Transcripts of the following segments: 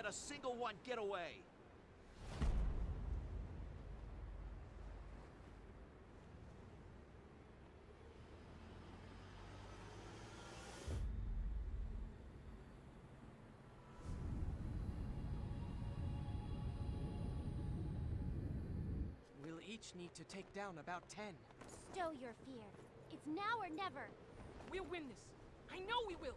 let a single one get away. We'll each need to take down about 10. Stow your fear. It's now or never. We'll win this. I know we will.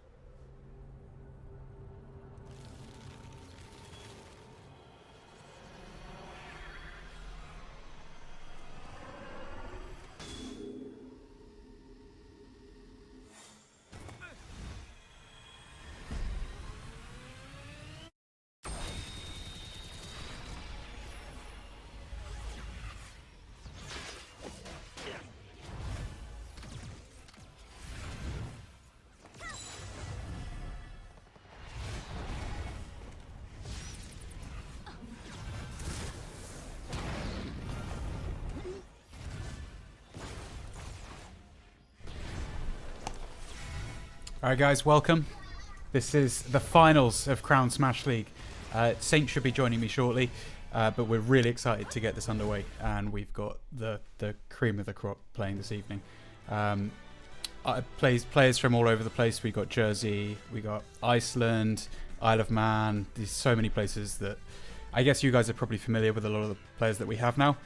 Alright guys, welcome. This is the finals of Crown Smash League. Saint should be joining me shortly, but we're really excited to get this underway, and we've got the cream of the crop playing this evening. Players from all over the place. We got Jersey, we got Iceland, Isle of Man. There's so many places that I guess you guys are probably familiar with a lot of the players that we have now,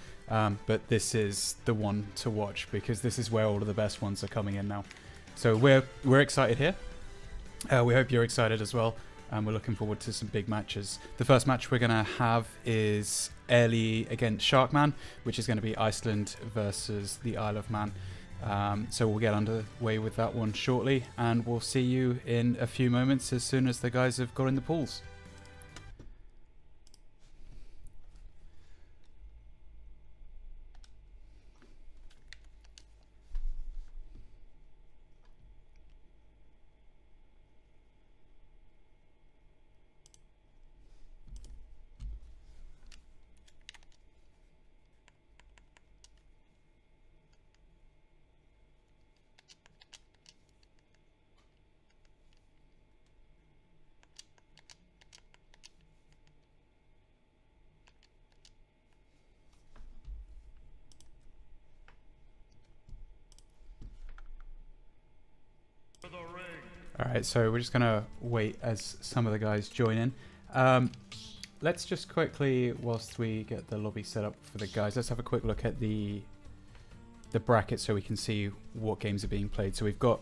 but this is the one to watch because this is where all of the best ones are coming in now. So we're excited here. We hope you're excited as well, and we're looking forward to some big matches. The first match we're going to have is Early against Sharkman, which is going to be Iceland versus the Isle of Man. So we'll get underway with that one shortly, and we'll see you in a few moments as soon as the guys have got in the pools. Alright, so we're just going to wait as some of the guys join in. Let's just quickly, whilst we get the lobby set up for the guys, let's have a quick look at the bracket so we can see what games are being played. So we've got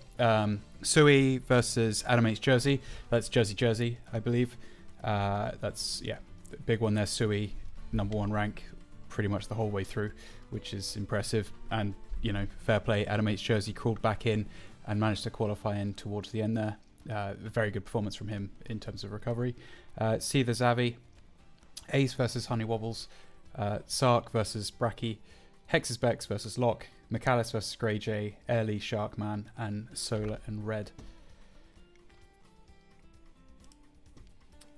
Sui versus Animates Jersey. That's Jersey, I believe. That's, yeah, big one there. Sui, #1 rank pretty much the whole way through, which is impressive. And, you know, fair play, Animates Jersey crawled back in and managed to qualify in towards the end there. Very good performance from him in terms of recovery. See the Zavi, Ace versus Honey Wobbles, Sark versus Bracky, Hexasbex versus Locke, McAllis versus Grey J, Airly, Sharkman, and Solar and Red.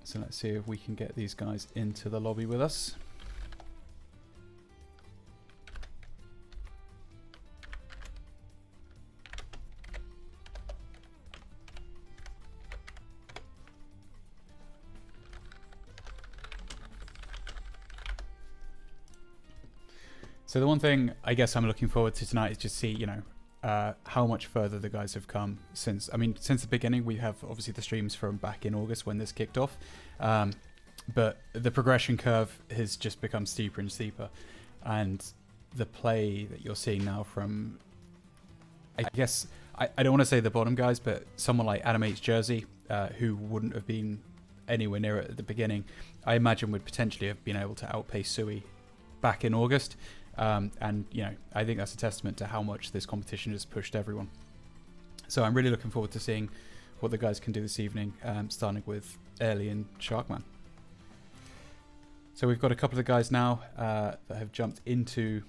So let's see if we can get these guys into the lobby with us. So the one thing I guess I'm looking forward to tonight is just see, you know, how much further the guys have come since the beginning. We have obviously the streams from back in August when this kicked off, but the progression curve has just become steeper and steeper, and the play that you're seeing now from, I guess, I don't want to say the bottom guys, but someone like Animates Jersey, who wouldn't have been anywhere near it at the beginning, I imagine would potentially have been able to outpace Sui back in August. And, you know, I think that's a testament to how much this competition has pushed everyone. So I'm really looking forward to seeing what the guys can do this evening, starting with Early and Sharkman. So we've got a couple of guys now that have jumped into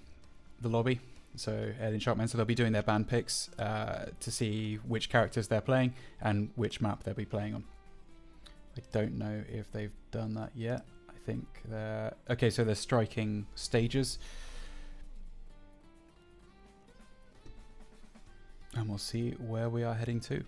the lobby. So Early and Sharkman, so they'll be doing their band picks to see which characters they're playing and which map they'll be playing on. I don't know if they've done that yet. I think they're... Okay, so they're striking stages. And we'll see where we are heading to.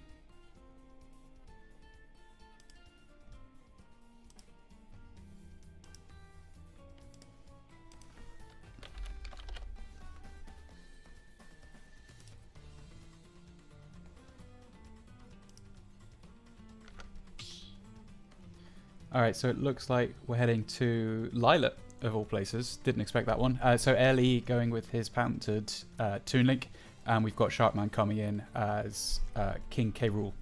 Alright, so it looks like we're heading to Lilat, of all places. Didn't expect that one. So Ellie going with his patented Toon Link, and we've got Sharkman coming in as King K. Rool.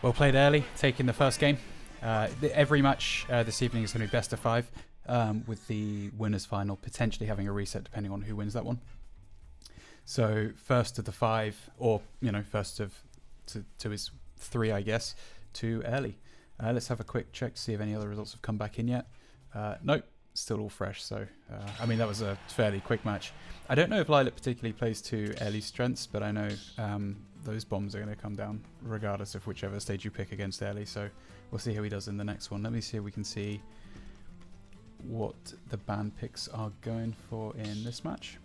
Well played early, taking the first game. Every match this evening is going to be best of 5, with the winners final potentially having a reset depending on who wins that one. So first of the 5, or first of to his 3, I guess, to early. Let's have a quick check to see if any other results have come back in yet. Nope, still all fresh. So I mean, that was a fairly quick match. I don't know if Lilat particularly plays to Ellie's strengths, but I know those bombs are going to come down regardless of whichever stage you pick against Ellie. So we'll see how he does in the next one. Let me see if we can see what the ban picks are going for in this match.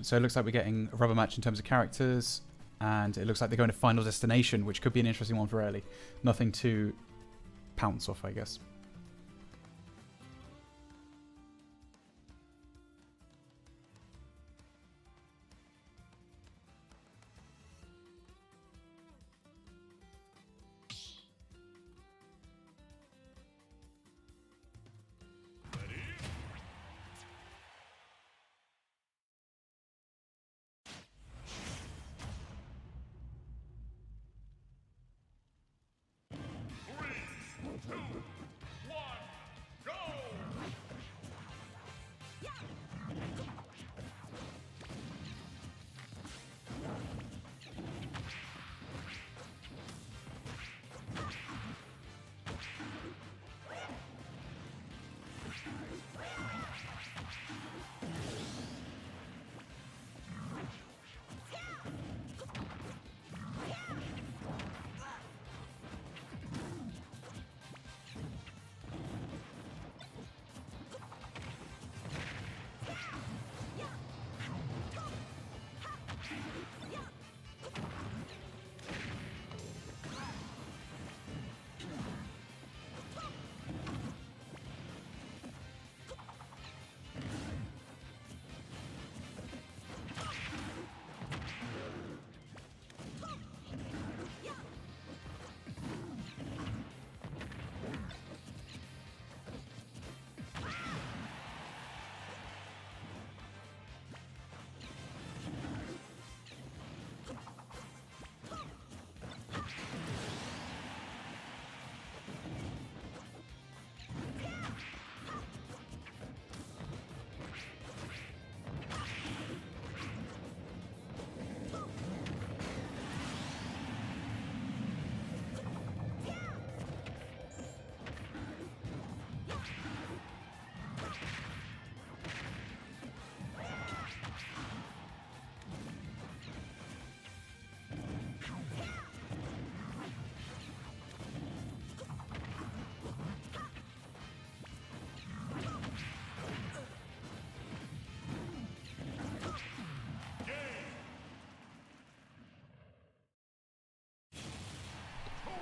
So it looks like we're getting a rubber match in terms of characters, and it looks like they're going to Final Destination, which could be an interesting one for Ellie. Nothing to pounce off, I guess.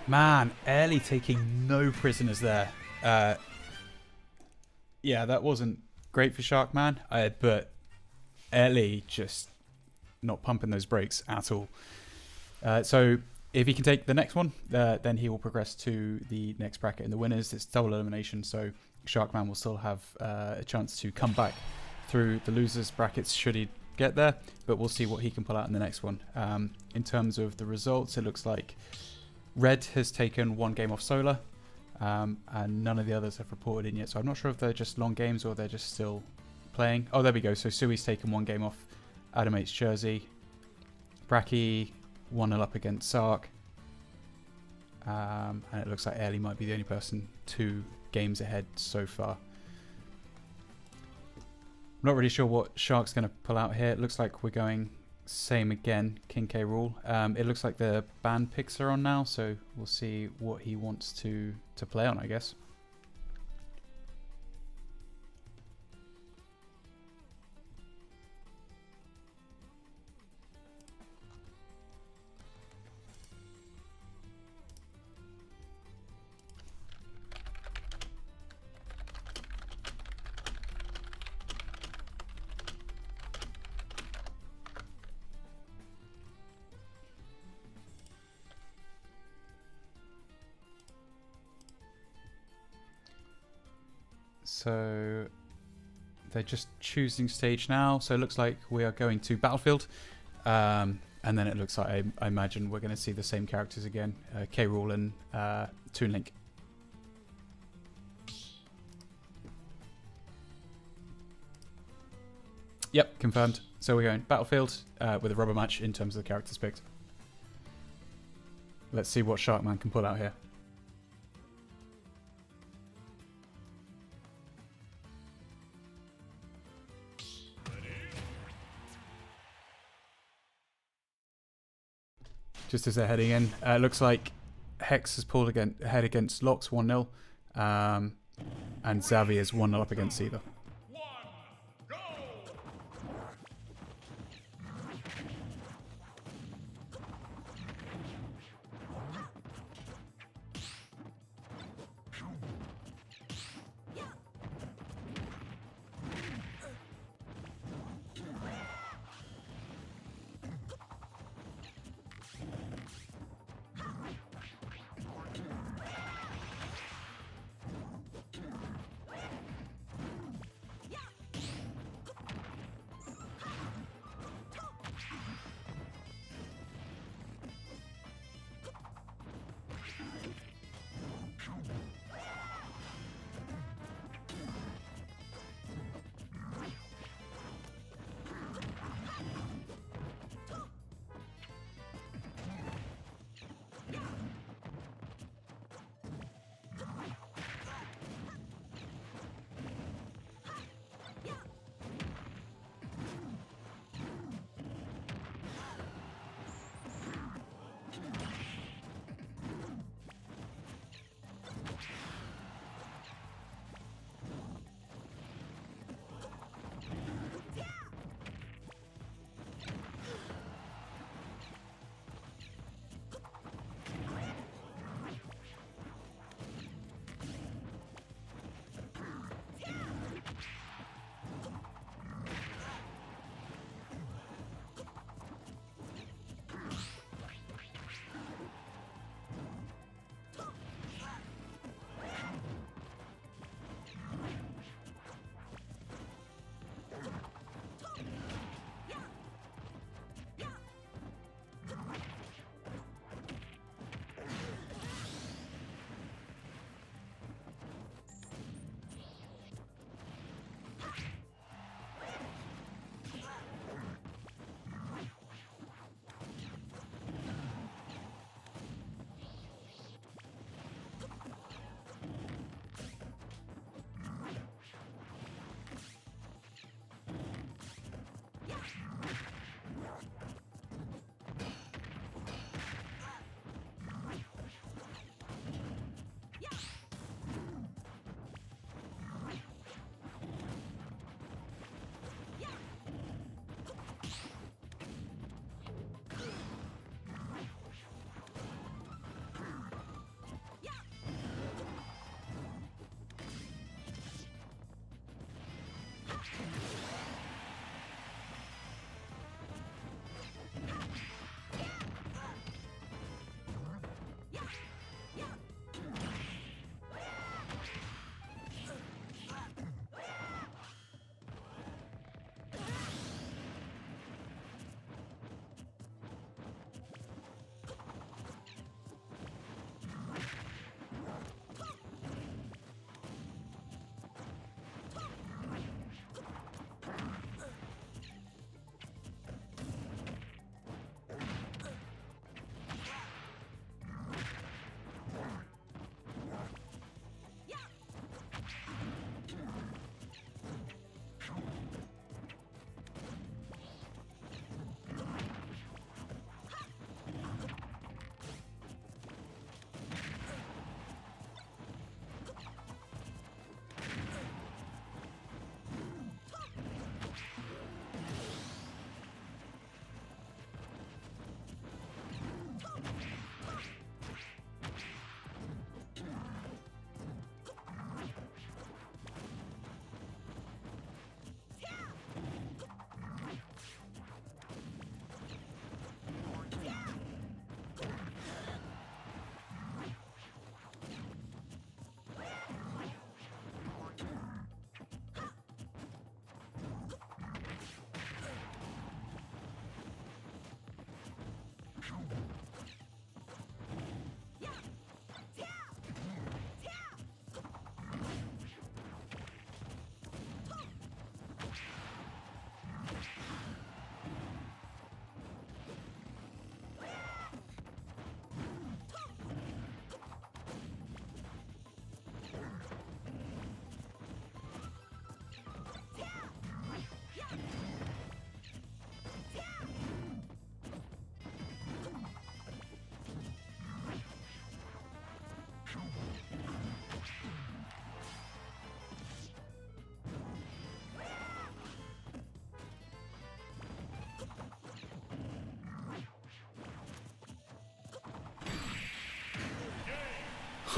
Man, Airly taking no prisoners there. Yeah, that wasn't great for Sharkman, but Airly just not pumping those brakes at all. So if he can take the next one, then he will progress to the next bracket in the winners. It's double elimination, so Sharkman will still have a chance to come back through the losers brackets should he get there, but we'll see what he can pull out in the next one. In terms of the results, it looks like Red has taken 1 game off Solar, and none of the others have reported in yet, so I'm not sure if they're just long games or they're just still playing. Oh, there we go. So Sui's taken 1 game off Adamate's Jersey. Bracky 1-0 up against Sark. And it looks like Airly might be the only person 2 games ahead so far. I'm not really sure what Shark's going to pull out here. It looks like we're going same again, King K rule. It looks like the band picks are on now, so we'll see what he wants to play on, I guess. So they're just choosing stage now. So it looks like we are going to Battlefield. And then it looks like, I imagine we're going to see the same characters again. K. Rool and Toon Link. Yep, confirmed. So we're going Battlefield with a rubber match in terms of the characters picked. Let's see what Sharkman can pull out here. Just as they're heading in, it looks like Hex has pulled ahead against Lox 1-0, and Xavier's 1-0 up against Seether.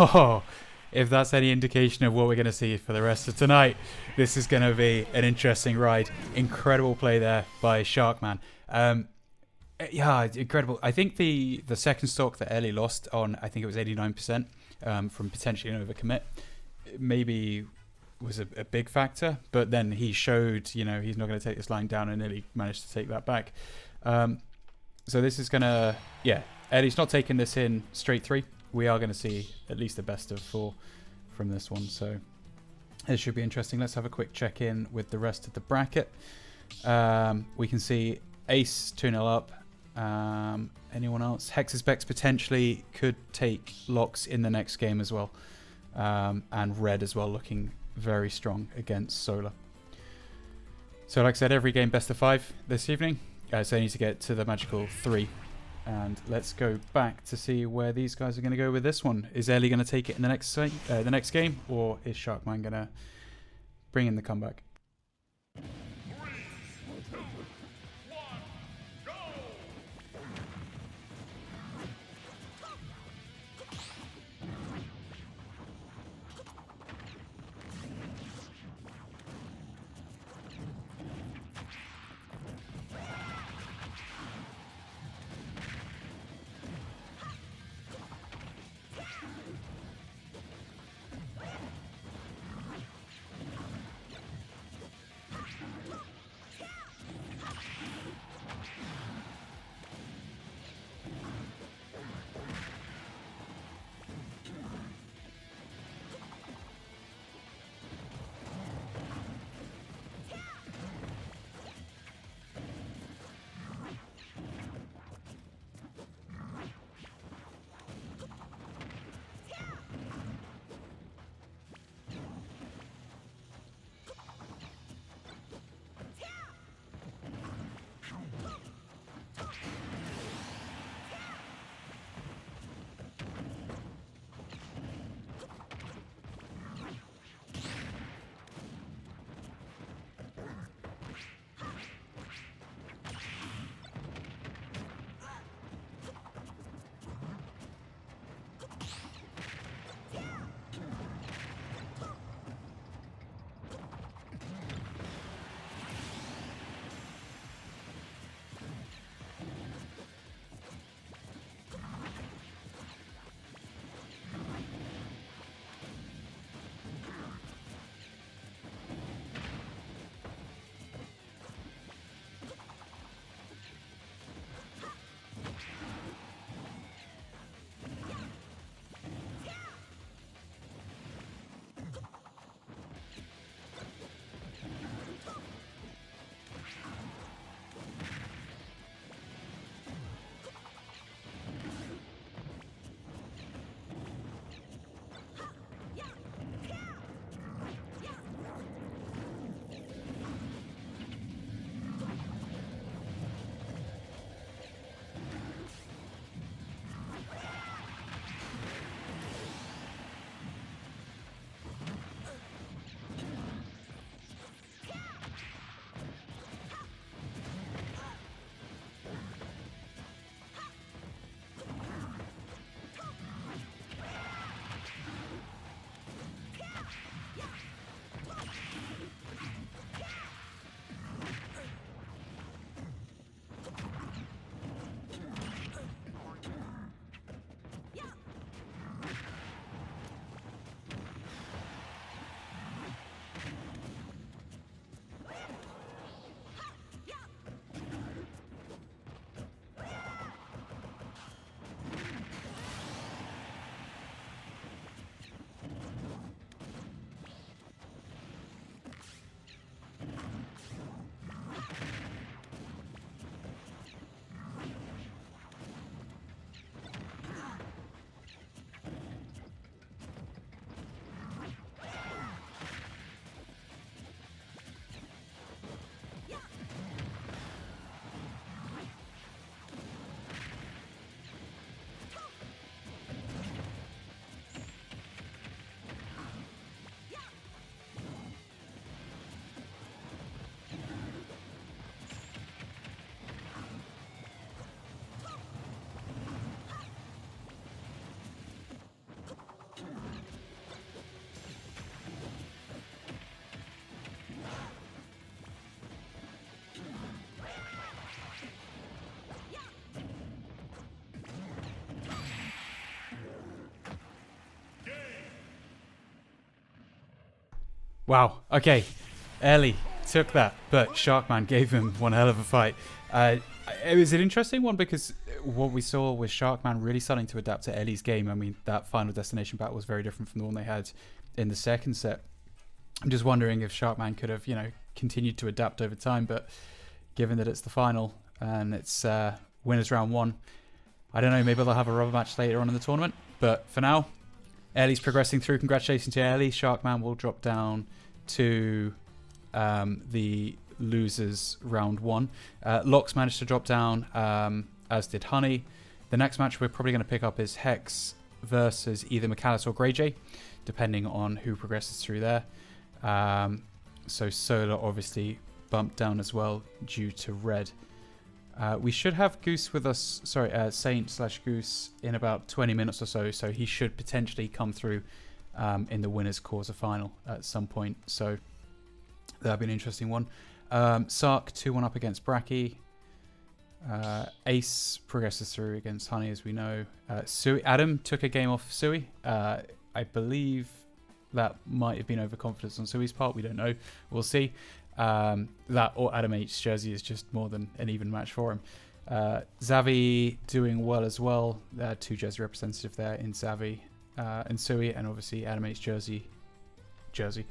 Oh, if that's any indication of what we're going to see for the rest of tonight, this is going to be an interesting ride. Incredible play there by Sharkman. Yeah, incredible. I think the second stock that Ellie lost on, I think it was 89% from potentially an overcommit, maybe was a big factor. But then he showed, you know, he's not going to take this line down, and Ellie managed to take that back. So this is going to, yeah, Ellie's not taking this in straight 3. We are going to see at least the best of 4 from this one. So it should be interesting. Let's have a quick check in with the rest of the bracket. We can see Ace 2-0 up. Anyone else? Hexaspex potentially could take locks in the next game as well. And Red as well, looking very strong against Solar. So like I said, every game best of 5 this evening. So I need to get to the magical 3. And let's go back to see where these guys are going to go with this one. Is Ellie going to take it in the next game, or is Sharkman going to bring in the comeback? Wow. Okay. Ellie took that, but Sharkman gave him one hell of a fight. It was an interesting one because what we saw was Sharkman really starting to adapt to Ellie's game. I mean, that final destination battle was very different from the one they had in the second set. I'm just wondering if Sharkman could have, continued to adapt over time, but given that it's the final and it's winners round 1, I don't know, maybe they'll have a rubber match later on in the tournament. But for now, Ellie's progressing through. Congratulations to Ellie. Sharkman will drop down to the losers round 1. Locks managed to drop down, as did Honey. The next match we're probably going to pick up is Hex versus either McAllis or GreyJ, depending on who progresses through there. So Solar obviously bumped down as well due to red. We should have Goose with us, Saint/Goose in about 20 minutes or so, so he should potentially come through in the winners quarter-final at some point, so that'll be an interesting one. Sark 2-1 up against Bracky. Ace progresses through against Honey, as we know. Adam took a game off Sui. I believe that might have been overconfidence on Sui's part. We don't know. We'll see. That or Adam H's jersey is just more than an even match for him. Xavi doing well as well. 2 jersey representative there in Xavi and Sui, and obviously Adam H's jersey.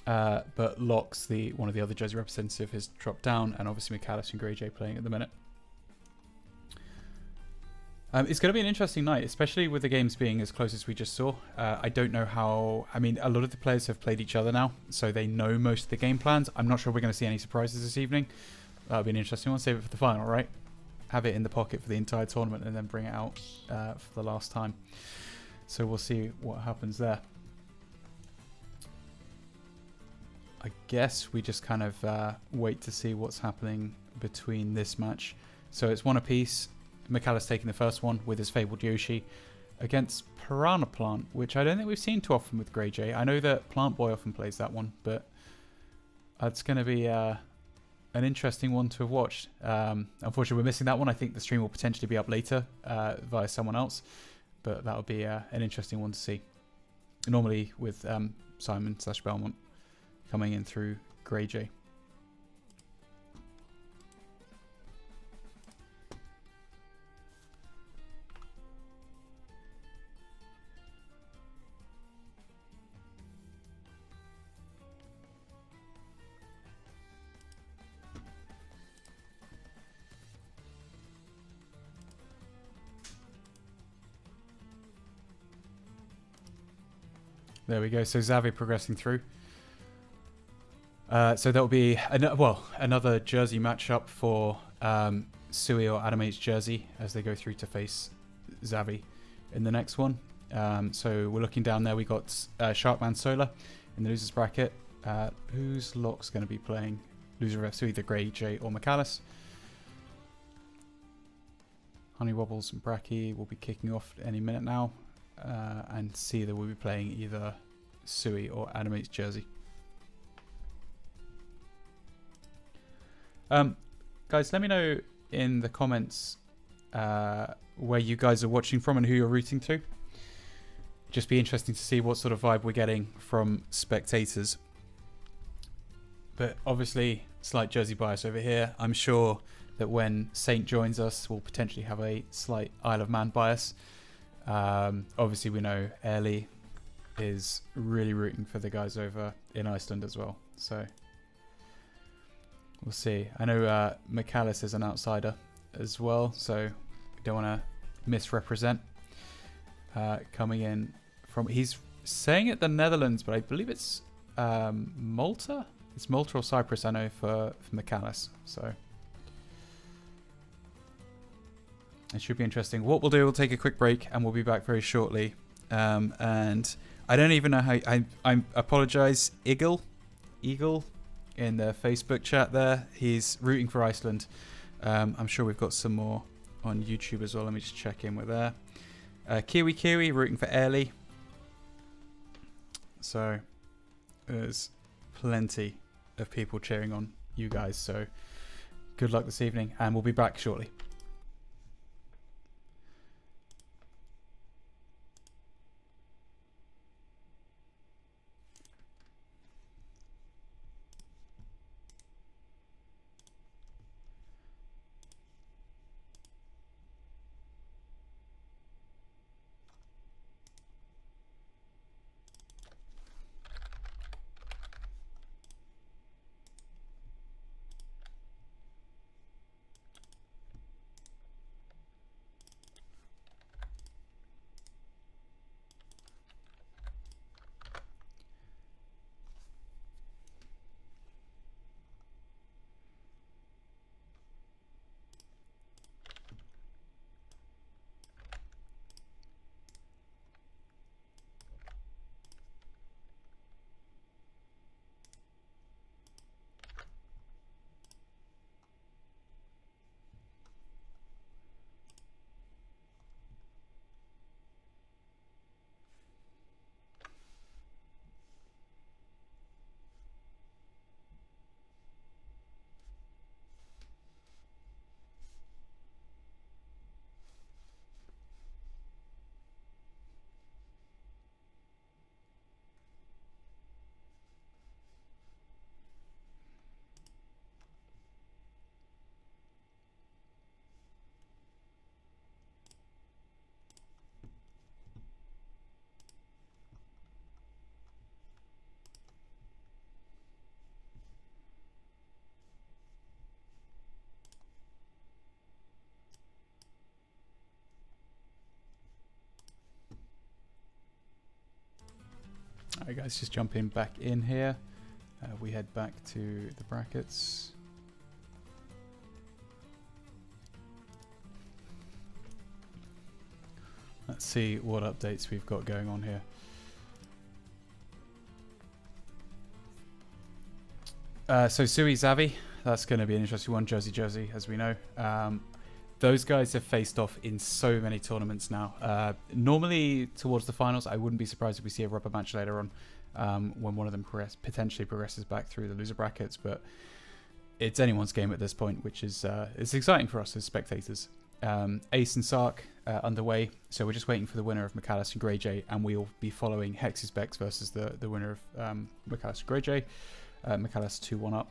But Locks, one of the other jersey representative, has dropped down, and obviously McAllis and GreyJ playing at the minute. It's going to be an interesting night, especially with the games being as close as we just saw. I don't know how... I mean, a lot of the players have played each other now, so they know most of the game plans. I'm not sure we're going to see any surprises this evening. That'll be an interesting one. Save it for the final, right? Have it in the pocket for the entire tournament and then bring it out for the last time. So we'll see what happens there. I guess we just kind of wait to see what's happening between this match. So it's 1 apiece. McAllis taking the first one with his Fabled Yoshi against Piranha Plant, which I don't think we've seen too often with GreyJ. I know that Plant Boy often plays that one, but it's going to be an interesting one to have watched. Unfortunately, we're missing that one. I think the stream will potentially be up later via someone else, but that'll be an interesting one to see. Normally with Simon/Belmont coming in through GreyJ. There we go. So Xavi progressing through. So that'll be another jersey matchup for Sui or Adam H's jersey as they go through to face Xavi in the next one. So we're looking down there. We got Sharkman Solar in the losers bracket. Who's Locks going to be playing? Loser of Sui, either GreyJ or McAllis. Honey Wobbles and Bracky will be kicking off any minute now. And Seether will be playing either Sui or Adam H's jersey. Guys, let me know in the comments where you guys are watching from and who you're rooting to. Just be interesting to see what sort of vibe we're getting from spectators. But obviously, slight jersey bias over here. I'm sure that when Saint joins us, we'll potentially have a slight Isle of Man bias. Obviously, we know Ellie is really rooting for the guys over in Iceland as well. So we'll see. I know McAllis is an outsider as well, so we don't want to misrepresent. Coming in from, he's saying it the Netherlands, but I believe it's Malta. It's Malta or Cyprus, I know, for McAllis. So it should be interesting. What we'll do, we'll take a quick break and we'll be back very shortly. And I don't even know how... I apologise, Eagle in the Facebook chat there. He's rooting for Iceland. I'm sure we've got some more on YouTube as well. Let me just check in with there. Kiwi rooting for Ellie. So there's plenty of people cheering on you guys. So good luck this evening and we'll be back shortly. Alright guys, just jumping back in here. We head back to the brackets. Let's see what updates we've got going on here. So Sui Zavi, that's going to be an interesting one. Jersey, as we know. Those guys have faced off in so many tournaments now. Normally, towards the finals, I wouldn't be surprised if we see a rubber match later on when one of them potentially progresses back through the loser brackets. But it's anyone's game at this point, which is it's exciting for us as spectators. Ace and Sark underway, so we're just waiting for the winner of McAllis and GreyJ, and we'll be following Hex's Bex versus the winner of McAllis and GreyJ. McAllis 2-1 up,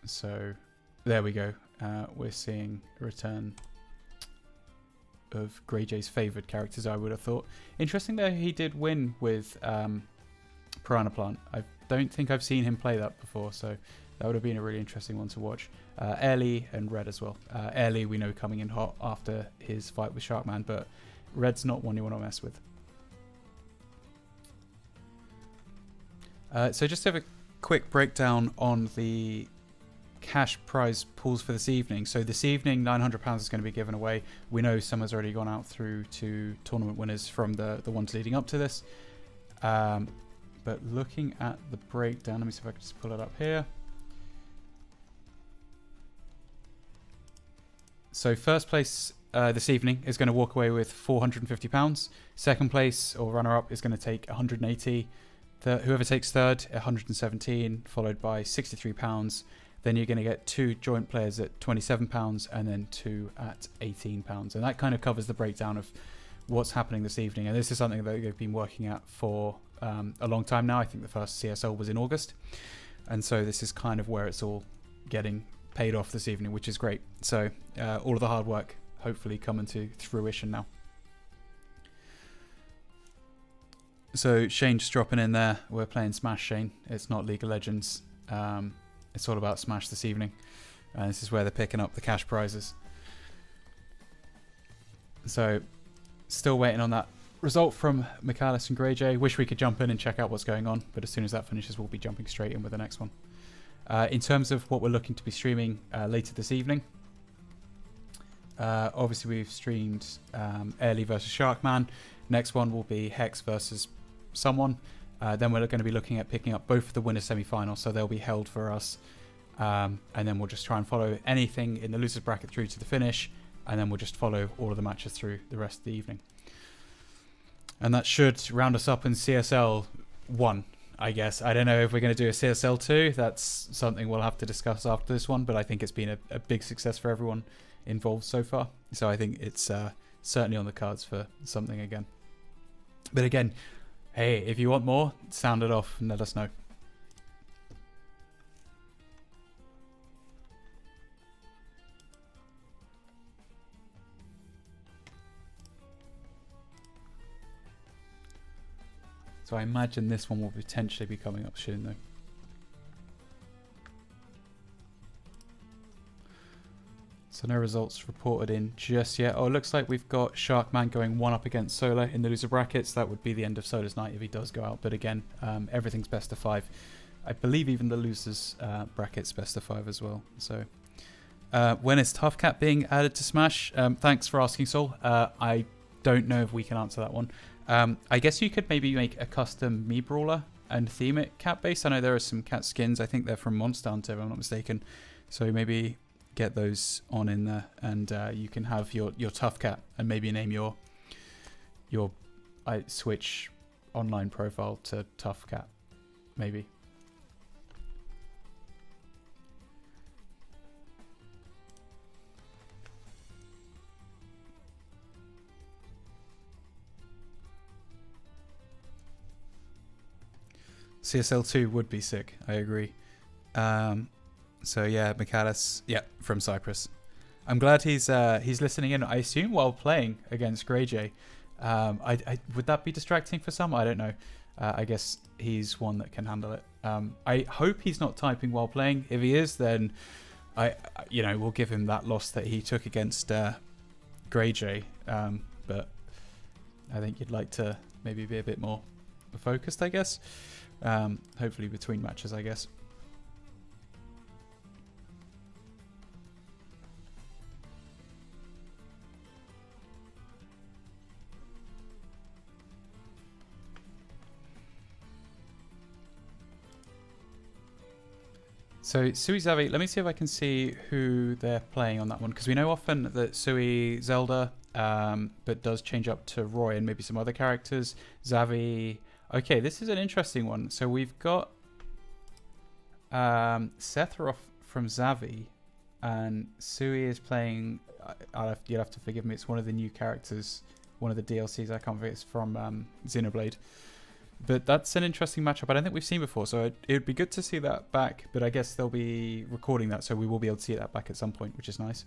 so there we go. We're seeing a return of GreyJ's favoured characters, I would have thought. Interesting though, he did win with Piranha Plant. I don't think I've seen him play that before, so that would have been a really interesting one to watch. Airly and Red as well. Airly we know coming in hot after his fight with Sharkman, but Red's not one you want to mess with. So just to have a quick breakdown on the cash prize pools for this evening. So this evening, £900 is going to be given away. We know some has already gone out through to tournament winners from the ones leading up to this. But looking at the breakdown, let me see if I can just pull it up here. So first place this evening is going to walk away with £450. Second place or runner-up is going to take 180. Whoever takes third, 117, followed by £63. Then you're going to get 2 joint players at £27 and then 2 at £18. And that kind of covers the breakdown of what's happening this evening. And this is something that they've been working at for a long time now. I think the first CSL was in August. And so this is kind of where it's all getting paid off this evening, which is great. So all of the hard work hopefully coming to fruition now. So Shane just dropping in there. We're playing Smash, Shane. It's not League of Legends. It's all about Smash this evening. This is where they're picking up the cash prizes. So still waiting on that result from McAllis and GreyJ. Wish we could jump in and check out what's going on, but as soon as that finishes, we'll be jumping straight in with the next one. In terms of what we're looking to be streaming later this evening, obviously we've streamed Airly versus Sharkman. Next one will be Hex versus someone. Then we're going to be looking at picking up both of the winner semi-finals, so they'll be held for us. And then we'll just try and follow anything in the losers bracket through to the finish, and then we'll just follow all of the matches through the rest of the evening. And that should round us up in CSL 1, I guess. I don't know if we're going to do a CSL 2. That's something we'll have to discuss after this one, but I think it's been a big success for everyone involved so far. So I think it's certainly on the cards for something again. But again, hey, if you want more, sound it off and let us know. So I imagine this one will potentially be coming up soon though. So no results reported in just yet. Oh, it looks like we've got Sharkman going 1 up against Solar in the loser brackets. That would be the end of Solar's night if he does go out. But again, everything's best of 5. I believe even the losers brackets best of 5 as well. So when is Tough Cat being added to Smash? Thanks for asking, Sol. I don't know if we can answer that one. I guess you could maybe make a custom Mii Brawler and theme it cat based. I know there are some cat skins. I think they're from Monster Hunter, if I'm not mistaken. So maybe get those on in there, and you can have your Tough Cat and maybe name your Switch online profile to Tough Cat, maybe. CSL 2 would be sick, I agree. So yeah, McAllis, yeah, from Cyprus. I'm glad he's listening in, I assume, while playing against GreyJ. Would that be distracting for some? I don't know. I guess he's one that can handle it. I hope he's not typing while playing. If he is, then we'll give him that loss that he took against GreyJ. But I think you'd like to maybe be a bit more focused, I guess. Hopefully between matches, I guess. So Sui Zavi, let me see if I can see who they're playing on that one, because we know often that Sui Zelda, but does change up to Roy and maybe some other characters. Zavi, okay, this is an interesting one. So we've got Sephiroth from Zavi, and Sui is playing. You'll have to forgive me. It's one of the new characters, one of the DLCs. I can't remember. It's from Xenoblade. But that's an interesting matchup I don't think we've seen before, so it would be good to see that back, but I guess they'll be recording that, so we will be able to see that back at some point, which is nice.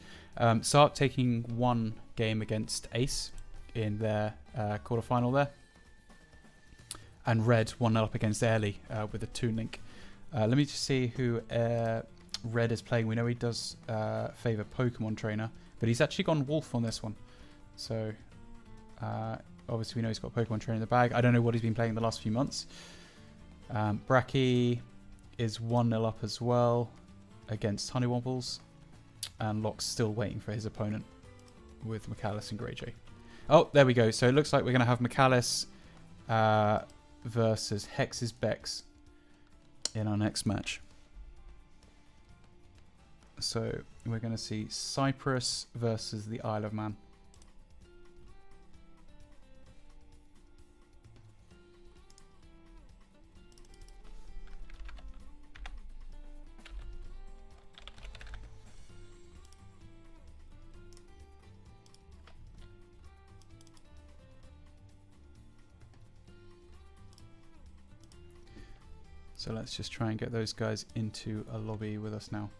Sark taking one game against Ace in their quarterfinal there. And Red 1-0 up against Airly with a Toon Link. Let me just see who Red is playing. We know he does favour Pokemon Trainer, but he's actually gone Wolf on this one. So... obviously, we know he's got Pokemon Trainer in the bag. I don't know what he's been playing the last few months. Bracky is 1-0 up as well against Honeywomples. And Locke's still waiting for his opponent with McAllis and Grey J. Oh, there we go. So it looks like we're going to have McAllis versus Hex's Bex in our next match. So we're going to see Cyprus versus the Isle of Man. So let's just try and get those guys into a lobby with us now.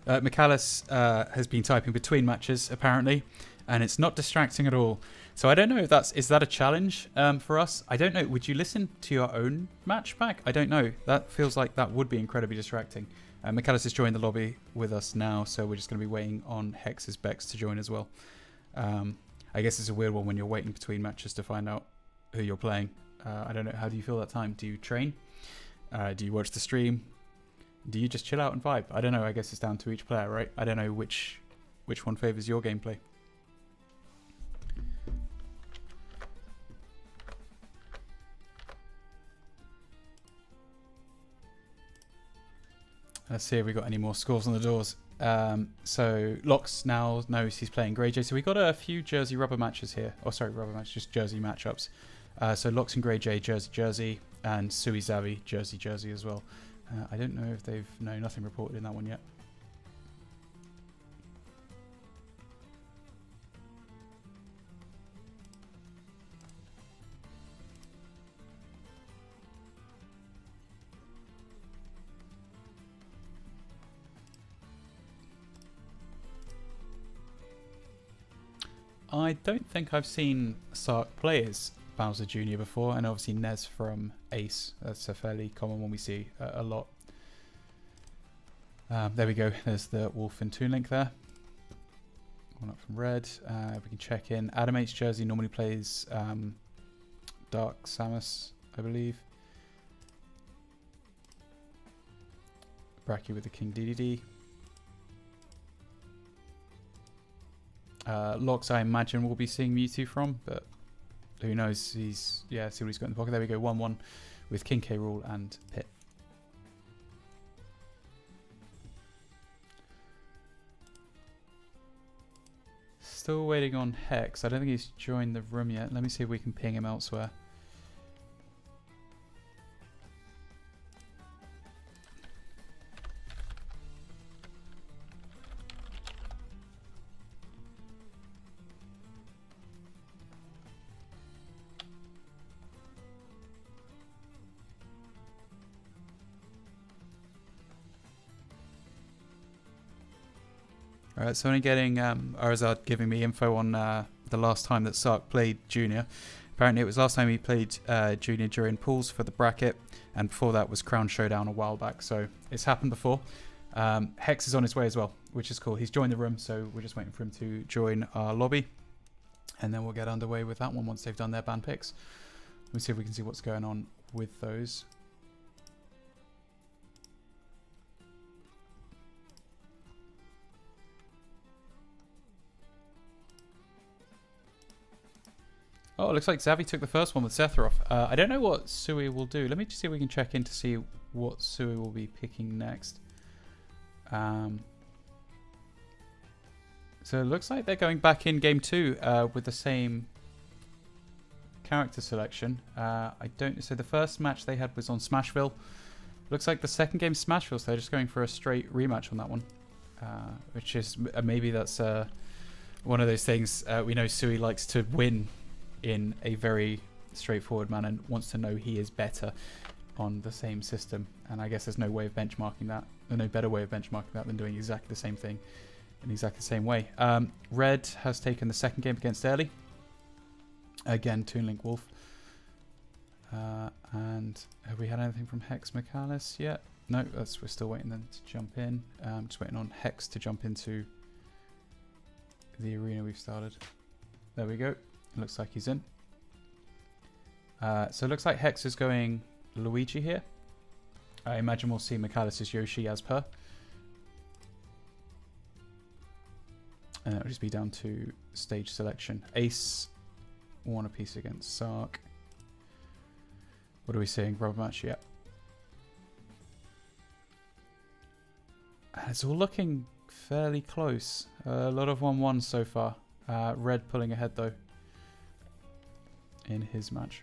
McAllis has been typing between matches, apparently, and it's not distracting at all. So I don't know if is that a challenge for us? I don't know. Would you listen to your own match back? I don't know. That feels like that would be incredibly distracting. McAllis has joined the lobby with us now, so we're just going to be waiting on Hex's Bex to join as well. I guess it's a weird one when you're waiting between matches to find out who you're playing. I don't know. How do you feel that time? Do you train? Do you watch the stream? Do you just chill out and vibe? I don't know. I guess it's down to each player, right? I don't know which one favors your gameplay. Let's see if we got any more scores on the doors. So Lox now knows he's playing Grey J. So we got a few Jersey rubber matches here. Oh, sorry, rubber matches, just Jersey matchups. So Lox and Grey J, Jersey, and Sui Zavi, Jersey as well. I don't know if they've... No, nothing reported in that one yet. I don't think I've seen Sark play as Bowser Jr. before, and obviously Nez from Ace. That's a fairly common one we see a lot. There we go. There's the Wolf and Toon Link there. One up from Red. We can check in. Adam H. Jersey normally plays Dark Samus, I believe. Bracky with the King DDD. Lox, I imagine we'll be seeing Mewtwo from, but who knows? Yeah, see what he's got in the pocket. There we go, 1-1 with King K. Rool and Pit. Still waiting on Hex. I don't think he's joined the room yet. Let me see if we can ping him elsewhere. Alright, so only getting Arazad giving me info on the last time that Sark played Junior. Apparently it was last time he played Junior during pools for the bracket, and before that was Crown Showdown a while back, so it's happened before. Hex is on his way as well, which is cool. He's joined the room, so we're just waiting for him to join our lobby, and then we'll get underway with that one once they've done their ban picks. Let me see if we can see what's going on with those. Oh, it looks like Xavi took the first one with Sephiroth. I don't know what Sui will do. Let me just see if we can check in to see what Sui will be picking next. So it looks like they're going back in game 2 with the same character selection. So the first match they had was on Smashville. Looks like the second game Smashville, so they're just going for a straight rematch on that one. Which is, maybe that's one of those things. We know Sui likes to win in a very straightforward manner and wants to know he is better on the same system, and I guess there's no way of benchmarking that, or no better way of benchmarking that than doing exactly the same thing in exactly the same way. Red has taken the second game against Early, again Toon Link Wolf, and have we had anything from Hex Michaelis yet? No, we're still waiting then to jump in. Just waiting on Hex to jump into the arena we've started. There we go. Looks like he's in. So it looks like Hex is going Luigi here. I imagine we'll see Michaelis' Yoshi as per. And it'll just be down to stage selection. Ace, one apiece against Sark. What are we seeing? Rubber match, yeah. It's all looking fairly close. A lot of 1-1s so far. Red pulling ahead though in his match.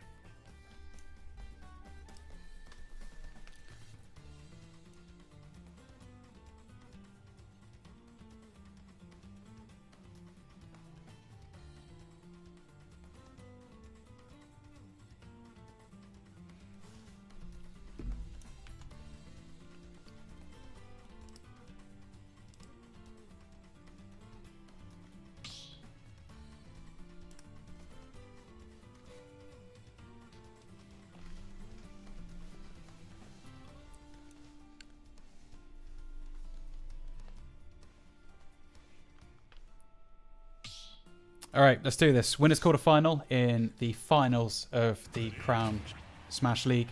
All right, let's do this. Winners quarterfinal in the finals of the Crown Smash League.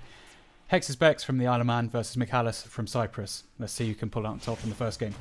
Hex's Bex from the Isle of Man versus Michaelis from Cyprus. Let's see who can pull out top in the first game.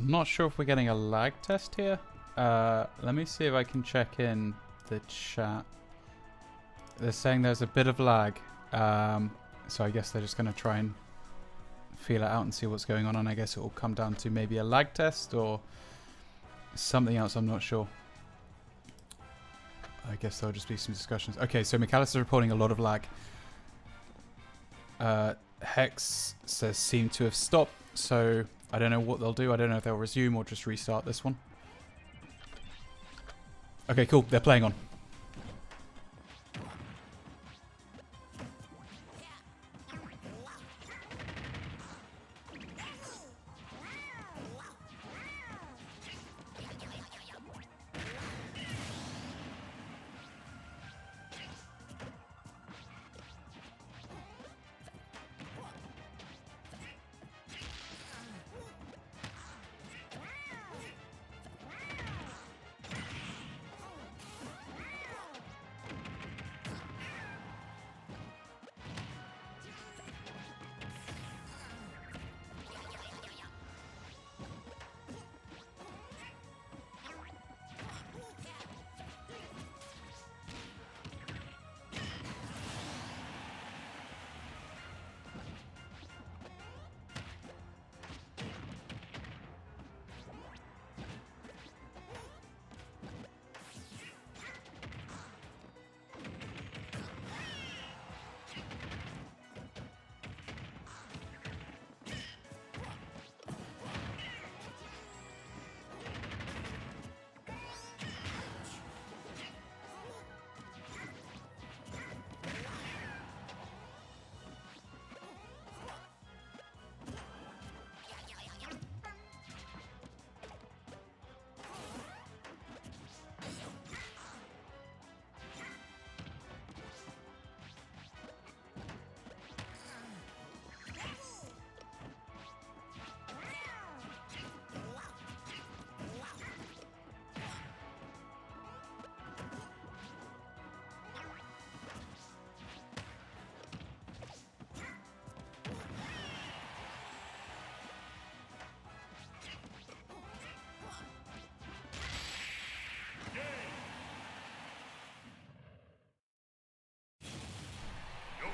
I'm not sure if we're getting a lag test here. Let me see if I can check in the chat. They're saying there's a bit of lag. So I guess they're just going to try and feel it out and see what's going on. And I guess it will come down to maybe a lag test or something else. I'm not sure. I guess there'll just be some discussions. Okay, so McAllister's reporting a lot of lag. Hex says seem to have stopped. So I don't know what they'll do. I don't know if they'll resume or just restart this one. Okay, cool. They're playing on.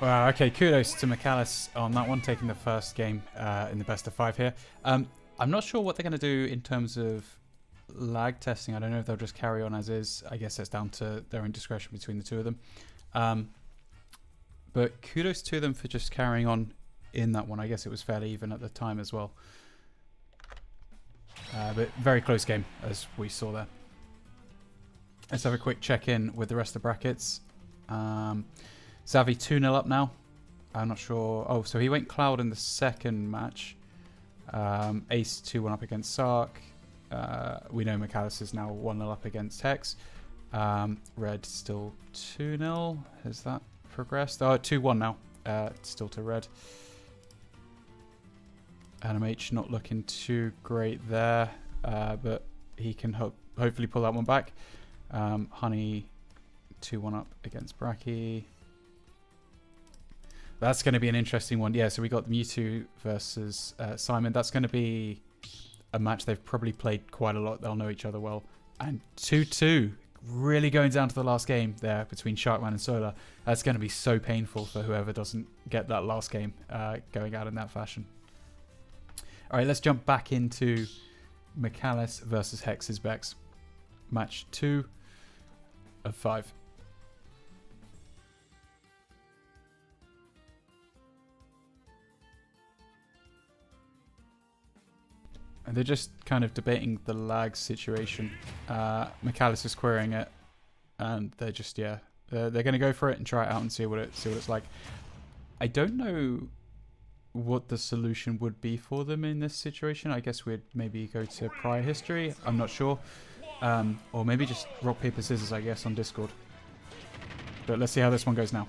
Wow, okay, kudos to McAllis on that one, taking the first game in the best of 5 here. I'm not sure what they're going to do in terms of lag testing. I don't know if they'll just carry on as is. I guess that's down to their own discretion between the two of them. But kudos to them for just carrying on in that one. I guess it was fairly even at the time as well. But very close game, as we saw there. Let's have a quick check-in with the rest of the brackets. Xavi 2-0 up now. I'm not sure. Oh, so he went Cloud in the second match. Ace 2-1 up against Sark. We know McAllis is now 1-0 up against Hex. Red still 2-0. Has that progressed? Oh, 2-1 now. Still to Red. AnimH not looking too great there. But he can hopefully pull that one back. Honey 2-1 up against Bracky. That's going to be an interesting one. Yeah, so we got Mewtwo versus Simon. That's going to be a match they've probably played quite a lot. They'll know each other well. And 2-2. Really going down to the last game there between Sharkman and Solar. That's going to be so painful for whoever doesn't get that last game going out in that fashion. All right, let's jump back into McAllis versus Hex's Bex. Match 2 of 5. And they're just kind of debating the lag situation. McAllis is querying it, and they're just they're going to go for it and try it out and see what it's like. I don't know what the solution would be for them in this situation. I guess we'd maybe go to prior history. I'm not sure, or maybe just rock paper scissors. I guess on Discord. But let's see how this one goes now.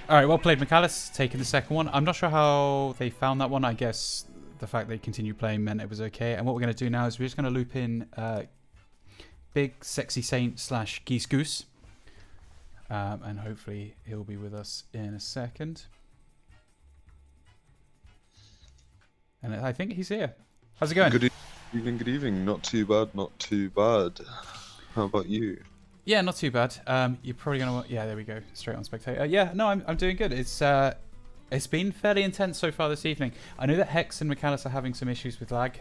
All right, well played, McAllis, taking the second one. I'm not sure how they found that one. I guess the fact they continued playing meant it was okay. And what we're going to do now is we're just going to loop in Big Sexy Saint / Geese Goose. And hopefully he'll be with us in a second. And I think he's here. How's it going? Good evening, good evening. Not too bad, not too bad. How about you? Yeah, not too bad. You're probably gonna. Yeah, there we go. Straight on spectator. Yeah, no, I'm doing good. It's been fairly intense so far this evening. I know that Hex and McAllis are having some issues with lag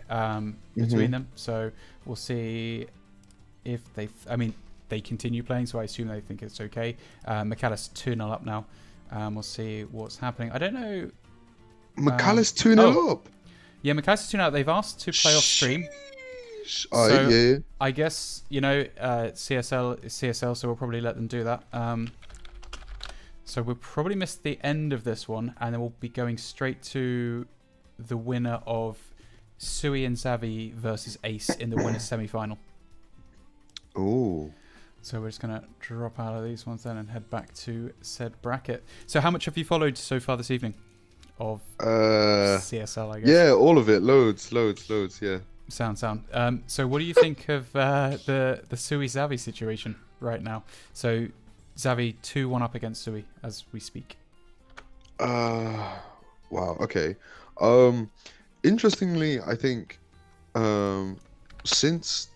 between them, so we'll see if they. They continue playing, so I assume they think it's okay. McAllis 2-0 up now. We'll see what's happening. I don't know. McAllis 2-0 up. Yeah, McAllis 2-0 up. They've asked to play off stream. So, yeah. I guess, CSL, so we'll probably let them do that. So we'll probably miss the end of this one, and then we'll be going straight to the winner of Sui and Xavi versus Ace in the winner's semi-final. Oh. So we're just going to drop out of these ones then and head back to said bracket. So how much have you followed so far this evening of CSL, I guess? Yeah, all of it. Loads, yeah. Sound. So what do you think of the Sui Xavi situation right now? So Xavi 2-1 up against Sui as we speak. Wow, okay. Interestingly, I think since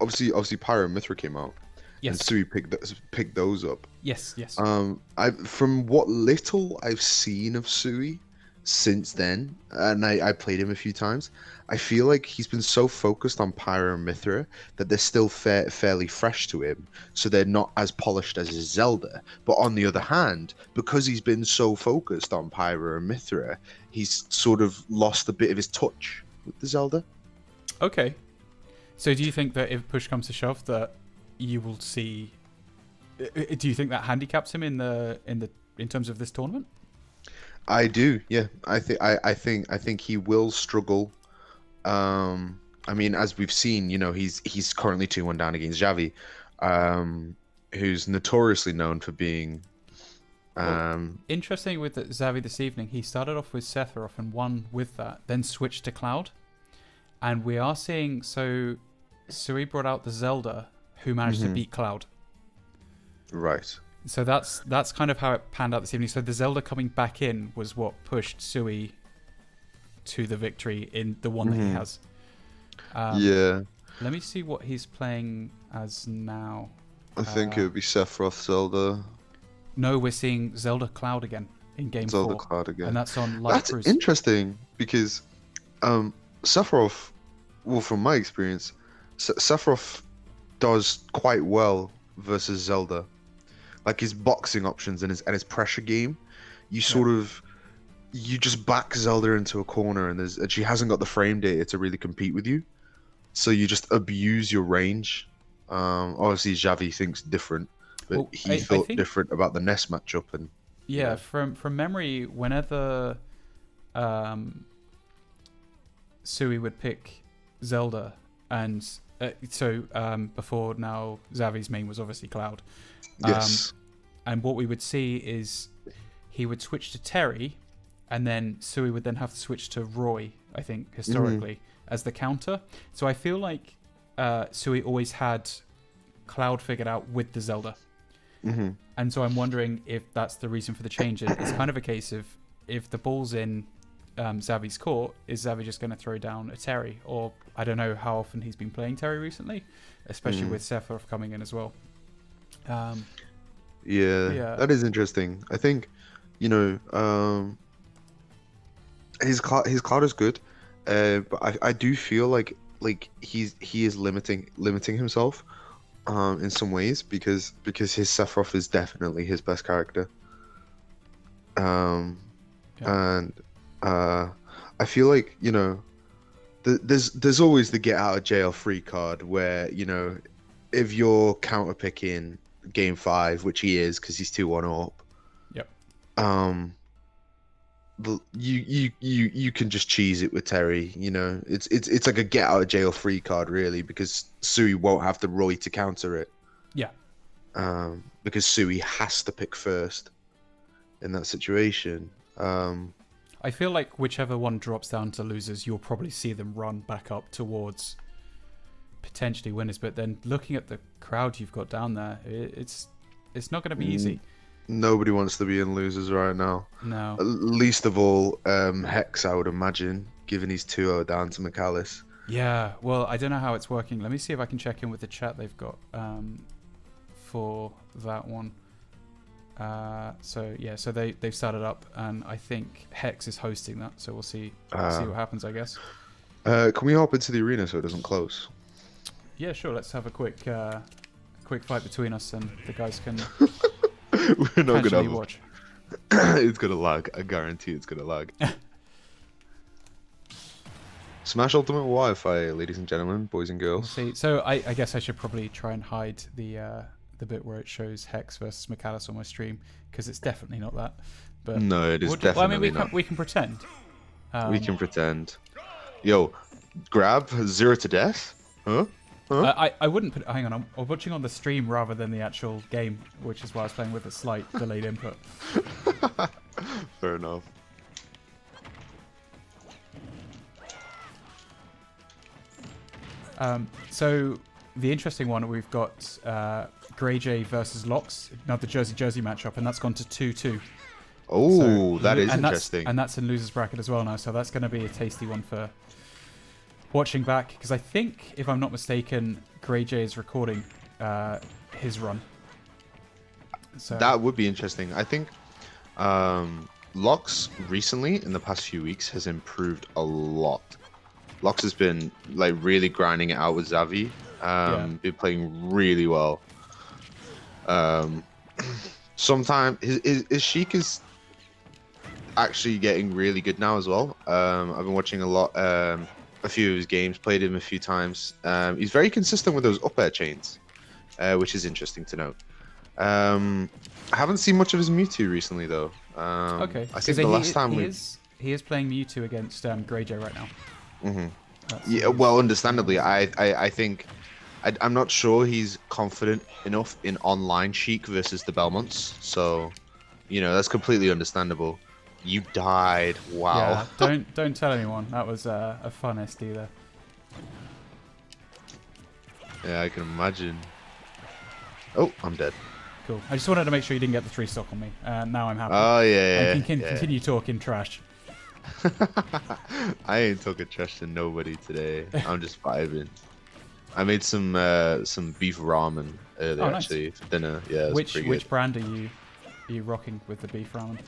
obviously Pyro and Mithra came out, yes, and Sui picked those up. Yes. From what little I've seen of Sui since then, and I played him a few times, I feel like he's been so focused on Pyro and Mithra that they're still fairly fresh to him, so they're not as polished as his Zelda. But on the other hand, because he's been so focused on Pyro and Mithra, he's sort of lost a bit of his touch with the Zelda. Okay. So do you think that if push comes to shove that you will see, do you think that handicaps him in terms of this tournament? I do, yeah. I think he will struggle. As we've seen, he's currently 2-1 down against Xavi, who's notoriously known for being. Interesting with Xavi this evening, he started off with Sephiroth and won with that, then switched to Cloud, and we are seeing Sui brought out the Zelda, who managed to beat Cloud. Right. So that's kind of how it panned out this evening. So the Zelda coming back in was what pushed Sui to the victory in the one that he has. Yeah. Let me see what he's playing as now. I think it would be Sephiroth Zelda. No, we're seeing Zelda Cloud again in game 4. Zelda Cloud again. And that's on Light That's Cruise. interesting because Sephiroth, well, from my experience, Sephiroth does quite well versus Zelda. Like his boxing options and his pressure game, you just back Zelda into a corner and she hasn't got the frame data to really compete with you, so you just abuse your range. Obviously Xavi thinks different, but he thought different about the NES matchup and from memory, whenever Sui would pick Zelda and before now Xavi's main was obviously Cloud. Yes. And what we would see is he would switch to Terry, and then Sui would then have to switch to Roy, I think, historically, as the counter. So I feel like Sui always had Cloud figured out with the Zelda. And so I'm wondering if that's the reason for the change. It's kind of a case of if the ball's in Xavi's court, is Xavi just going to throw down a Terry? Or I don't know how often he's been playing Terry recently, especially with Sephiroth coming in as well. Yeah, that is interesting. I think, his cloud is good, but I do feel like he is limiting himself, in some ways because his Sephiroth is definitely his best character. And I feel like there's always the get out of jail free card where if you're counter picking game 5, which he is because he's 2-1 up. Yep. You can just cheese it with Terry. It's like a get out of jail free card really, because Sui won't have the Roy to counter it. Yeah. Because Sui has to pick first. in that situation. I feel like whichever one drops down to losers, you'll probably see them run back up towards potentially winners. But then looking at the crowd you've got down there, it's not going to be easy. Nobody wants to be in losers right now. No. Least of all, Hex, I would imagine, given he's 2-0 down to McAllis. Yeah, well, I don't know how it's working. Let me see if I can check in with the chat they've got for that one. So they've started up, and I think Hex is hosting that. So we'll see what happens, I guess. Can we hop into the arena so it doesn't close? Yeah, sure. Let's have a quick fight between us, and the guys can We're not casually gonna watch. It's gonna lag. I guarantee it's gonna lag. Smash Ultimate Wi-Fi, ladies and gentlemen, boys and girls. See, so I guess I should probably try and hide the bit where it shows Hex versus McAllis on my stream, because it's definitely not that. But No, it is definitely not. We can pretend. We can pretend. Yo, grab 0 to death? Huh? I wouldn't put. Hang on, I'm watching on the stream rather than the actual game, which is why I was playing with a slight delayed input. Fair enough. So the interesting one, we've got GreyJ versus Lox, another Jersey matchup, and that's gone to 2-2. Oh, So, that is and interesting. That's in losers bracket as well now, so that's going to be a tasty one for watching back, because I think, if I'm not mistaken, GreyJ is recording his run. So That would be interesting. I think Lox recently, in the past few weeks, has improved a lot. Lox has been like really grinding it out with Xavi. Been playing really well. Sometimes his Sheik is actually getting really good now as well. I've been watching a few of his games, played him a few times. He's very consistent with those up air chains, which is interesting to note. I haven't seen much of his Mewtwo recently though. okay, I think the last time he is playing Mewtwo against GreyJ right now. Yeah, well, understandably, I think I'm not sure he's confident enough in online Sheik versus the Belmonts, so that's completely understandable. You died. Wow. Yeah, don't tell anyone. That was a fun SD there. Yeah, I can imagine. Oh, I'm dead. Cool. I just wanted to make sure you didn't get the 3 stock on me. Now I'm happy. Oh yeah. I can continue talking trash. I ain't talking trash to nobody today. I'm just vibing. I made some beef ramen earlier actually for dinner. Yeah, it was pretty good. Which brand are you rocking with the beef ramen?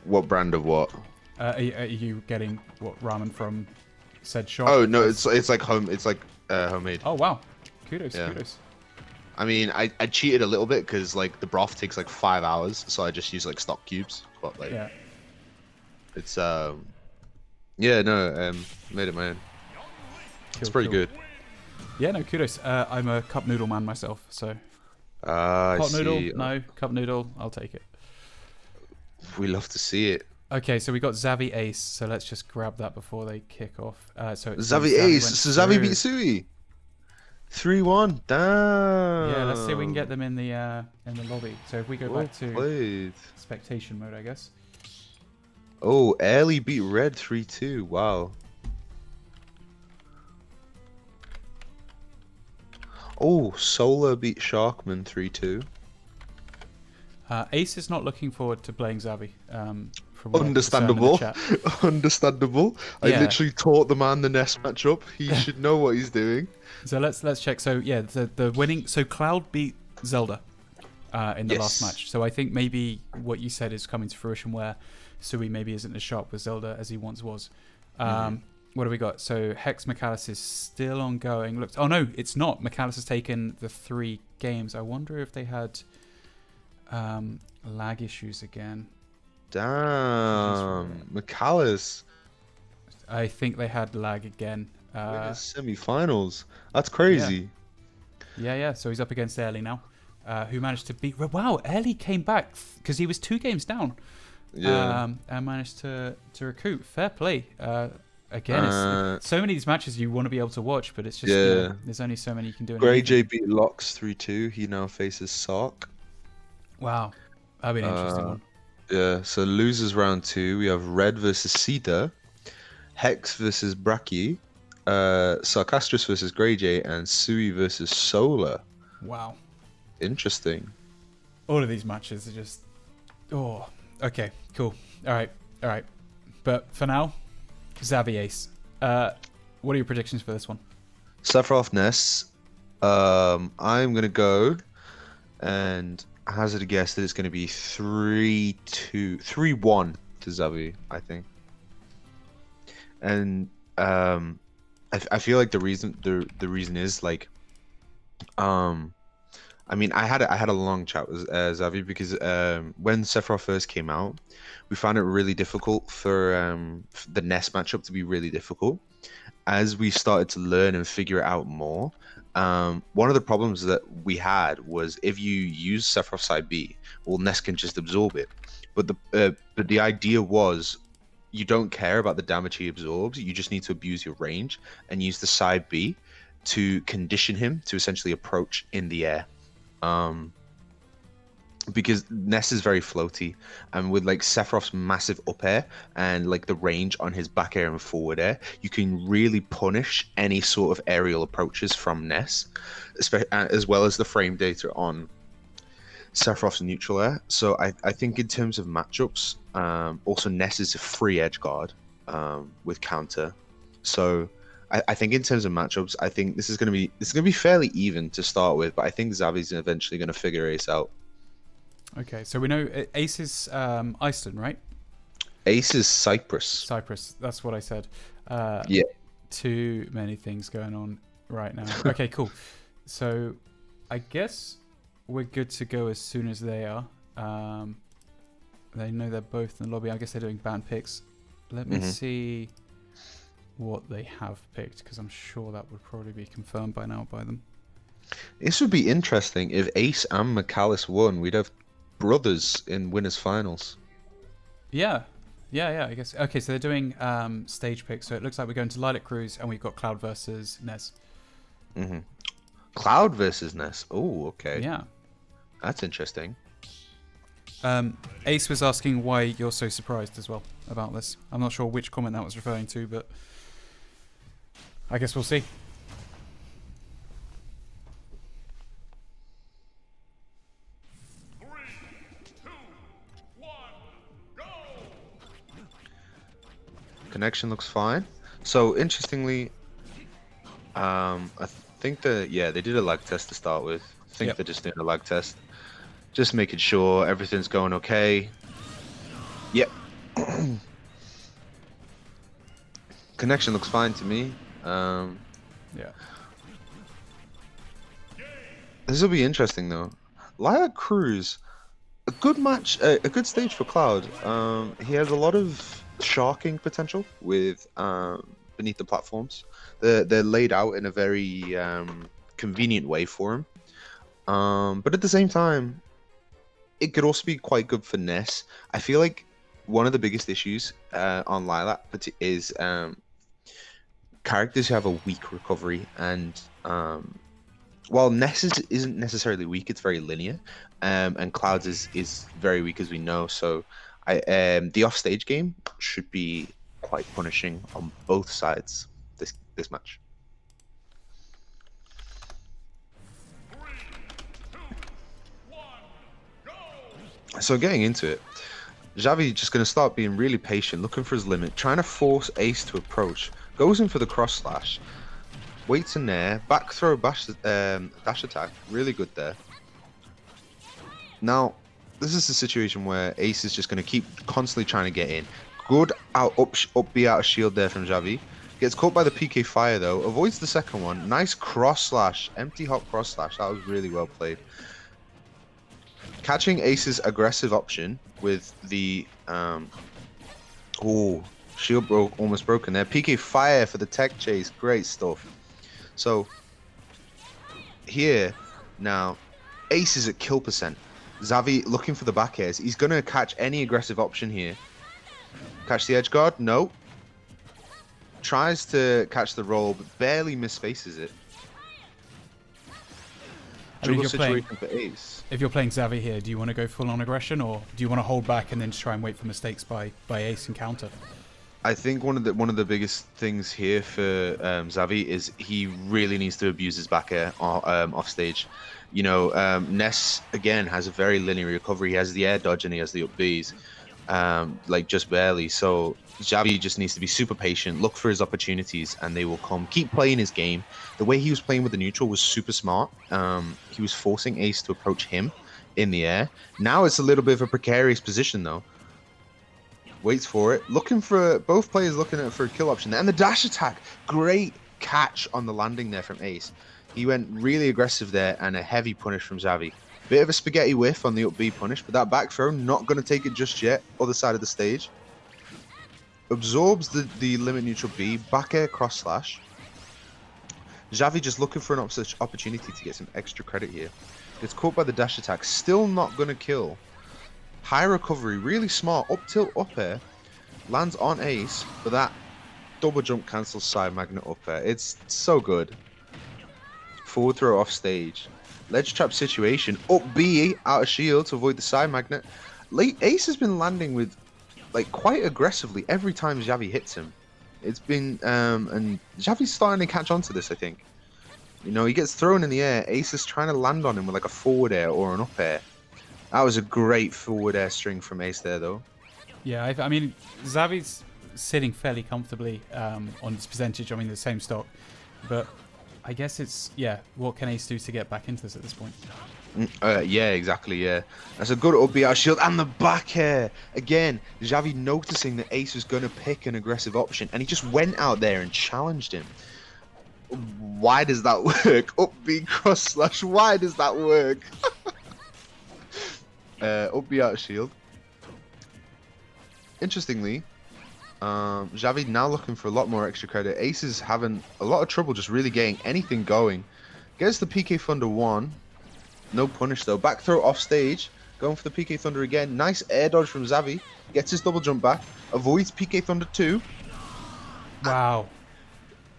What brand of what? Are you getting what ramen from said shop? Oh no, it's like homemade. Oh wow, kudos. I mean, I cheated a little bit because like the broth takes like 5 hours, so I just use like stock cubes. But like, yeah, it's made it my own. It's pretty good. Yeah, no, kudos. I'm a cup noodle man myself, so pot noodle, no cup noodle, I'll take it. We love to see it. Okay, so we got Xavi Ace, so let's just grab that before they kick off. So it's Xavi Ace, so Xavi beat Sui. 3-1. Damn. Yeah, let's see if we can get them in the lobby. So if we go back to played. Spectation mode, I guess. Oh, Early beat Red 3-2. Wow. Oh, Solar beat Sharkman 3-2. Ace is not looking forward to playing Xavi. Understandable. Understandable. Yeah. I literally taught the man the Nest matchup. He should know what he's doing. So let's check. So yeah, the winning. So Cloud beat Zelda in the last match. So I think maybe what you said is coming to fruition, where Sui maybe isn't as sharp with Zelda as he once was. What do we got? So Hex McAllis is still ongoing. Look, oh no, it's not. McAllis has taken the 3 games. I wonder if they had lag issues again. Damn, McAllis. I think they had lag again. Semi-finals. That's crazy. Yeah. So he's up against Early now, who managed to beat. Wow, Early came back because he was 2 games down. Yeah. And managed to recoup. Fair play. Again, it's so many of these matches you want to be able to watch, but it's just there's only so many you can do. GreyJ beat Lox 3-2. He now faces Sark. Wow, that'd be an interesting one. Yeah, so losers round 2, we have Red versus Cedar, Hex versus Braki, Sarcastris versus Greyjay, and Sui versus Solar. Wow. Interesting. All of these matches are just... Oh, okay, cool. All right. But for now, Xavi Ace. What are your predictions for this one? Sephiroth Ness. I'm gonna go and hazard a guess that it's gonna be 3-2, 3-1 to Xavi, I think. And I feel like the reason is like I mean, I had a long chat with Xavi because when Sephiroth first came out, we found it really difficult for the Ness matchup to be really difficult. As we started to learn and figure it out more, one of the problems that we had was if you use Sephiroth side B, well, Ness can just absorb it. But the idea was you don't care about the damage he absorbs. You just need to abuse your range and use the side B to condition him to essentially approach in the air. Because Ness is very floaty, and with like Sephiroth's massive up air and like the range on his back air and forward air, you can really punish any sort of aerial approaches from Ness, as well as the frame data on Sephiroth's neutral air. So I think in terms of matchups, also Ness is a free edge guard with counter. So I think in terms of matchups, I think this is gonna be fairly even to start with, but I think Xavi's eventually gonna figure Ace out. Okay, so we know Ace is Iceland, right? Ace is Cyprus. Cyprus. That's what I said. Yeah. Too many things going on right now. Okay, cool. So I guess we're good to go as soon as they are. They know they're both in the lobby. I guess they're doing banned picks. Let me see what they have picked, because I'm sure that would probably be confirmed by now by them. This would be interesting if Ace and McAllis won. We'd have brothers in winners finals. Yeah, I guess. Okay, so they're doing stage picks. So it looks like we're going to Lilac Cruise, and we've got Cloud versus Nez. Cloud versus Ness. Oh, okay. Yeah. That's interesting. Ace was asking why you're so surprised as well about this. I'm not sure which comment that was referring to, but I guess we'll see. Connection looks fine. So interestingly, I think that they did a lag test to start with. I think they're just doing a lag test, just making sure everything's going okay. Yep. Connection looks fine to me. Yeah. This will be interesting though. Lilac Cruz, a good match, a good stage for Cloud. He has a lot of sharking potential with beneath the platforms. They're laid out in a very convenient way for him. But at the same time, it could also be quite good for Ness. I feel like one of the biggest issues on Lilac is characters who have a weak recovery, and while Ness isn't necessarily weak, it's very linear, and Clouds is very weak, as we know. So the offstage game should be quite punishing on both sides this match. So getting into it, Xavi just going to start being really patient, looking for his limit, trying to force Ace to approach. Goes in for the cross slash, waits in there, back throw dash attack, really good there. Now, this is a situation where Ace is just going to keep constantly trying to get in. Good up B out of shield there from Xavi. Gets caught by the PK fire though, avoids the second one. Nice cross slash, empty hop cross slash, that was really well played. Catching Ace's aggressive option with the shield almost broken there. PK fire for the tech chase, great stuff. So here now, Ace is at kill percent. Xavi looking for the back airs. He's gonna catch any aggressive option here. Catch the edge guard? No. Tries to catch the roll, but barely misspaces it. I mean, juggle if you're playing, situation for Ace. if you're playing Xavi here, do you want to go full on aggression, or do you want to hold back and then just try and wait for mistakes by Ace and counter? I think one of the biggest things here for Xavi is he really needs to abuse his back air off stage. You know, Ness again has a very linear recovery. He has the air dodge and he has the up Bs, like just barely. So Xavi just needs to be super patient, look for his opportunities, and they will come. Keep playing his game. The way he was playing with the neutral was super smart. He was forcing Ace to approach him in the air. Now it's a little bit of a precarious position though. Waits for it, looking for both players looking at for a kill option, and the dash attack. Great catch on the landing there from Ace. He went really aggressive there, and a heavy punish from Xavi. Bit of a spaghetti whiff on the up B punish, but that back throw not going to take it just yet. Other side of the stage. Absorbs the limit neutral B, back air cross slash. Xavi just looking for an opportunity to get some extra credit here. Gets caught by the dash attack, still not going to kill. High recovery, really smart, up tilt up air, lands on Ace, but that double jump cancels side magnet up air. It's so good. Forward throw off stage. Ledge trap situation, up B out of shield to avoid the side magnet. Ace has been landing with like quite aggressively every time Xavi hits him. It's been and Xavi's starting to catch on to this, I think. You know, he gets thrown in the air, Ace is trying to land on him with like a forward air or an up air. That was a great forward air string from Ace there, though. Yeah, I mean, Xavi's sitting fairly comfortably on his percentage. I mean, the same stock. But I guess it's, yeah, what can Ace do to get back into this at this point? Yeah, exactly, yeah. That's a good up B out shield. And the back air. Again, Xavi noticing that Ace was going to pick an aggressive option. And he just went out there and challenged him. Why does that work? Up B cross slash. Why does that work? Up B out of shield. Interestingly, Xavi now looking for a lot more extra credit. Ace is having a lot of trouble just really getting anything going. Gets the PK Thunder 1. No punish though. Back throw off stage. Going for the PK Thunder again. Nice air dodge from Xavi. Gets his double jump back. Avoids PK Thunder 2. Wow.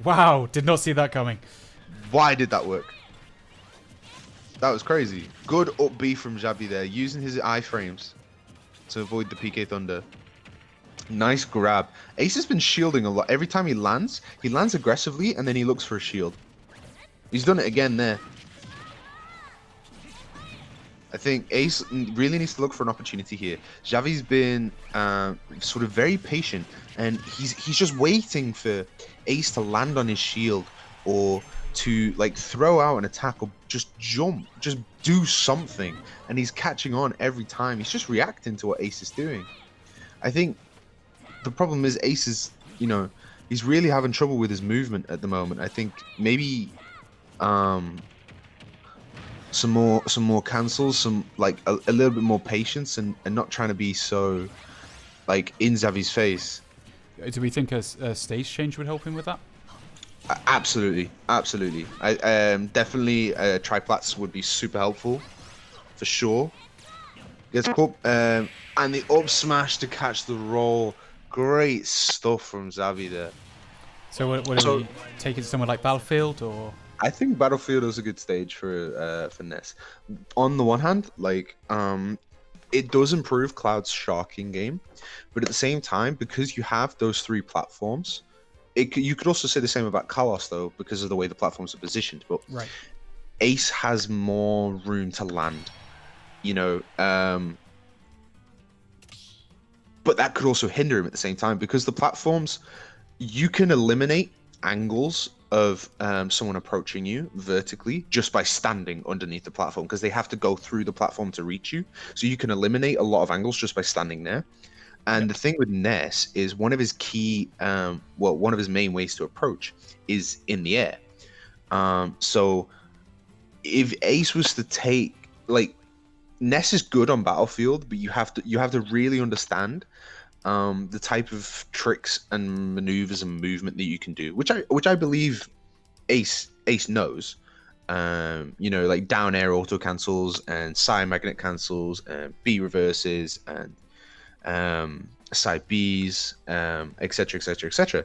Wow. Did not see that coming. Why did that work? That was crazy. Good up B from Xavi there. Using his iframes to avoid the PK Thunder. Nice grab. Ace has been shielding a lot. Every time he lands aggressively and then he looks for a shield. He's done it again there. I think Ace really needs to look for an opportunity here. Xavi's been sort of very patient, and he's just waiting for Ace to land on his shield or to like throw out an attack or just jump, just do something, and he's catching on every time. He's just reacting to what Ace is doing. I think the problem is Ace is, you know, he's really having trouble with his movement at the moment. I think maybe some more cancels, some like a little bit more patience, and not trying to be so like in Xavi's face. Do we think a stage change would help him with that? Absolutely. I definitely triplats would be super helpful for sure. Gets caught, and the up smash to catch the roll. Great stuff from Xavi there. So what do we take it to somewhere like Battlefield, or? I think Battlefield is a good stage for Ness. On the one hand, like it does improve Cloud's sharking game, but at the same time, because you have those three platforms, you could also say the same about Kalos though, because of the way the platforms are positioned. But right. Ace has more room to land, you know, but that could also hinder him at the same time, because the platforms, you can eliminate angles of someone approaching you vertically just by standing underneath the platform, because they have to go through the platform to reach you. So you can eliminate a lot of angles just by standing there. And the thing with Ness is one of his key, one of his main ways to approach is in the air. So if Ace was to take, like, Ness is good on Battlefield, but you have to really understand the type of tricks and maneuvers and movement that you can do, which I believe Ace knows. You know, like down air auto cancels and side magnet cancels and B reverses and side Bs, etc.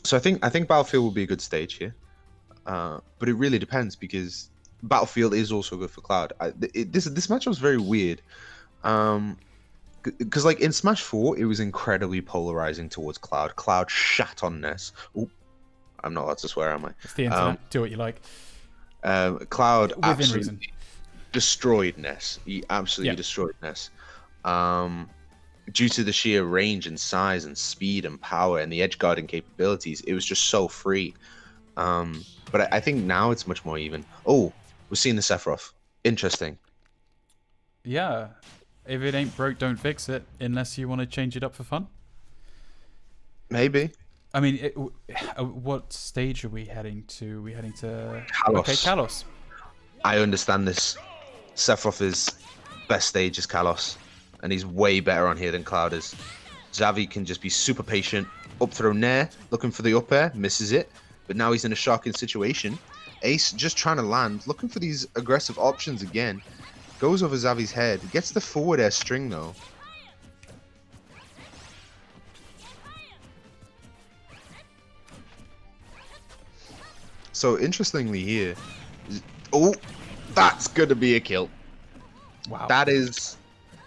So I think Battlefield will be a good stage here, but it really depends, because Battlefield is also good for Cloud. This match was very weird. Because like in Smash 4, it was incredibly polarizing towards Cloud. Cloud shat on Ness. Oop, I'm not allowed to swear, am I? It's the internet. Do what you like. Cloud Within absolutely reason. destroyed Ness. He absolutely destroyed Ness. Due to the sheer range and size and speed and power and the edge guarding capabilities, it was just so free. But I think now it's much more even. Oh, we're seeing the Sephiroth. Interesting. Yeah. If it ain't broke, don't fix it. Unless you want to change it up for fun. Maybe. I mean, what stage are we heading to? We're heading to... Kalos. Okay, Kalos. I understand this. Sephiroth's best stage is Kalos, and he's way better on here than Cloud is. Xavi can just be super patient. Up throw Nair, looking for the up air, misses it. But now he's in a shocking situation. Ace just trying to land, looking for these aggressive options again. Goes over Xavi's head, gets the forward air string though. So interestingly here, oh, that's gonna be a kill. Wow. That is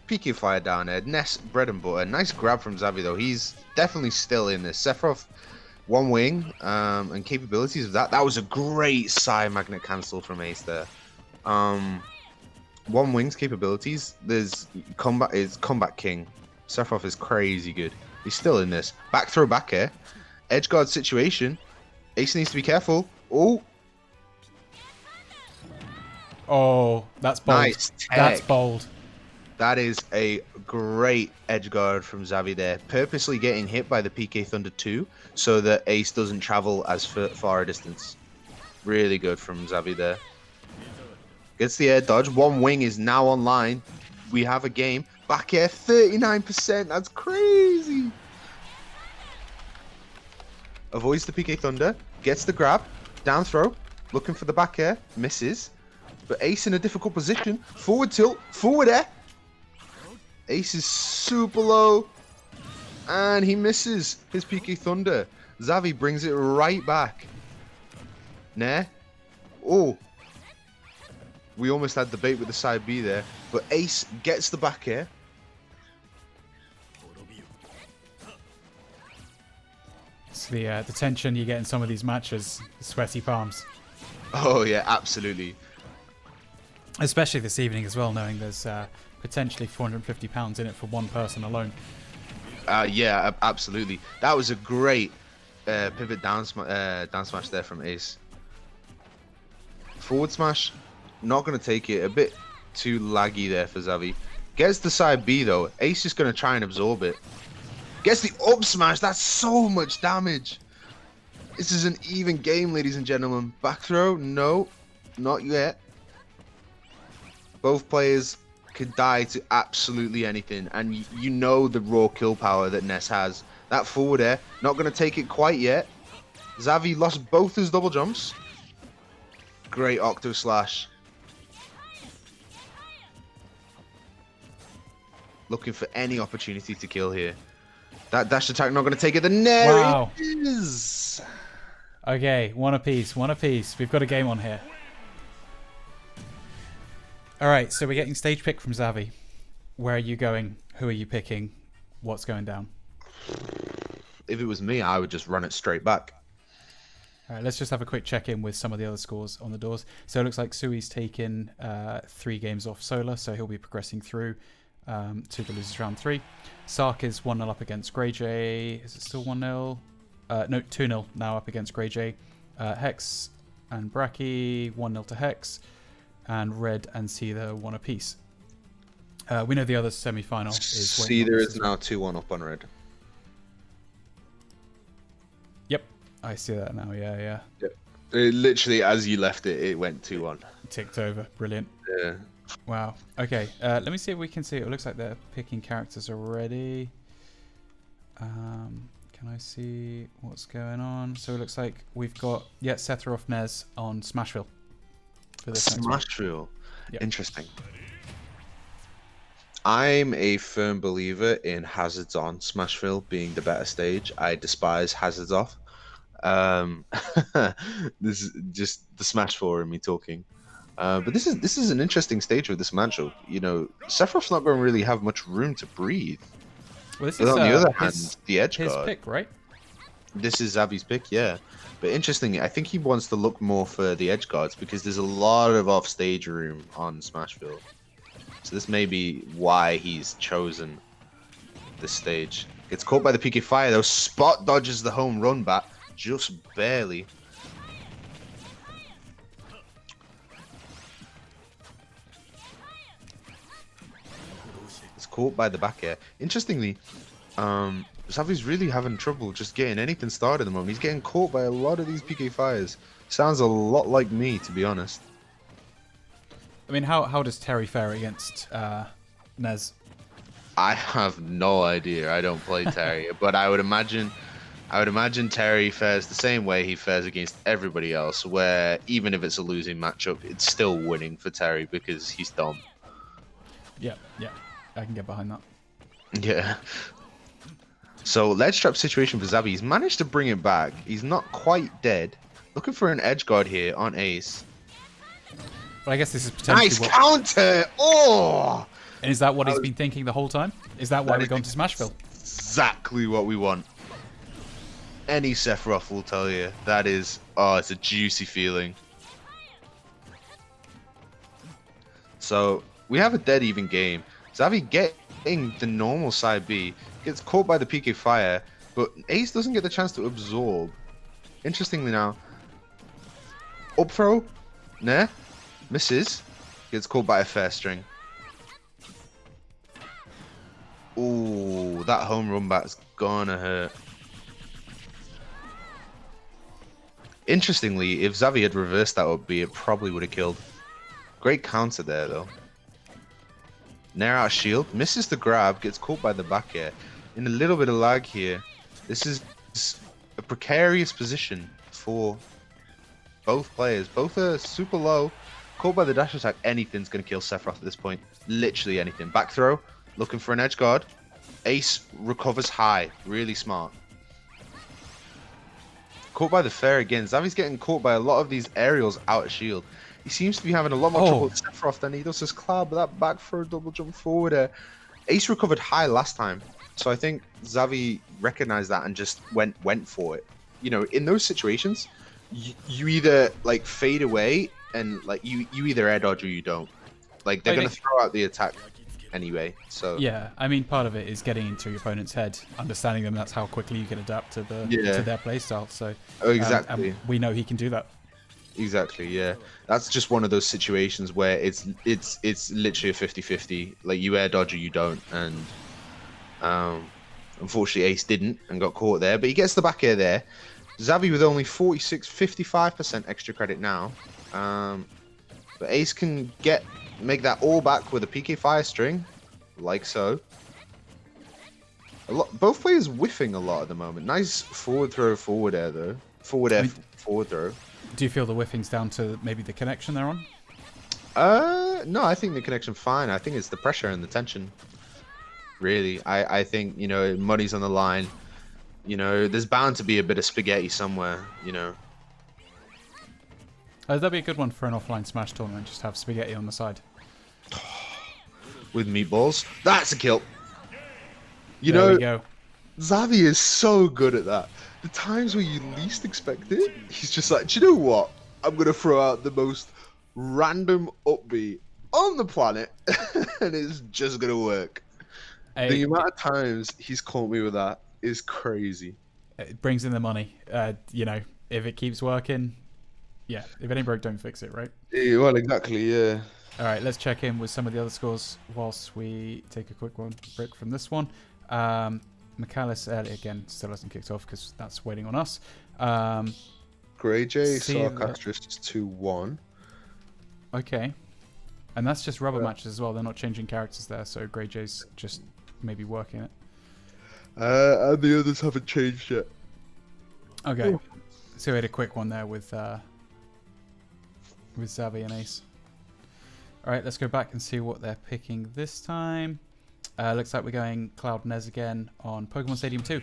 PK fire down there. Ness bread and butter. Nice grab from Xavi though. He's definitely still in this. Sephiroth, one wing, and capabilities of that. That was a great side magnet cancel from Ace there. One wing's capabilities. There's combat is combat king. Sephiroth is crazy good. He's still in this. Back throw back air. Edge guard situation. Ace needs to be careful. Oh, Oh, that's bold. nice tech. That's bold. That is a great edge guard from Xavi there. Purposely getting hit by the PK Thunder 2 so that Ace doesn't travel as far a distance. Really good from Xavi there. Gets the air dodge. One wing is now online. We have a game. Back air 39%. That's crazy. Avoids the PK Thunder. Gets the grab. Down throw. Looking for the back air. Misses. But Ace in a difficult position. Forward tilt. Forward air. Ace is super low. And he misses his PK Thunder. Xavi brings it right back. Nair. Oh. We almost had the bait with the side B there. But Ace gets the back air. It's the tension you get in some of these matches. Sweaty palms. Oh, yeah, absolutely. Especially this evening as well, knowing there's potentially £450 in it for one person alone. Yeah, absolutely. That was a great pivot down smash there from Ace. Forward smash, not going to take it. A bit too laggy there for Xavi. Gets the side B though. Ace just going to try and absorb it. Gets the up smash. That's so much damage. This is an even game, ladies and gentlemen. Back throw? No, not yet. Both players could die to absolutely anything, and you know the raw kill power that Ness has. That forward air, not going to take it quite yet. Xavi lost both his double jumps. Great Octo Slash. Looking for any opportunity to kill here. That dash attack not going to take it. The Nair Wow. is. Okay, one apiece, one apiece. We've got a game on here. Alright, so we're getting stage pick from Xavi. Where are you going? Who are you picking? What's going down? If it was me, I would just run it straight back. Alright, let's just have a quick check-in with some of the other scores on the doors. So it looks like Sui's taken 3 games off Solar, so he'll be progressing through to the losers round 3. Sark is 1-0 up against GreyJ. Is it still 1-0? No, 2-0 now up against GreyJ. Hex and Bracky 1-0 to Hex. And Red and Seether 1 apiece. We know the other semi-final is... Seether is now 2-1 up on Red. Yep, I see that now, yeah. Yep. Literally, as you left it, it went 2-1. Ticked over, brilliant. Yeah. Wow, okay, let me see if we can see it. It looks like they're picking characters already. Can I see what's going on? So it looks like we've got, Sephiroth Nez on Smashville. Smashville. Yep. Interesting. I'm a firm believer in Hazards on Smashville being the better stage. I despise Hazards off. This is just the Smash 4 and me talking. But this is an interesting stage of this matchup. You know, Sephiroth's not going to really have much room to breathe. Well, this But is on the other hand, the edge his guard. pick, right? This is Xavi's pick, yeah. But interestingly, I think he wants to look more for the edge guards because there's a lot of offstage room on Smashville. So this may be why he's chosen this stage. Gets caught by the PK Fire though. Spot dodges the home run back just barely. It's caught by the back air. Interestingly, Xavi's really having trouble just getting anything started at the moment. He's getting caught by a lot of these PK Fires. Sounds a lot like me, to be honest. I mean, how does Terry fare against Nez? I have no idea. I don't play Terry, but I would imagine Terry fares the same way he fares against everybody else, where even if it's a losing matchup, it's still winning for Terry because he's dumb. Yeah, I can get behind that. Yeah. So ledge trap situation for Xavi. He's managed to bring it back. He's not quite dead. Looking for an edge guard here on Ace. But I guess this is potentially Nice counter! Oh! And is that what he's been thinking the whole time? Is that why we're going to Smashville? Exactly what we want. Any Sephiroth will tell you. That is... Oh, it's a juicy feeling. So, we have a dead even game. Xavi getting the normal side B. Gets caught by the PK Fire. But Ace doesn't get the chance to absorb. Interestingly now. Up throw. Nah. Misses. Gets caught by a fair string. Ooh, that home run back's gonna hurt. Interestingly, if Xavi had reversed that up B, it probably would have killed. Great counter there, though. Nair out shield, misses the grab, gets caught by the back air. In a little bit of lag here. This is a precarious position for both players. Both are super low. Caught by the dash attack, anything's going to kill Sephiroth at this point. Literally anything. Back throw, looking for an edge guard. Ace recovers high. Really smart. Caught by the fair again. Xavi's getting caught by a lot of these aerials out of shield. He seems to be having a lot more trouble with Sephiroth than he does his Cloud, but that back throw double jump forward there. Ace recovered high last time. So I think Xavi recognized that and just went for it. You know, in those situations, you either like fade away and like you either air dodge or you don't. Like they're gonna throw out the attack anyway. So yeah, I mean part of it is getting into your opponent's head, understanding them. That's how quickly you can adapt to their playstyle. So exactly, and we know he can do that. Exactly, yeah. That's just one of those situations where it's literally a 50-50. Like you air dodge or you don't, and unfortunately Ace didn't and got caught there, but he gets the back air there. Xavi with only 55% extra credit now. But Ace can make that all back with a PK Fire string, like so. Both players whiffing a lot at the moment. Nice forward throw, forward air though. Forward air, forward throw. Do you feel the whiffing's down to maybe the connection they're on? No, I think the connection fine. I think it's the pressure and the tension. Really, I think, you know, money's on the line. You know, there's bound to be a bit of spaghetti somewhere, you know. That'd be a good one for an offline Smash tournament, just have spaghetti on the side. With meatballs. That's a kill. You There know, we go. Xavi is so good at that. The times where you least expect it, he's just like, do you know what? I'm going to throw out the most random upbeat on the planet, and it's just going to work. The amount of times he's caught me with that is crazy. It brings in the money. You know, if it keeps working, yeah. If it ain't broke, don't fix it, right? Yeah, well, exactly, yeah. All right, let's check in with some of the other scores whilst we take a quick break from this one. McAllis again still hasn't kicked off because that's waiting on us. Grey J, Sarcastrus 2-1. Okay. And that's just rubber matches as well. They're not changing characters there, so Grey J's just maybe working it. And the others haven't changed yet. Okay. Ooh. So we had a quick one there with Xavi and Ace. Alright, let's go back and see what they're picking this time. Looks like we're going Cloud Nez again on Pokemon Stadium 2.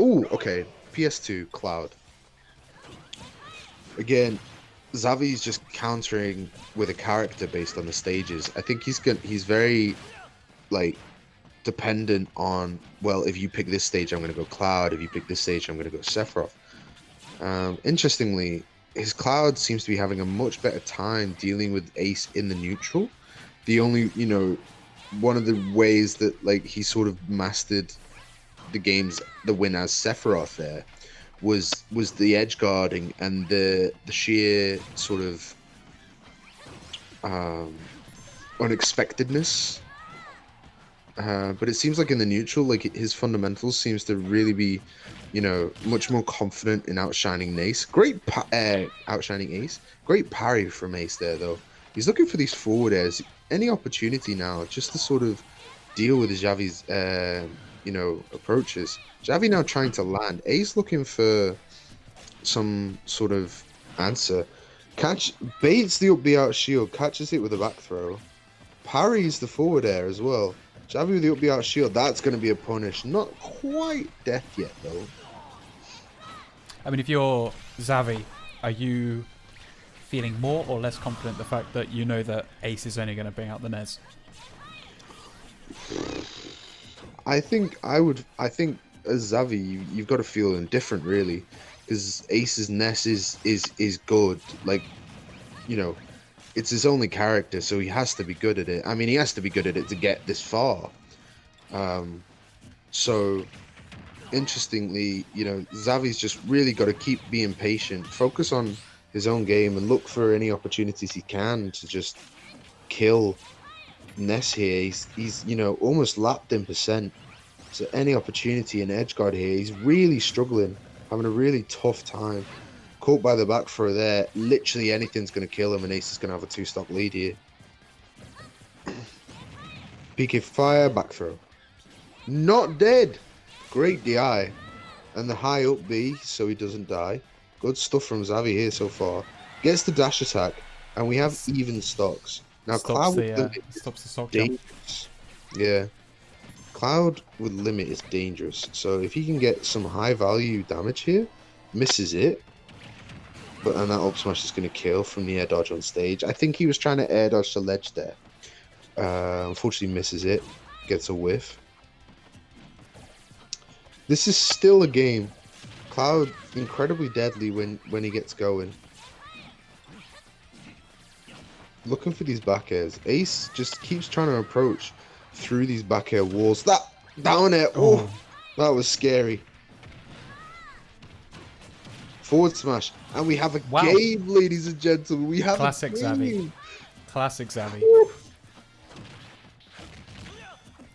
Oh, okay. PS2 Cloud. Again, Xavi's just countering with a character based on the stages. I think he's very like dependent on, well, if you pick this stage, I'm gonna go Cloud. If you pick this stage, I'm gonna go Sephiroth. Interestingly, his Cloud seems to be having a much better time dealing with Ace in the neutral. The only, one of the ways that like he sort of mastered the win as Sephiroth there was the edge guarding and the sheer sort of unexpectedness. But it seems like in the neutral, like his fundamentals seems to really be, much more confident in outshining Ace. Outshining Ace. Great parry from Ace there, though. He's looking for these forward airs. Any opportunity now, just to sort of deal with Xavi's, approaches. Xavi now trying to land. Ace looking for some sort of answer. Baits the up B out shield, catches it with a back throw. Parries the forward air as well. Xavi with the up B out shield, that's going to be a punish. Not quite death yet, though. I mean, if you're Xavi, are you feeling more or less confident the fact that you know that Ace is only going to bring out the Nez? I think as Xavi, you've got to feel indifferent, really, because Ace's Ness is good. Like, it's his only character, so he has to be good at it. I mean, he has to be good at it to get this far. So, interestingly, Xavi's just really got to keep being patient, focus on his own game, and look for any opportunities he can to just kill Ness here. He's almost lapped in percent. So any opportunity in edgeguard here, he's really struggling, having a really tough time. Caught by the back throw there. Literally anything's going to kill him, and Ace is going to have a 2-stock lead here. PK fire, back throw. Not dead. Great DI. And the high up B, so he doesn't die. Good stuff from Xavi here so far. Gets the dash attack, and we have even stocks. Now Stops Cloud the stock jump. dangerous. Yeah. Cloud with limit is dangerous. So if he can get some high value damage here, misses it. And that up smash is going to kill from the air dodge on stage. I think he was trying to air dodge the ledge there. Unfortunately misses it. Gets a whiff. This is still a game. Cloud incredibly deadly when he gets going. Looking for these back airs. Ace just keeps trying to approach through these back air walls. That down air. Oh, that was scary. Forward smash. And we have a game, ladies and gentlemen. We have Classic a game. Xavi. Classic Xavi.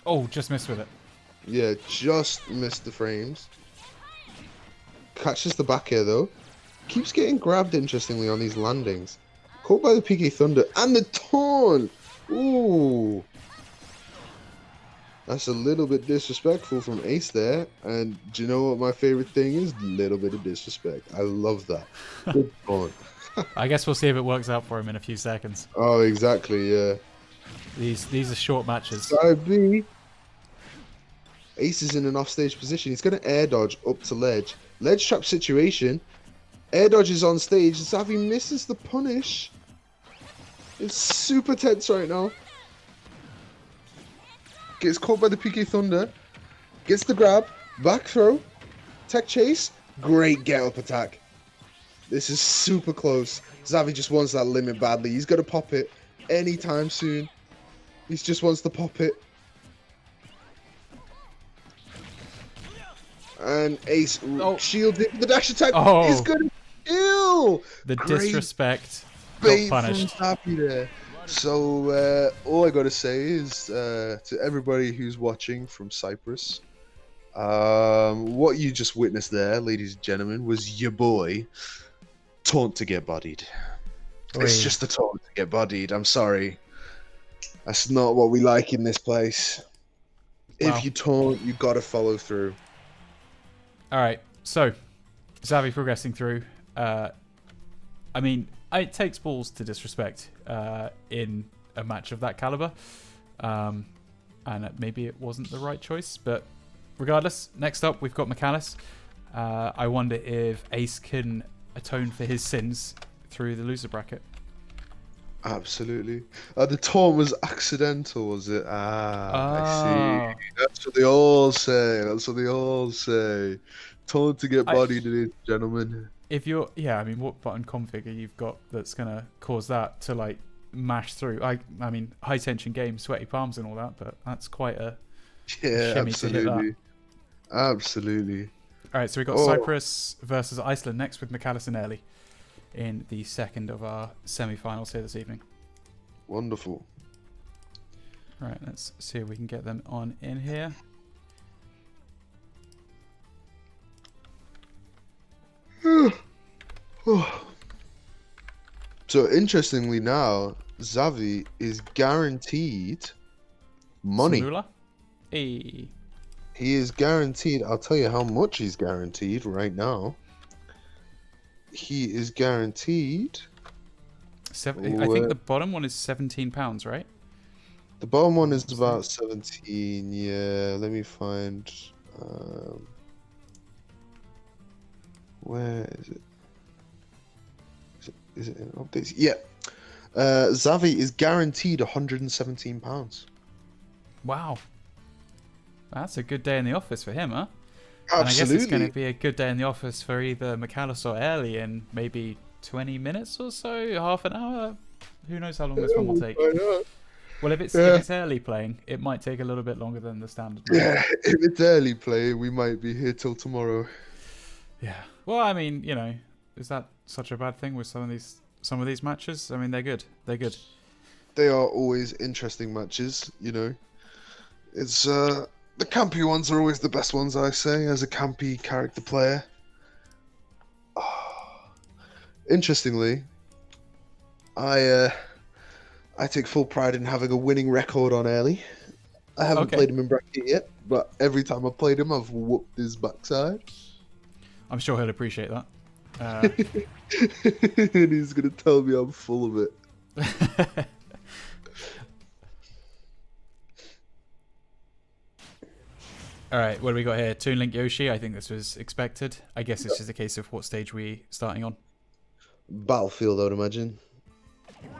Oh, just missed with it. Yeah, just missed the frames. Catches the back air, though. Keeps getting grabbed, interestingly, on these landings. Caught by the PK Thunder. And the taunt! Ooh. That's a little bit disrespectful from Ace there. And do you know what my favorite thing is? A little bit of disrespect. I love that. Good taunt. I guess we'll see if it works out for him in a few seconds. Oh, exactly, yeah. These are short matches. Side B. Ace is in an offstage position. He's going to air dodge up to ledge. Ledge trap situation. Air dodge is on stage. Xavi misses the punish. It's super tense right now. Gets caught by the PK Thunder. Gets the grab. Back throw. Tech chase. Great get up attack. This is super close. Xavi just wants that limit badly. He's going to pop it anytime soon. He just wants to pop it. And Ace shielded the dash attack is going to kill. The Great disrespect bait got punished. from Happy there. So all I got to say is to everybody who's watching from Cyprus, what you just witnessed there, ladies and gentlemen, was your boy taunt to get bodied. It's just a taunt to get bodied. I'm sorry. That's not what we like in this place. Wow. If you taunt, you got to follow through. All right, so Xavi progressing through. I mean, it takes balls to disrespect in a match of that caliber, and maybe it wasn't the right choice. But regardless, next up we've got Michaelis. I wonder if Ace can atone for his sins through the loser bracket. Absolutely. The taunt was accidental, was it? I see. Ah, That's what they all say. That's what they all say. Taunt to get I, bodied, it is, gentlemen. if you're, yeah, I mean, what button configure you've got that's gonna cause that to like mash through? I mean, high tension game, sweaty palms and all that, but that's quite a Yeah, shimmy to hit that. absolutely. Absolutely. All right, so we've got Oh. Cyprus versus Iceland next with McAllis and Early in the second of our semi-finals here this evening. Wonderful. All right, let's see if we can get them on in here. So interestingly now, Xavi is guaranteed money. Samula? Hey. He is guaranteed. I'll tell you how much he's guaranteed right now. He is guaranteed. I think the bottom one is £17, right? The bottom one is about 17. Yeah, let me find. Where is it? Is it in updates? Yeah. Xavi is guaranteed £117. Wow. That's a good day in the office for him, huh? Absolutely. And I guess it's going to be a good day in the office for either McAllis or Early in maybe 20 minutes or so, half an hour. Who knows how long this one will take. Well, if it's Early playing, it might take a little bit longer than the standard match. Yeah, if it's early play, we might be here till tomorrow. Yeah. Well, I mean, you know, is that such a bad thing with some of these matches? I mean, they're good. They're good. They are always interesting matches, you know. It's the campy ones are always the best ones, I say, as a campy character player. Interestingly, I take full pride in having a winning record on Early. I haven't played him in bracket yet, but every time I've played him, I've whooped his backside. I'm sure he'll appreciate that. And he's going to tell me I'm full of it. All right, what do we got here? Toon Link Yoshi. I think this was expected. I guess it's just a case of what stage we starting on. Battlefield, I would imagine.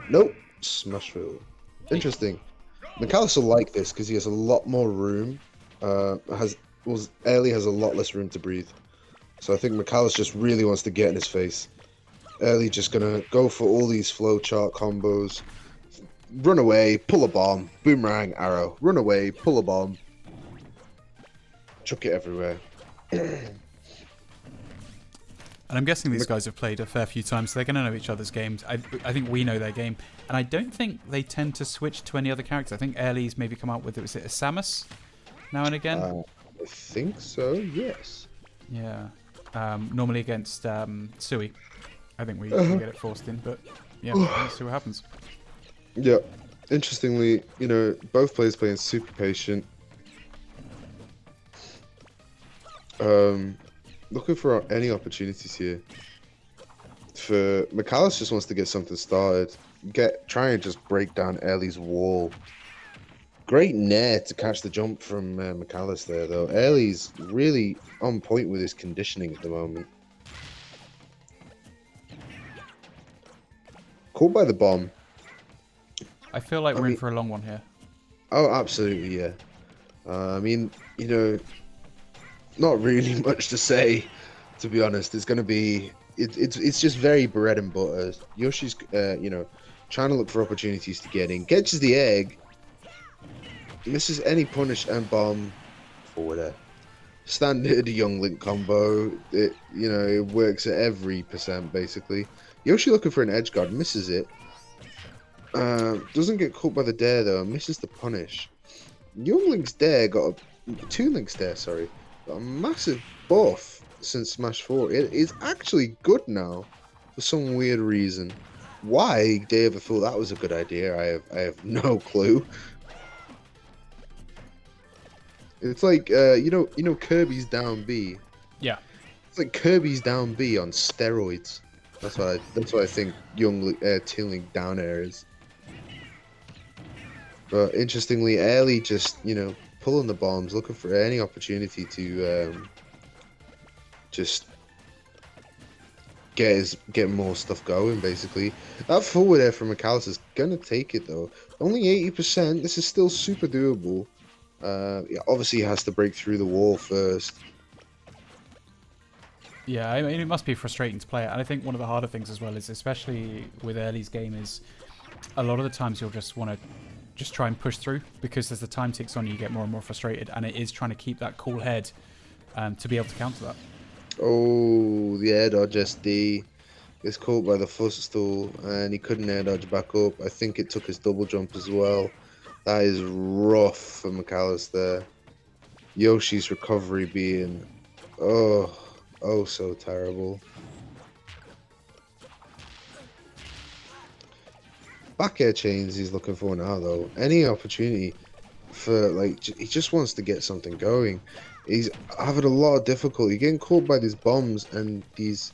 Nope. Smashville. Interesting. McAllister will like this because he has a lot more room. Early has a lot less room to breathe. So I think McAllister just really wants to get in his face. Early just gonna go for all these flowchart combos. Run away, pull a bomb, boomerang, arrow. Run away, pull a bomb. Chuck it everywhere. And I'm guessing these guys have played a fair few times, so they're going to know each other's games. I think we know their game. And I don't think they tend to switch to any other character. I think Early's maybe come out with, was it a Samus now and again? I think so, yes. Yeah. Normally against Sui. I think we get it forced in, but yeah, let's see what happens. Yeah. Interestingly, you know, both players playing super patient. Looking for any opportunities here. For McAllis just wants to get something started. Try and just break down Ellie's wall. Great nair to catch the jump from McAllis there, though. Ellie's really on point with his conditioning at the moment. Caught by the bomb. I feel like we're in for a long one here. Oh, absolutely, yeah. I mean, you know, not really much to say, to be honest. It's going to be... It's just very bread and butter. Yoshi's, you know, trying to look for opportunities to get in. Catches the egg. Misses any punish and bomb forward. Standard Young Link combo. It works at every percent, basically. Yoshi looking for an edge guard. Misses it. Doesn't get caught by the dare, though. Misses the punish. Young Link's dare got Toon Link's dare, sorry. Got a massive buff since Smash 4. It is actually good now for some weird reason. Why they ever thought that was a good idea, I have no clue. It's like you know Kirby's Down B. Yeah. It's like Kirby's Down B on steroids. That's what I think Toon Link Down Air is. But interestingly, Ellie just pulling the bombs, looking for any opportunity to just get more stuff going. Basically, that forward air from McAllister is gonna take it though. Only 80%. This is still super doable. Yeah, obviously he has to break through the wall first. Yeah, I mean, it must be frustrating to play it. And I think one of the harder things as well is, especially with Early's game, is a lot of the times you'll just want to just try and push through, because as the time ticks on, you get more and more frustrated, and it is trying to keep that cool head to be able to counter that. Oh, the air dodge SD is caught by the footstool, and he couldn't air dodge back up. I think it took his double jump as well. That is rough for McAllister. Yoshi's recovery being, oh so terrible. Back air chains he's looking for now though. Any opportunity for, like, he just wants to get something going. He's having a lot of difficulty getting caught by these bombs and these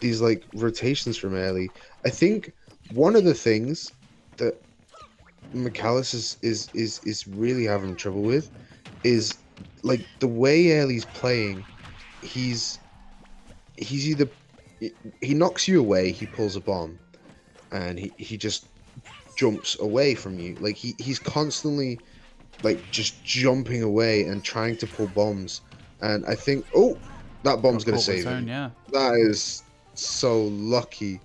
like rotations from early. I think one of the things that McAllister is really having trouble with is, like, the way Early's playing. He's either, he knocks you away, he pulls a bomb, and he just jumps away from you. Like he's constantly, like, just jumping away and trying to pull bombs. And I think, oh, that bomb's gonna save him. Yeah. That is so lucky.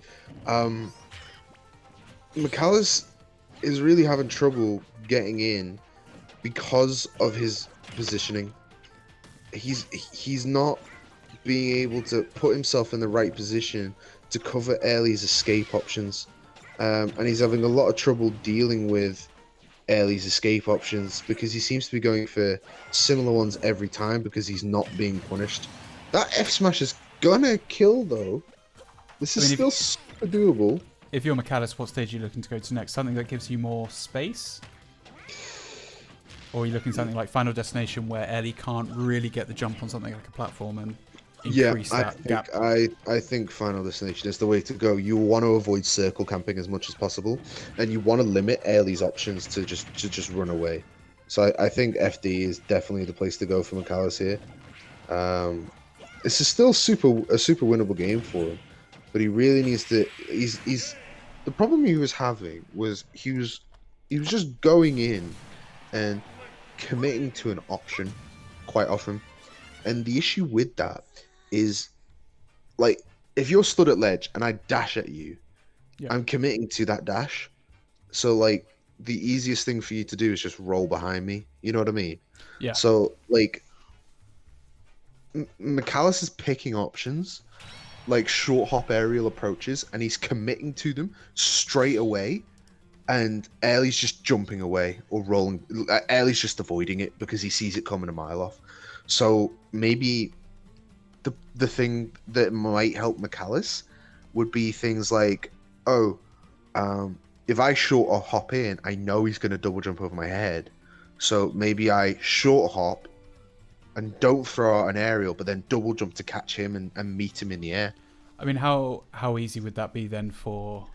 McAllister is really having trouble getting in because of his positioning. He's not being able to put himself in the right position to cover Early's escape options, and he's having a lot of trouble dealing with Early's escape options because he seems to be going for similar ones every time because he's not being punished. That F smash is gonna kill though. This is still super doable. If you're McAllister, what stage are you looking to go to next? Something that gives you more space? Or are you looking at something like Final Destination where Ellie can't really get the jump on something like a platform and increase that gap? I think Final Destination is the way to go. You want to avoid circle camping as much as possible, and you want to limit Ellie's options to just run away. So I think FD is definitely the place to go for McAllister here. This is still a super winnable game for him, but he really needs to. He's the problem he was having was he was just going in and committing to an option quite often, and the issue with that is, like, if you're stood at ledge and I dash at you, I'm committing to that dash. So, like, the easiest thing for you to do is just roll behind me. You know what I mean? Yeah. So, like, McAllister's picking options like short hop aerial approaches, and he's committing to them straight away. And Ellie's just jumping away or rolling. Ellie's just avoiding it because he sees it coming a mile off. So maybe the thing that might help McAllister would be things like, if I short or hop in, I know he's going to double jump over my head. So maybe I short hop and don't throw out an aerial, but then double jump to catch him and meet him in the air. I mean, how easy would that be then for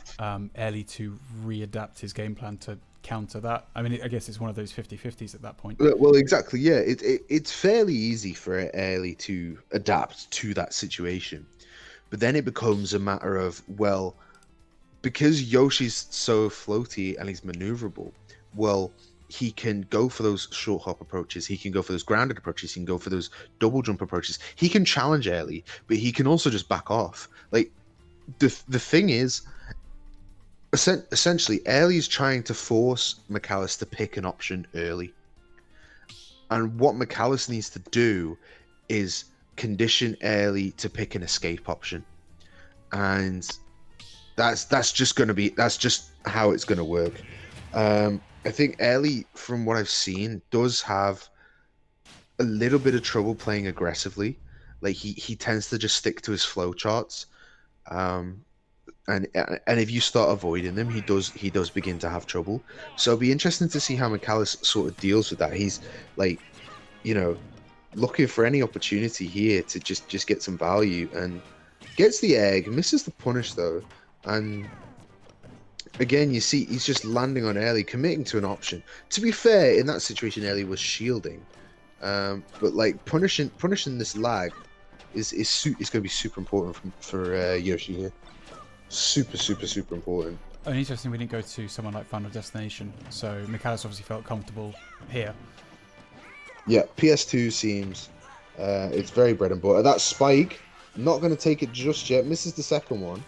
Ellie to readapt his game plan to counter that? I mean, I guess it's one of those 50-50s at that point. Well, exactly, yeah. It's fairly easy for Ellie to adapt to that situation. But then it becomes a matter of, well, because Yoshi's so floaty and he's maneuverable, well, he can go for those short hop approaches, he can go for those grounded approaches, he can go for those double jump approaches. He can challenge Ellie, but he can also just back off. Like, the thing is, essentially, Ellie's trying to force McAllister to pick an option early. And what McAllister needs to do is condition Ellie to pick an escape option. And that's just how it's gonna work. I think Ellie, from what I've seen, does have a little bit of trouble playing aggressively. Like, he tends to just stick to his flow charts. And if you start avoiding them, he does begin to have trouble. So it'll be interesting to see how McAllister sort of deals with that. He's, like, looking for any opportunity here to just get some value, and gets the egg, misses the punish though, and again, you see, he's just landing on Ellie, committing to an option. To be fair, in that situation, Ellie was shielding, but like punishing this lag it's going to be super important for Yoshi here. Super important. And interesting, we didn't go to someone like Final Destination, so McAllis obviously felt comfortable here. Yeah, PS2 seems it's very bread and butter. That spike, not going to take it just yet. Misses the second one.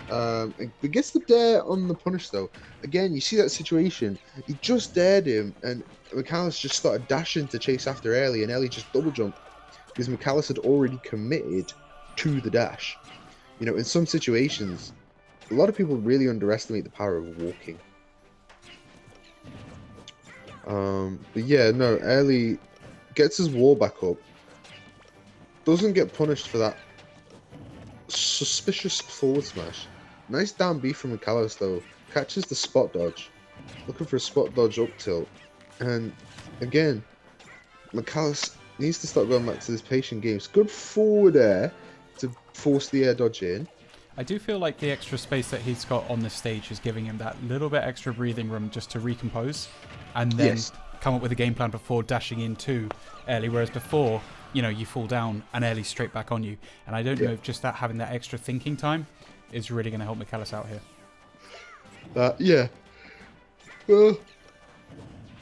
But gets the dare on the punish though. Again, you see that situation. He just dared him, and McAllis just started dashing to chase after Ellie, and Ellie just double jumped because McAllis had already committed to the dash. You know, in some situations, a lot of people really underestimate the power of walking. But yeah, no, Ellie gets his wall back up. Doesn't get punished for that suspicious forward smash. Nice down B from McAllis though. Catches the spot dodge. Looking for a spot dodge up tilt. And again, McAllis needs to start going back to this patient games. Good forward air to force the air dodge in. I do feel like the extra space that he's got on this stage is giving him that little bit extra breathing room just to recompose and then come up with a game plan before dashing into Ellie, whereas before, you know, you fall down and Ellie's straight back on you. And I don't know if just that having that extra thinking time is really going to help McAllis out here. Yeah. Well,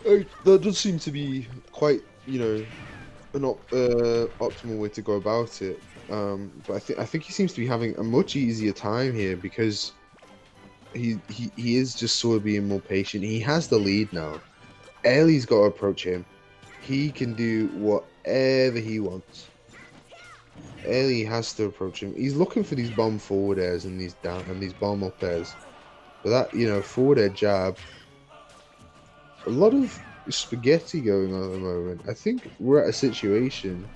that does seem to be quite, you know, an optimal way to go about it. But I think he seems to be having a much easier time here because he is just sort of being more patient. He has the lead now. Ellie's got to approach him. He can do whatever he wants. Ellie has to approach him. He's looking for these bomb forward airs and these down and these bomb up airs. But that, you know, forward air jab. A lot of spaghetti going on at the moment. I think we're at a situation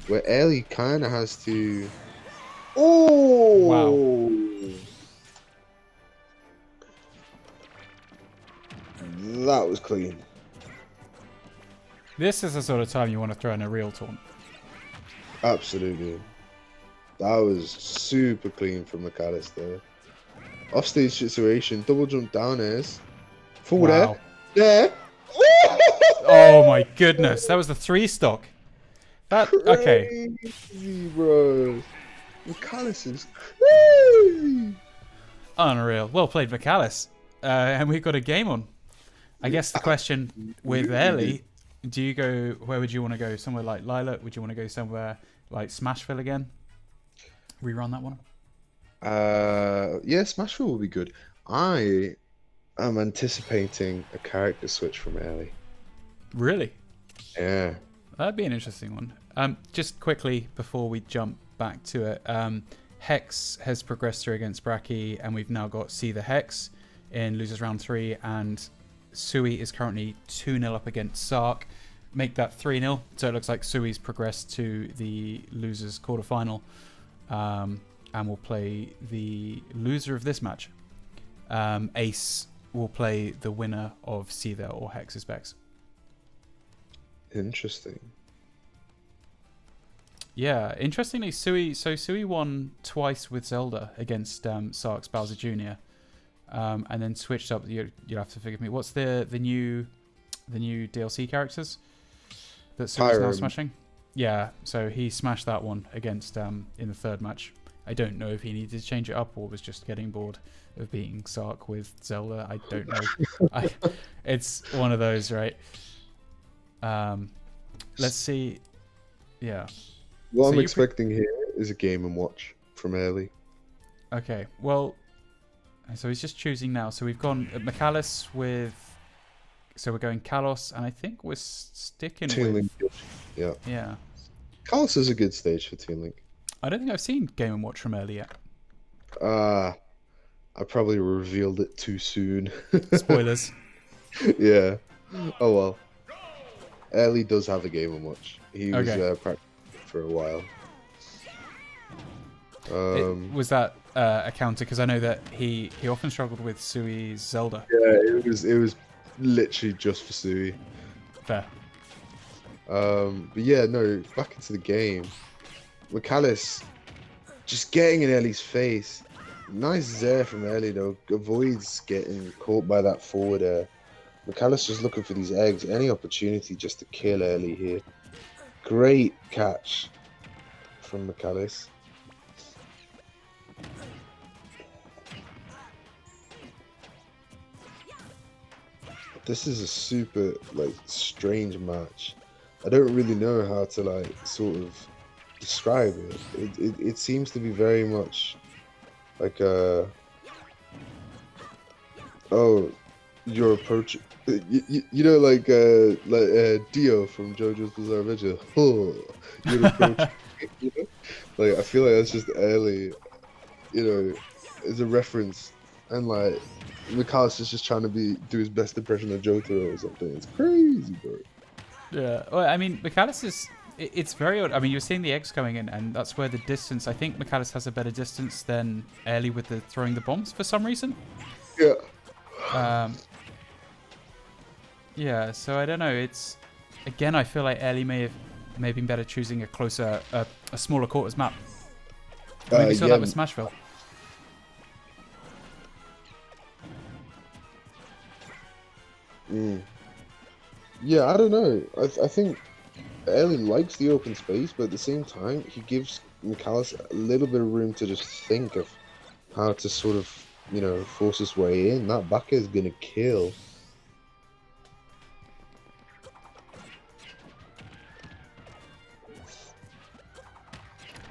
where Ellie kind of has to. Oh! Wow. That was clean. This is the sort of time you want to throw in a real taunt. Absolutely. That was super clean from McAllis there. Offstage situation, double jump down airs. Forward air. There. Oh my goodness, that was the 3-stock. That okay. Crazy, bro. McAllis is crazy. Unreal. Well played, McAllis. And we've got a game on. I guess the question with Ellie, do you go, where would you want to go? Somewhere like Lilac? Would you want to go somewhere like Smashville again? Rerun that one? Yeah, Smashville will be good. I am anticipating a character switch from Ellie. Really? Yeah. That'd be an interesting one. Just quickly before we jump back to it, Hex has progressed through against Bracky, and we've now got See the Hex in losers round 3, and Sui is currently 2-0 up against Sark. Make that 3-0, so it looks like Sui's progressed to the losers quarterfinal, and will play the loser of this match. Ace will play the winner of Seether or Hex's Bex. Interesting. Yeah, interestingly, Sui won twice with Zelda against Sark's Bowser Jr. And then switched up. You'll have to forgive me. What's the new DLC characters that Sui's now smashing? Yeah, so he smashed that one against in the third match. I don't know if he needed to change it up or was just getting bored of beating Sark with Zelda. I don't know. It's one of those, right? Let's see. Yeah. What I'm expecting here is a game and watch from Ellie. Okay, well, so he's just choosing now. So we've gone McAllis with. So we're going Kalos, and I think we're sticking Toon with. Link. Yeah. Yeah. Kalos is a good stage for Toon Link. I don't think I've seen Game and Watch from early yet. I probably revealed it too soon. Spoilers. Yeah. Oh well. Ellie does have a Game and Watch. He was practicing for a while. Was that a counter? Because I know that he often struggled with Sui's Zelda. Yeah, it was literally just for Sui. Fair. But yeah, no, back into the game. McAllis just getting in Ellie's face. Nice Zaire from Ellie though. Avoids getting caught by that forward air. McAllis just looking for these eggs. Any opportunity just to kill Ellie here. Great catch from Michalis. This is a super like strange match. I don't really know how to like sort of describe it. It seems to be very much like oh, your approach. You know, like Dio from JoJo's Bizarre Adventure. Oh, your approach. You know? Like I feel like that's just early. You know, as a reference, and like Michalis is just trying to do his best impression of Jotaro or something. It's crazy, bro. Yeah. Well, I mean, Michalis is. It's very odd. I mean, you're seeing the eggs coming in, and that's where the distance. I think Michalis has a better distance than Early with the throwing the bombs for some reason. Yeah. Yeah. So I don't know. It's again. I feel like Early may have been better choosing a closer, a smaller quarters map. Maybe we saw that with Smashville. Yeah, I don't know. I think Ellie likes the open space, but at the same time, he gives Michalis a little bit of room to just think of how to sort of, you know, force his way in. That back is gonna kill.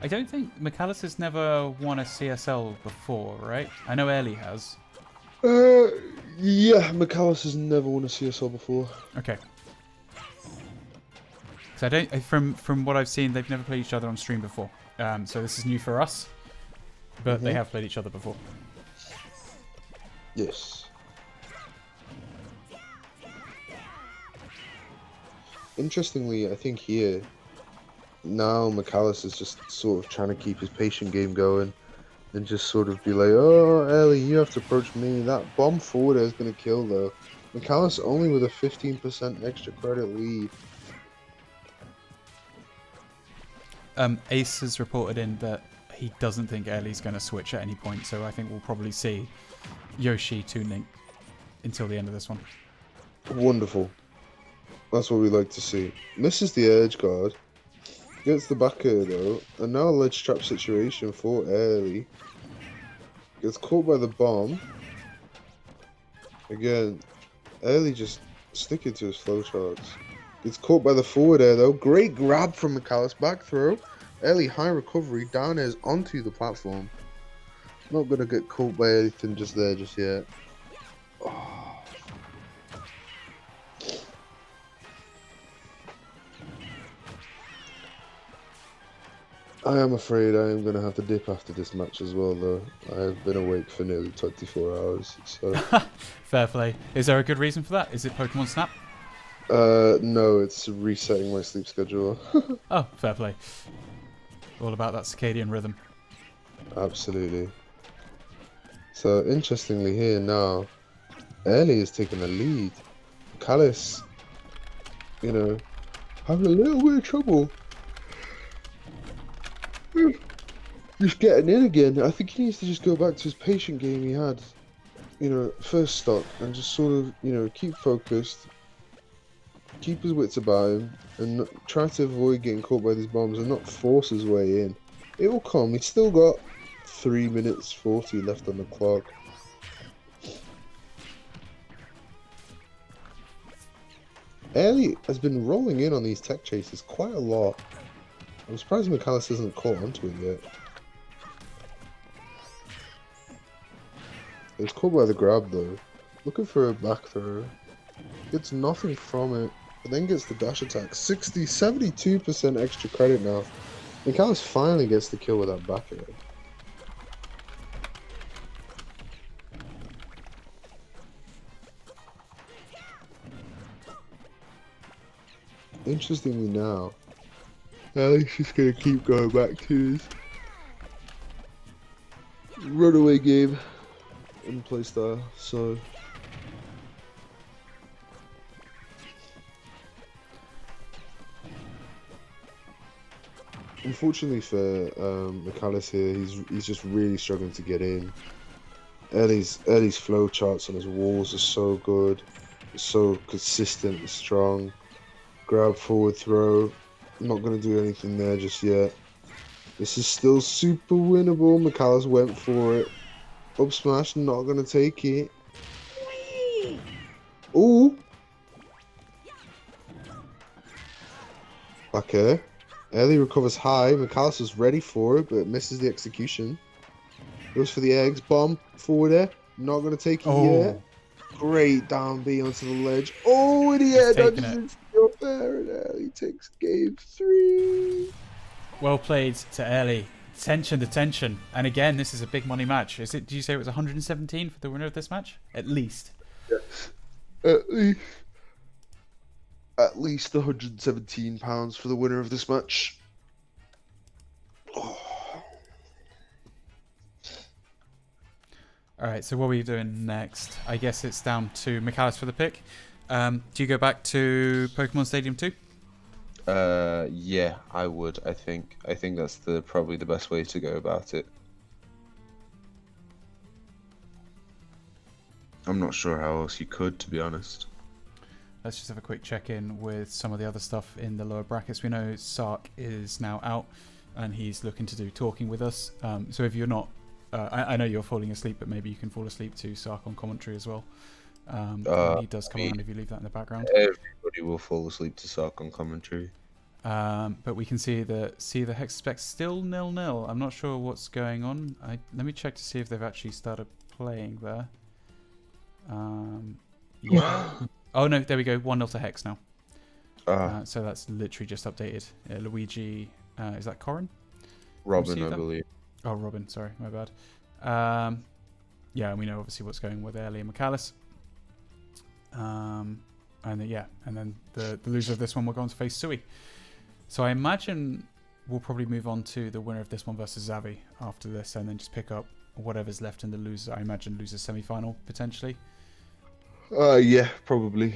I don't think Michalis has never won a CSL before, right? I know Ellie has. Yeah, Michalis has never won a CSL before. Okay. So I don't. From what I've seen, they've never played each other on stream before. So this is new for us, but they have played each other before. Yes. Interestingly, I think here now Michalis is just sort of trying to keep his patient game going and just sort of be like, oh, Ellie, you have to approach me. That bomb forward is going to kill, though. Michalis only with a 15% extra credit lead. Ace has reported in that he doesn't think Ellie's going to switch at any point, so I think we'll probably see Yoshi Toon Link until the end of this one. Wonderful. That's what we like to see. Misses the edge guard. Gets the back air though, and now a ledge trap situation for Ellie. Gets caught by the bomb. Again, Ellie just sticking to his flowcharts. Gets caught by the forward air though. Great grab from Michalis, back throw. Ellie high recovery, down airs onto the platform. Not gonna get caught by anything just there just yet. Oh. I am afraid I am going to have to dip after this match as well, though. I have been awake for nearly 24 hours, so... Fair play. Is there a good reason for that? Is it Pokemon Snap? No, it's resetting my sleep schedule. Oh, fair play. All about that circadian rhythm. Absolutely. So, interestingly here now, Ellie is taking the lead. Callis, you know, having a little bit of trouble. Just getting in again. I think he needs to just go back to his patient game he had, you know, first stock, and just sort of, you know, keep focused, keep his wits about him, and try to avoid getting caught by these bombs and not force his way in. It will come. He's still got 3 minutes 40 left on the clock. Ellie has been rolling in on these tech chases quite a lot. I'm surprised Michalis hasn't caught onto it yet. It's caught by the grab though. Looking for a back throw. Gets nothing from it, but then gets the dash attack. 72% extra credit now. Michalis finally gets the kill with that back air. Interestingly now, Ellie's just gonna keep going back to his runaway game and playstyle, so unfortunately for Michalis here, he's just really struggling to get in. Ellie's flow charts on his walls are so good, so consistent and strong. Grab, forward throw. Not going to do anything there just yet. This is still super winnable. McAllis went for it. Up smash, not gonna take it. Ooh. Okay. Ellie recovers high. McAllis was ready for it, but misses the execution. Goes for the eggs. Bomb forward there. Not gonna take it yet. Great down B onto the ledge. Oh, and he dodges into your fair, and Ellie takes game 3. Well played to Ellie. Tension to tension. And again, this is a big money match. Is it? Did you say it was 117 for the winner of this match? At least. Yes. At least £117 for the winner of this match. Oh. Alright, so what are we doing next? I guess it's down to McAllis for the pick. Do you go back to Pokemon Stadium 2? Yeah, I would. I think that's probably the best way to go about it. I'm not sure how else you could, to be honest. Let's just have a quick check-in with some of the other stuff in the lower brackets. We know Sark is now out, and he's looking to do talking with us. So if you're not... I know you're falling asleep, but maybe you can fall asleep to Sark on commentary as well. He does come on if you leave that in the background. Everybody will fall asleep to Sark on commentary. But we can see the Hex Spec still 0-0. I'm not sure what's going on. Let me check to see if they've actually started playing there. Yeah. Oh no, there we go. 1-0 to Hex now. So that's literally just updated. Luigi, is that Corin? Robin, I believe. Oh, Robin. Sorry, my bad. Yeah, and we know obviously what's going with Ellie and McAllis. And then the loser of this one will go on to face Sui. So I imagine we'll probably move on to the winner of this one versus Xavi after this, and then just pick up whatever's left in the loser. I imagine loser semi-final potentially. Yeah, probably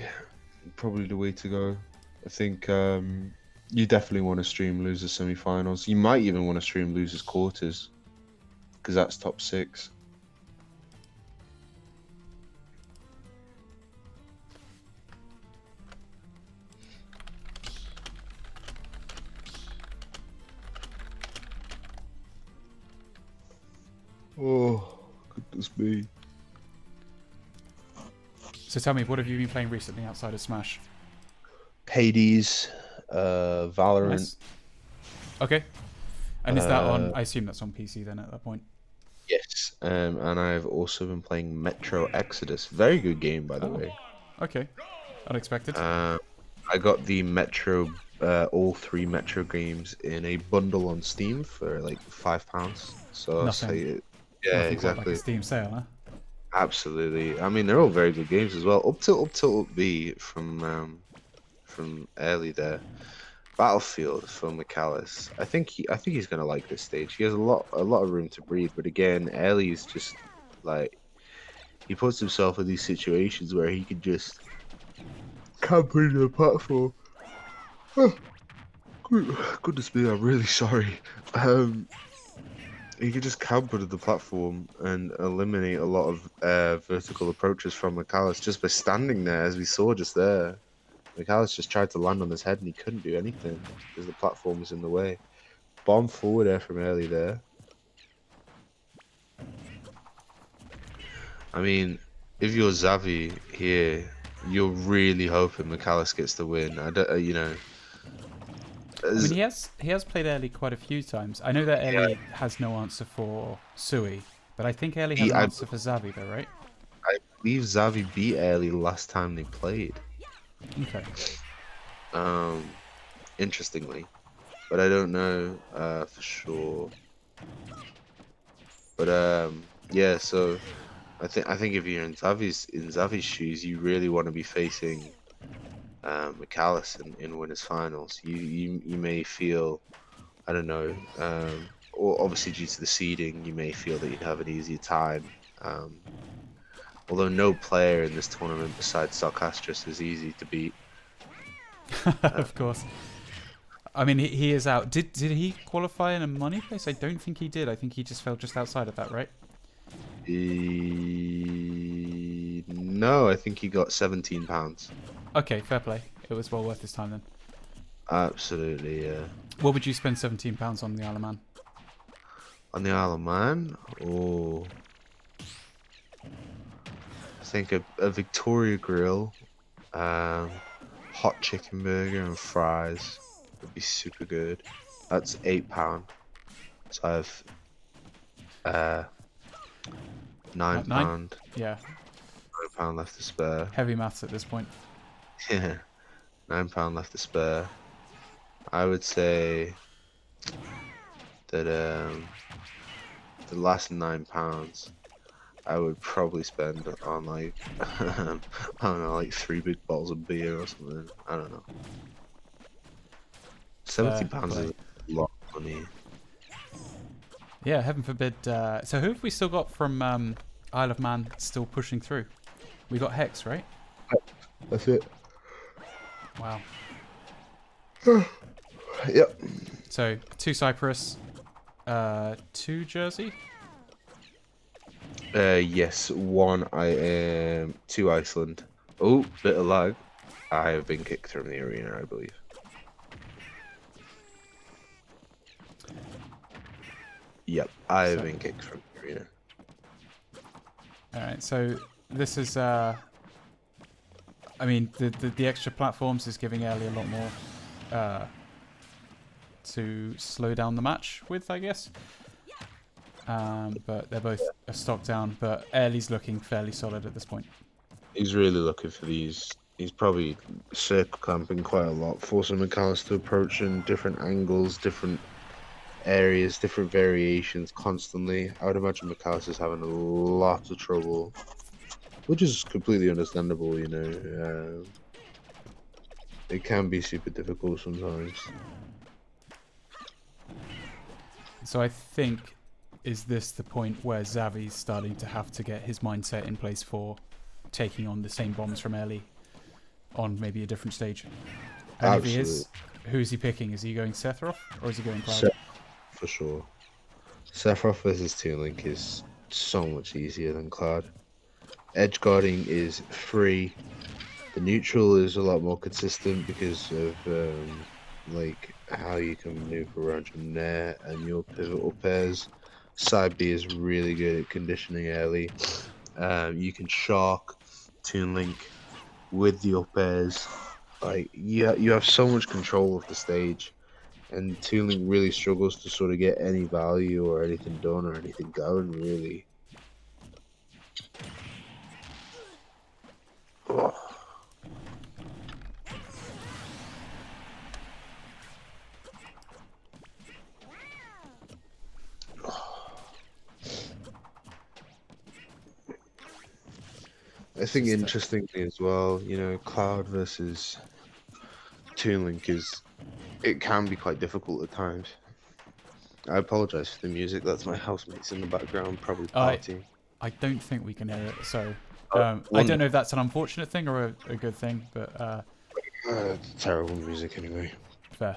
the way to go. I think you definitely want to stream losers semi-finals. You might even want to stream losers quarters, because that's top 6. Oh, goodness me. So tell me, what have you been playing recently outside of Smash? Hades, Valorant. Nice. Okay. And is that on... I assume that's on PC then at that point. Yes. And I've also been playing Metro Exodus. Very good game, by the way. Okay. Unexpected. I got the Metro, all 3 Metro games in a bundle on Steam for like £5. So I'll say, yeah, exactly. Like a Steam sale, huh? Absolutely. I mean, they're all very good games as well. Up till B from early there. Battlefield for McAllis. I think he's gonna like this stage. He has a lot of room to breathe. But again, Ellie's just like, he puts himself in these situations where he could just camp into the platform. Oh, goodness me, I'm really sorry. He could just camp under the platform and eliminate a lot of vertical approaches from McAllis just by standing there, as we saw just there. McAllis just tried to land on his head and he couldn't do anything because the platform was in the way. Bomb forward air from early there. I mean, if you're Xavi here, you're really hoping McAllis gets the win. I don't, you know. I mean, he has played Ellie quite a few times. I know that Ellie has no answer for Sui, but I think Ellie has an answer for Xavi though, right? I believe Xavi beat Ellie last time they played. Okay. Interestingly, but I don't know for sure. But yeah. So I think if you're in Xavi's shoes, you really want to be facing McAllis in winners finals. You may feel, I don't know, or obviously due to the seeding, you may feel that you'd have an easier time. Although no player in this tournament besides Sarcastris is easy to beat. Of course. I mean, he is out. Did he qualify in a money place? I don't think he did. I think he just fell just outside of that, right? No, I think he got £17. Okay, fair play. It was well worth his time then. Absolutely, yeah. What would you spend £17 on the Isle of Man? On the Isle of Man? Oh. I think a Victoria Grill, hot chicken burger and fries would be super good. That's £8. So I have £9. Nine? Yeah. £9 left to spare. Heavy maths at this point. Yeah. £9 left to spare. I would say that the last £9 I would probably spend on like I don't know, like 3 big bottles of beer or something. I don't know. £70 is a lot of money. Yeah, heaven forbid. So who have we still got from Isle of Man still pushing through? We got Hex, right? That's it. Wow. Yep. So 2 Cyprus, 2 Jersey. Yes, 2 Iceland. Oh, bit of lag. I have been kicked from the arena, I believe. Yep, I have been kicked from the arena. Alright, so this is I mean the extra platforms is giving Early a lot more to slow down the match with, I guess. But they're both a stock down, but Early's looking fairly solid at this point. He's really looking for these. He's probably circle camping quite a lot, forcing McAllister to approach in different angles, different areas, different variations constantly. I would imagine McAllister's having a lot of trouble, which is completely understandable, you know. It can be super difficult sometimes. So I think, is this the point where Xavi's starting to have to get his mindset in place for taking on the same bombs from Ellie on maybe a different stage? And Absolutely. if he is, who is he picking? Is he going Sephiroth or is he going Cloud? For sure. Sephiroth versus Toon Link is so much easier than Cloud. Edge guarding is free. The neutral is a lot more consistent because of like how you can maneuver around your net and your pivotal pairs. Side B is really good at conditioning early. You can shark Toon Link with the up airs. Like you have so much control of the stage, and Toon Link really struggles to sort of get any value or anything done or anything going really. Oh. I think interestingly as well, you know, Cloud versus Toon Link it can be quite difficult at times. I apologize for the music. That's my housemates in the background, probably partying. I don't think we can hear it, so I don't know if that's an unfortunate thing or a good thing, but it's terrible music anyway. fair.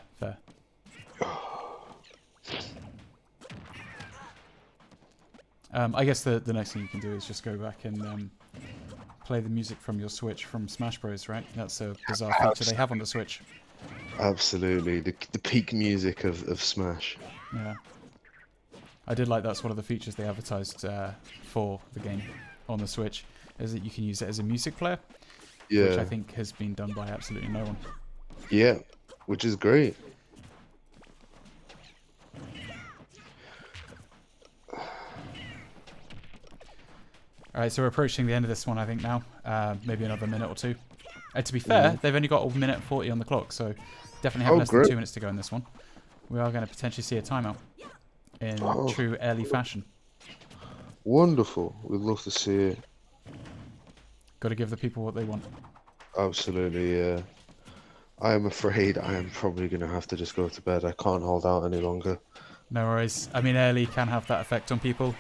I guess the next thing you can do is just go back and play the music from your Switch from Smash Bros, right? That's a bizarre feature they have on the Switch. Absolutely, the peak music of Smash. Yeah. I did like that's one of the features they advertised for the game on the Switch, is that you can use it as a music player. Yeah. Which I think has been done by absolutely no one. Yeah, which is great. Alright, so we're approaching the end of this one, I think, now. Maybe another minute or two. To be fair, they've only got 1:40 on the clock, so definitely have less than 2 minutes to go in this one. We are going to potentially see a timeout in true early fashion. Wonderful. We'd love to see it. Got to give the people what they want. Absolutely, yeah. I am afraid I am probably going to have to just go to bed. I can't hold out any longer. No worries. I mean, early can have that effect on people.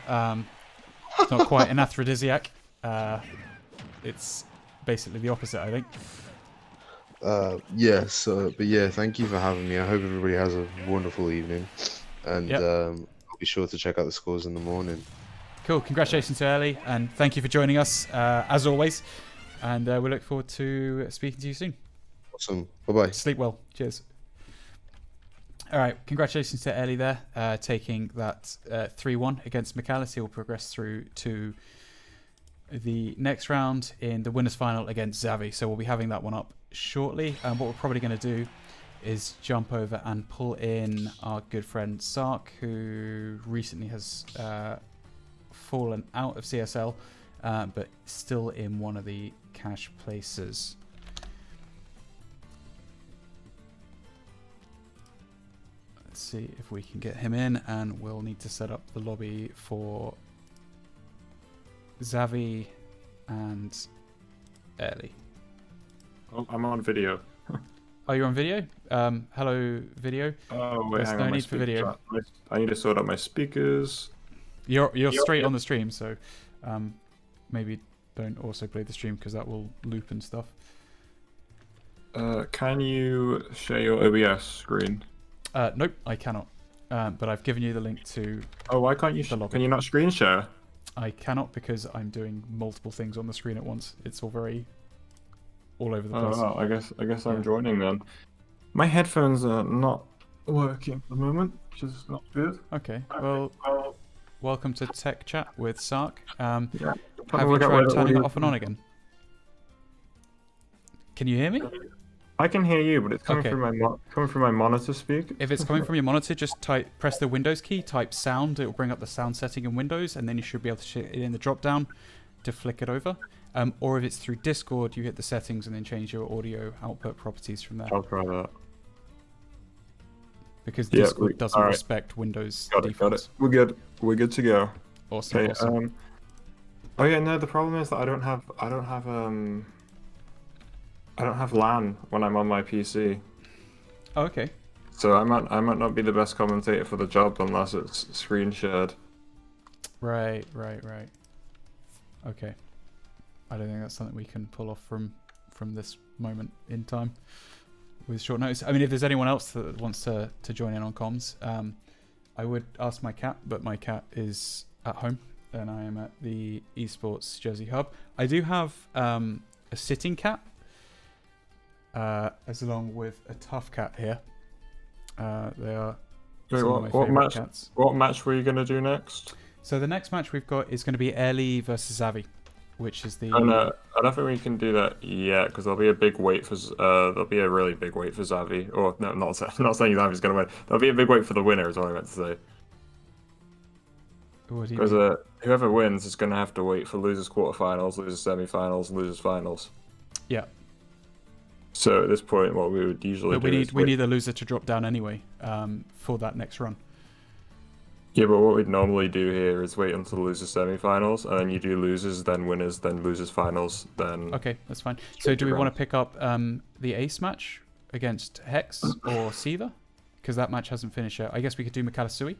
It's not quite an aphrodisiac. It's basically the opposite, I think. Yes, but yeah, thank you for having me. I hope everybody has a wonderful evening. And I'll be sure to check out the scores in the morning. Cool. Congratulations to Early, and thank you for joining us, as always. And we look forward to speaking to you soon. Awesome. Bye-bye. Sleep well. Cheers. All right, congratulations to Ellie there, taking that 3-1 against McAllis. He'll progress through to the next round in the winners final against Xavi. So we'll be having that one up shortly. What we're probably going to do is jump over and pull in our good friend Sark, who recently has fallen out of CSL, but still in one of the cash places. Let's see if we can get him in, and we'll need to set up the lobby for Xavi and Ellie. Oh, I'm on video. Oh, you're on video? Hello, video. Oh, wait, There's hang no on. need for video. I need to sort out my speakers. You're straight on the stream, so maybe don't also play the stream because that will loop and stuff. Can you share your OBS screen? Nope, I cannot. But I've given you the link to. Oh, why can't you? The lobby. Can you not screen share? I cannot because I'm doing multiple things on the screen at once. It's all very all over the place. Oh, I guess I'm joining then. My headphones are not working at the moment, which is not good. Okay, well, welcome to Tech Chat with Sark. Yeah. Have you tried turning it off and on again? Can you hear me? I can hear you, but it's coming Okay. through my monitor speak. If it's coming from your monitor, just press the Windows key, type sound. It will bring up the sound setting in Windows, and then you should be able to hit it in the drop down to flick it over. Or if it's through Discord, you hit the settings and then change your audio output properties from there. I'll try that. Because Yeah, Discord doesn't alright. respect Windows Got it. defaults. We're good. We're good to go. Awesome. Okay. Awesome. Oh yeah, no. The problem is that I don't have LAN when I'm on my PC. Oh, okay. So I might not be the best commentator for the job unless it's screen shared. Right. Okay. I don't think that's something we can pull off from this moment in time with short notice. I mean, if there's anyone else that wants to join in on comms, I would ask my cat, but my cat is at home and I am at the eSports.je hub. I do have a sitting cat, as along with a tough cat here. They are Wait, some of my favourite cats. What match were you gonna do next? So the next match we've got is going to be Ellie versus Xavi, which is the. Oh no, I don't think we can do that yet because there'll be a big wait for there'll be a really big wait for Xavi. Or no, not saying Xavi's gonna win. There'll be a big wait for the winner, is what I meant to say. What do you Because mean? whoever wins is gonna have to wait for losers quarterfinals, losers semifinals, losers finals. Yeah. So at this point, what we would usually But do we need the loser to drop down anyway, for that next run. Yeah, but what we'd normally do here is wait until the losers semifinals, and then you do losers, then winners, then losers finals, then. Okay, that's fine. So do we want round. to pick up the ace match against Hex or Siva? Because that match hasn't finished yet. I guess we could do Makalasui.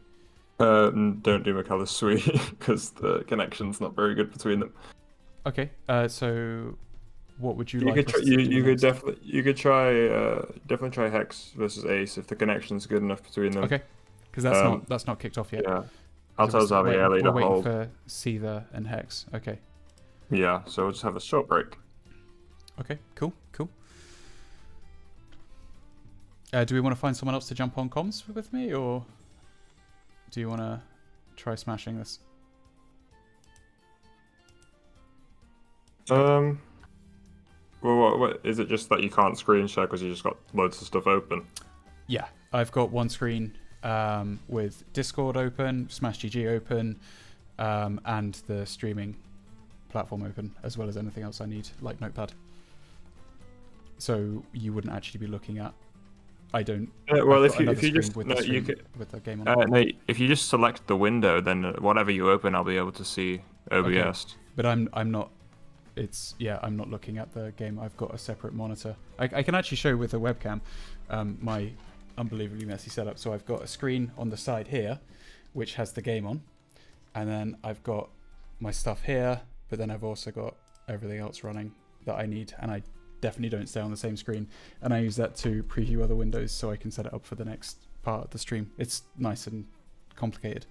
Don't do McAllis because the connection's not very good between them. Okay. So what would you You like could us try, to do you could next? definitely try Hex versus Ace if the connection's good enough between them. Okay. Because that's not kicked off yet. Yeah, I'll tell Xavi Ellie to We're waiting hold. for Siva and Hex. Okay. Yeah, so we'll just have a short break. Okay. Cool. Do we want to find someone else to jump on comms with me, or do you want to try smashing this? Well, what is it? Just that you can't screen share because you just got loads of stuff open? Yeah, I've got one screen with Discord open, Smash.gg open, and the streaming platform open, as well as anything else I need, like Notepad. So you wouldn't actually be looking at. I don't. Well, I've if got another you screen just with no, the you stream could. with the game on. No, if you just select the window, then whatever you open, I'll be able to see OBS. But I'm not. I'm not looking at the game. I've got a separate monitor. I can actually show with a webcam my unbelievably messy setup. So I've got a screen on the side here, which has the game on, and then I've got my stuff here. But then I've also got everything else running that I need, and I definitely don't stay on the same screen. And I use that to preview other windows so I can set it up for the next part of the stream. It's nice and complicated.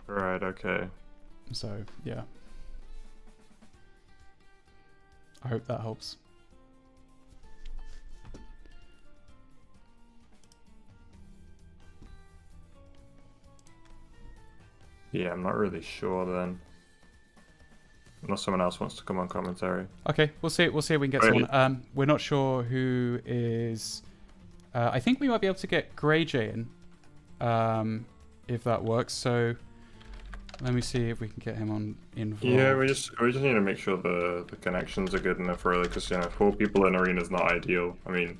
Right. Okay. So yeah. I hope that helps. Yeah, I'm not really sure then. Unless someone else wants to come on commentary. Okay, we'll see. We'll see if we can get Right. someone. We're not sure who is. I think we might be able to get Grey J in, if that works. So let me see if we can get him on involved. Yeah, we just need to make sure the connections are good enough, really, because 4 people in arena is not ideal. I mean,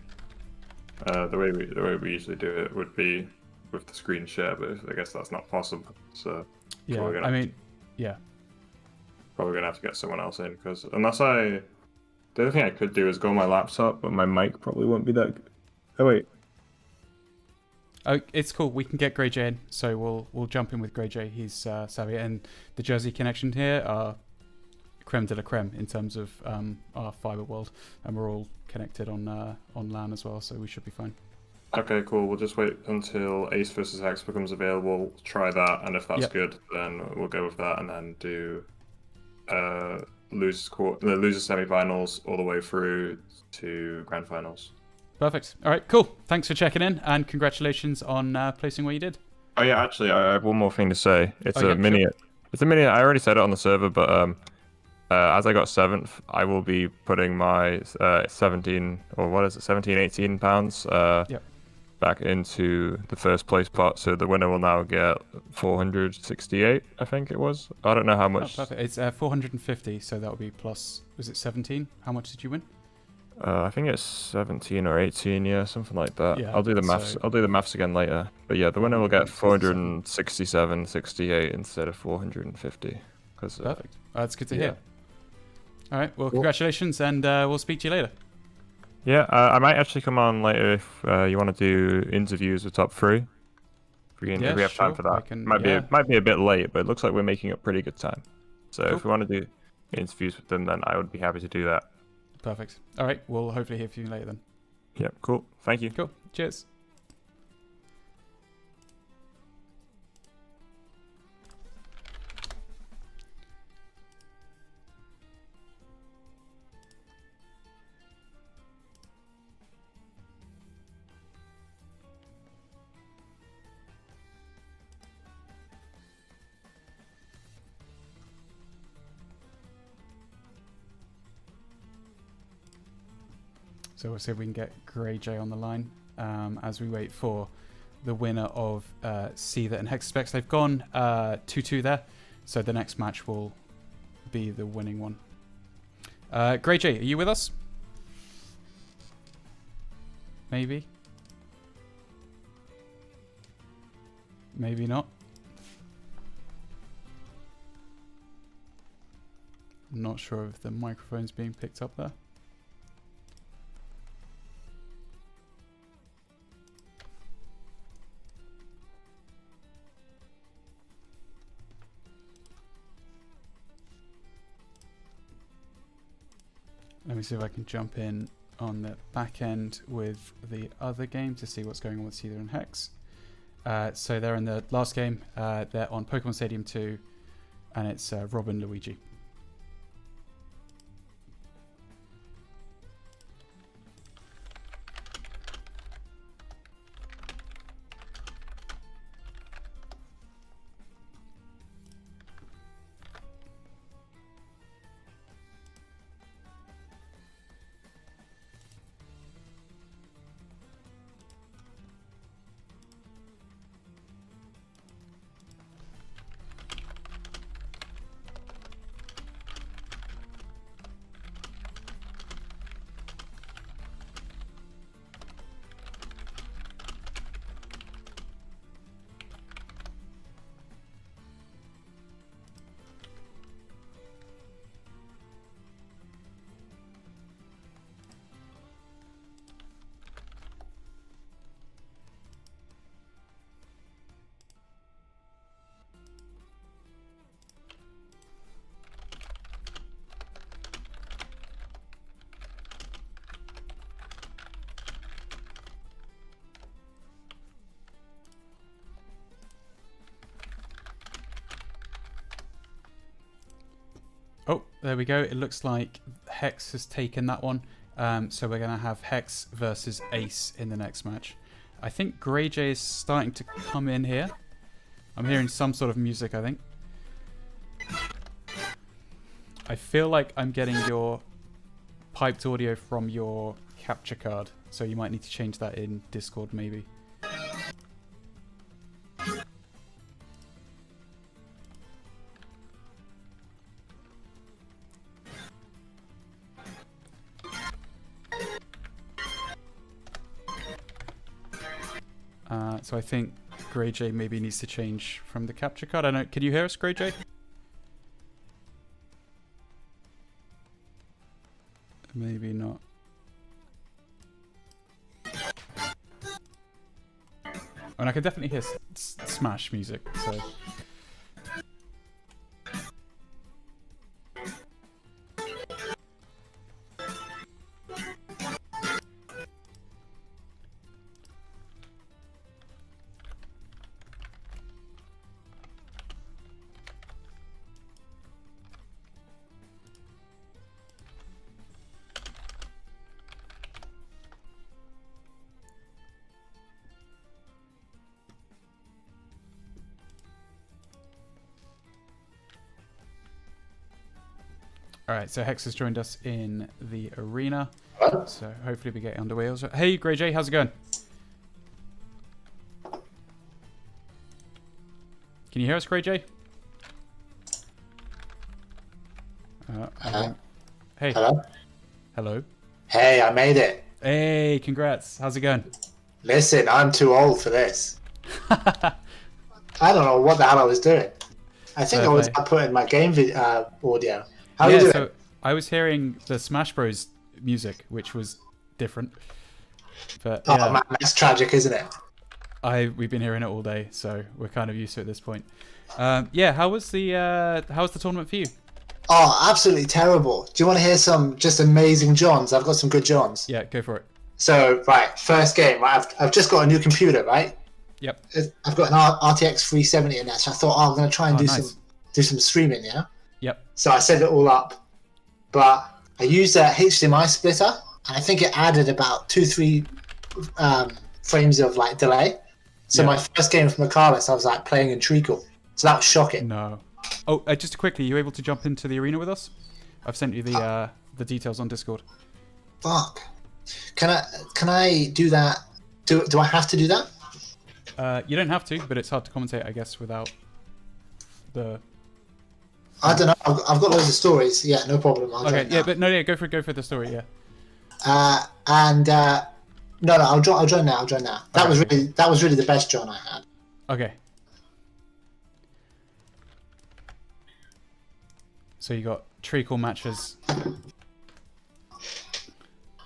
the way we usually do it would be with the screen share, but I guess that's not possible. So Yeah, we're gonna I mean, yeah. probably gonna have to get someone else in, because the other thing I could do is go on my laptop, but my mic probably won't be that good. Oh wait. Oh, it's cool. We can get Grey J in, so we'll jump in with Grey J. He's savvy, and the Jersey connection here are creme de la creme in terms of our fiber world, and we're all connected on LAN as well, so we should be fine. Okay, cool. We'll just wait until Ace versus Hex becomes available. Try that, and if that's Yep. good, then we'll go with that, and then do losers semifinals all the way through to grand finals. Perfect. All right, cool. Thanks for checking in, and congratulations on placing where you did. Oh yeah, actually, I have one more thing to say. It's Oh, a yeah, mini. sure. It's a mini. I already said it on the server, but as I got 7th, I will be putting my 17 or what is it, 17, 18 pounds Yep. back into the first place pot. So the winner will now get 468. I think it was. I don't know how Oh, much. perfect. It's 450, so that'll be plus. Was it 17? How much did you win? I think it's 17 or 18, yeah, something like that. Yeah, I'll do the maths. so- I'll do the maths again later. But yeah, the winner will get 467.68 instead of 450. Cause, Perfect. That's good to yeah. hear. All right. Well, congratulations, and we'll speak to you later. Yeah, I might actually come on later if you want to do interviews with top 3. If we Yeah, have time sure, for that. I can- might yeah. be a bit late, but it looks like we're making up pretty good time. So Cool. if we want to do interviews with them, then I would be happy to do that. Perfect. All right. We'll hopefully hear from you later then. Yeah, cool. Thank you. Cool. Cheers. So we'll see if we can get Grey J on the line as we wait for the winner of Seether and Hexaspecs. They've gone 2-2 there, so the next match will be the winning one. Grey J, are you with us? Maybe. Maybe not. I'm not sure if the microphone's being picked up there. Let me see if I can jump in on the back end with the other game to see what's going on with Seether and Hex. So they're in the last game. They're on Pokemon Stadium 2, and it's Rob and Luigi. Oh, there we go. It looks like Hex has taken that one. So we're going to have Hex versus Ace in the next match. I think Grey J is starting to come in here. I'm hearing some sort of music, I think. I feel like I'm getting your piped audio from your capture card, so you might need to change that in Discord, maybe. So I think Grey J maybe needs to change from the capture card. I don't know. Can you hear us, Grey J? Maybe not. And I can definitely hear Smash music, so... Alright, so Hex has joined us in the arena. So hopefully we get underway also. Hey, Grey J, how's it going? Can you hear us, Grey J? Hey. Hello? Hello. Hey, I made it. Hey, congrats. How's it going? Listen, I'm too old for this. I don't know what the hell I was doing. I think I was putting my game audio. How are you doing? So I was hearing the Smash Bros music, which was different. But oh man, that's tragic, isn't it? We've been hearing it all day, so we're kind of used to it at this point. Yeah, how was the tournament for you? Oh, absolutely terrible. Do you want to hear some just amazing Johns? I've got some good Johns. Yeah, go for it. So, right, first game. Right, I've just got a new computer, right? Yep. I've got an RTX 370 in there, so I thought, I'm going to try and do some streaming, yeah? Yep. So I set it all up, but I used a HDMI splitter, and I think it added about 2-3 frames of like delay. So my first game from Macalus, I was like playing in treacle, so that was shocking. No. Oh, just quickly, are you able to jump into the arena with us? I've sent you the details on Discord. Fuck. Can I do that? Do I have to do that? You don't have to, but it's hard to commentate, I guess, without the. I don't know. I've got loads of stories. Yeah, no problem. Okay, yeah, but no, yeah, go for the story. Yeah. No, I'll join now. That was really the best John I had. Okay. So you got treacle matches.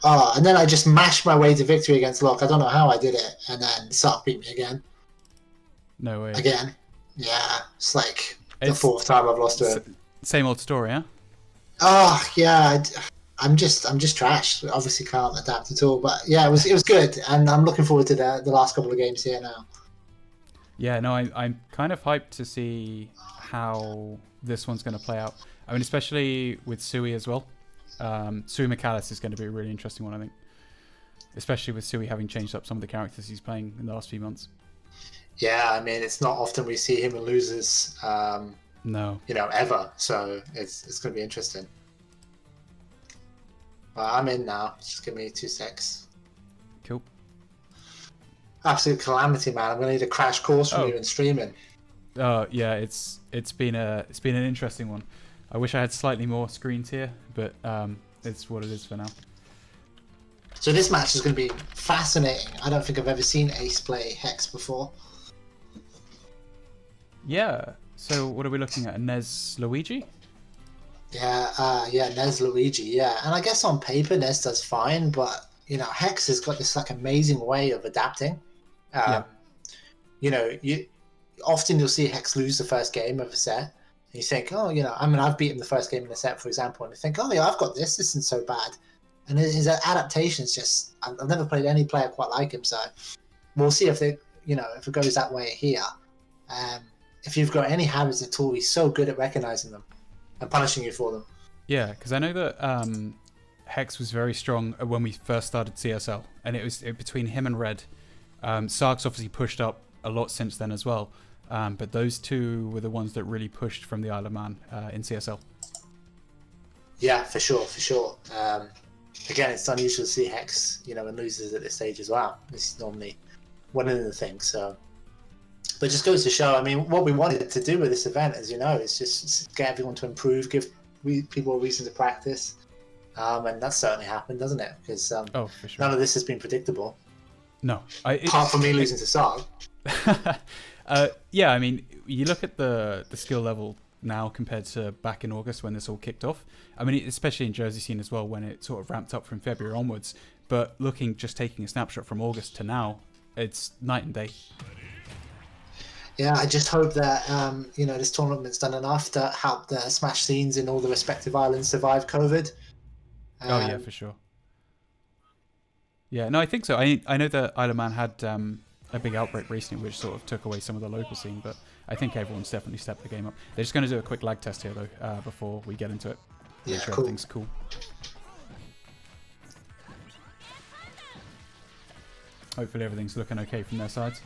Oh, and then I just mashed my way to victory against Locke. I don't know how I did it, and then Sark beat me again. No way. Again. Yeah, it's like the fourth time I've lost to him. Same old story, huh? Oh yeah, I'm just trash. Obviously can't adapt at all, but yeah, it was good, and I'm looking forward to the last couple of games here now. Yeah, no, I'm kind of hyped to see how this one's going to play out. I mean, especially with Sui as well. Sui Macalus is going to be a really interesting one, I think. Especially with Sui having changed up some of the characters he's playing in the last few months. Yeah, I mean, it's not often we see him in losers. No. Ever. So it's going to be interesting. Well, I'm in now. Just give me 2 secs. Cool. Absolute calamity, man. I'm going to need a crash course from you in streaming. Oh yeah, it's been an interesting one. I wish I had slightly more screens here, but it's what it is for now. So this match is going to be fascinating. I don't think I've ever seen Ace play Hex before. Yeah. So what are we looking at? Nez Luigi? Yeah, Nez Luigi, yeah. And I guess on paper Nez does fine, but Hex has got this like amazing way of adapting. Often you'll see Hex lose the first game of a set. And you think, I've beaten the first game in a set, for example, and you think, oh yeah, I've got this. This isn't so bad. And his adaptation's just, I've never played any player quite like him. So we'll see if if it goes that way here. If you've got any habits at all, he's so good at recognizing them and punishing you for them. Yeah, because I know that Hex was very strong when we first started CSL, and it was between him and Red. Sark's obviously pushed up a lot since then as well. But those two were the ones that really pushed from the Isle of Man in CSL. Yeah, for sure, for sure. Again, it's unusual to see Hex, you know, and losers at this stage as well. This is normally one of the things. So, but it just goes to show. I mean, what we wanted to do with this event, as you know, is just get everyone to improve, give people a reason to practice, and that's certainly happened, doesn't it? Because Oh, for sure. none of this has been predictable, No, apart from me losing to Sarg. Yeah, I mean, you look at the skill level now compared to back in August when this all kicked off. I mean, especially in Jersey scene as well, when it sort of ramped up from February onwards. But taking a snapshot from August to now, it's night and day. Yeah, I just hope that you know, this tournament's done enough to help the Smash scenes in all the respective islands survive COVID. Oh yeah, for sure. Yeah, no, I think so. I know that Isle of Man had a big outbreak recently, which sort of took away some of the local scene, but I think everyone's definitely stepped the game up. They're just going to do a quick lag test here, though, before we get into it. Make Yeah, sure cool. everything's cool. Hopefully everything's looking okay from their sides.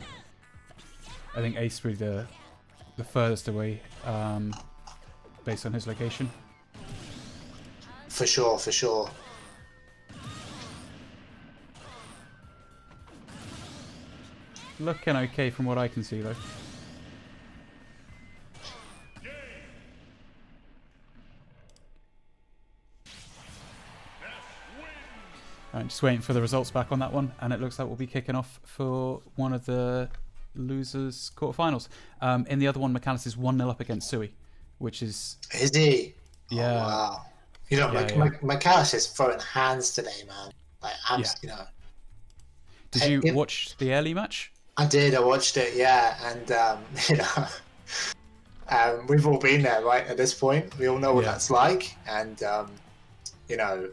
I think Ace will be the furthest away, based on his location. For sure, for sure. Looking okay from what I can see, though. I'm just waiting for the results back on that one, and it looks like we'll be kicking off for one of the losers' quarterfinals. In the other one, McAllis is 1-0 up against Sui, which is... Is he? Yeah. Oh, wow. You know, Yeah, McAllis is throwing hands today, man. Like, you know. Did you watch the early match? I did. I watched it, yeah, and you know, we've all been there, right? At this point, we all know what that's like, and you know,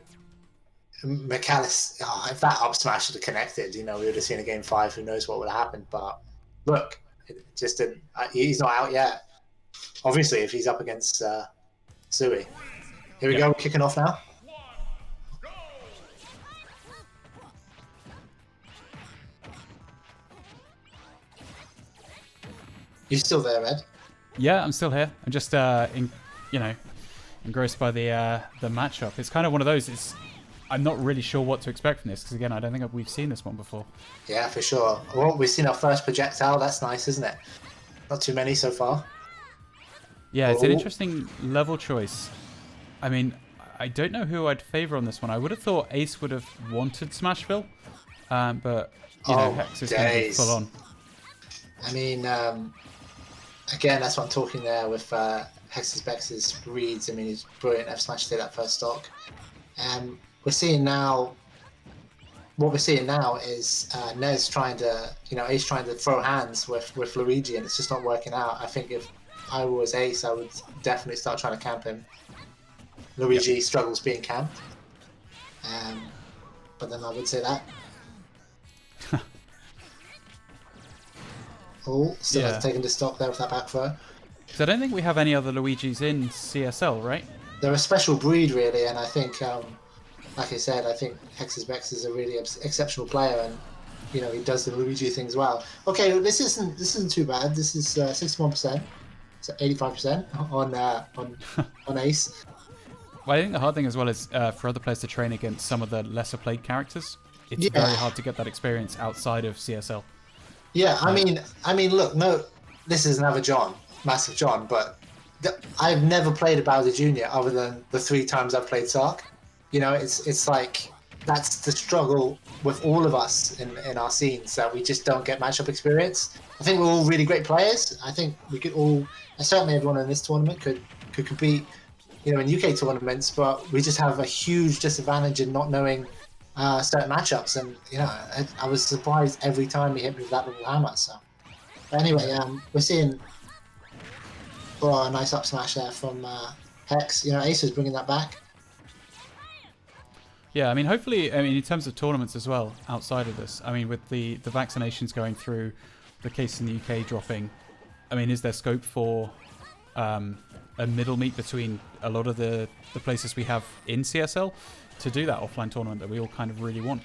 McAllis. Oh, if that up smash had connected, you know, we would have seen a game 5. Who knows what would have happened? But look, it just didn't. He's not out yet. Obviously, if he's up against Sui. Here we go, kicking off now. You still there, Ed? Yeah, I'm still here. I'm just, engrossed by the matchup. It's kind of one of those. I'm not really sure what to expect from this because, again, I don't think we've seen this one before. Yeah, for sure. Well, we've seen our first projectile. That's nice, isn't it? Not too many so far. Yeah, it's an interesting level choice. I mean, I don't know who I'd favor on this one. I would have thought Ace would have wanted Smashville, but you know, Hex is going to be full on. I mean, again, that's what I'm talking there with Hex's Bex's reads. I mean, he's brilliant. F Smash did that first stock. We're seeing now. What we're seeing now is Nez trying to, you know, Ace trying to throw hands with Luigi, and it's just not working out. I think if I was Ace, I would definitely start trying to camp him. Luigi struggles being camped, but then I would say that. Oh, still hasn't taken the stock there with that back throw. So I don't think we have any other Luigis in CSL, right? They're a special breed, really, and I think, like I said, I think Hex's Bex is a really exceptional player, and you know he does the Luigi things well. Okay, this isn't too bad. This is 61%, so 85% on Ace. Well, I think the hard thing as well is for other players to train against some of the lesser played characters. It's very hard to get that experience outside of CSL. Yeah, I mean, look, no, this is another John, massive John, but I've never played a Bowser Jr. other than the 3 times I've played Sark. You know, it's like that's the struggle with all of us in our scenes, that we just don't get matchup experience. I think we're all really great players. I think we could all, and certainly everyone in this tournament could compete, you know, in UK tournaments, but we just have a huge disadvantage in not knowing certain matchups, and you know, I was surprised every time he hit me with that little hammer. So, but anyway, we're seeing a nice up smash there from Hex. You know, Ace is bringing that back. Yeah, I mean, hopefully, I mean, in terms of tournaments as well, outside of this, I mean, with the vaccinations going through, the case in the UK dropping, I mean, is there scope for a middle meet between a lot of the places we have in CSL to do that offline tournament that we all kind of really want?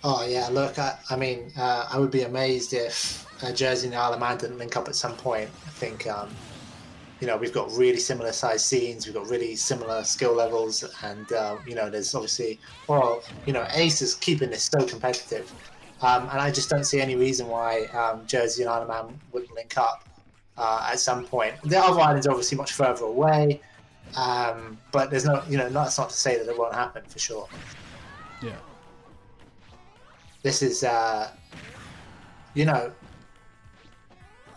Oh yeah, look, I mean, I would be amazed if Jersey and Isle of Man didn't link up at some point. I think, you know, we've got really similar sized scenes, we've got really similar skill levels, and you know, there's obviously, well, you know, Ace is keeping this so competitive, and I just don't see any reason why Jersey and Isle of Man wouldn't link up at some point. The other islands are obviously much further away, but there's no, you know, that's not to say that it won't happen for sure. Yeah. This is, you know,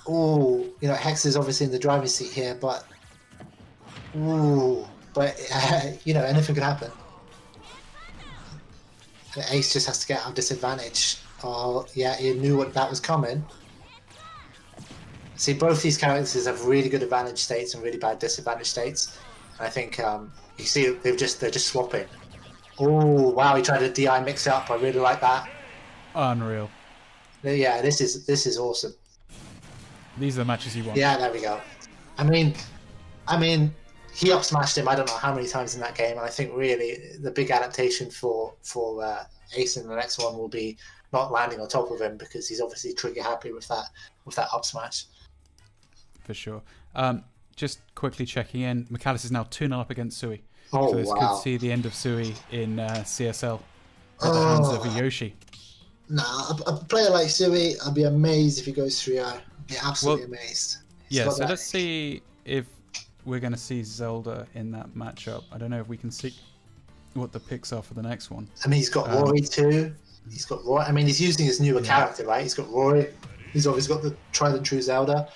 ooh, you know, Hex is obviously in the driving seat here, but, ooh, but, you know, anything could happen. Ace just has to get out of disadvantage. Oh, yeah, he knew what that was coming. See, both these characters have really good advantage states and really bad disadvantage states. And I think, you see, they're just swapping. Oh, wow, he tried a DI mix up. I really like that. Unreal. Yeah, this is awesome. These are the matches you want. Yeah, there we go. I mean, he up smashed him. I don't know how many times in that game, and I think really the big adaptation for Ace in the next one will be not landing on top of him because he's obviously trigger happy with that up smash. For sure. Just quickly checking in. McAllis is now 2-0 up against Sui. Oh, so this wow. could see the end of Sui in CSL at the hands of Yoshi. Nah, a player like Sui, I'd be amazed if he goes 3-0. I'd be absolutely amazed. Yeah, so let's see if we're going to see Zelda in that matchup. I don't know if we can see what the picks are for the next one. I mean, he's got Rory too. He's got Rory. I mean, he's using his newer character, right? He's got Rory. He's obviously got the tried and true Zelda.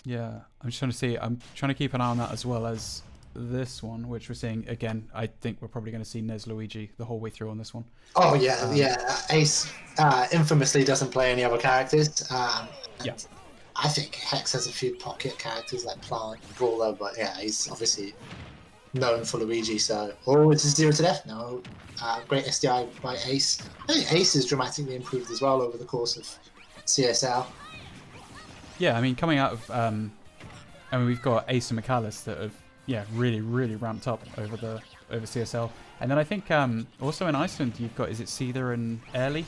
Yeah, I'm just trying to see. I'm trying to keep an eye on that as well as this one, which we're seeing again. I think we're probably going to see Nez Luigi the whole way through on this one. Oh yeah, yeah. Ace infamously doesn't play any other characters. Yeah. I think Hex has a few pocket characters like Plant, Brawler, but yeah, he's obviously known for Luigi. So, it's a 0 to death. No, great SDI by Ace. I think Ace has dramatically improved as well over the course of CSL. Yeah, I mean, coming out of, I mean, we've got Ace and McAllis that have, really, really ramped up over CSL, and then I think also in Iceland you've got, is it Seether and Early?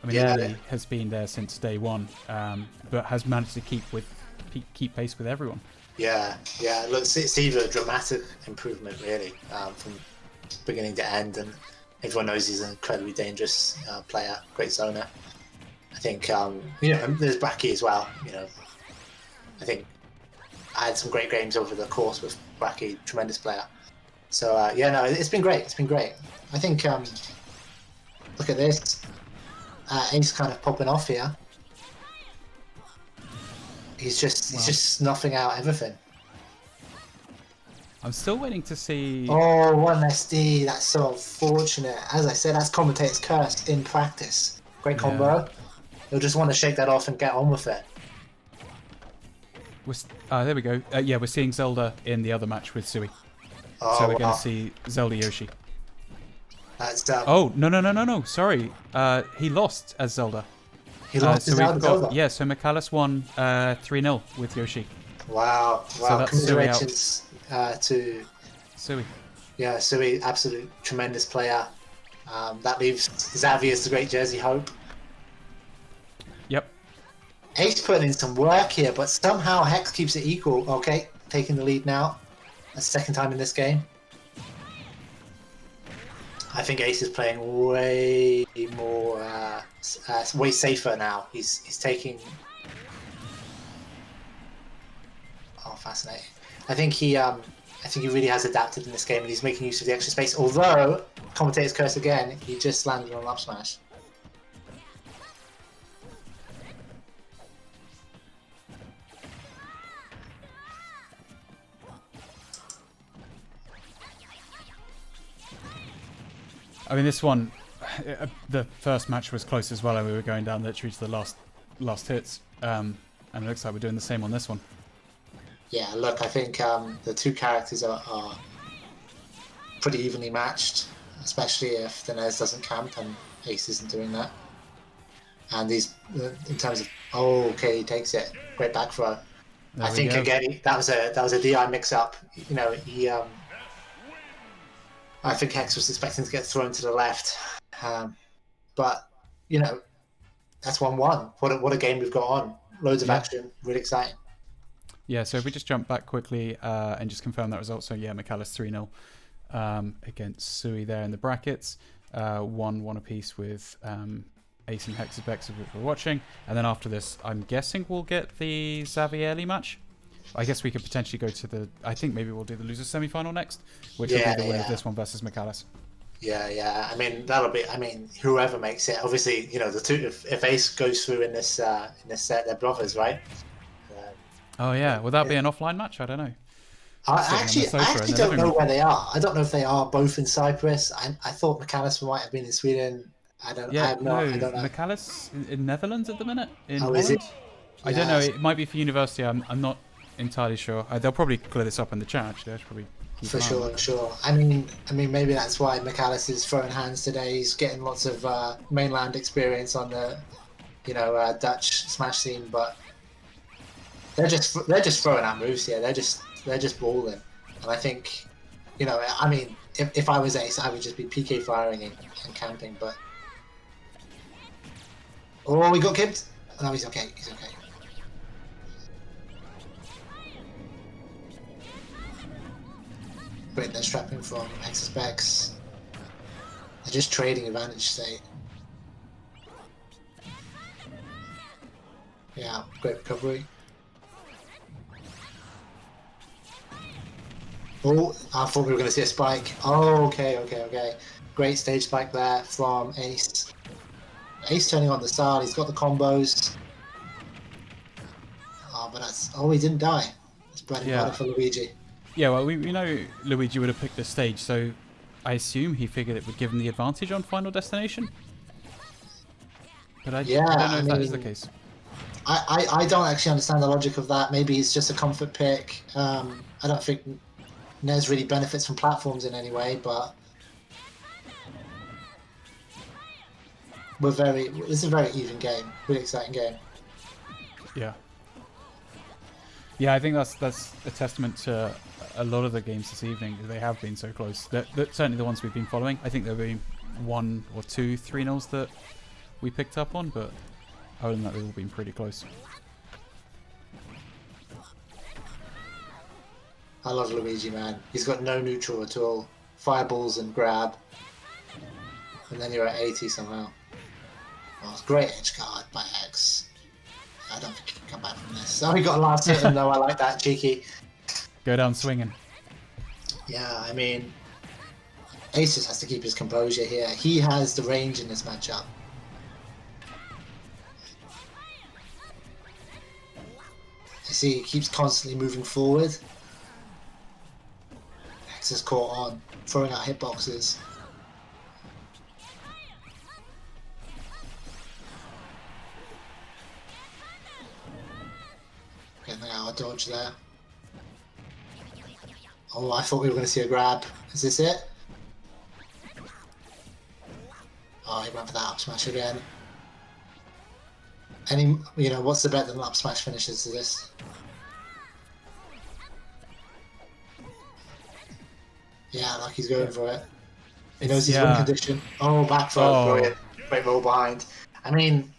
I mean, Early has been there since day one, but has managed to keep pace with everyone. Yeah. Look, it's either a dramatic improvement really from beginning to end, and everyone knows he's an incredibly dangerous player, great zoner. I think there's Bracky as well. You know, I think I had some great games over the course with Bracky, tremendous player. So no, it's been great. It's been great. I think look at this. Ace kind of popping off here. He's just snuffing out everything. I'm still waiting to see. Oh, 1 SD. That's so unfortunate. As I said, that's commentator's curse in practice. Great combo. You'll just want to shake that off and get on with it. There we go. We're seeing Zelda in the other match with Sui. So we're going to see Zelda Yoshi. That's Oh, no. Sorry. He lost as Zelda. He lost so as Zelda? Yeah, so McAllis won 3-0 with Yoshi. Wow. So that's Congratulations to Sui. Yeah, Sui, absolute tremendous player. That leaves Xavier as the great Jersey hope. Yep. Ace putting in some work here, but somehow Hex keeps it equal. Okay, taking the lead now. That's the second time in this game. I think Ace is playing way more, way safer now. He's taking. Oh, fascinating! I think he really has adapted in this game, and he's making use of the extra space. Although, commentator's curse again, he just landed on an up smash. I mean, this one, the first match was close as well, and we were going down literally to the last hits. And it looks like we're doing the same on this one. Yeah, look, I think the two characters are pretty evenly matched, especially if the Nez doesn't camp and Ace isn't doing that. And these, in terms of, okay, he takes it, great back throw. I think again that was a DI mix-up. You know, I think Hex was expecting to get thrown to the left. But you know, that's 1-1. What a game we've got on. Loads of Yeah. action, really exciting. Yeah, so if we just jump back quickly and just confirm that result. So yeah, McAllis 3-0 against Sui there in the brackets. 1-1 apiece with Ace and Hex's Bex, which we're watching. And then after this, I'm guessing we'll get the Xavier match. I guess we could potentially go to I think maybe we'll do the losers semi-final next, which will be the winner of this one versus McAllis. Yeah. I mean, that'll be. I mean, whoever makes it. Obviously, you know, the two. If Ace goes through in this set, they're brothers, right? Oh yeah, will that be an offline match? I don't know. I actually don't know where they are. I don't know if they are both in Cyprus. I thought McAllis might have been in Sweden. I don't know. McAllis in Netherlands at the minute. In Holland? Is it? I don't know. It might be for university. I'm not entirely sure. They'll probably clear this up in the chat. Actually, probably. For sure. I mean, maybe that's why McAllis is throwing hands today. He's getting lots of mainland experience on the, Dutch Smash scene. But they're just throwing out moves here. They're just balling. And I think, I mean, if I was Ace, I would just be PK firing and camping. But we got kicked. No, he's okay. He's okay. Great, they're strapping from X's Bex. They're just trading advantage state. Yeah, great recovery. Oh, I thought we were going to see a spike. Oh, okay. Great stage spike there from Ace. Ace turning on the style. He's got the combos. Oh, he didn't die. It's bread and butter for Luigi. Yeah, well, we know Luigi would have picked the stage, so I assume he figured it would give him the advantage on Final Destination. But I don't know if that is the case. I don't actually understand the logic of that. Maybe it's just a comfort pick. I don't think Nez really benefits from platforms in any way, but this is a very even game, really exciting game. Yeah, I think that's a testament to a lot of the games this evening. They have been so close. That certainly the ones we've been following. I think there have been 1 or 2 3-0s that we picked up on, but other than that, they've all been pretty close. I love Luigi, man. He's got no neutral at all. Fireballs and grab. And then you're at 80 somehow. Oh, it's great edge guard by X. I don't think he can come back from this. Oh, he got a last hit in though. I like that. Cheeky. Go down swinging. Yeah, I mean, Ace just has to keep his composure here. He has the range in this matchup. You see, he keeps constantly moving forward. X is caught on, throwing out hitboxes. Getting out of dodge there. Oh, I thought we were going to see a grab. Is this it? Oh, he went for that up smash again. What's the bet that an up smash finishes to this? Yeah, like he's going for it. He knows he's win condition. Oh, back throw, brilliant. Great roll behind. I mean,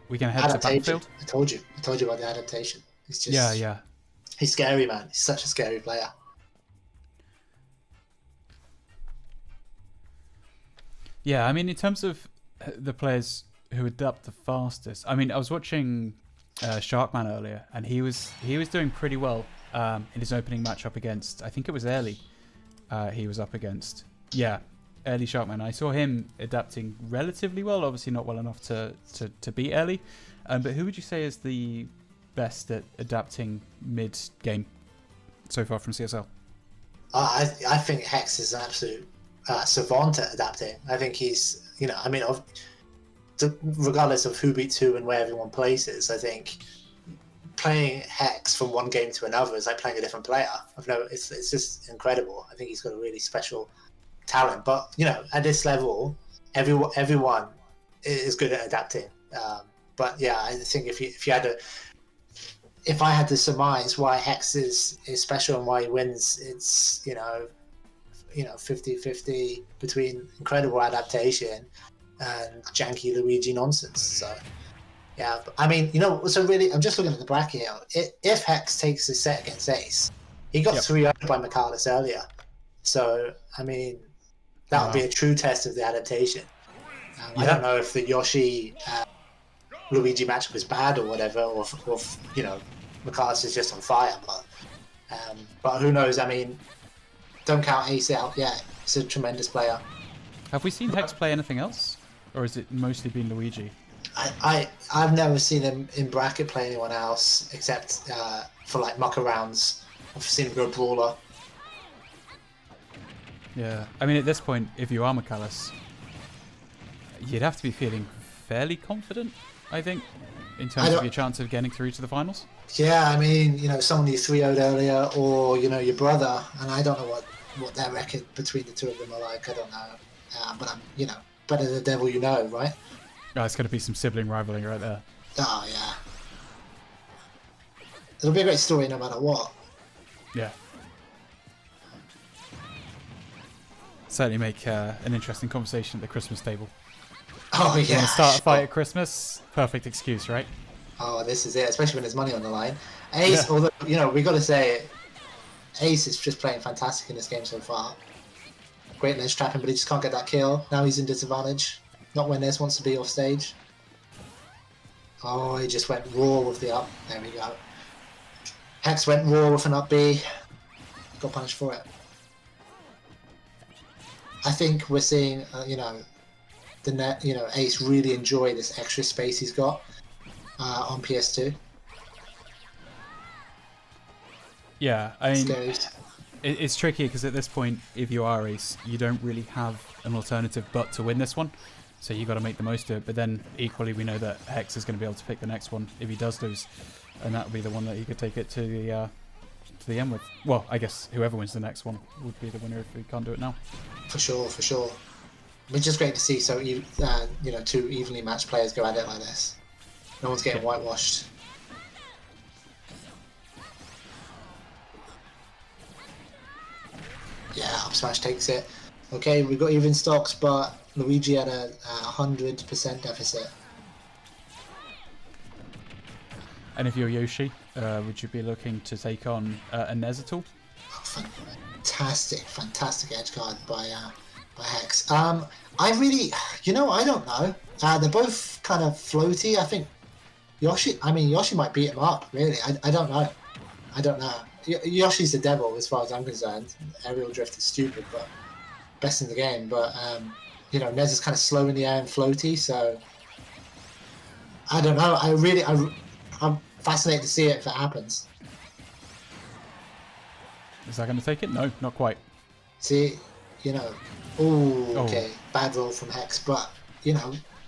we can head to Battlefield. I told you about the adaptation. It's just He's scary, man. He's such a scary player. Yeah, I mean, in terms of the players who adapt the fastest, I mean, I was watching Sharkman earlier, and he was doing pretty well in his opening match up against, I think it was Early. He was up against, Early Sharkman. I saw him adapting relatively well, obviously not well enough to beat Early. But who would you say is the best at adapting mid-game so far from CSL? I think Hex is an absolute savant at adapting. I think he's, regardless of who beats who and where everyone places, I think playing Hex from one game to another is like playing a different player. It's just incredible. I think he's got a really special talent. But at this level, everyone is good at adapting. But yeah, I think if you had if I had to surmise why Hex is special and why he wins, it's 50-50 between incredible adaptation and janky Luigi nonsense. So yeah, I mean, so really, I'm just looking at the bracket here. If Hex takes his set against Ace, he got 3-0 by Michaelis earlier. So I mean, that would be a true test of the adaptation. I don't know if the Yoshi Luigi matchup is bad or whatever, or if Michaelis is just on fire. But who knows? I mean, don't count Ace out yet. He's a tremendous player. Have we seen Hex play anything else, or has it mostly been Luigi? I've never seen him in bracket play anyone else except for like mucker rounds. I've seen him go brawler. Yeah, I mean, at this point, if you are Michaelis, you'd have to be feeling fairly confident, I think, in terms of your chance of getting through to the finals. Yeah, I mean, someone you 3-0'd earlier, or your brother, and I don't know what their record between the two of them are like. I don't know, but I'm better the devil you know, right? Oh, it's going to be some sibling rivalry right there. Oh yeah, it'll be a great story no matter what. Yeah. Certainly make an interesting conversation at the Christmas table. Oh yeah. You want to start a fight at Christmas? Perfect excuse, right? Oh, this is it, especially when there's money on the line. Ace, although we got to say, Ace is just playing fantastic in this game so far. Great ledge trapping, but he just can't get that kill. Now he's in disadvantage. Not when Nez wants to be off stage. Oh, he just went raw with the up. There we go. Hex went raw with an up B. Got punished for it. I think we're seeing, Ace really enjoy this extra space he's got on PS2. Yeah, I mean, it's tricky because at this point, if you are Ace, you don't really have an alternative but to win this one. So you got to make the most of it. But then equally, we know that Hex is going to be able to pick the next one if he does lose, and that would be the one that he could take it to the end with. Well, I guess whoever wins the next one would be the winner if we can't do it now. For sure. Which is great to see. So two evenly matched players go at it like this. No one's getting whitewashed. Yeah, up smash takes it. Okay, we got even stocks, but Luigi had a 100% deficit. And if you're Yoshi, would you be looking to take on a Nez at all? Oh, fantastic edge guard by Hex. I really, I don't know. They're both kind of floaty. I think Yoshi might beat him up. Really, I don't know. Yoshi's the devil as far as I'm concerned. Aerial drift is stupid, but best in the game. But Nez is kind of slow in the air and floaty, so I don't know. I'm fascinated to see it if it happens. Is that going to take it? No, not quite. See, okay, bad roll from Hex, but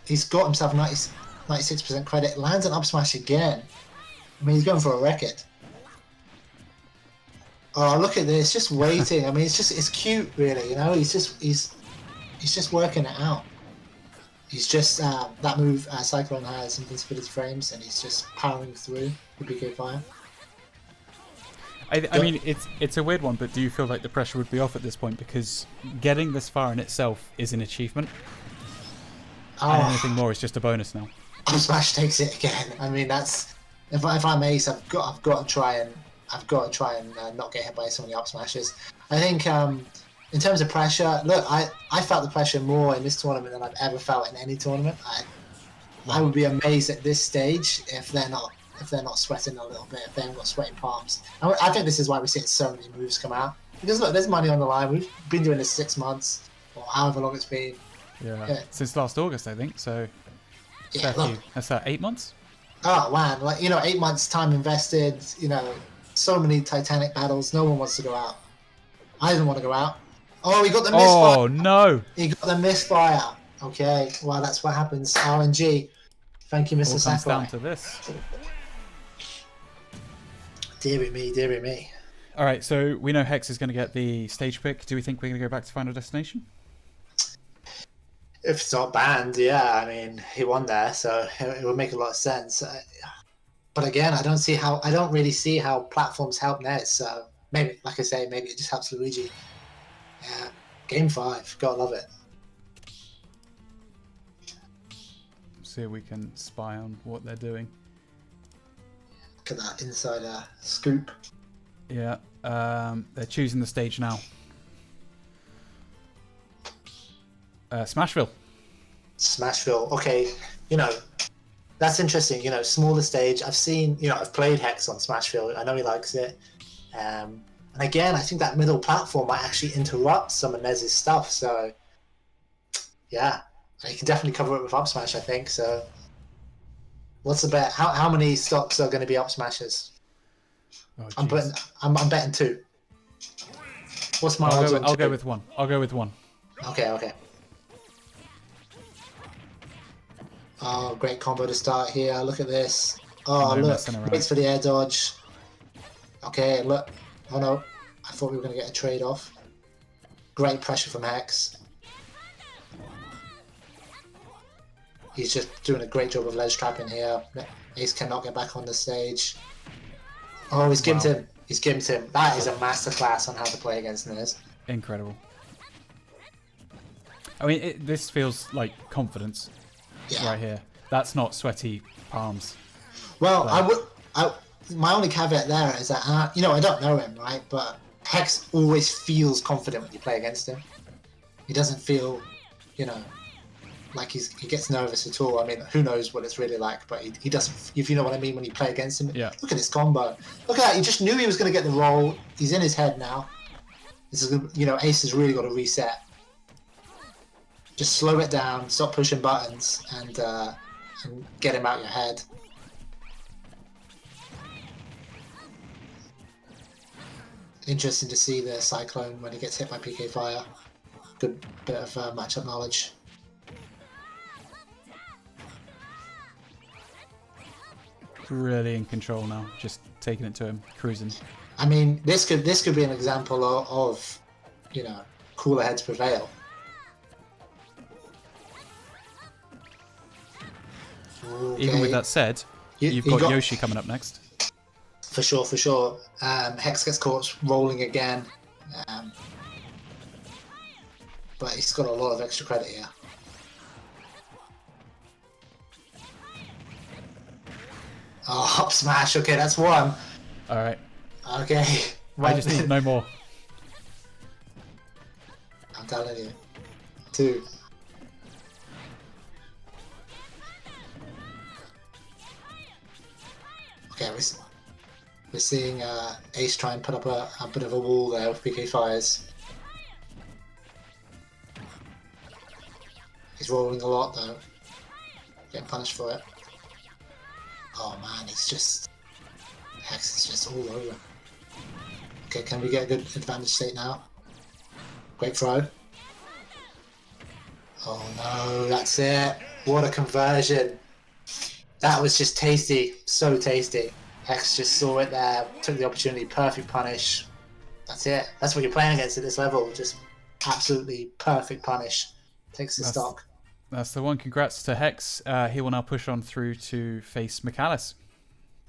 he's got himself 96% credit. Lands an up smash again. I mean, he's going for a record. Oh, look at this, just waiting. I mean, it's cute, really. He's just working it out. He's just that move. Cyclone has invincibility frames, and he's just powering through the PK fire. I mean, it's a weird one, but do you feel like the pressure would be off at this point because getting this far in itself is an achievement, and anything more is just a bonus now? Up smash takes it again. I mean, that's if I'm Ace, I've got to try and not get hit by so many up smashes. I think in terms of pressure, look, I felt the pressure more in this tournament than I've ever felt in any tournament. I would be amazed at this stage if they're not sweating a little bit, if they haven't got sweating palms. I think this is why we're seeing so many moves come out. Because look, there's money on the line. We've been doing this 6 months, or however long it's been. Yeah. Since last August, I think. So yeah, look, that's 8 months. Oh man, 8 months time invested. So many Titanic battles. No one wants to go out. I didn't want to go out. Oh, he got the misfire. Oh no! He got the misfire. Okay, well that's what happens. RNG. Thank you, Mr. All comes Sakurai. down to this. Deary me. All right, so we know Hex is going to get the stage pick. Do we think we're going to go back to Final Destination? If it's not banned, yeah. I mean, he won there, so it would make a lot of sense. But again, I don't really see how platforms help Nez. So maybe, like I say, maybe it just helps Luigi. Yeah, game 5, gotta love it. See if we can spy on what they're doing. Look at that insider scoop. Yeah, they're choosing the stage now. Smashville. Smashville. Okay, that's interesting. Smaller stage. I've played Hex on Smashville. I know he likes it. And again, I think that middle platform might actually interrupt some of Nez's stuff. So, yeah, he can definitely cover it with up smash, I think. So, what's the bet? How many stocks are going to be up smashes? Oh, I'm betting 2. What's my odds on 2? I'll go with 1. I'll go with 1. Okay. Oh, great combo to start here. Look at this. Oh, No look. messing around. Waits for the air dodge. Okay, look. Oh, no. I thought we were going to get a trade-off. Great pressure from Hex. He's just doing a great job of ledge trapping here. Ace cannot get back on the stage. Oh, he's gimped him. He's gimped him. That is a masterclass on how to play against Nez. Incredible. I mean, this feels like confidence right here. That's not sweaty palms. Well, my only caveat there is that, I don't know him, right? But Hex always feels confident when you play against him. He doesn't feel, like he gets nervous at all. I mean, who knows what it's really like, but he doesn't, if you know what I mean, when you play against him. Yeah. Look at this combo. Look at that. He just knew he was going to get the roll. He's in his head now. This is, Ace has really got to reset. Just slow it down, stop pushing buttons, and get him out your head. Interesting to see the Cyclone when he gets hit by PK Fire. Good bit of matchup knowledge. Really in control now, just taking it to him, cruising. I mean, this could be an example of cooler heads prevail. Okay. Even with that said, you've got Yoshi coming up next. For sure. Hex gets caught rolling again. But he's got a lot of extra credit here. Oh, up smash. Okay, that's 1. Alright. Okay. I just need no more. I'm telling you. 2. Okay, we're seeing Ace try and put up a bit of a wall there with PK Fires. He's rolling a lot though. Getting punished for it. Oh man, it's just... Hex is just all over. Okay, can we get a good advantage state now? Great throw. Oh no, that's it. What a conversion. That was just tasty. So tasty. Hex just saw it there, took the opportunity, perfect punish. That's it. That's what you're playing against at this level. Just absolutely perfect punish. Takes the stock. That's the one. Congrats to Hex. He will now push on through to face McAllis.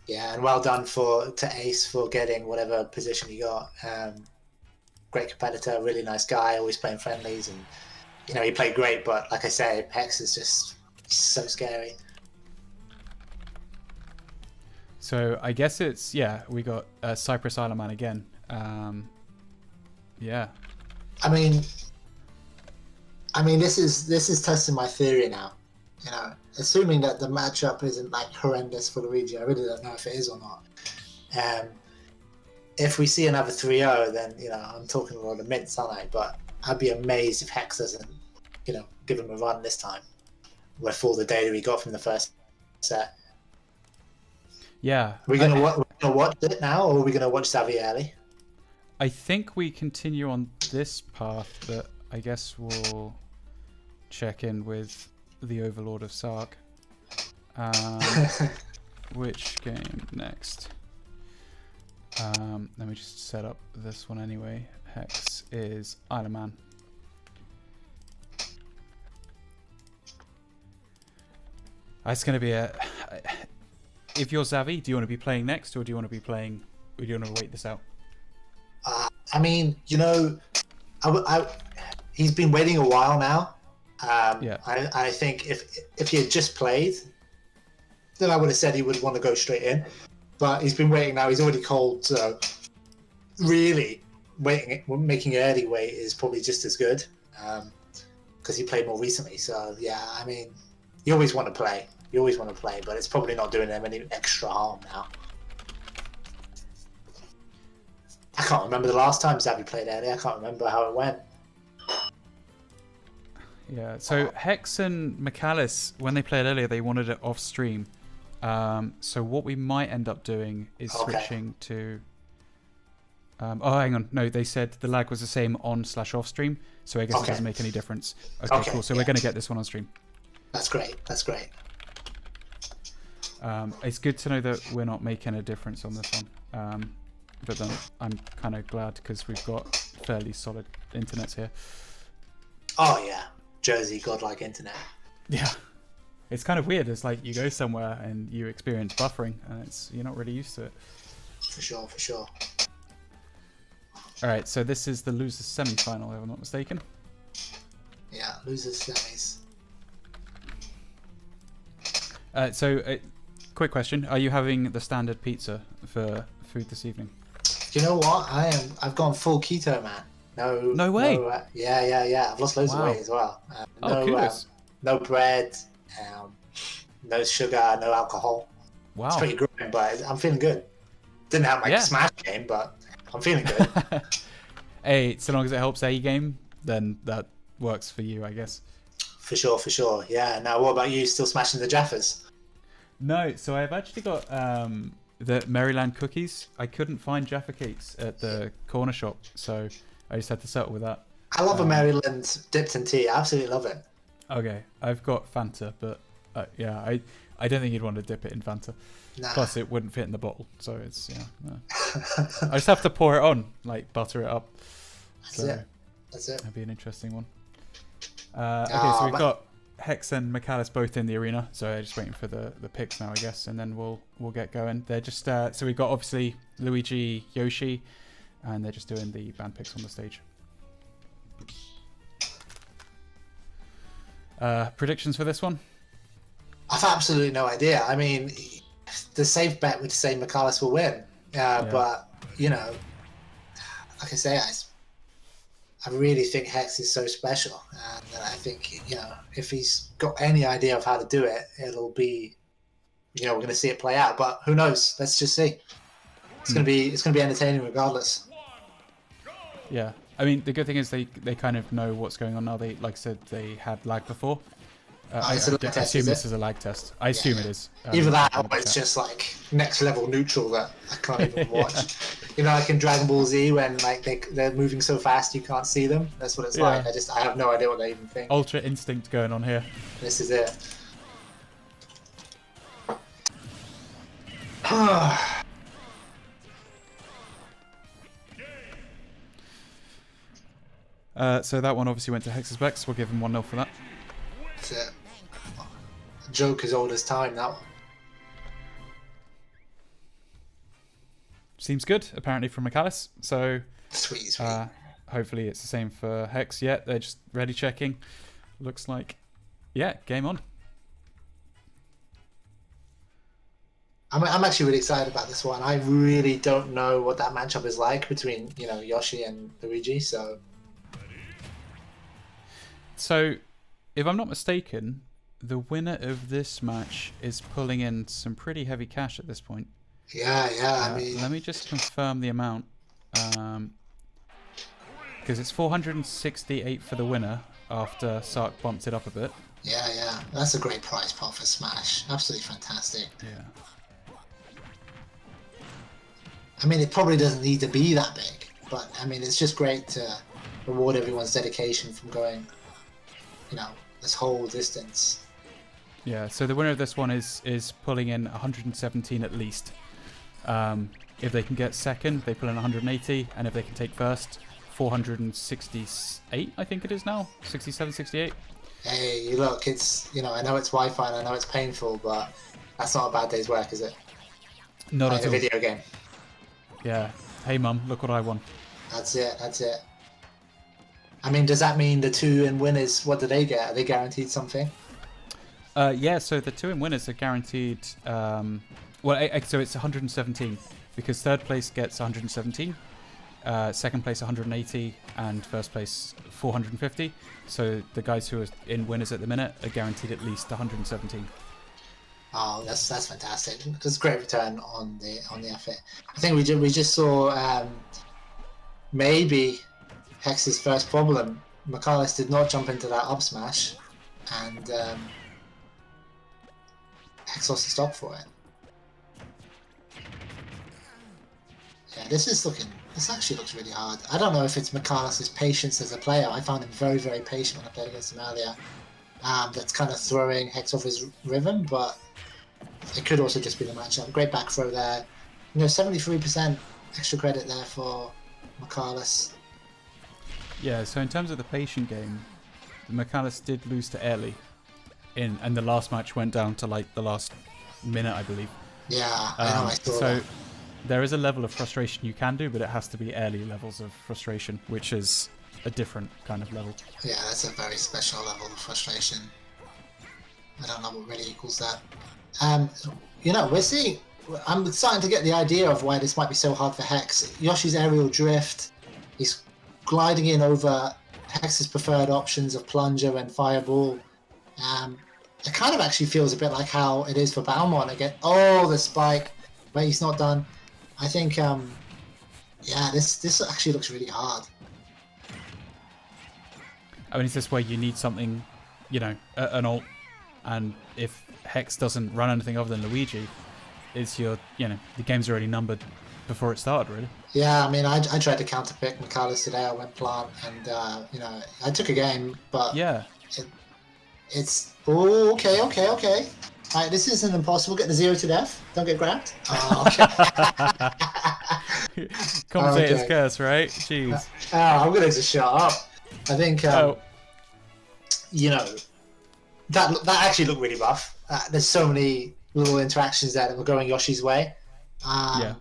Yeah, and well done to Ace for getting whatever position he got. Great competitor, really nice guy, always playing friendlies, and he played great. But like I say, Hex is just so scary. So I guess it's we got Cypress Island Man again. Yeah. I mean, this is testing my theory now. Assuming that the matchup isn't like horrendous for Luigi, I really don't know if it is or not. If we see another 3-0, then I'm talking a lot of mints, aren't I? But I'd be amazed if Hex doesn't, give him a run this time with all the data we got from the first set. Yeah. We're gonna watch it now, or are we gonna watch Xavier? I think we continue on this path, but I guess we'll check in with the Overlord of Sark. Which game next? Let me just set up this one anyway. Hex is Iron Man. It's going to be if you're Xavi, do you want to be playing next, or do you want to be playing? Or do you want to wait this out? I mean, you know, he's been waiting a while now. Yeah. I think if he had just played, then I would have said he would want to go straight in. But he's been waiting now. He's already cold, so really making an early wait is probably just as good because he played more recently. So yeah, I mean, you always want to play. You always want to play, but it's probably not doing them any extra harm now. I can't remember the last time Xavi played early. I can't remember how it went. Yeah, so Hex and McAllis, when they played earlier, they wanted it off stream. So what we might end up doing is switching to... oh, hang on. No, they said the lag was the same on/off stream, so I guess it doesn't make any difference. Okay, cool. So we're going to get this one on stream. That's great. That's great. It's good to know that we're not making a difference on this one. But then I'm kind of glad because we've got fairly solid internets here. Oh, yeah. Jersey, godlike internet. Yeah. It's kind of weird. It's like you go somewhere and you experience buffering and you're not really used to it. For sure, for sure. Alright, so this is the losers semi-final, if I'm not mistaken. Yeah, losers semis. Quick question. Are you having the standard pizza for food this evening? You know what? I've gone full keto, man. No way. Yeah. I've lost loads of weight as well. Kudos. No bread, no sugar, no alcohol. Wow. It's pretty grim, but I'm feeling good. Didn't have my smash game, but I'm feeling good. Hey, so long as it helps A game, then that works for you, I guess. For sure. Yeah. Now, what about you? Still smashing the Jaffas? No, so I've actually got the Maryland cookies. I couldn't find Jaffa cakes at the corner shop, so I just had to settle with that. I love a Maryland dipped in tea. I absolutely love it. Okay, I've got Fanta, but yeah, I don't think you'd want to dip it in Fanta. Nah. Plus, it wouldn't fit in the bottle, so it's no. I just have to pour it on, like butter it up. That's it. That'd be an interesting one. Okay, so we've got Hex and McAllis both in the arena, so I'm just waiting for the picks now, I guess, and then we'll get going. They're just so we've got obviously Luigi, Yoshi, and they're just doing the band picks on the stage. Predictions for this one? I've absolutely no idea. I mean, the safe bet would say McAllis will win, but you know, like I say, I really think Hex is so special, and I think, you know, if he's got any idea of how to do it, it'll be, you know, we're going to see it play out. But who knows? Let's just see. It's going to be entertaining regardless. Yeah, I mean, the good thing is they kind of know what's going on now. They, like I said, they had lag before. I assume this is a lag test. I assume it is. Either that or it's just like next level neutral that I can't even watch. You know, like in Dragon Ball Z when like they're moving so fast you can't see them. That's what it's like. I have no idea what they even think. Ultra instinct going on here. This is it. So that one obviously went to Hex's Bex. We'll give him 1-0 for that. That's it. Joke as old as time, that one. Seems good, apparently, from McAllis. So sweet. Hopefully it's the same for Hex. Yeah, they're just ready checking. Looks like, yeah, game on. I'm actually really excited about this one. I really don't know what that matchup is like between, you know, Yoshi and Luigi. So if I'm not mistaken, the winner of this match is pulling in some pretty heavy cash at this point. Yeah. I mean, let me just confirm the amount, because it's 468 for the winner after Sark bumped it up a bit. Yeah. That's a great prize pot for Smash. Absolutely fantastic. Yeah. I mean, it probably doesn't need to be that big, but I mean, it's just great to reward everyone's dedication from going, you know, this whole distance. Yeah, so the winner of this one is pulling in 117 at least. If they can get second, they pull in 180, and if they can take first, 468, I think it is now, 67, 68. Hey, look, it's, you know, I know it's Wi-Fi and I know it's painful, but That's not a bad day's work, is it? Not Playing at a all. video game. Yeah. Hey, mum, look what I won. That's it. That's it. I mean, does that mean the 2-in winners? What do they get? Are they guaranteed something? Yeah, so the 2-in winners are guaranteed. So it's 117 because third place gets 117, second place 180, and first place 450. So the guys who are in winners at the minute are guaranteed at least 117. Oh, that's fantastic. That's a great return on the effort. I think we just saw maybe Hex's first problem. Michaelis did not jump into that up smash, and Hex lost the stock for it. Yeah, this actually looks really hard. I don't know if it's Michaelis' patience as a player. I found him very, very patient when I played against him earlier. That's kind of throwing Hex off his rhythm, but it could also just be the matchup. Great back throw there. 73% extra credit there for Michaelis. Yeah, so in terms of the patient game, Michaelis did lose to Airly, and the last match went down to like the last minute, I believe. Yeah, I know. I saw so that. there is a level of frustration you can do, but it has to be Airly levels of frustration, which is a different kind of level. Yeah, that's a very special level of frustration. I don't know what really equals that. We're seeing. I'm starting to get the idea of why this might be so hard for Hex. Yoshi's aerial drift. He's gliding in over Hex's preferred options of plunger and fireball. It kind of actually feels a bit like how it is for Balmont again. Oh, the spike. Wait, he's not done. I think, this actually looks really hard. I mean, it's this way you need something, an ult, and if Hex doesn't run anything other than Luigi, the game's already numbered before it started, really. Yeah, I mean, I tried to counterpick Michaelis today. I went plant, and I took a game, but Yeah. It's okay. All right, this isn't impossible. Get the 0 to death. Don't get grabbed. Oh, okay. Commentator's Okay. curse, right? Jeez. I'm gonna just shut up. I think that actually looked really rough. There's so many little interactions there that were going Yoshi's way. Yeah.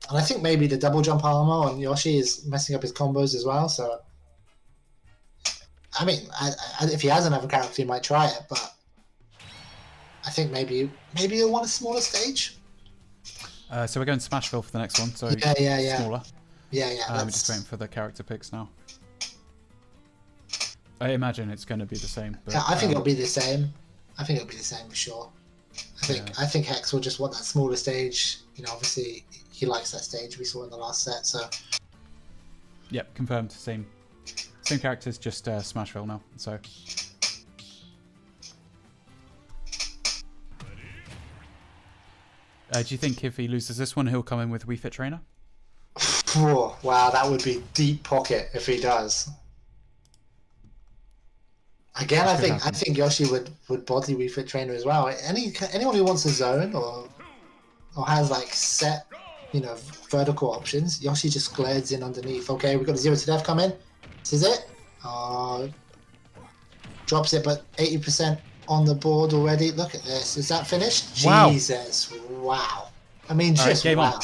And I think maybe the double jump armor on Yoshi is messing up his combos as well. So, I mean, if he has another character, he might try it. But I think maybe he'll want a smaller stage. So we're going Smashville for the next one. So Yeah. smaller. Yeah. I'm just waiting for the character picks now. I imagine it's going to be the same. But, Yeah, I think it'll be the same. I think it'll be the same for sure. I think Hex will just want that smaller stage. Obviously he likes that stage we saw in the last set. So Yep, confirmed. Same characters, just Smashville now. So. Do you think if he loses this one, he'll come in with Wii Fit Trainer? wow, that would be deep pocket if he does. Again, I think Yoshi would body Wii Fit Trainer as well. Anyone who wants a zone or has like set, vertical options, Yoshi just glides in underneath. Okay, we've got a 0 to death coming. This is it. Drops it, but 80% on the board already. Look at this. Is that finished? Wow. Jesus. Wow. I mean, just game wow. on.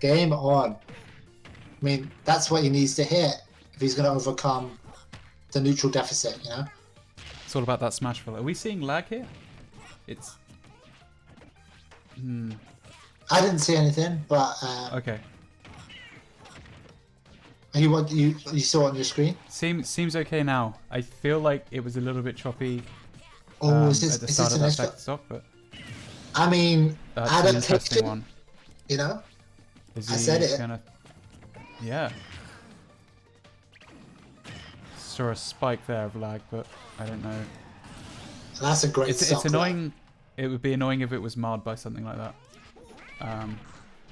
Game on. I mean, that's what he needs to hit if he's going to overcome the neutral deficit, It's all about that Smashville. Are we seeing lag here? It's. I didn't see anything, but Okay. you saw it on your screen. Seems okay now. I feel like it was a little bit choppy Is at the start of that second stock, but I mean, that's an interesting adaptation. one. I said it. Gonna... Yeah. Saw a spike there of lag, but I don't know. That's a great. It's annoying. It would be annoying if it was marred by something like that.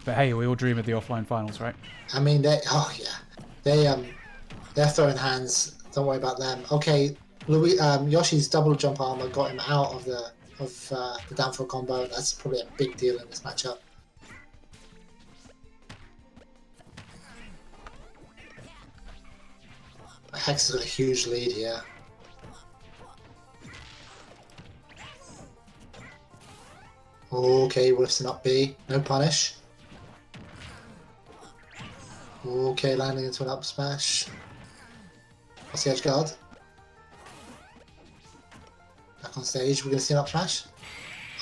But hey, we all dream of the offline finals, right? I mean, they're throwing hands. Don't worry about them. Okay, Yoshi's double jump armor got him out of the downfall combo. That's probably a big deal in this matchup. Hex has got a huge lead here. Okay, whiffs an up B. No punish. Okay, landing into an up smash. What's the edge guard? Back on stage, we're going to see an up smash.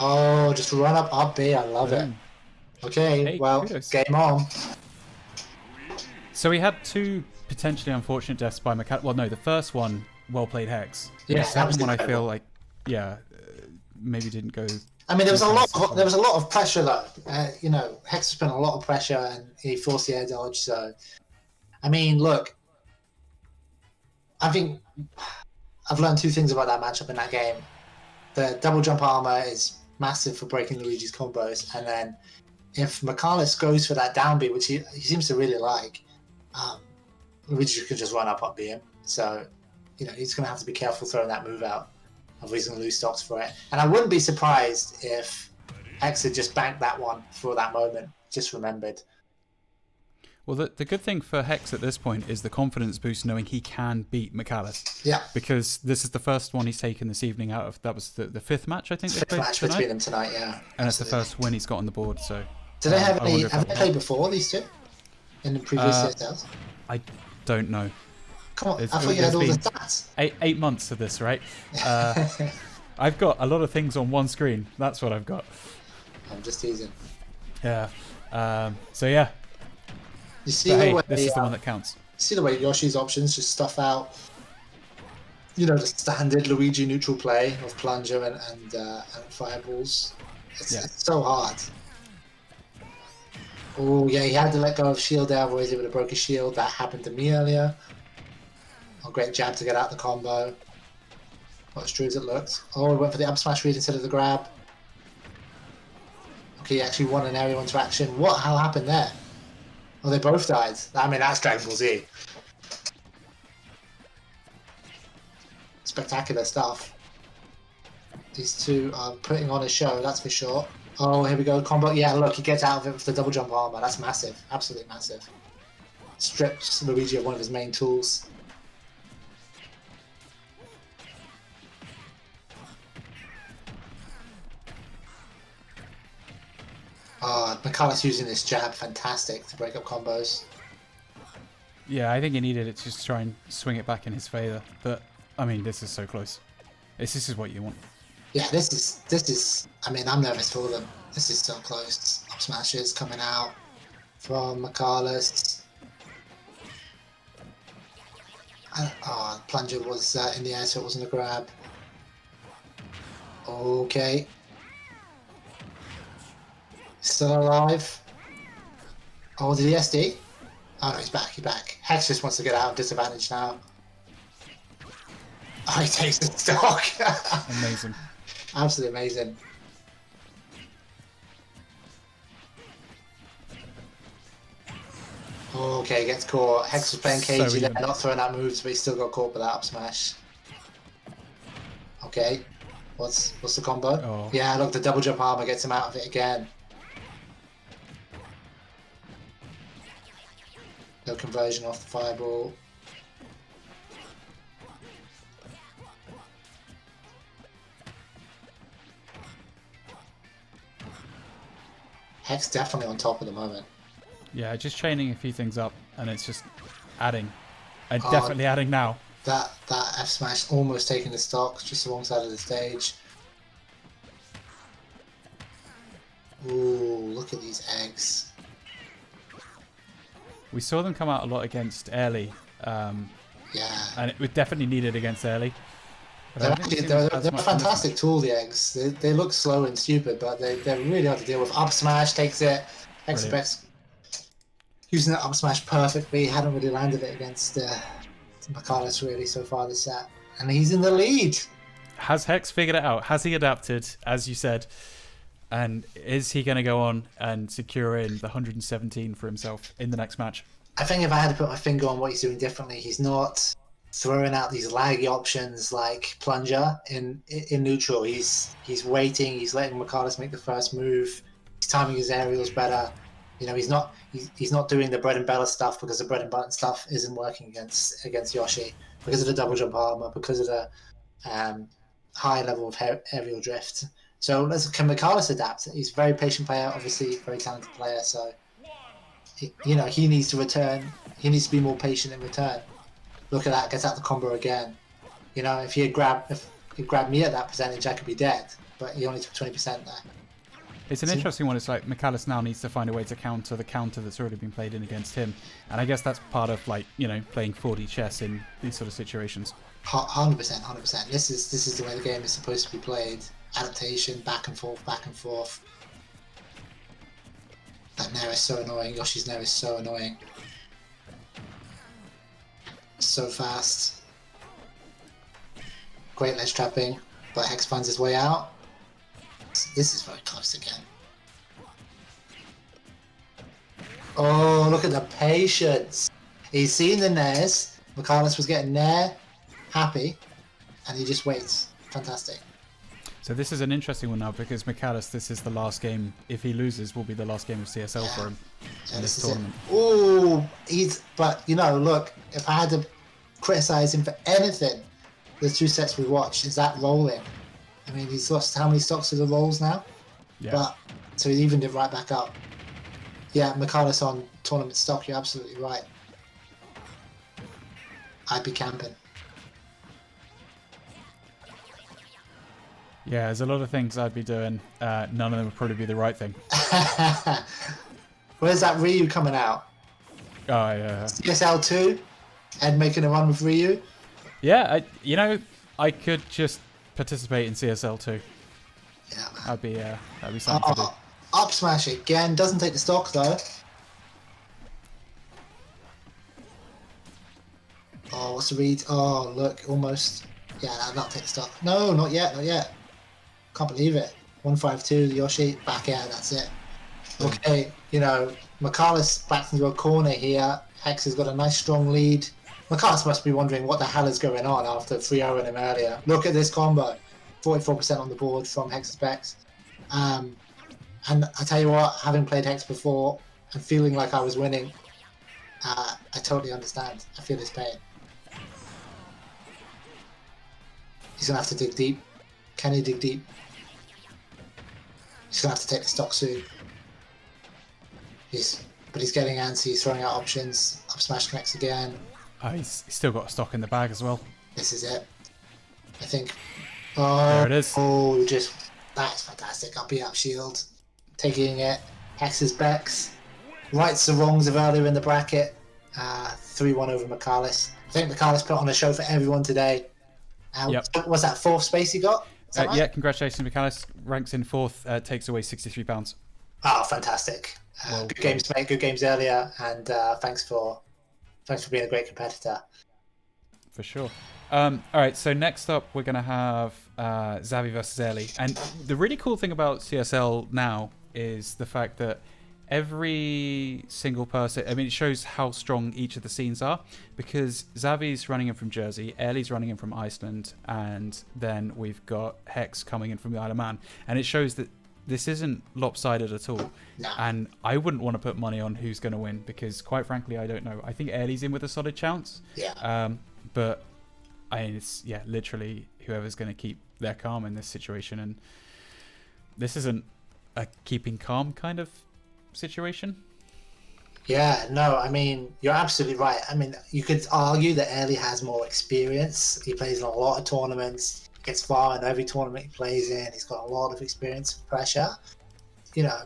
Oh, just run up B. I love it. Boom. Okay, Hey, well, kudos. game on. So we had two potentially unfortunate deaths by Macallis. Well, no, the first one, well played Hex. Yeah, The that second was one, I incredible. feel like, maybe didn't go. I mean, there was a Macallis' lot of pressure though. You know, Hex has been a lot of pressure, and he forced the air dodge. So, I mean, look, I think I've learned two things about that matchup in that game. The double jump armor is massive for breaking Luigi's combos, and then if Macallis goes for that down B, which he seems to really like, Luigi could just run up B him. So, you know, he's going to have to be careful throwing that move out, or he's going to lose stocks for it. And I wouldn't be surprised if Hex had just banked that one for that moment, just remembered. Well, the good thing for Hex at this point is the confidence boost knowing he can beat Macallis. Yeah. Because this is the first one he's taken this evening out of, that was the fifth match, I think. Fifth match between them tonight, yeah. And it's the first win he's got on the board, so... Do they have I they played before, these two? In the previous CSLs? I don't know. Come on, I thought you had all the stats. 8 months of this, right? I've got a lot of things on one screen. That's what I've got. I'm just teasing. Yeah. So yeah. You see But the hey, way, this is the one that counts. see the way Yoshi's options just stuff out, you know, the standard Luigi neutral play of plunger and fireballs. It's so hard. Oh yeah, he had to let go of shield there, otherwise he would have broke his shield. That happened to me earlier. Oh, great jab to get out the combo. Not as true as it looked. Oh, he went for the up smash read instead of the grab. Okay, he actually won an aerial interaction. What hell happened there? Oh, they both died. I mean, that's Dragon Ball Z. Spectacular stuff. These two are putting on a show, that's for sure. Oh, here we go, combo. Yeah, look, he gets out of it with the double jump armor. That's massive, absolutely massive. Strips Luigi of one of his main tools. Macallis using this jab, fantastic to break up combos. Yeah, I think he needed it to just try and swing it back in his favour. But, I mean, this is so close. This is what you want. Yeah, this is. I mean, I'm nervous for them. This is so close. Up smashes coming out from Macallis. Plunger was in the air, so it wasn't a grab. Okay. Still alive. Oh, did he SD? Oh, no, he's back. He's back. Hex just wants to get out of disadvantage now. Oh, he takes the stock. Amazing. Absolutely amazing. Okay, gets caught. Hex was playing So cagey there, even. not throwing out moves, but he still got caught by that up smash. Okay, what's the combo? Oh. Yeah, look, the double jump armor gets him out of it again. No conversion off the fireball. Hex definitely on top at the moment. Yeah, just chaining a few things up, and it's just adding. And definitely adding now. That F smash almost taking the stock just the wrong side of the stage. Ooh, look at these eggs. We saw them come out a lot against Early. Yeah. And it was definitely needed against Early. But I They're, don't think actually, we've they're, seen as they're a much in this fantastic tool, the eggs. They look slow and stupid, but they're really hard to deal with. Up smash takes it. Expects using that up smash perfectly. Hadn't really landed it against Macallis really so far this set. And he's in the lead. Has Hex figured it out? Has he adapted, as you said? And is he going to go on and secure in the 117 for himself in the next match? I think if I had to put my finger on what he's doing differently, he's not throwing out these laggy options like plunger in neutral. He's waiting. He's letting Macallis make the first move. He's timing his aerials better. You know, he's not doing the bread and butter stuff because the bread and butter stuff isn't working against Yoshi because of the double jump armor, because of the high level of aerial drift. So can Michaelis adapt? He's a very patient player, obviously very talented player. So he needs to return. He needs to be more patient in return. Look at that, gets out the combo again. If he grabbed me at that percentage, I could be dead. But he only took 20% there. It's an interesting one. It's like McAllis now needs to find a way to counter the counter that's already been played in against him. And I guess that's part of playing 4D chess in these sort of situations. 100%. This is the way the game is supposed to be played. Adaptation, back and forth. That Nair is so annoying. Yoshi's Nair is so annoying. So fast. Great ledge trapping, but Hex finds his way out. This is very close again. Oh, look at the patience. He's seen the Nairs. Michaelis was getting Nair, happy, and he just waits. Fantastic. So this is an interesting one now because McAllis, this is the last game. If he loses, will be the last game of CSL for him in this tournament. Oh, look, if I had to criticize him for anything, the 2 sets we watched, is that rolling. I mean, he's lost how many stocks to the rolls now? Yeah. But so he evened it right back up. Yeah, McAllis on tournament stock, you're absolutely right. I'd be camping. Yeah, there's a lot of things I'd be doing. None of them would probably be the right thing. Where's that Ryu coming out? Oh, yeah. CSL 2? Ed making a run with Ryu? Yeah, I could just participate in CSL too. Yeah, man. That'd be something to do. Up smash again. Doesn't take the stock though. Oh, what's the read? Oh, look, almost. Yeah, that'll not take the stock. No, not yet. Can't believe it. 152, Yoshi, back air, that's it. Okay, Michaelis back into a corner here. Hex has got a nice strong lead. Michaelis must be wondering what the hell is going on after 3-0 him earlier. Look at this combo. 44% on the board from Hex's Specs. And I tell you what, having played Hex before and feeling like I was winning, I totally understand. I feel his pain. He's going to have to dig deep. Can he dig deep? He's going to have to take the stock soon. But he's getting antsy, he's throwing out options. Up smash connects again. Oh, he's still got a stock in the bag as well. This is it. I think. There it is. Oh, that's fantastic. Up B up shield. Taking it. Hex's Bex. Rights the wrongs of earlier in the bracket. 3-1 over Michaelis. I think Michaelis put on a show for everyone today. Yep. What's that, 4th space he got? Right? Yeah, congratulations, Michaelis. Ranks in 4th, takes away £63. Oh, fantastic. Good games, mate. Good games earlier. And thanks for being a great competitor. For sure. All right, so next up we're going to have Xavi versus Ellie. And the really cool thing about CSL now is the fact that every single person, it shows how strong each of the scenes are, because Xavi's running in from Jersey, Ellie's running in from Iceland, and then we've got Hex coming in from the Isle of Man. And it shows that this isn't lopsided at all. No. And I wouldn't want to put money on who's going to win, because quite frankly, I don't know. I think Ellie's in with a solid chance. Yeah. But it's literally whoever's going to keep their calm in this situation. And this isn't a keeping calm kind of situation. Yeah, no, you're absolutely right. You could argue that Ellie has more experience. He plays in a lot of tournaments, gets far in every tournament he plays in. He's got a lot of experience and pressure,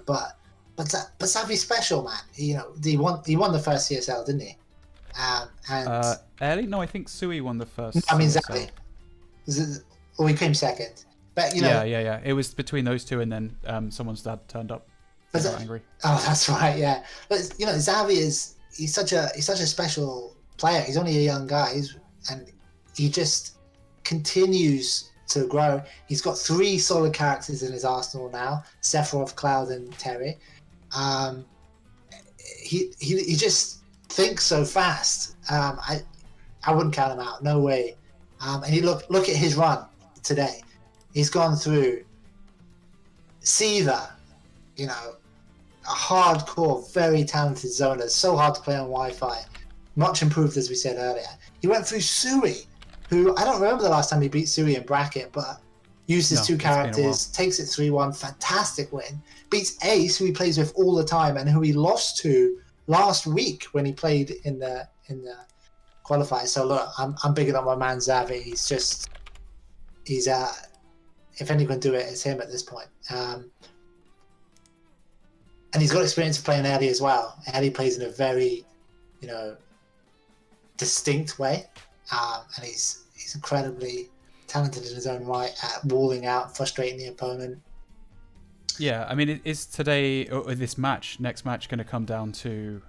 but Xavi's special, man. He won the first CSL, didn't he? And Ellie? No, I think Sui won the first. Xavi. He came second. But Yeah. It was between those two, and then someone's dad turned up. Angry. Oh, that's right. Yeah, but Xavi he's such a special player. He's only a young guy, and he just continues to grow. He's got 3 solid characters in his arsenal now: Sephiroth, Cloud, and Terry. He just thinks so fast. I wouldn't count him out. No way. And he look at his run today. He's gone through Siva, a hardcore, very talented zoner, so hard to play on Wi-Fi. Much improved, as we said earlier. He went through Sui, who I don't remember the last time he beat Sui in bracket, but uses No, two it's been a while. characters, takes it 3-1, fantastic win. Beats Ace, who he plays with all the time and who he lost to last week when he played in the qualifiers. So look, I'm bigger than my man Xavi. He's if anyone can do it, it's him at this point. And he's got experience of playing early as well. Early plays in a very, distinct way, and he's incredibly talented in his own right at walling out, frustrating the opponent. Yeah, I mean, is today or this next match, going to come down to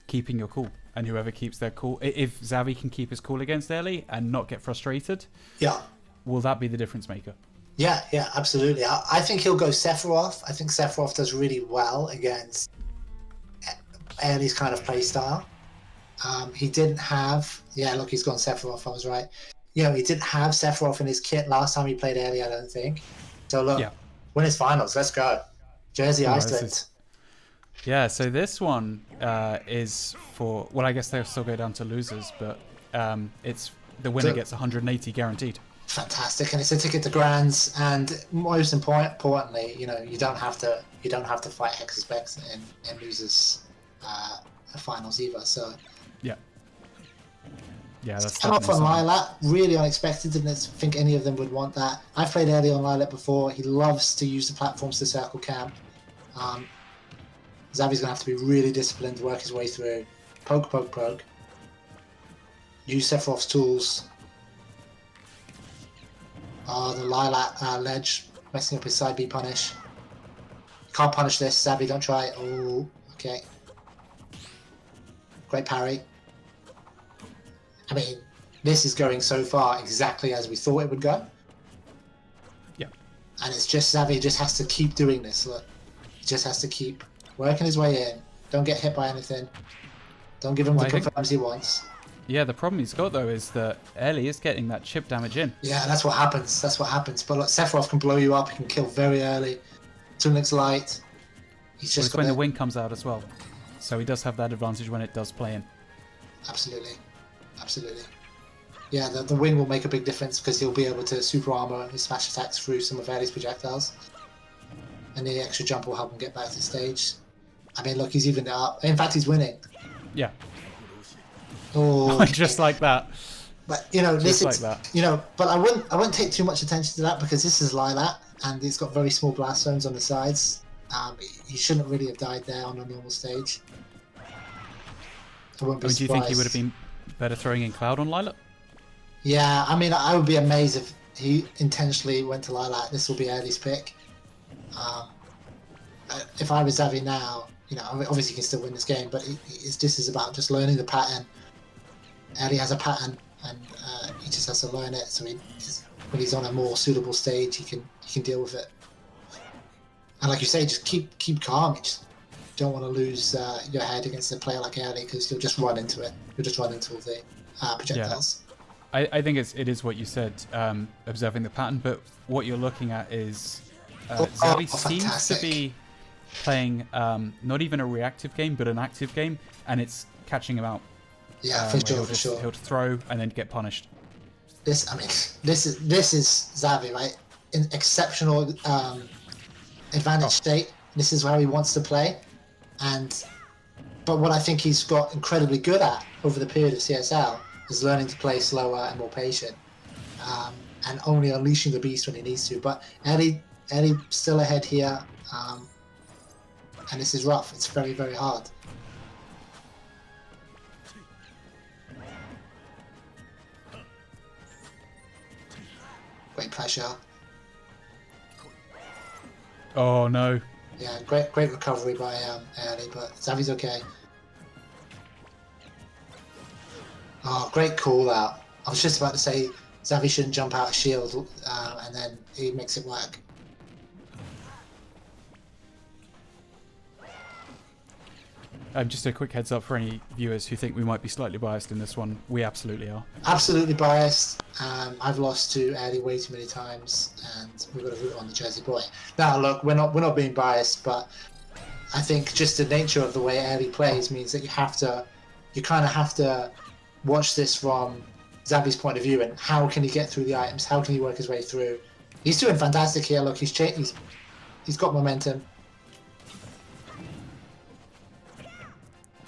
keeping your cool, and whoever keeps their cool. If Xavi can keep his cool against early and not get frustrated, yeah, will that be the difference maker? Yeah, absolutely. I think he'll go Sephiroth. I think Sephiroth does really well against Ailey's kind of play style. He didn't have... Yeah, look, he's gone Sephiroth. I was right. He didn't have Sephiroth in his kit last time he played Ailey, I don't think. So look, win his finals. Let's go. Jersey, Iceland. Yeah, so this one is for... Well, I guess they'll still go down to losers, but it's the winner gets 180 guaranteed. Fantastic, and it's a ticket to Grands, and most importantly, you don't have to fight Hex's Bex in losers finals either. So that's come off on Lilat, really unexpected. Didn't think any of them would want that. I've played early on Lilat before. He loves to use the platforms to circle camp. Xavi's gonna have to be really disciplined, work his way through, poke. Use Sephiroth's tools. Oh, the Lilac ledge, messing up his side B punish. Can't punish this, Xavi, don't try. Oh, okay. Great parry. I mean, this is going so far exactly as we thought it would go. Yeah. And it's just Xavi just has to keep doing this, look. He just has to keep working his way in. Don't get hit by anything. Don't give him the confirms he wants. Yeah, the problem he's got, though, is that Ellie is getting that chip damage in. Yeah, that's what happens. But look, Sephiroth can blow you up. He can kill very early. Tunic light. He's just when the wing comes out as well. So he does have that advantage when it does play in. Absolutely. Yeah, the wing will make a big difference because he'll be able to super armor his smash attacks through some of Ellie's projectiles. And the extra jump will help him get back to the stage. I mean, look, he's evened it up. In fact, he's winning. Yeah. Oh, just like that. But this like is that. But I wouldn't take too much attention to that because this is Lilat and he's got very small blast zones on the sides. He shouldn't really have died there on a normal stage. I wouldn't be surprised. Do you think he would have been better throwing in Cloud on Lilat? Yeah, I mean, I would be amazed if he intentionally went to Lilat. This will be Early's pick. If I was Xavi now, obviously he can still win this game, but this is about just learning the pattern. Ellie has a pattern, and he just has to learn it. So when he's on a more suitable stage, he can deal with it. And like you say, just keep calm. You just don't want to lose your head against a player like Ellie because you'll just run into it. You'll just run into all the projectiles. Yeah. I think it is what you said, observing the pattern. But what you're looking at is Xavi seems to be playing not even a reactive game, but an active game, and it's catching him out. Yeah, for sure. He'll throw and then get punished. This is Xavi, right? In exceptional advantage state. This is where he wants to play, but what I think he's got incredibly good at over the period of CSL is learning to play slower and more patient, and only unleashing the beast when he needs to. But Ellie still ahead here, and this is rough. It's very, very hard. Great pressure. Oh no. Yeah, great recovery by Early, but Xavi's okay. Oh, great call out. I was just about to say Xavi shouldn't jump out of shield, and then he makes it work. Just a quick heads up for any viewers who think we might be slightly biased in this one. We absolutely are. Absolutely biased. I've lost to Eddie way too many times, and we've got to root on the Jersey boy. Now, look, we're not being biased, but I think just the nature of the way Eddie plays means that you kind of have to watch this from Xavi's point of view and how can he get through the items, how can he work his way through. He's doing fantastic here. Look, he's got momentum.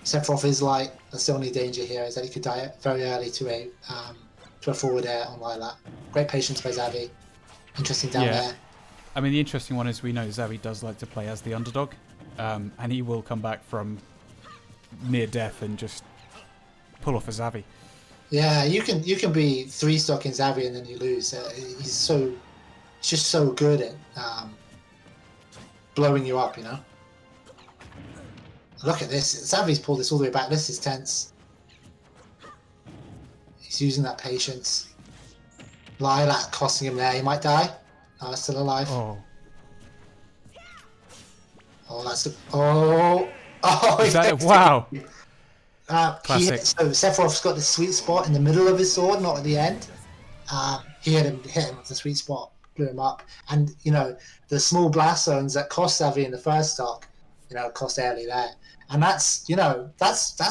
Sephiroth is light. That's the only danger here, is that he could die very early to a forward air on Lilat. Great patience by Xavi. Interesting down there. I mean, the interesting one is we know Xavi does like to play as the underdog, and he will come back from near death and just pull off a Xavi. Yeah, you can be 3-stocking Xavi and then you lose. He's just so good at blowing you up, you know. Look at this. Xavi's pulled this all the way back. This is tense. He's using that patience. Lilat costing him there. He might die. No, it's still alive. Oh. Oh, that's oh. Is that wow. So Sephiroth's got the sweet spot in the middle of his sword, not at the end. He hit him with the sweet spot, blew him up. And you know, the small blast zones that cost Xavi in the first stock, you know, cost Airly there. And that's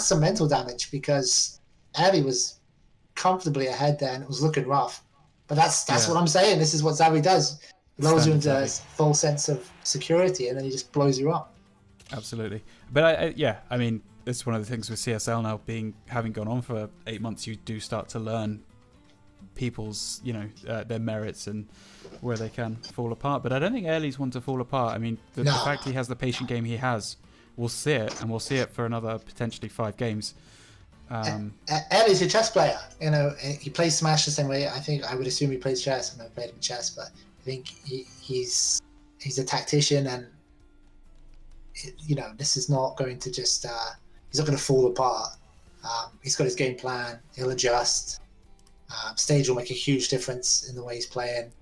some mental damage, because Airly was comfortably ahead there and it was looking rough. But that's what I'm saying. This is what Xavi does. He lulls you into a full sense of security and then he just blows you up. Absolutely. But I mean, it's one of the things with CSL now, having gone on for 8 months, you do start to learn people's, you know, their merits and where they can fall apart. But I don't think Airly's one to fall apart. I mean, the fact he has the patient game he has, we'll see it, and we'll see it for another potentially 5 games. Airly's a chess player. You know, he plays Smash the same way. I would assume he plays chess. I've never played him chess, but I think he's a tactician, and you know, this is not going to just he's not going to fall apart. He's got his game plan. He'll adjust. Stage will make a huge difference in the way he's playing.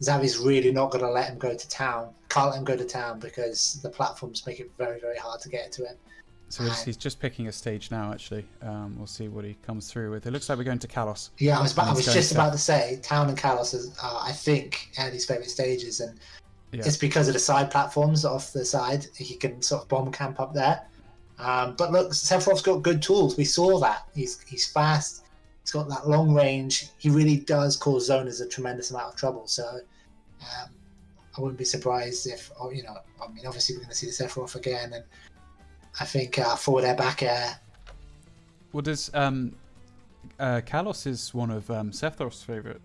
Xavi's really not going to let him go to town. Can't let him go to town because the platforms make it very, very hard to get to him. So he's just picking a stage now, actually. We'll see what he comes through with. It looks like we're going to Kalos. Yeah, I was just about to say, Town and Kalos is, I think, Andy's favourite stages, and it's because of the side platforms off the side. He can sort of bomb camp up there. But look, Sephiroth's got good tools. We saw that. He's fast. He's got that long range. He really does cause zoners a tremendous amount of trouble. So I wouldn't be surprised if, you know, I mean, obviously we're going to see the Sephiroth again, and I think forward air, back air. Well, does Kalos is one of Sephiroth's favourite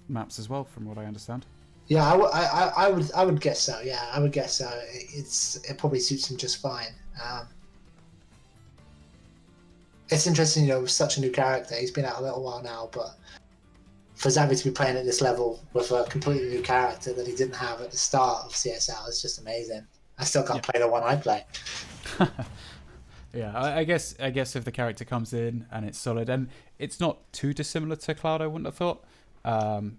maps as well, from what I understand. Yeah, I would guess so. Yeah, I would guess so. It probably suits him just fine. It's interesting, you know, with such a new character. He's been out a little while now, but for Xavi to be playing at this level with a completely new character that he didn't have at the start of CSL is just amazing. I still can't play the one I play. Yeah, I guess if the character comes in and it's solid, and it's not too dissimilar to Cloud, I wouldn't have thought,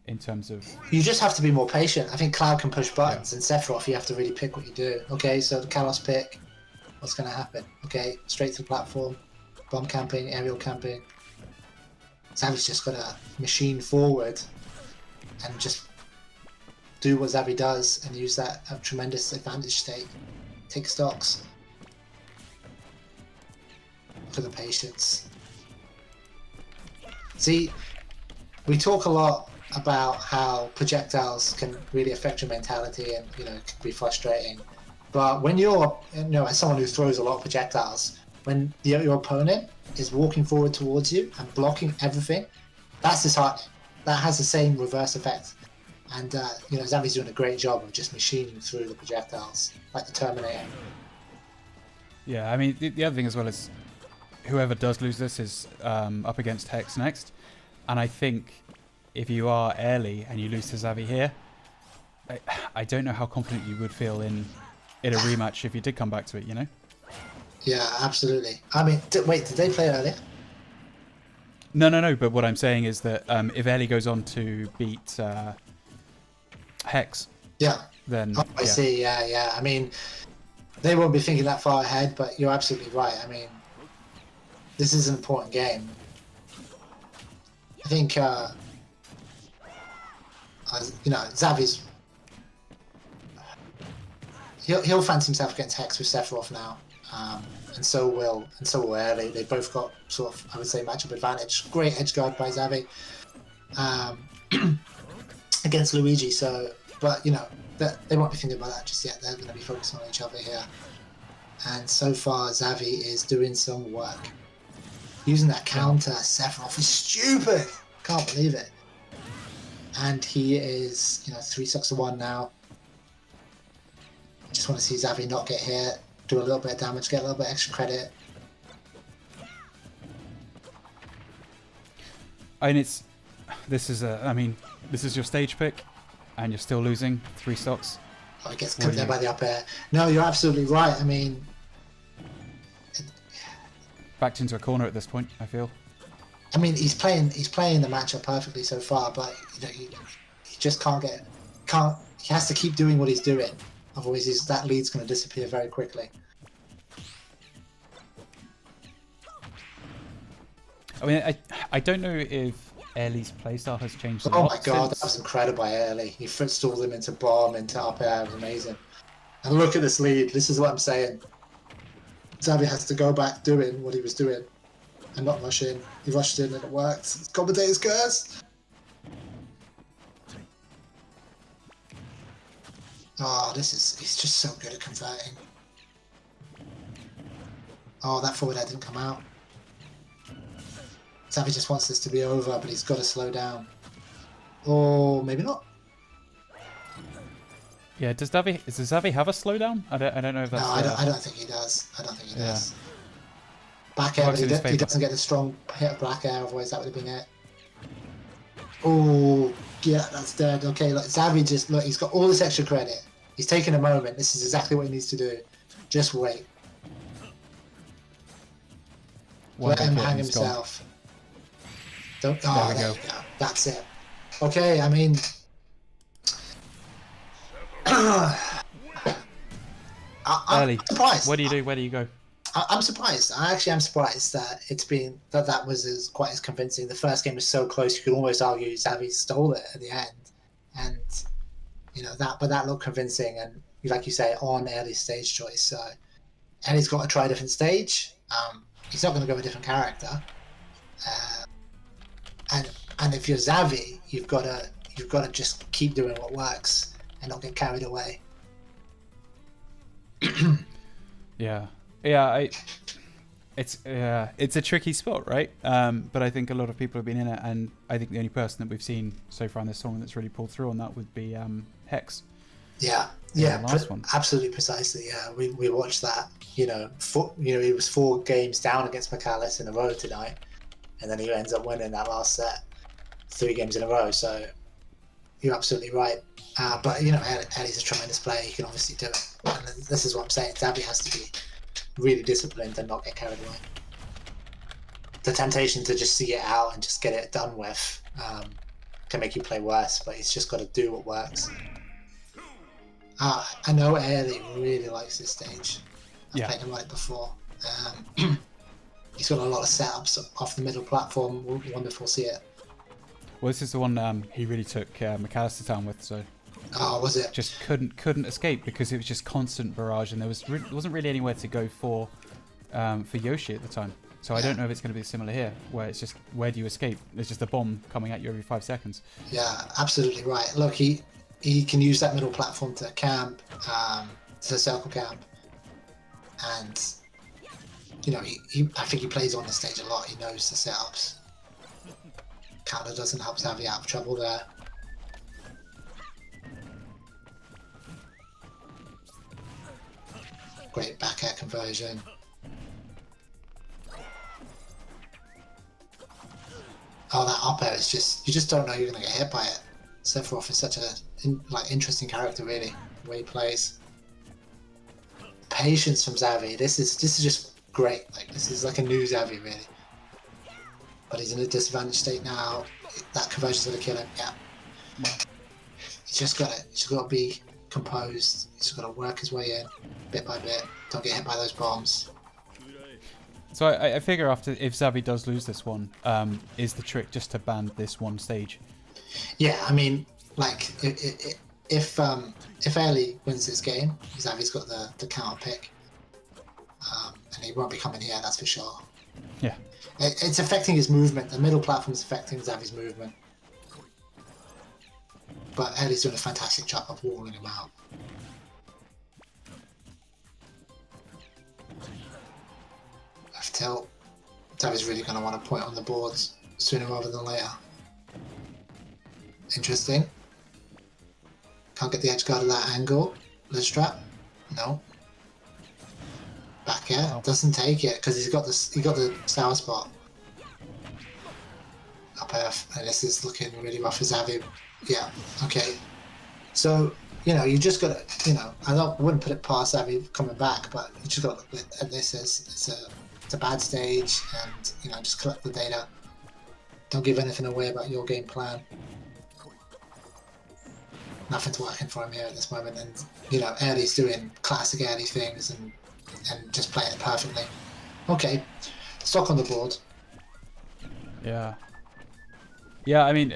in terms of... You just have to be more patient. I think Cloud can push buttons, and Sephiroth, you have to really pick what you do. Okay, so the Kalos pick, what's going to happen? Okay, straight to the platform, bomb camping, aerial camping. Xavi's just got to machine forward and just do what Xavi does and use that tremendous advantage state. Take stocks. For the patience. See, we talk a lot about how projectiles can really affect your mentality and, you know, it can be frustrating. But when you're, you know, as someone who throws a lot of projectiles, when your opponent is walking forward towards you and blocking everything, that's disheartening. That has the same reverse effect. And, you know, Xavi's doing a great job of just machining through the projectiles, like the Terminator. Yeah, I mean, the other thing as well is whoever does lose this is up against Hex next. And I think if you are Airly and you lose to Xavi here, I don't know how confident you would feel in a rematch if you did come back to it, you know? Yeah, absolutely. I mean, wait, did they play earlier? No, but what I'm saying is that if Airly goes on to beat Hex, then... Oh, I see, yeah. I mean, they won't be thinking that far ahead, but you're absolutely right. I mean, this is an important game. I think, you know, Xavi's... He'll fancy himself against Hex with Sephiroth now. and so will Early. They both got sort of, I would say, matchup advantage. Great edge guard by Xavi against Luigi. So, but you know, they won't be thinking about that just yet. They're going to be focused on each other here. And so far, Xavi is doing some work. Using that counter, Sephiroth is stupid. Can't believe it. And he is, you know, 3 stocks to 1 now. Just want to see Xavi not get hit, do a little bit of damage, get a little bit extra credit. And this is your stage pick, and you're still losing 3 stocks. Oh, he gets cooked there by the up air. No, you're absolutely right. I mean, Backed into a corner at this point, I feel. I mean, he's playing the matchup perfectly so far, but you know, he just can't. He has to keep doing what he's doing, otherwise that lead's going to disappear very quickly. I mean, I don't know if Airly's playstyle has changed a Oh lot my god, since- that was incredible by Early. He footstalled him into bomb, into up air. It was amazing. And look at this lead. This is what I'm saying. Xavi has to go back doing what he was doing and not rush in. He rushed in and it worked. It's commentator's curse. Oh, he's just so good at converting. Oh, that forward air didn't come out. Xavi just wants this to be over, but he's got to slow down. Or maybe not. Yeah, does Xavi have a slowdown? I don't know if that's... No, I don't think he does. I don't think he Yeah. does. Back air, but Works in his he favour. doesn't get the strong hit of black air, otherwise that would have been it. Oh, yeah, that's dead. Okay, look, Xavi just, look, he's got all this extra credit. He's taking a moment. This is exactly what he needs to do. Just wait. One Let him hit hang and he's gone. himself. Don't, There oh, we there go. you go. That's it. Okay, I mean... I'm Early. surprised. What do you do? Where do you go? I'm surprised. I actually am surprised that that was quite as convincing. The first game was so close, you could almost argue Xavi stole it at the end, and you know that looked convincing. And like you say, on Early's stage choice, so Early's got to try a different stage. He's not going to go with a different character, and if you're Xavi, you've got to just keep doing what works and not get carried away. Yeah, it's a tricky spot, right? But I think a lot of people have been in it, and I think the only person that we've seen so far in this tournament that's really pulled through on that would be Hex. Yeah, the last one. Absolutely precisely. Yeah, we watched that. He was 4 games down against Michaelis in a row tonight, and then he ends up winning that last set, 3 games in a row. So you're absolutely right. But you know, Eddie's a tremendous player. He can obviously do it. And this is what I'm saying. Xavi has to be really disciplined and not get carried away. The temptation to just see it out and just get it done with can make you play worse. But he's just got to do what works. I know Eddie really likes this stage. I've played him right before. He's got a lot of setups off the middle platform. We'll wonder if we'll see it. Well, this is the one he really took McAllister down with, so Oh, was it? just couldn't escape because it was just constant barrage, and there wasn't really anywhere to go for Yoshi at the time. So I don't know if it's going to be similar here, where it's just where do you escape? There's just a bomb coming at you every 5 seconds. Yeah, absolutely right. Look, he can use that middle platform to camp, to circle camp, and you know, I think he plays on the stage a lot. He knows the setups. Counter doesn't help Xavi out of trouble there. Great back air conversion. Oh, that up air is just, you just don't know you're going to get hit by it. Sephiroth is such a interesting character, really, the way he plays. Patience from Xavi. This is just great. Like, this is like a new Xavi, really. But he's in a disadvantaged state now. That conversion's going to kill him. Yeah. He's just got to be composed. He's just got to work his way in, bit by bit. Don't get hit by those bombs. So I figure if Xavi does lose this one, is the trick just to ban this one stage? Yeah, I mean, like if Ailey wins this game, Xavi's got the counter pick. he won't be coming here, that's for sure. Yeah. It's affecting his movement. The middle platform is affecting Xavi's movement. But Eddie's doing a fantastic job of walling him out. Left tilt. Xavi's really going to want to point on the boards sooner rather than later. Interesting. Can't get the edge guard at that angle. Lid strap. No. Back air. Doesn't take it because he got the sour spot. Up air, and this is looking really rough for Xavi. Yeah. Okay. So you just got to I wouldn't put it past Xavi coming back, but you just got to look at this as it's a bad stage, and just collect the data. Don't give anything away about your game plan. Nothing's working for him here at this moment, and Early's doing classic Early things and just playing it perfectly. Okay, stock on the board. Yeah. Yeah, I mean,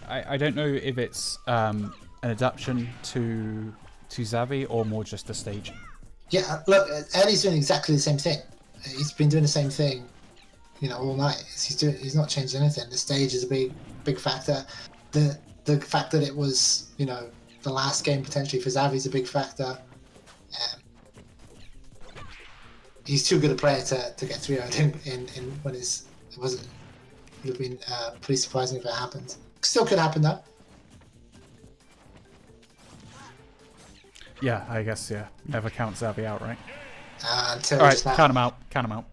I don't know if it's an adaptation to Xavi or more just the stage. Yeah, look, Early's doing exactly the same thing. He's been doing the same thing, all night. He's not changed anything. The stage is a big factor. The fact that it was, the last game potentially for Xavi is a big factor. He's too good a player to get 3-0'd in when it would have been pretty surprising if it happened. Still could happen though. Yeah, I guess, yeah. Never count Xavi out, right? Until All right, just now. count him out. Count him out.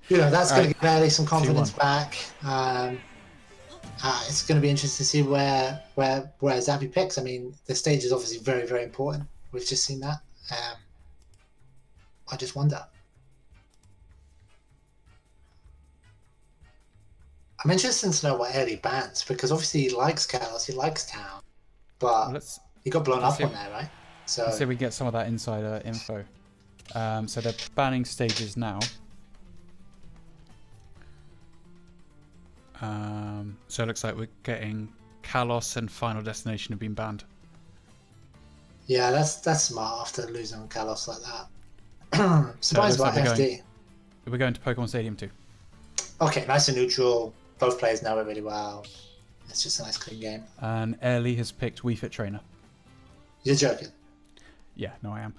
That's going to give Early some confidence 2-1. back. It's going to be interesting to see where Xavi picks. I mean, the stage is obviously very, very important. We've just seen that. I just wonder. I'm interested to know what Early bans, because obviously he likes Kalos, he likes Town, but Well, he got blown up see- on there, right? So let's see if we get some of that insider info. So they're banning stages now. So it looks like we're getting Kalos and Final Destination have been banned. yeah, that's smart after losing on Kalos like that. So it Surprised looks about like FD. we're going to Pokemon Stadium too. Okay, nice and neutral. Both players know it really well. It's just a nice clean game. And Airly has picked Wii Fit Trainer. You're joking. Yeah, no, I am.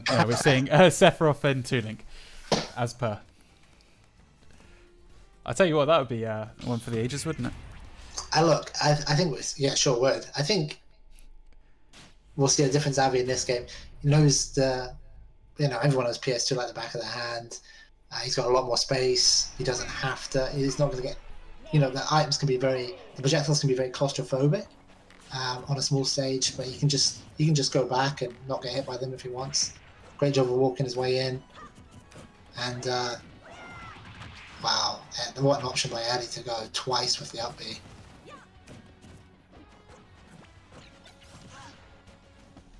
Yeah, we're seeing Sephiroth and Toolink, as per. I'll tell you what, that would be one for the ages, wouldn't it? I think sure would. I think we'll see a different Xavi in this game. He knows everyone knows PS2 like the back of their hand. He's got a lot more space. He doesn't have to. He's not going to get. The items can be the projectiles can be very claustrophobic on a small stage, but he can just go back and not get hit by them if he wants. Great job of walking his way in. And wow, what an option by Eddie to go twice with the up B.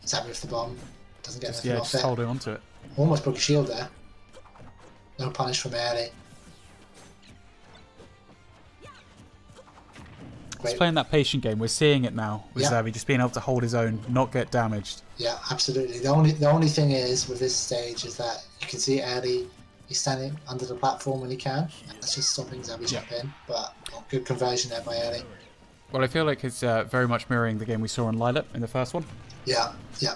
Xavi with the bomb. Doesn't get anything off just it. holding on to it. Almost broke a shield there. No punish from Eddie. He's playing that patient game. We're seeing it now with Yeah. Xavi just being able to hold his own, not get damaged. Yeah, absolutely. The only thing is with this stage is that you can see Eddie. He's standing under the platform when he can. And that's just stopping Xavi jump in. But good conversion there by Eddie. Well, I feel like it's very much mirroring the game we saw on Lilac in the first one. Yeah.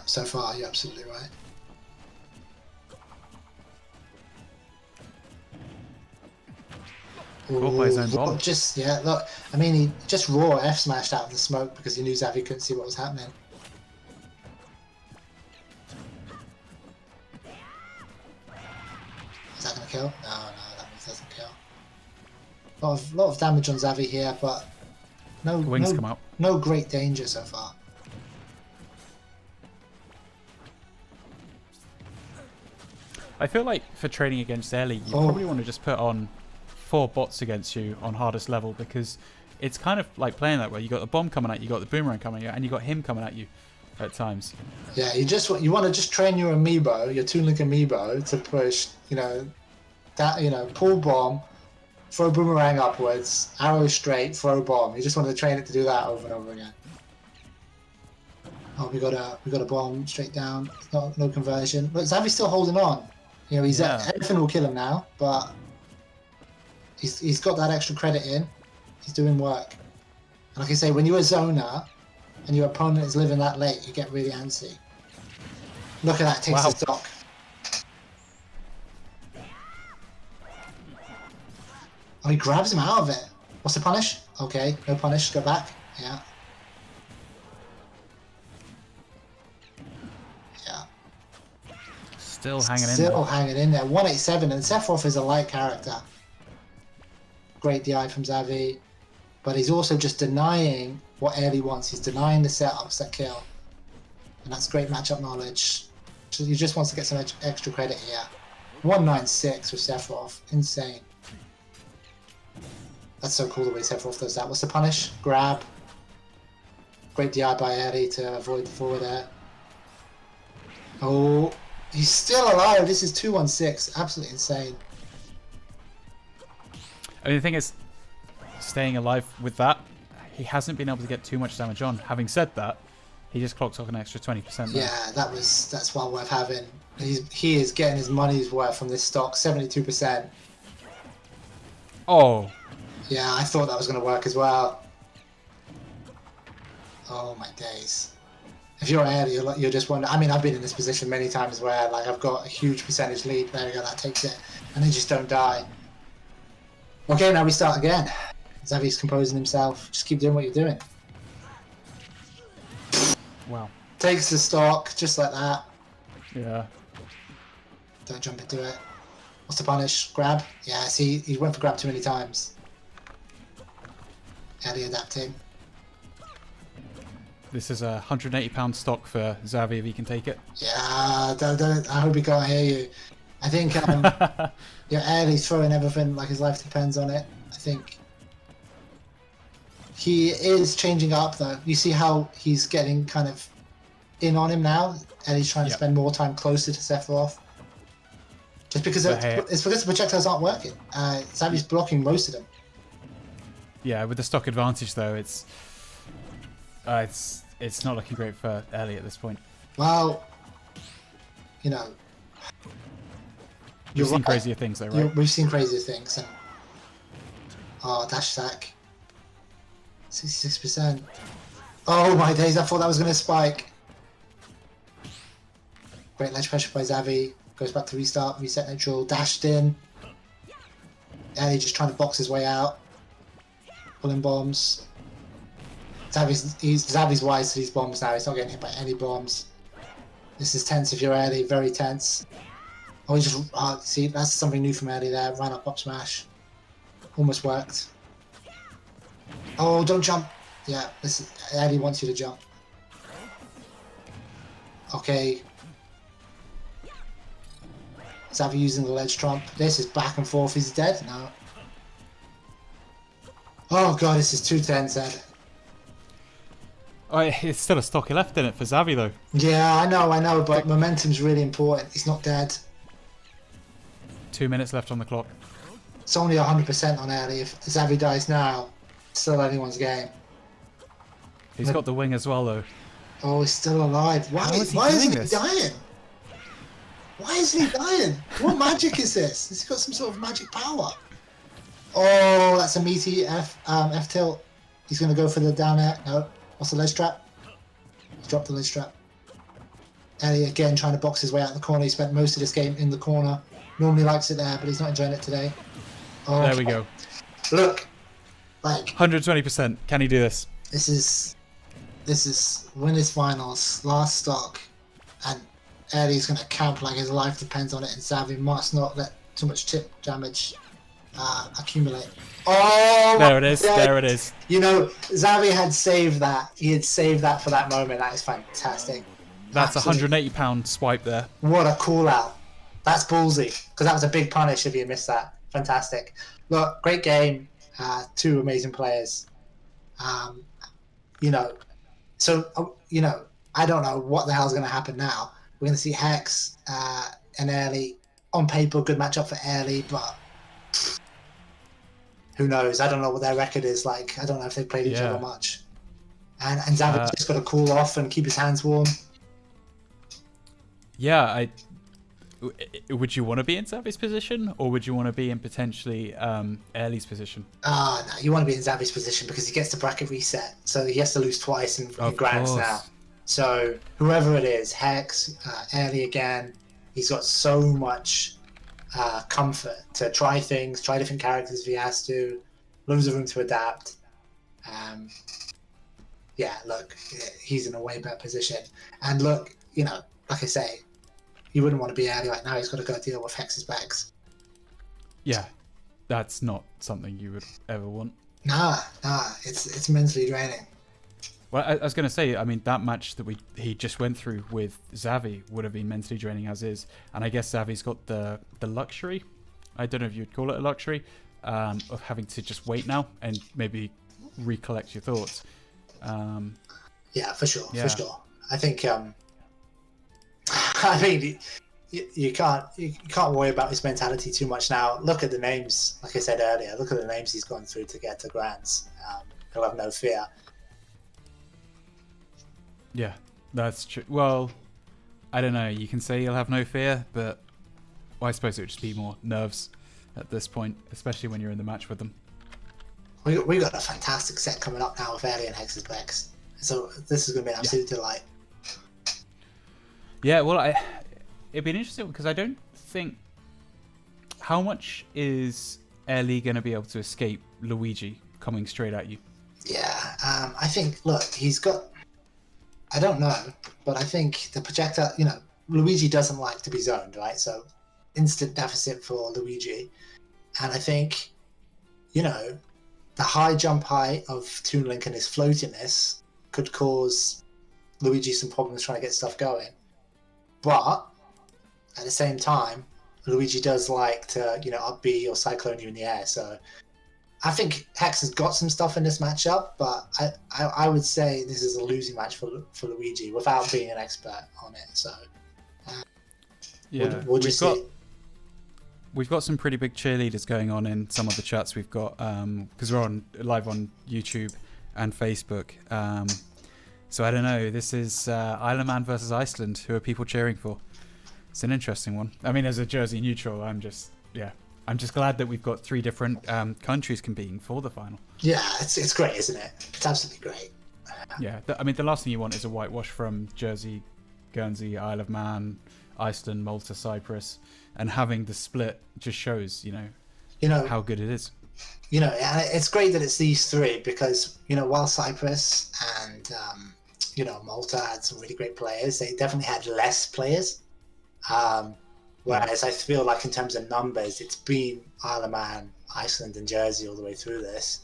So far, you're absolutely right. Caught by his own bomb. Look, I mean, he just raw F smashed out of the smoke because he knew Xavi couldn't see what was happening. Is that going to kill? No, that doesn't kill. Lot of damage on Xavi here, but The wings come out. no great danger so far. I feel like for training against Ellie, you probably want to just put on 4 bots against you on hardest level, because it's kind of like playing that way. You got the bomb coming at you, got the boomerang coming at you, and you got him coming at you at times. Yeah, you want to just train your amiibo, your Toon Link amiibo, to push, pull bomb, throw boomerang upwards, arrow straight, throw bomb. You just want to train it to do that over and over again. Oh, we got a bomb straight down. No conversion. But Xavi's still holding on. You know, Yeah. anything will kill him now, but he's got that extra credit in. He's doing work. And like I say, when you're a zoner and your opponent is living that late, you get really antsy. Look at that, takes Wow. the stock. Oh, he grabs him out of it. What's the punish? Okay, no punish, go back. Yeah. Yeah. Still hanging in Still there. hanging in there. 187, and Sephiroth is a light character. Great DI from Xavi, but he's also just denying what Ailey wants. He's denying the setups that kill, and that's great matchup knowledge. So he just wants to get some extra credit here. 196 with Sephiroth, insane. That's so cool the way Sephiroth does that. What's the punish? Grab. Great DI by Ailey to avoid the forward air. Oh, he's still alive. This is 216. Absolutely insane. I mean, the thing is, staying alive with that, he hasn't been able to get too much damage on. Having said that, he just clocks off an extra 20% there. Yeah, that's well worth having. He is getting his money's worth from this stock, 72%. Oh, Yeah, I thought that was going to work as well. Oh my days. If you're ahead, you're just wondering. I mean, I've been in this position many times where like I've got a huge percentage lead. There we go, that takes it, and they just don't die. Okay, now we start again. Xavi's composing himself. Just keep doing what you're doing. wow. Takes the stock just like that. Yeah. Don't jump into it. What's the punish? Grab? Yeah, see, he went for grab too many times. Ellie adapting. This is a £180 stock for Xavi if he can take it. Yeah, don't, I hope he can't hear you. I think yeah, Ellie's throwing everything like his life depends on it. I think he is changing up though. You see how he's getting kind of in on him now, and he's trying to Yep. spend more time closer to Sephiroth. Just because But hey- it's because the projectiles aren't working. Xavi's blocking most of them. Yeah, with the stock advantage though, it's not looking great for Ellie at this point. Well, you know, You've seen right. crazier things though, right? We've seen crazier things. And, oh, dash sack. 66%. Oh my days, I thought that was going to spike. Great ledge pressure by Xavi. Goes back to restart, reset neutral, dashed in. Ellie just trying to box his way out. Pulling bombs. Xavi's wise to these bombs now. He's not getting hit by any bombs. This is tense if you're Ellie, very tense. Oh, he just see, that's something new from Ellie there. Ran up smash. Almost worked. Oh, don't jump. Yeah, this is, Ellie wants you to jump. Okay. Xavi using the ledge trump. This is back and forth. He's dead? No. Oh god, this is too tense, Ed. Oh, it's still a stock left in it for Xavi though. Yeah, I know, but momentum's really important. He's not dead. 2 minutes left on the clock. It's only 100% on Ellie. If Xavi dies now, it's still anyone's game. He's got the wing as well though. Oh, he's still alive. Why How is he isn't doing he this? dying? Why isn't he dying? What magic is this? Has he got some sort of magic power? Oh, that's a meaty F tilt. He's going to go for the down air. No. What's the ledge trap? He dropped the ledge trap. Ellie again trying to box his way out of the corner. He spent most of this game in the corner. Normally likes it there, but he's not enjoying it today. Oh, There we go. Look, like 120%. Can he do this? this is winners finals, last stock, and Ellie's going to camp like his life depends on it, and Xavi must not let too much chip damage accumulate. Oh, There it is. my There it days. is. You know, Xavi had saved that. He had saved that for that moment. That is fantastic. That's a Absolutely. £180 swipe there. What a call out. That's ballsy, because that was a big punish if you missed that. Fantastic. Look, great game. Two amazing players. You know, so, you know, I don't know what the hell's going to happen now. We're going to see Hex and Early. On paper, good matchup for Early, but who knows? I don't know what their record is like. I don't know if they've played each Yeah. other much. And Xavi's just got to cool off and keep his hands warm. Yeah, would you want to be in Xavi's position, or would you want to be in potentially Airly's position? No, you want to be in Xavi's position because he gets the bracket reset, so he has to lose twice in Of grands course. now. So whoever it is, Hex, Airly again, he's got so much comfort to try things, try different characters if he has to, loads of room to adapt. Yeah, look, he's in a way better position. And look, you know, like I say, you wouldn't want to be Airly right now. He's got to go deal with Hex's bags. Yeah, that's not something you would ever want. Nah, it's mentally draining. Well, I was going to say, I mean, that match that he just went through with Xavi would have been mentally draining as is, and I guess Xavi's got the luxury, I don't know if you'd call it a luxury, of having to just wait now and maybe recollect your thoughts. Yeah, for sure. Yeah. I think, I mean, you can't worry about his mentality too much now. Look at the names, like I said earlier. Look at the names he's gone through to get to grands. He'll have no fear. Yeah, that's true. Well, I don't know. You can say you'll have no fear, but I suppose it would just be more nerves at this point, especially when you're in the match with them. We got a fantastic set coming up now with Airly and Hex's Bex. So this is going to be an absolute delight. Yeah, well, it'd be interesting because I don't think... How much is Airly going to be able to escape Luigi coming straight at you? Yeah, I think, look, he's got... I don't know, but I think the projectile, you know, Luigi doesn't like to be zoned, right? So instant deficit for Luigi. And I think, you know, the high jump height of Toon Link and his floatiness could cause Luigi some problems trying to get stuff going. But at the same time, Luigi does like to, you know, up B or cyclone you in the air. So I think Hex has got some stuff in this matchup, but I would say this is a losing match for Luigi without being an expert on it. So Yeah, we'll just see. We've got some pretty big cheerleaders going on in some of the chats we've got, because we're live on YouTube and Facebook. So I don't know. This is Isle of Man versus Iceland. Who are people cheering for? It's an interesting one. I mean, as a Jersey neutral, I'm just glad that we've got 3 different countries competing for the final. Yeah, it's great, isn't it? It's absolutely great. Yeah, I mean, the last thing you want is a whitewash from Jersey, Guernsey, Isle of Man, Iceland, Malta, Cyprus, and having the split just shows, you know how good it is. You know, and it's great that it's these 3 because, you know, while Cyprus and you know, Malta had some really great players, they definitely had less players. Whereas I feel like in terms of numbers, it's been Isle of Man, Iceland, and Jersey all the way through this.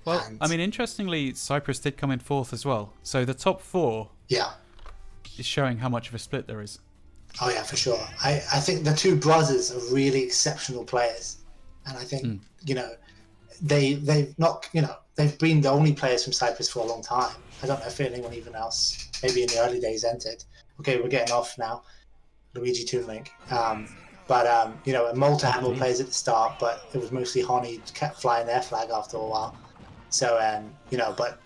Well, And, I mean, interestingly, Cyprus did come in 4th as well. So the top 4 yeah. is showing how much of a split there is. Oh yeah, for sure. I think the 2 brothers are really exceptional players, and I think you know they've not, you know, they've been the only players from Cyprus for a long time. I don't know if anyone even else, maybe in the early days, entered. Okay, we're getting off now. Luigi Toon Link. But you know, Malta had more players at the start, but it was mostly Honey kept flying their flag after a while. So you know, but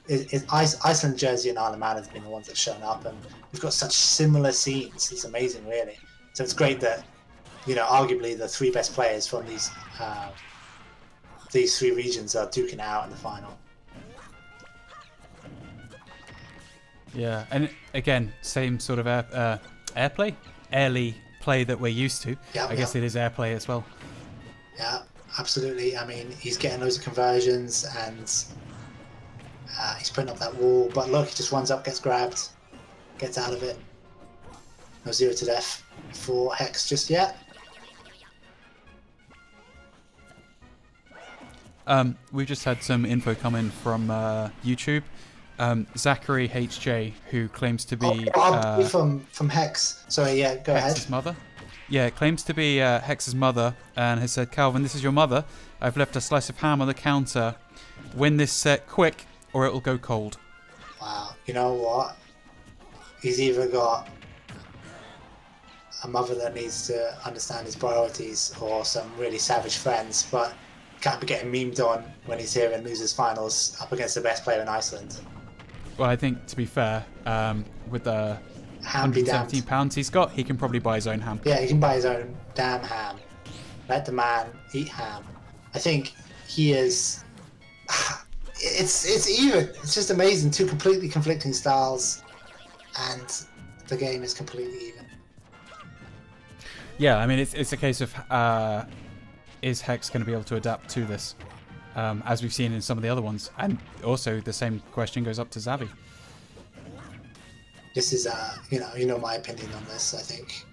Iceland, Jersey, and Isle of Man have been the ones that shown up, and we've got such similar scenes. It's amazing, really. So it's great that, you know, arguably the 3 best players from these 3 regions are duking it out in the final. Yeah, and again, same sort of airplay, Airly play that we're used to. Yeah, I guess it is airplay as well. Yeah, absolutely. I mean, he's getting loads of conversions and he's putting up that wall. But look, he just runs up, gets grabbed, gets out of it. No 0 to death for Hex just yet. We've just had some info come in from YouTube. Zachary HJ, who claims to be from Hex. Sorry, yeah, go Hex's ahead. mother. Yeah, claims to be Hex's mother, and has said, "Calvin, this is your mother. I've left a slice of ham on the counter. Win this set quick, or it'll go cold." Wow, you know what? He's either got a mother that needs to understand his priorities, or some really savage friends, but can't be getting memed on when he's here and loses finals up against the best player in Iceland. Well, I think, to be fair, with Ham be damned. £117 he's got, he can probably buy his own ham. Yeah, he can buy his own damn ham. Let the man eat ham. I think he is. It's even. It's just amazing. Two completely conflicting styles, and the game is completely even. Yeah, I mean, it's a case of is Hex going to be able to adapt to this, as we've seen in some of the other ones, and also the same question goes up to Xavi. This is you know my opinion on this. I think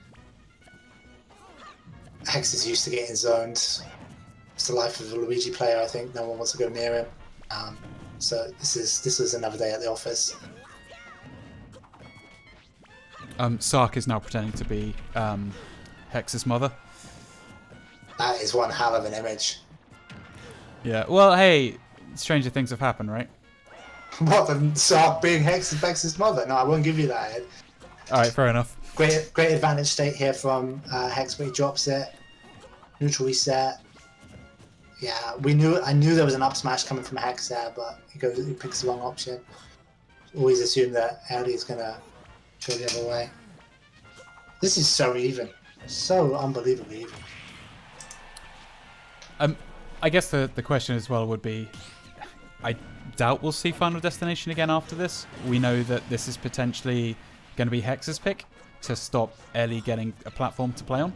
Hex is used to getting zoned. It's the life of a Luigi player. I think no one wants to go near him. So this was another day at the office. Sark is now pretending to be Hex's mother. That is one hell of an image. Yeah, well, hey, stranger things have happened, right? What, the Sark being Hex's mother? No, I won't give you that, Ed. Alright, fair enough. Great advantage state here from Hex, but he drops it. Neutral reset. Yeah, I knew there was an up smash coming from Hex there, but he picks the wrong option. Always assume that Ellie is gonna go the other way. This is so even. So unbelievably even. I guess the question as well would be, I doubt we'll see Final Destination again after this. We know that this is potentially going to be Hex's pick to stop Ellie getting a platform to play on.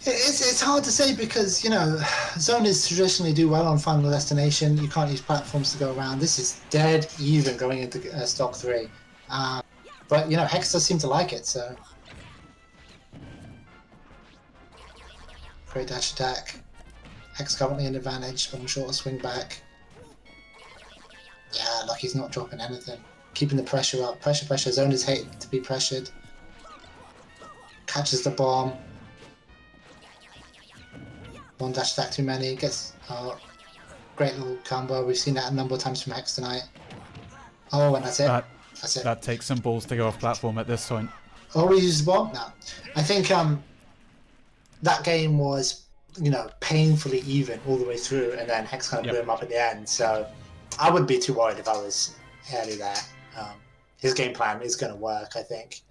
It's hard to say because, you know, zoners traditionally do well on Final Destination. You can't use platforms to go around. This is dead even going into stock 3. But, you know, Hex does seem to like it, so. Great dash attack. Hex currently in advantage, but I'm sure it'll swing back. Yeah, Lucky's not dropping anything. Keeping the pressure up. Pressure. Zoners hate to be pressured. Catches the bomb. One dash attack too many. Gets great little combo. We've seen that a number of times from Hex tonight. Oh, and that's it. That's it. That takes some balls to go off platform at this point. Oh, we used the bomb? No. I think that game was, you know, painfully even all the way through, and then Hex kind of blew him up at the end. So I wouldn't be too worried if I was early there. His game plan is going to work, I think.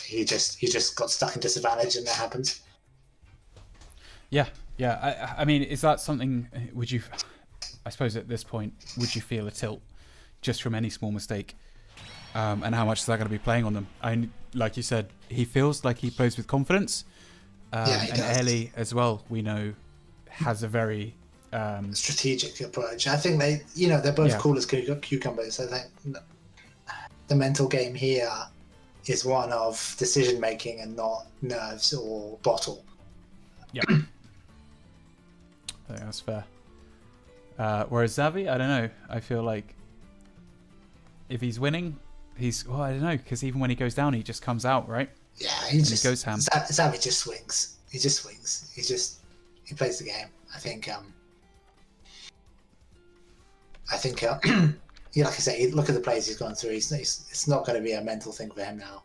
He just got stuck in disadvantage, and that happens. Yeah. I mean, is that something? Would you? I suppose at this point, would you feel a tilt just from any small mistake? And how much is that going to be playing on them? Like you said, he feels like he plays with confidence. And Ellie as well, we know, has a very strategic approach. I think they're both cool as cucumbers. I think the mental game here is one of decision making and not nerves or bottle. Yeah, I think that's fair. Whereas Xavi, I don't know. I feel like if he's winning, I don't know, because even when he goes down, he just comes out, right? Yeah, he goes ham. Xavi just swings. He just swings. He plays the game. I think yeah, like I say, look at the plays he's gone through. It's not going to be a mental thing for him now.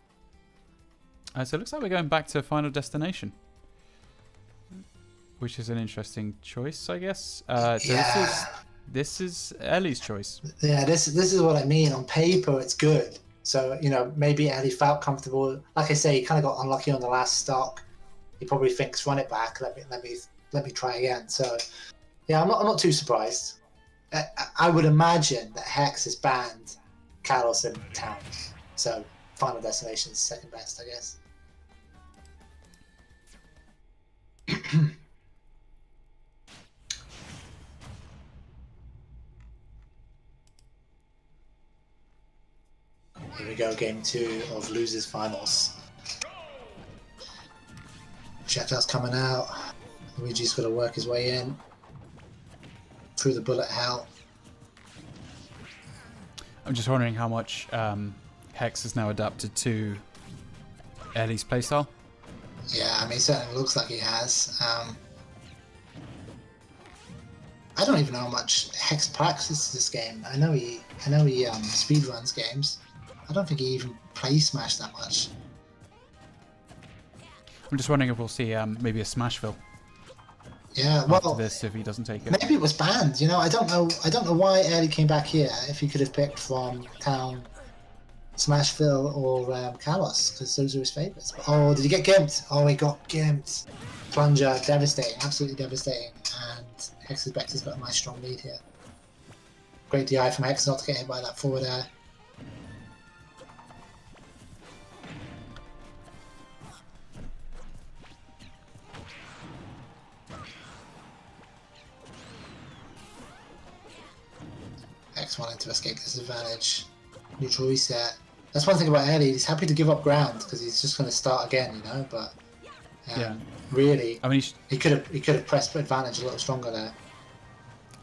So it looks like we're going back to Final Destination, which is an interesting choice, I guess. This is Ellie's choice. Yeah, this is what I mean. On paper, it's good. So, you know, maybe Ellie felt comfortable. Like I say, he kind of got unlucky on the last stock. He probably thinks, run it back. Let me try again. So, yeah, I'm not too surprised. I would imagine that Hex has banned Kalos and Town. So, Final Destination's second best, I guess. Here we go, game 2 of Losers Finals. Sheftel's coming out. Luigi's got to work his way in. Through the bullet hell. I'm just wondering how much Hex has now adapted to Ellie's playstyle. Yeah, I mean, it certainly looks like he has. I don't even know how much Hex practices this game. I know he speedruns games. I don't think he even plays Smash that much. I'm just wondering if we'll see maybe a Smashville. Yeah, well, after this, if he doesn't take it. Maybe it was banned. You know, I don't know why Ellie came back here. If he could have picked from Town Smashville or Kalos, because those are his favourites. Oh, did he get gimped? Oh, he got gimped. Plunger, devastating, absolutely devastating. And Hex's Bex has got a nice strong lead here. Great DI from Hex not to get hit by that forward air. Hex wanting to escape this advantage. Neutral reset. That's one thing about Ellie. He's happy to give up ground because he's just going to start again, you know. But Yeah. really, I mean, he could have pressed advantage a little stronger there.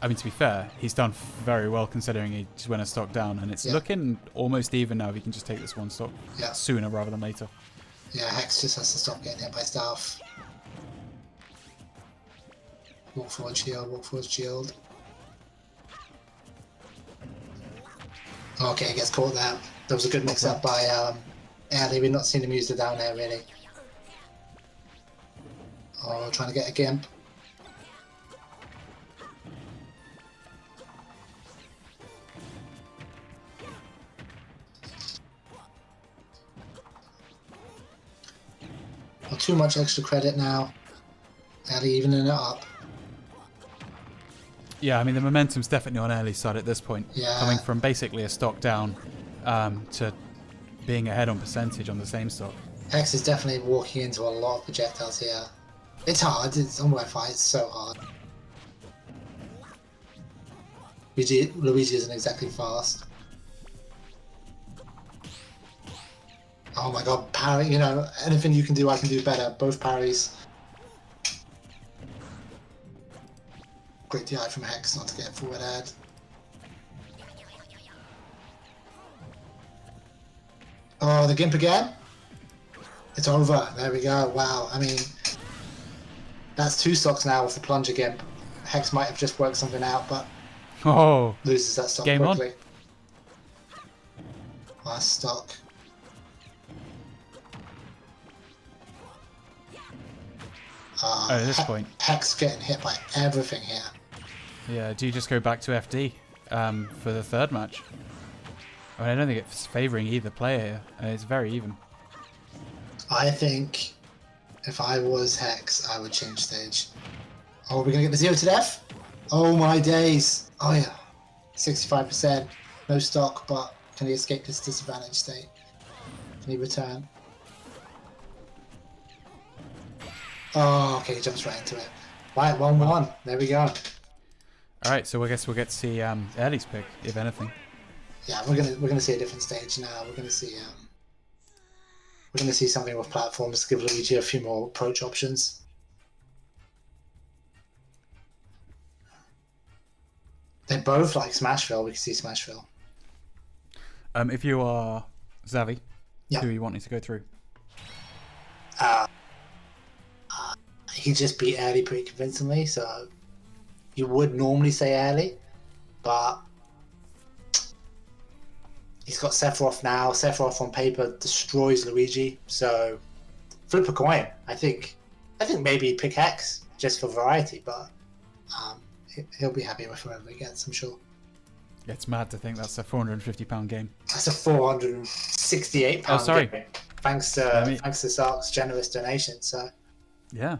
I mean, to be fair, he's done very well considering he just went a stock down, and it's Yeah. looking almost even now if he can just take this one stock sooner rather than later. Yeah, Hex just has to stop getting hit by staff. Walk forward shield, walk forward shield. Okay, he gets caught there. That was a good mix up by Ellie. We've not seen him use the down air really. Oh, trying to get a gimp. Not too much extra credit now. Ellie evening it up. Yeah, I mean, the momentum's definitely on Early's side at this point. Yeah. Coming from basically a stock down to being ahead on percentage on the same stock. Hex is definitely walking into a lot of projectiles here. It's hard, it's on Wi-Fi, it's so hard. Luigi isn't exactly fast. Oh my god, parry, you know, anything you can do, I can do better. Both parries. Great DI from Hex not to get forward aired. Oh, the gimp again? It's over. There we go. Wow. I mean, that's 2 stocks now with the plunger gimp. Hex might have just worked something out, but Oh, loses that stock game quickly. Last stock. at this point. Hex getting hit by everything here. Yeah, do you just go back to FD for the third match? I mean, I don't think it's favouring either player here. It's very even. I think if I was Hex, I would change stage. Oh, are we going to get the 0 to death? Oh my days. Oh yeah. 65%. No stock, but can he escape this disadvantage state? Can he return? Oh, okay, he jumps right into it. Right, 1-1. There we go. Alright, so I guess we'll get to see Early's pick, if anything. Yeah, we're gonna see a different stage now. We're gonna see something with platforms. Give Luigi a few more approach options. They both like Smashville. We can see Smashville. If you are Xavi, Yeah. who are you wanting to go through? He just beat Early pretty convincingly, so you would normally say Early, but he's got Sephiroth now. Sephiroth on paper destroys Luigi, so flip a coin. I think maybe pick Hex just for variety, but he'll be happy with whoever he gets, I'm sure. It's mad to think that's a £450 game. That's a £468 Oh, sorry. game. Thanks to Sark's generous donation. So Yeah.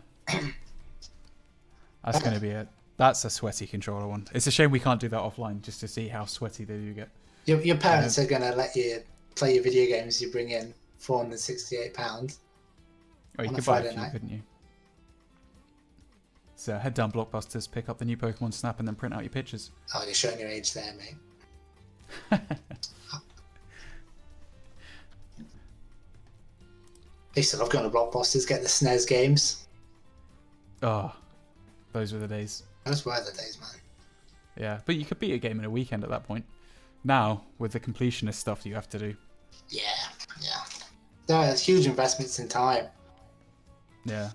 That's going to be it. That's a sweaty controller one. It's a shame we can't do that offline just to see how sweaty they do get. your parents are gonna let you play your video games. You bring in £468. Oh, you On a could buy Friday a few, night. couldn't you? So head down Blockbusters, pick up the new Pokemon Snap, and then print out your pictures. Oh, you're showing your age there, mate. I used to love going to Blockbusters, get the SNES games. Oh, those were the days. Those were the days, man. Yeah, but you could beat a game in a weekend at that point. Now, with the completionist stuff you have to do. Yeah. There's huge investments in time. Yeah.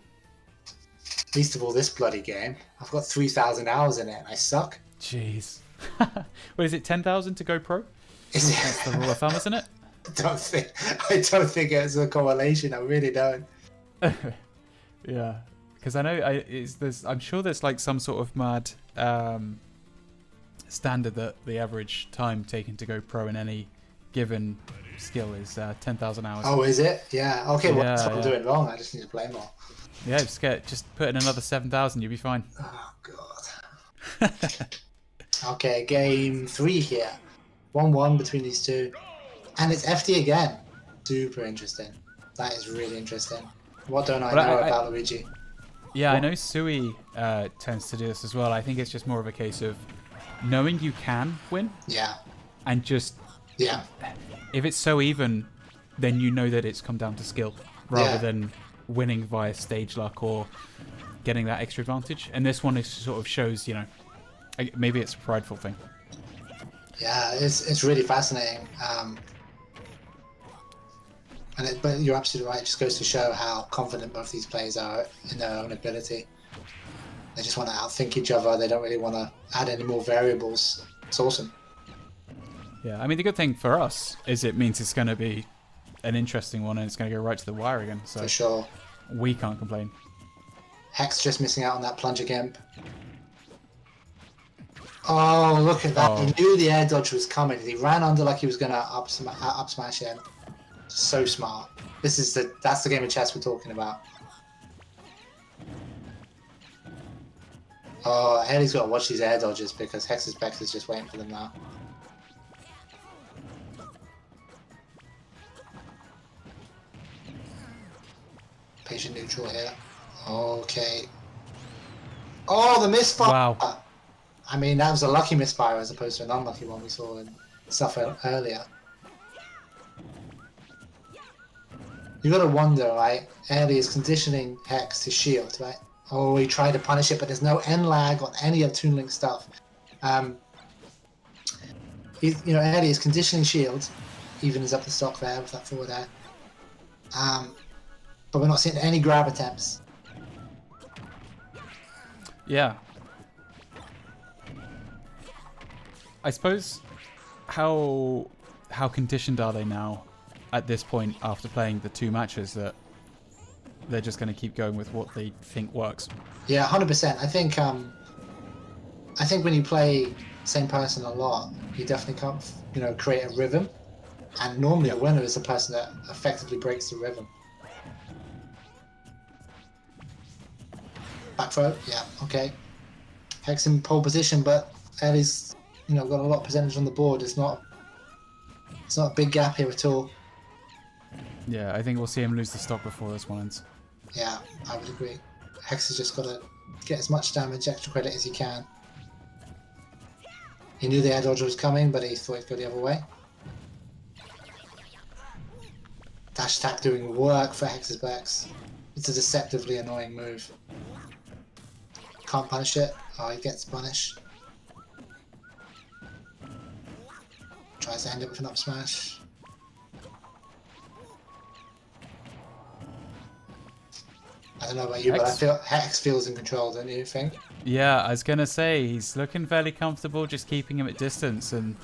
Least of all this bloody game. I've got 3,000 hours in it and I suck. Jeez. What is it, 10,000 to go pro? Is That's the rule of thumb, isn't it? I don't think it's a correlation. I really don't. Yeah. Because I know I'm sure there's like some sort of mad standard that the average time taken to go pro in any given skill is 10,000 hours. Oh, is it? Yeah. Okay, well, that's Yeah, what I'm yeah. doing wrong. I just need to play more. Yeah, just put in another 7,000, you'll be fine. Oh, God. Okay, game 3 here. 1-1 between these two. And it's FD again. Super interesting. That is really interesting. What don't I Well, know about Luigi? Yeah, I What? know Sui tends to do this as well. I think it's just more of a case of knowing you can win Yeah. and just Yeah. if it's so even, then you know that it's come down to skill rather Yeah. than winning via stage luck or getting that extra advantage. And this one is sort of shows, maybe it's a prideful thing. Yeah, it's really fascinating. But you're absolutely right. It just goes to show how confident both these players are in their own ability. They just want to outthink each other. They don't really want to add any more variables. It's awesome. Yeah, I mean, the good thing for us is it means it's going to be an interesting one and it's going to go right to the wire again. So For sure. we can't complain. Hex just missing out on that plunger gimp. Oh, look at that. Oh. He knew the air dodge was coming. He ran under like he was going to up smash in. So smart. That's the game of chess we're talking about. Oh, Haley's got to watch these air dodges because Hex's Bex is just waiting for them now. Patient neutral here. Okay. Oh, the misfire! Wow. I mean, that was a lucky misfire as opposed to an unlucky one we saw in stuff earlier. You gotta wonder, right? Ellie is conditioning Hex to shield, right? Oh, he tried to punish it, but there's no end lag on any of Toon Link stuff. Ellie is conditioning shield, evens up the stock there with that forward air. But we're not seeing any grab attempts. Yeah. I suppose how conditioned are they now at this point after playing the 2 matches that they're just going to keep going with what they think works? Yeah, 100%. I think when you play same person a lot, you definitely can't, create a rhythm. And normally a winner is the person that effectively breaks the rhythm. Back throw, yeah, okay. Hex in pole position, but Ellie's, got a lot of percentage on the board. It's not a big gap here at all. Yeah, I think we'll see him lose the stock before this one ends. Yeah, I would agree. Hex has just got to get as much damage, extra credit as he can. He knew the air dodge was coming, but he thought he'd go the other way. Dash attack doing work for Hex's Bex. It's a deceptively annoying move. Can't punish it. Oh, he gets punished. Tries to end it with an up smash. I don't know about you, but I feel Hex feels in control, don't you think? Yeah, I was going to say, he's looking fairly comfortable just keeping him at distance and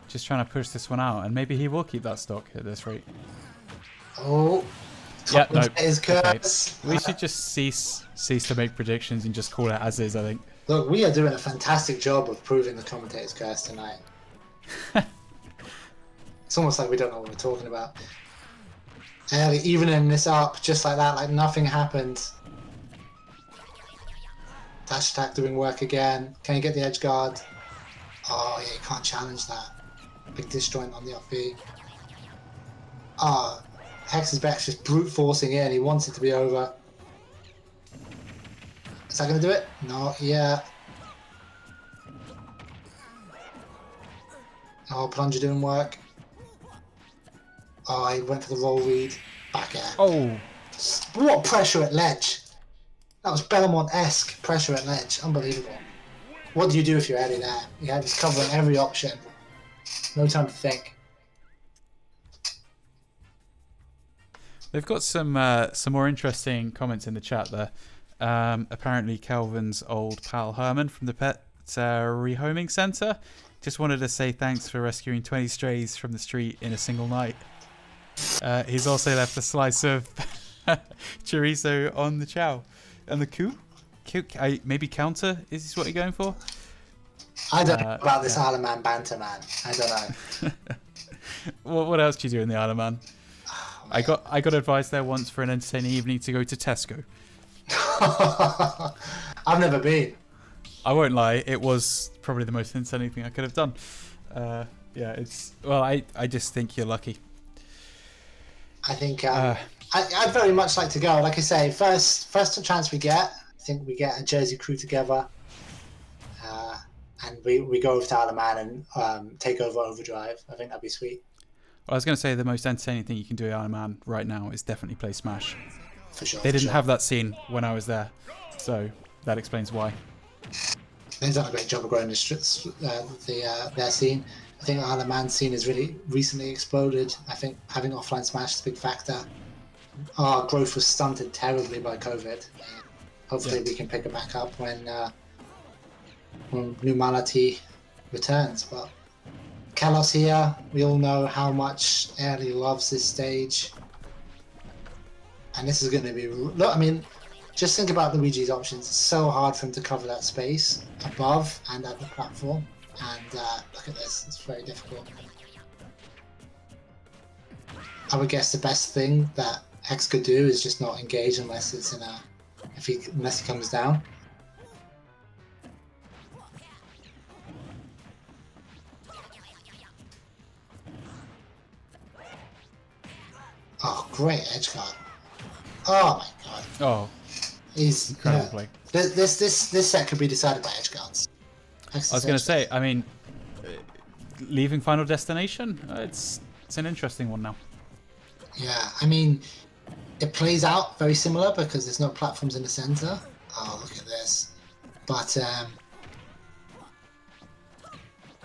just trying to push this one out. And maybe he will keep that stock at this rate. Oh, Yeah, no. his curse. Okay. We should just cease to make predictions and just call it as is, I think. Look, we are doing a fantastic job of proving the commentator's curse tonight. It's almost like we don't know what we're talking about. Evening this up just like that, like nothing happened. Dash attack doing work again. Can you get the edge guard? Oh yeah, you can't challenge that. Big disjoint on the up B. Hex's Bex just brute forcing in. He wants it to be over. Is that going to do it? No, yeah. Oh, plunger doing work. Oh, he went for the roll read. Back air. Oh, What pressure at ledge? That was Belmont-esque pressure at ledge. Unbelievable. What do you do if you're Eddie there? You had to cover every option. No time to think. they've got some more interesting comments in the chat there. Apparently, Calvin's old pal Herman from the Pet Rehoming Centre just wanted to say thanks for rescuing 20 strays from the street in a single night. He's also left a slice of chorizo on the chow. And the coup? Maybe counter is what you're going for? I don't know about this Isle of Man banter, man. I don't know. What else do you do in the Isle of Man? I got advice there once for an entertaining evening to go to Tesco. I've never been. I won't lie, it was probably the most entertaining thing I could have done. Yeah, I just think you're lucky. I think I'd very much like to go. Like I say, first chance we get, I think we get a Jersey crew together, and we go over to Isle of Man and take over Overdrive. I think that'd be sweet. I was going to say the most entertaining thing you can do at Iron Man right now is definitely play Smash. For sure. They didn't have that scene when I was there, so that explains why. They've done a great job of growing their scene. I think Isle of Man's scene has really recently exploded. I think having offline Smash is a big factor. Our growth was stunted terribly by COVID. Hopefully we can pick it back up when normality returns. But Kalos here, we all know how much Airly loves this stage. And this is going to be... Look, I mean, just think about Luigi's options. It's so hard for him to cover that space above and at the platform. And look at this, it's very difficult. I would guess the best thing that Hex could do is just not engage unless it's unless he comes down. Oh, great edge guard. Oh my god. Oh, He's incredible play. This set could be decided by edge guards. I was going to say, I mean, leaving Final Destination, it's an interesting one now. Yeah, I mean, it plays out very similar because there's no platforms in the center. Oh, look at this. But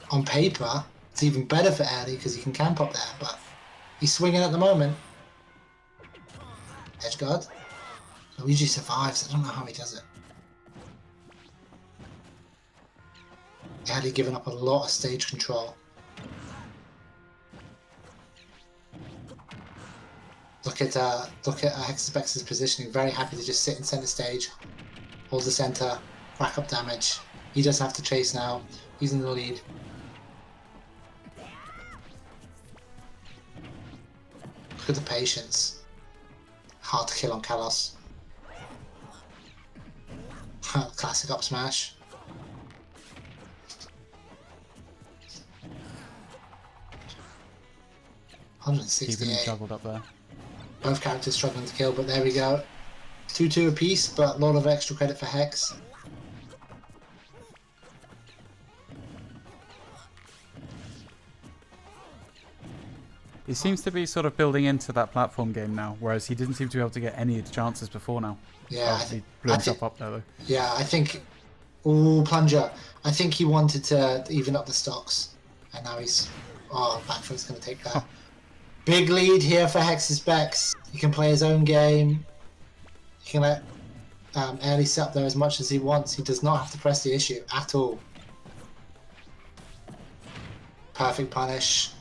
on paper, it's even better for Eddie because he can camp up there. But he's swinging at the moment. Edge guard. Luigi survives. I don't know how he does it. Eddie giving up a lot of stage control. Look at Hexaspex's positioning. Very happy to just sit in center stage, hold the center, rack up damage. He doesn't have to chase now. He's in the lead. Look at the patience. Hard to kill on Kalos. Classic up smash. Keeping him 168. juggled up there. Both characters struggling to kill, but there we go. 2-2 apiece, but a lot of extra credit for Hex. He seems to be sort of building into that platform game now, whereas he didn't seem to be able to get any of the chances before now. Yeah, he blew himself up there though. Yeah, I think... Ooh, plunger. I think he wanted to even up the stocks. And now he's... Oh, backfoot's going to take that. Big lead here for Hexaspex. He can play his own game. He can let Airly sit up there as much as he wants. He does not have to press the issue at all. Perfect punish.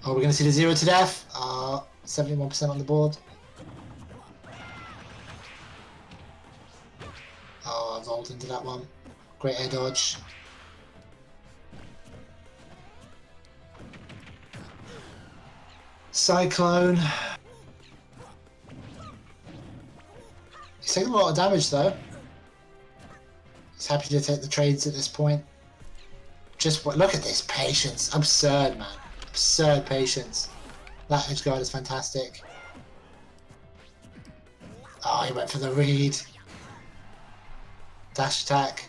Oh, we're going to see the 0 to death. 71% on the board. Oh, I rolled into that one. Great air dodge. Cyclone. He's taking a lot of damage though. He's happy to take the trades at this point. Just look at this patience. Absurd, man. Absurd patience. That edge guard is fantastic. Oh, he went for the read. Dash attack.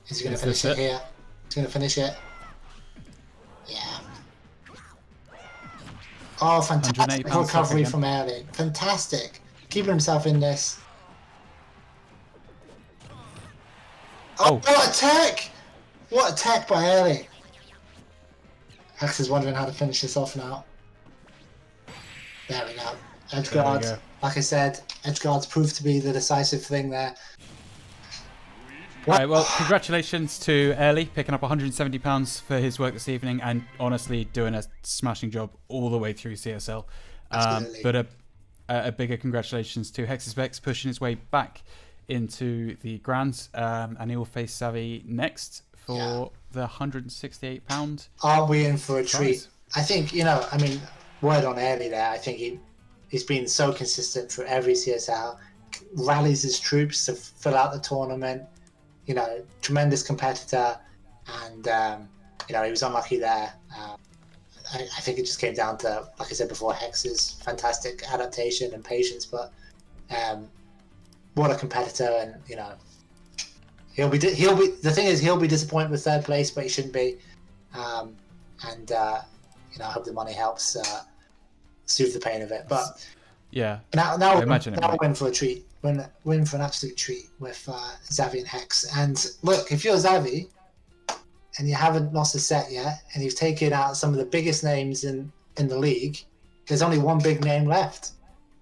Is he going to finish it here? He's going to finish it. Yeah. Oh, fantastic recovery from Airly. Fantastic. Keeping himself in this. Oh, what a tech! What a tech by Airly. Hex is wondering how to finish this off now. There we go. Edgeguard. Like I said, Edgeguard's proved to be the decisive thing there. Right, well, congratulations to Airly picking up £170 for his work this evening and honestly doing a smashing job all the way through CSL. But a bigger congratulations to Hexaspex pushing his way back into the Grands, and he will face Savvy next for the £168. Are we in for a treat? I think, I mean, word on Airly there. I think he's been so consistent through every CSL, rallies his troops to fill out the tournament. You know, tremendous competitor, and you know, he was unlucky there. I think it just came down to, like I said before, Hex's fantastic adaptation and patience. But what a competitor, and you know, he'll be. The thing is, he'll be disappointed with third place, but he shouldn't be. And you know, I hope the money helps soothe the pain of it. But Yeah. now I imagine it we're might. in for a treat. We're in for an absolute treat with Xavi and Hex. And look, if you're Xavi and you haven't lost a set yet, and you've taken out some of the biggest names in the league, there's only one big name left.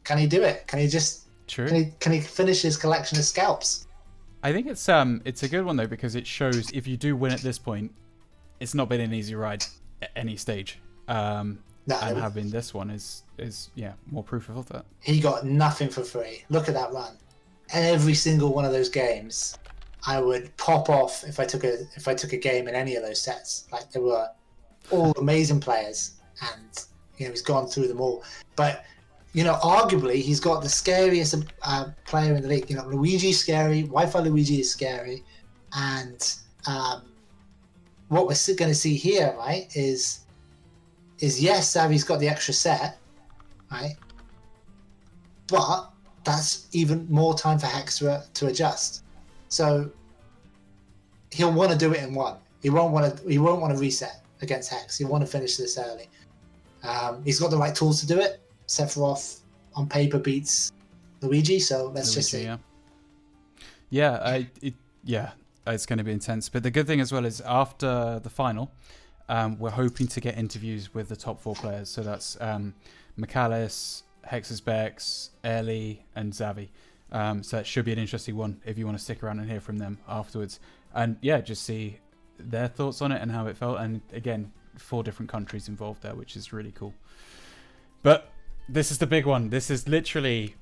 Can he do it? Can he just True. Can he finish his collection of scalps? I think it's a good one though, because it shows if you do win at this point, it's not been an easy ride at any stage. And having this one is yeah, more proof of that. He got nothing for free. Look at that run. Every single one of those games, I would pop off if I took a game in any of those sets. Like, they were all amazing players, and you know, he's gone through them all. But you know, arguably, he's got the scariest player in the league. You know, Luigi's scary. Wi-Fi Luigi is scary, and what we're going to see here, right, is yes, Xavi's got the extra set, right, but that's even more time for Hex to adjust. So he'll want to do it in one. He won't want to reset against Hex. He'll want to finish this early. He's got the right tools to do it. Sephiroth on paper beats Luigi, so let's just see. Yeah, it's going to be intense. But the good thing as well is after the final, we're hoping to get interviews with the top 4 players. So that's Michalis, Hex's Bex, Airly, and Xavi. So it should be an interesting one if you want to stick around and hear from them afterwards. And yeah, just see their thoughts on it and how it felt. And again, 4 different countries involved there, which is really cool. But this is the big one. This is literally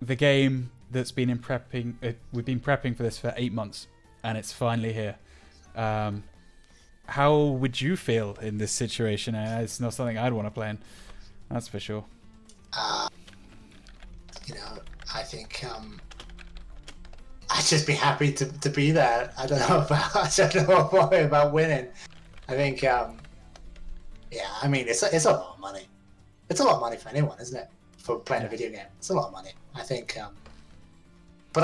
the game that's been in prepping. We've been prepping for this for 8 months, and it's finally here. How would you feel in this situation? It's not something I'd want to play in, that's for sure. You know, I think I'd just be happy to be there. I don't know about winning. I think, yeah, I mean, it's a lot of money. It's a lot of money for anyone, isn't it? For playing a video game, it's a lot of money. I think, but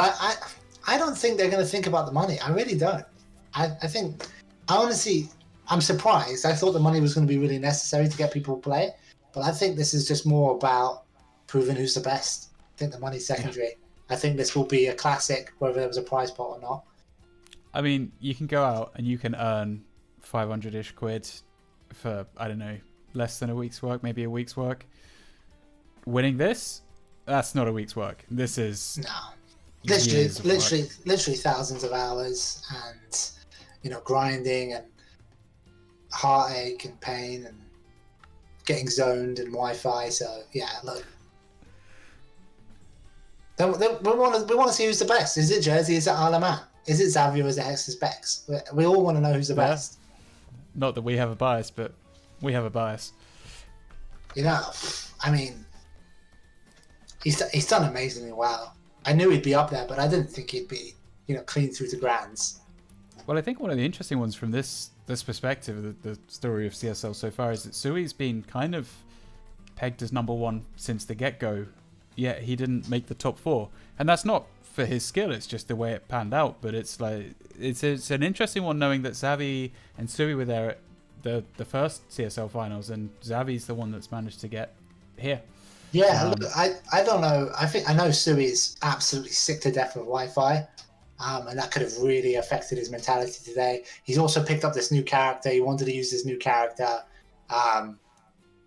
I don't think they're going to think about the money. I really don't. I think, I honestly, I'm surprised. I thought the money was going to be really necessary to get people to play, but I think this is just more about proving who's the best. I think the money's secondary. I think this will be a classic, whether there was a prize pot or not. I mean, you can go out and you can earn 500-ish quid for, I don't know, less than a week's work, maybe a week's work. Winning this, that's not a week's work. This is literally thousands of hours, and you know, grinding and heartache and pain and getting zoned and Wi-Fi. So yeah, look. Then we want to see who's the best. Is it Jersey? Is it Alaman? Is it Xavier? Is it Hex's Bex? We all want to know who's the best. Not that we have a bias, but we have a bias. You know, I mean, he's done amazingly well. I knew he'd be up there, but I didn't think he'd be, you know, clean through the grands. Well, I think one of the interesting ones from this perspective, the story of CSL so far, is that Sui's been kind of pegged as number 1 since the get-go, yet he didn't make the top 4. And that's not for his skill, it's just the way it panned out. But it's like, it's an interesting one knowing that Xavi and Sui were there at the first CSL finals, and Xavi's the one that's managed to get here. Yeah, look, I don't know. I know Sui is absolutely sick to death of Wi-Fi, and that could have really affected his mentality today. He's also picked up this new character. He wanted to use this new character.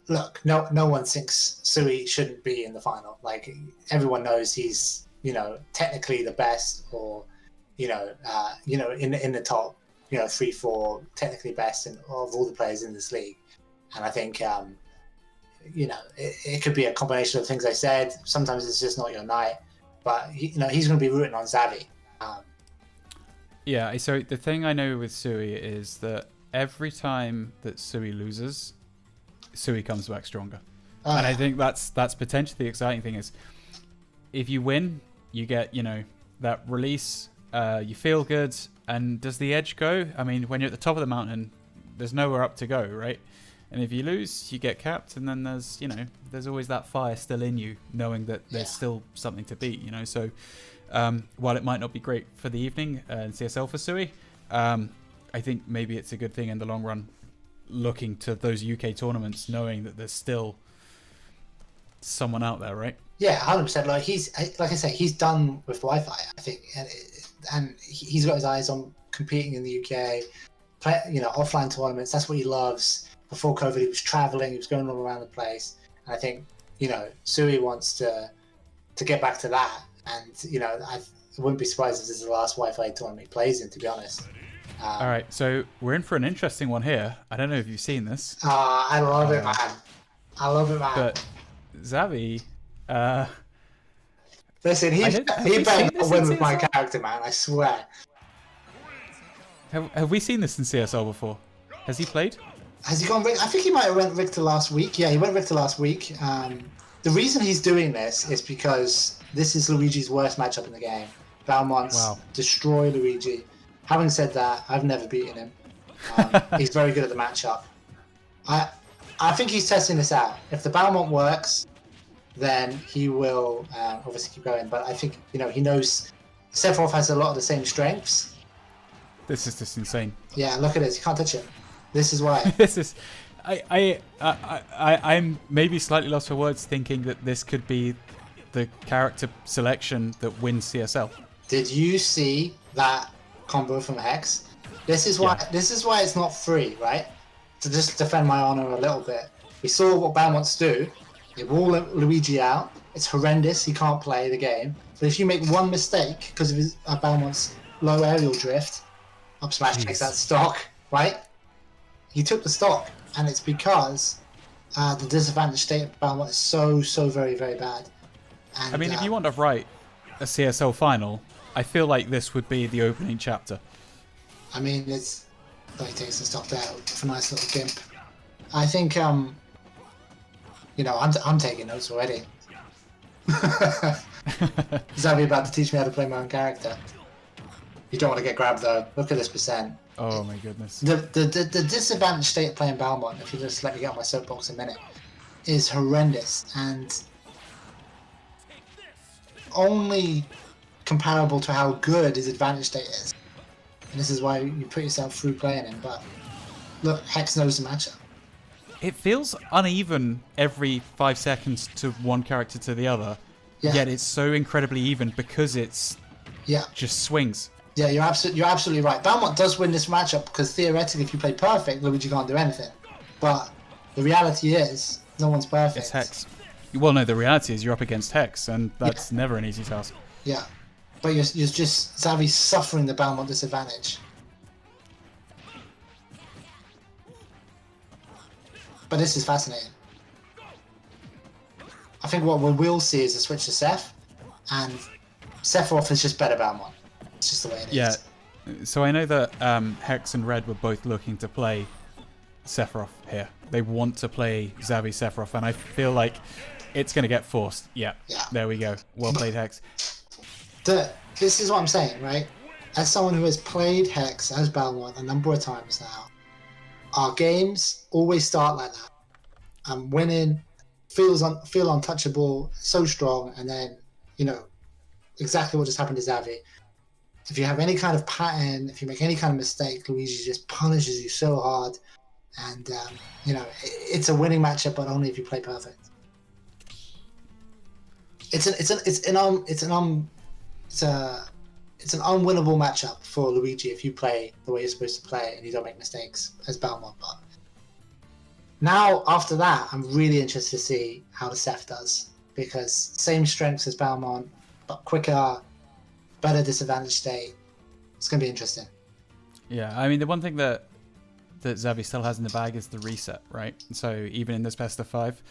Look, no one thinks Sui shouldn't be in the final. Like, everyone knows he's, you know, technically the best, or you know, in the top, you know, 3-4 technically best of all the players in this league. And I think, you know, it could be a combination of things I said. Sometimes it's just not your night, but you know, he's going to be rooting on Xavi. Yeah. So the thing I know with Sui is that every time that Sui loses, Sui comes back stronger. And I think that's potentially the exciting thing is, if you win, you get that release. You feel good, and does the edge go? I mean, when you're at the top of the mountain, there's nowhere up to go, right? And if you lose, you get capped, and then there's always that fire still in you, knowing that there's still something to beat, So while it might not be great for the evening in CSL for Sui, I think maybe it's a good thing in the long run, looking to those UK tournaments, knowing that there's still someone out there, right? Yeah, 100%. Like I say, he's done with Wi-Fi, I think, and he's got his eyes on competing in the UK, offline tournaments. That's what he loves. Before COVID, he was traveling, he was going all around the place. And I think, Sui wants to get back to that. And, I wouldn't be surprised if this is the last Wi-Fi tournament he plays in, to be honest. All right, so we're in for an interesting one here. I don't know if you've seen this. I love it, man. I love it, man. But Xavi... Listen, he better not win with my character, man. I swear. Have we seen this in CSL before? Has he played? Has he gone Richter? I think he might have went Richter last week. Yeah, he went Richter last week. The reason he's doing this is because this is Luigi's worst matchup in the game. Valmont's destroy Luigi. Having said that, I've never beaten him. He's very good at the matchup. I think he's testing this out. If the Balmont works, then he will obviously keep going. But I think, he knows Sephiroth has a lot of the same strengths. This is just insane. Yeah, look at this. You can't touch him. This is why. This is... I'm maybe slightly lost for words, thinking that this could be the character selection that wins CSL. Did you see that combo from Hex? This is why it's not free, right? To just defend my honor a little bit. We saw what Balmont's do. They wall Luigi out. It's horrendous. He can't play the game. But if you make one mistake because of his Balmont's low aerial drift, up smash takes that stock, right? He took the stock, and it's because the disadvantage state of Balmont is so very, very bad. And, I mean, if you want to write a CSL final, I feel like this would be the opening chapter. I mean, it's like takes the stock there for a nice little gimp. I think I'm taking notes already. Xavi about to teach me how to play my own character. You don't want to get grabbed though. Look at this percent. Oh my goodness. The disadvantage state of playing Balmont, if you just let me get on my soapbox a minute, is horrendous and only comparable to how good his advantage state is. And this is why you put yourself through playing him. But look, Hex knows the matchup. It feels uneven every 5 seconds to one character to the other. Yeah. Yet it's so incredibly even because it's just swings. Yeah, you're absolutely right. Balmont does win this matchup because theoretically, if you play perfect, Luigi can't do anything. But the reality is, no one's perfect. It's Hex. Well, no, the reality is you're up against Hex, and that's never an easy task. Yeah, but you're just Xavi's suffering the Balmont disadvantage. But this is fascinating. I think what we will see is a switch to Seph, and Sephiroth is just better Balmont. It's just the way it is. Yeah. So I know that Hex and Red were both looking to play Sephiroth here. They want to play Xavi Sephiroth, and I feel like it's going to get forced. Yeah. There we go. Well played, Hex. This is what I'm saying, right? As someone who has played Hex as Balmont a number of times now, our games always start like that. I'm winning, feel untouchable, so strong, and then, exactly what just happened to Xavi. If you have any kind of pattern, if you make any kind of mistake, Luigi just punishes you so hard. And, it's a winning matchup, but only if you play perfect. It's an unwinnable matchup for Luigi if you play the way you're supposed to play and you don't make mistakes as Balmont. But now, after that, I'm really interested to see how the Seph does, because same strengths as Balmont, but quicker, better disadvantage state. It's going to be interesting. Yeah, I mean, the one thing that Xavi still has in the bag is the reset, right? So even in this best of 5,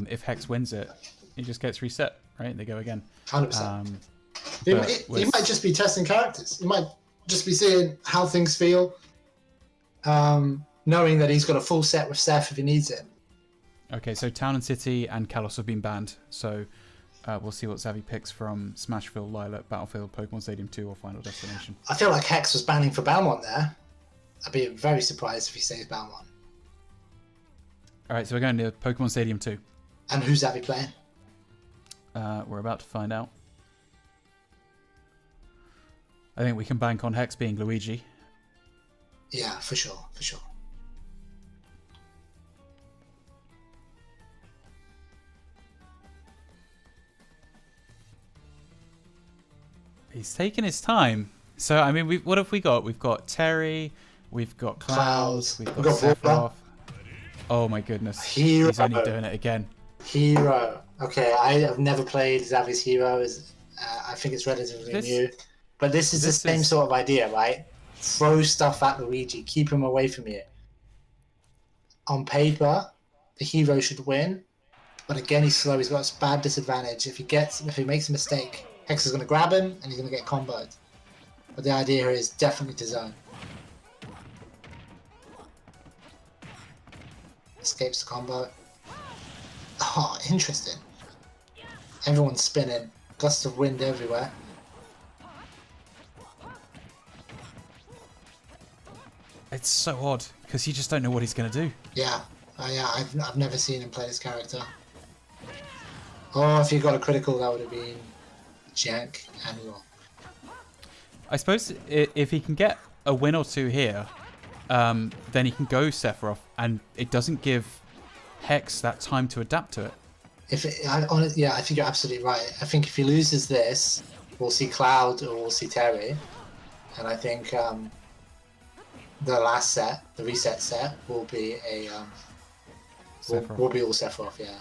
if Hex wins it, he just gets reset, right? They go again. 100%. He might just be testing characters. He might just be seeing how things feel, knowing that he's got a full set with Seph if he needs it. Okay, so Town and City and Kalos have been banned. So we'll see what Xavi picks from Smashville, Lilac, Battlefield, Pokemon Stadium 2, or Final Destination. I feel like Hex was banning for Belmont there. I'd be very surprised if he stays Belmont. All right, so we're going to Pokemon Stadium 2. And who's Xavi playing? We're about to find out. I think we can bank on Hex being Luigi. Yeah, for sure, for sure. He's taking his time. So, I mean, what have we got? We've got Terry, we've got Clouds, we've got Sephiroth. Oh my goodness. Hero. He's only doing it again. Hero. Okay, I have never played Xavi's Hero. I think it's relatively new. But this is the same sort of idea, right? Throw stuff at Luigi, keep him away from you. On paper, the hero should win. But again, he's slow. He's got a bad disadvantage. If he makes a mistake, Hex is going to grab him and he's going to get comboed. But the idea here is definitely to zone. Escapes the combo. Oh, interesting. Everyone's spinning. Gusts of wind everywhere. It's so odd because you just don't know what he's going to do. Yeah, I've never seen him play this character. Oh, if he got a critical, that would have been jank and wrong. I suppose if he can get a win or two here, then he can go Sephiroth, and it doesn't give Hex that time to adapt to it. I think you're absolutely right. I think if he loses this, we'll see Cloud or we'll see Terry, and I think the last set, the reset set, will be will be all Sephiroth. Yeah,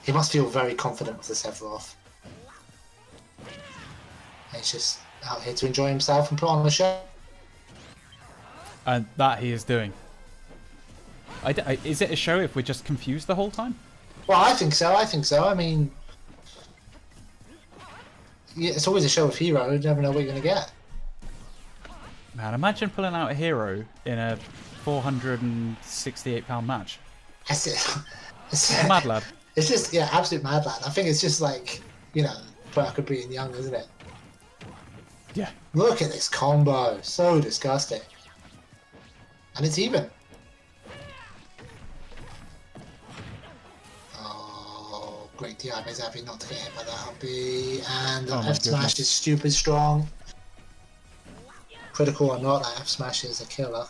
he must feel very confident with the Sephiroth. He's just out here to enjoy himself and put on the show. And that he is doing. Is it a show if we're just confused the whole time? Well, I think so. I mean, yeah, it's always a show with Hero. You never know what you're going to get. Man, imagine pulling out a hero in a £468 match. That's it. It's mad lad. It's just, yeah, absolute mad lad. I think it's just like, Perker being young, isn't it? Yeah. Look at this combo. So disgusting. And it's even. Oh, great DI by Zappy not to get hit by that Humpy. And the F smash is stupid strong. Critical or not, that F smash is a killer.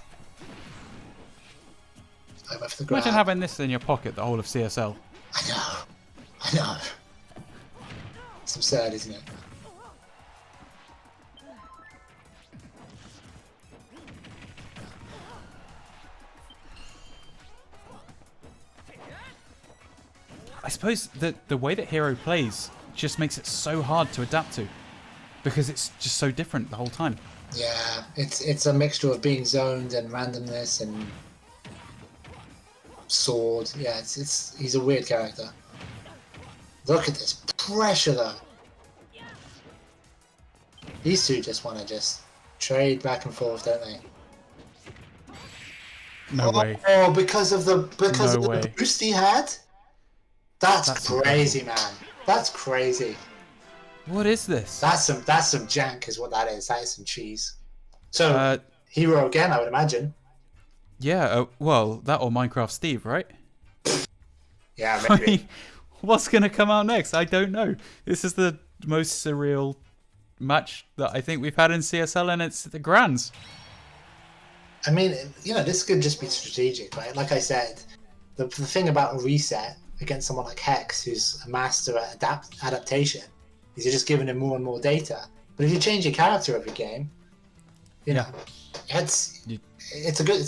Over for the grab. Imagine having this in your pocket the whole of CSL. I know. It's absurd, isn't it? I suppose that the way that Hero plays just makes it so hard to adapt to, because it's just so different the whole time. Yeah, it's a mixture of being zoned and randomness and sword. Yeah, he's a weird character. Look at this pressure though. These two just want to trade back and forth, don't they? No way. Oh, because of the boost he had. That's crazy, incredible. Man. That's crazy. What is this? That's some jank, is what that is. That is some cheese. So Hero again, I would imagine. Yeah. Well, that or Minecraft Steve, right? Yeah, maybe. I mean, what's gonna come out next? I don't know. This is the most surreal match that I think we've had in CSL, and it's the Grands. I mean, this could just be strategic, right? Like I said, the thing about a reset against someone like Hex, who's a master at adaptation, is you're just giving him more and more data. But if you change your character every game, it's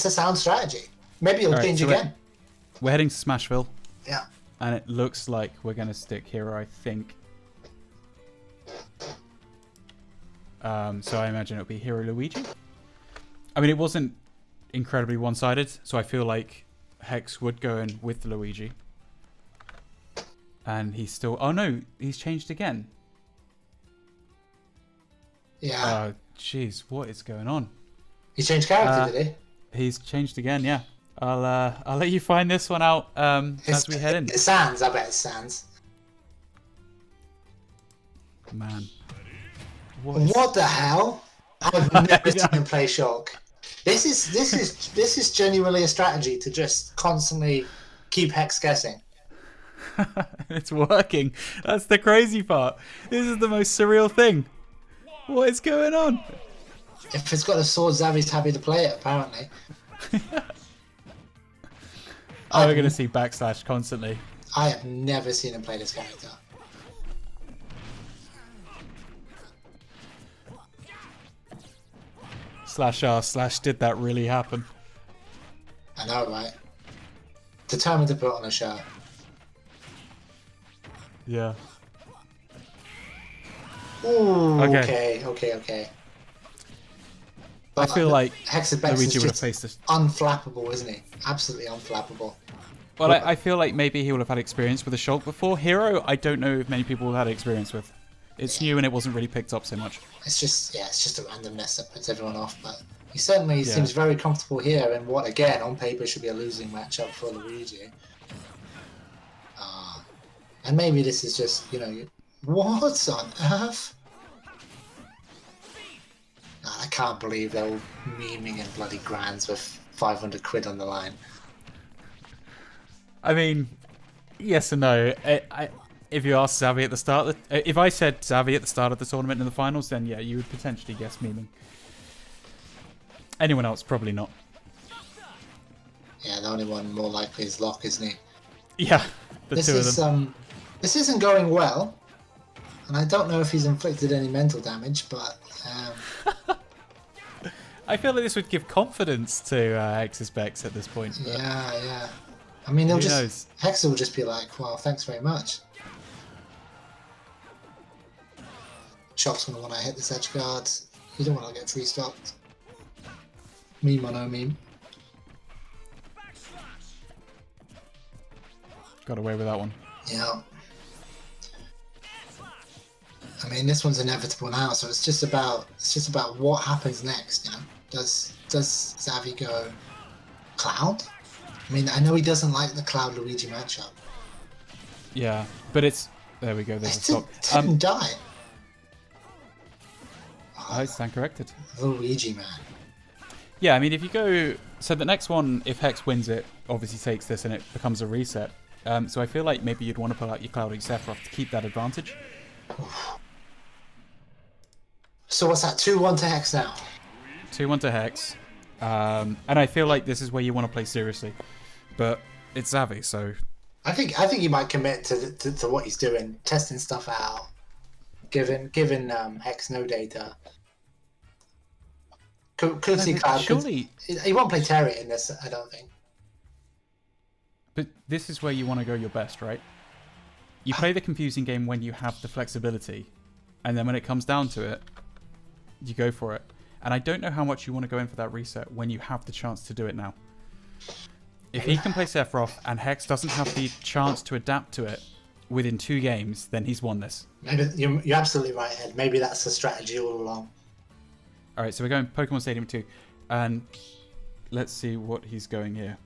a sound strategy. Maybe it'll change again. We're heading to Smashville. Yeah. And it looks like we're going to stick Hero, I think. So I imagine it'll be Hero Luigi. I mean, it wasn't incredibly one-sided, so I feel like Hex would go in with Luigi. And he's still... Oh no, he's changed again. Yeah. Jeez, what is going on? He changed character, did he? He's changed again, yeah. I'll let you find this one out as we head in. It's Sans, I bet it's Sans. Man. What the hell? I've never seen him play Shock. This is genuinely a strategy to just constantly keep Hex guessing. It's working. That's the crazy part. This is the most surreal thing. What is going on? If it's got a sword, Xavi's happy to play it, apparently. Oh, we're going to see backslash constantly. I have never seen him play this character. /r/ did that really happen? I know, right? Determined to put on a show. Yeah. Ooh, Okay. okay. I feel like Hexabex is Luigi would have just faced this. unflappable, isn't he? Absolutely unflappable. Well, I feel like maybe he would have had experience with a Shulk before. Hero, I don't know if many people have had experience with. It's new and it wasn't really picked up so much. It's just a randomness that puts everyone off, but he certainly seems very comfortable here in what, again, on paper should be a losing matchup for Luigi. And maybe this is just, what on earth? God, I can't believe they're all memeing in bloody grands with 500 quid on the line. I mean, yes and no. If you asked Xavi at the start, if I said Xavi at the start of the tournament in the finals, then yeah, you would potentially guess memeing. Anyone else, probably not. Yeah, the only one more likely is Locke, isn't he? Yeah, the two of them. This isn't going well, and I don't know if he's inflicted any mental damage, but I feel like this would give confidence to Hexabex at this point. But yeah. I mean, Hexa will just be like, "Well, thanks very much." Shock's gonna want to hit this edge guard. You don't want to get free stocked. Meme or no meme. Got away with that one. Yeah. I mean, this one's inevitable now, so it's just about what happens next. Does Xavi go Cloud? I mean, I know he doesn't like the Cloud Luigi matchup. Yeah, but there we go. There's a stop. Didn't die. I stand corrected. Luigi, man. Yeah, I mean, if you go... So the next one, if Hex wins it, obviously takes this and it becomes a reset. So I feel like maybe you'd want to pull out your Clouding Sephiroth to keep that advantage. So what's that? 2-1 to Hex now? 2-1 to Hex. And I feel like this is where you want to play seriously. But it's Xavi, so... I think he might commit to what he's doing, testing stuff out, giving Hex no data. Could see Cloud. Surely... He won't play Terry in this, I don't think. But this is where you want to go your best, right? You play the confusing game when you have the flexibility, and then when it comes down to it, you go for it. And I don't know how much you want to go in for that reset when you have the chance to do it now. If he can play Sephiroth and Hex doesn't have the chance to adapt to it within 2 games, then he's won this. Maybe you're absolutely right, Ed. Maybe that's the strategy all along. Alright, so we're going Pokemon Stadium 2. And let's see what he's going here.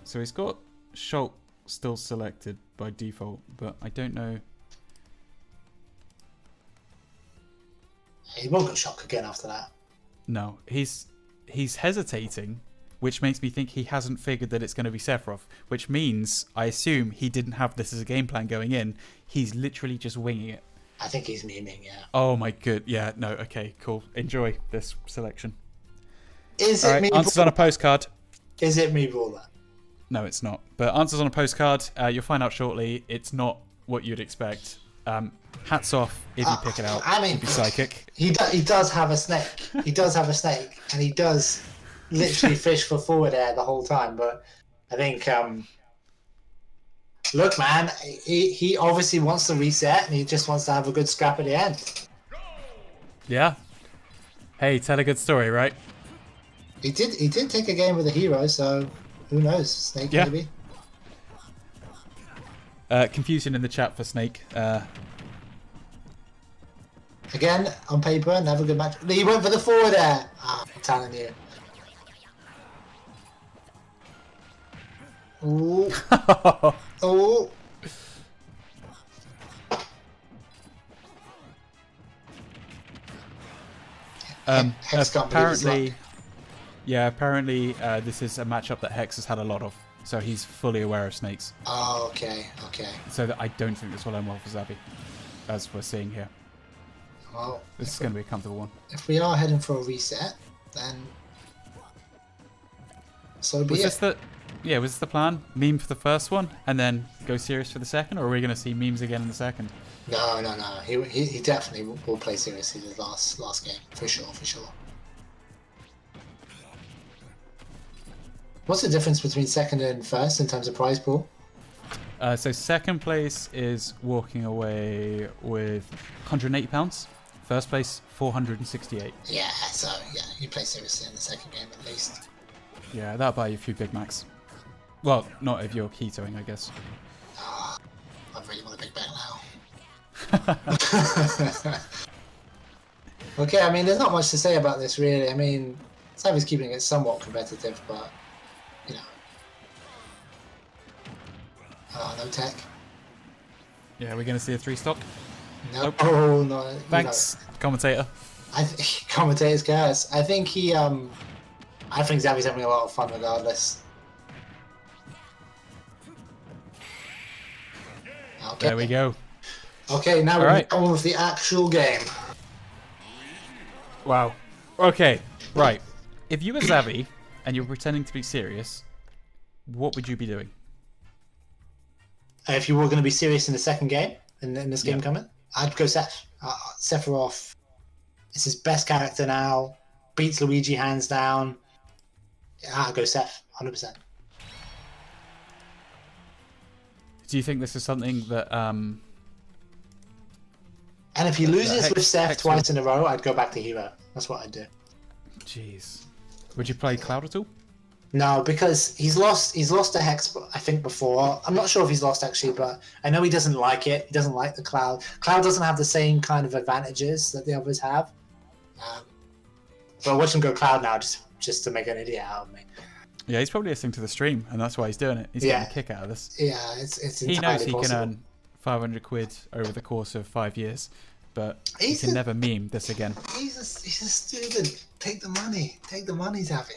So he's got Shulk still selected by default, but I don't know. He won't go Shock again after that. No, he's hesitating, which makes me think he hasn't figured that it's going to be Sephiroth, which means I assume he didn't have this as a game plan going in. He's literally just winging it. I think he's memeing, yeah. Oh my good, yeah, no, okay, cool. Enjoy this selection. Is All it right, me? answers on a postcard. Is it me, Brawler? No, it's not. But answers on a postcard, you'll find out shortly. It's not what you'd expect. Hats off if you pick it out. I mean, you'd be psychic. He does have a snake. He does have a snake, and he does literally fish for forward air the whole time. But I think, look, man, he obviously wants to reset, and he just wants to have a good scrap at the end. Yeah. Hey, tell a good story, right? He did take a game with a hero, so who knows? Snake, maybe. Confusion in the chat for Snake. Again, on paper, never good match. He went for the forward air. I'm telling you. Ooh. Oh. Hex can't believe his luck. Apparently this is a matchup that Hex has had a lot of, so he's fully aware of snakes. Oh, okay. So that I don't think this will end well for Zabi, as we're seeing here. Well, This is going to be a comfortable one. if we are heading for a reset, then so be Was it. this the plan? Meme for the first one, and then go serious for the second, or are we going to see memes again in the second? No. He definitely will play seriously the last game for sure. What's the difference between second and first in terms of prize pool? So second place is walking away with £180. First place, 468. Yeah, so yeah, you play seriously in the second game at least. Yeah, that'll buy you a few Big Macs. Well, not if you're ketoing, I guess. I really want a big bet now. Okay, I mean, there's not much to say about this really. I mean, Savvy's keeping it somewhat competitive, but you know. No tech. Yeah, we're going to see a 3-stock. Nope. Oh no. Thanks, commentator. I think commentator's curse. I think Zavvy's having a lot of fun regardless. Okay. There we go. Okay, now we're Alright. on with the actual game. Wow. Okay, right. If you were Zavvy and you were pretending to be serious, what would you be doing? If you were going to be serious in the second game, in this game Yeah. coming, I'd go Seth. Sephiroth is his best character now. Beats Luigi hands down. Yeah, I'd go Seth, 100%. Do you think this is something that And if he loses Hex- with Seth Hex twice in a row, I'd go back to Hero. That's what I'd do. Jeez. Would you play Cloud at all? No, because he's lost to Hex, I think, before. I'm not sure if he's lost, actually, but I know he doesn't like it. He doesn't like the Cloud. Cloud doesn't have the same kind of advantages that the others have. But I watch him go Cloud now just to make an idiot out of me. Yeah, he's probably listening to the stream, and that's why he's doing it. He's Yeah. getting a kick out of this. Yeah, it's He entirely knows he possible. can earn 500 quid over the course of 5 years, but he He's can a- never meme this again. He's a student. Take the money. Take the money, Zavy.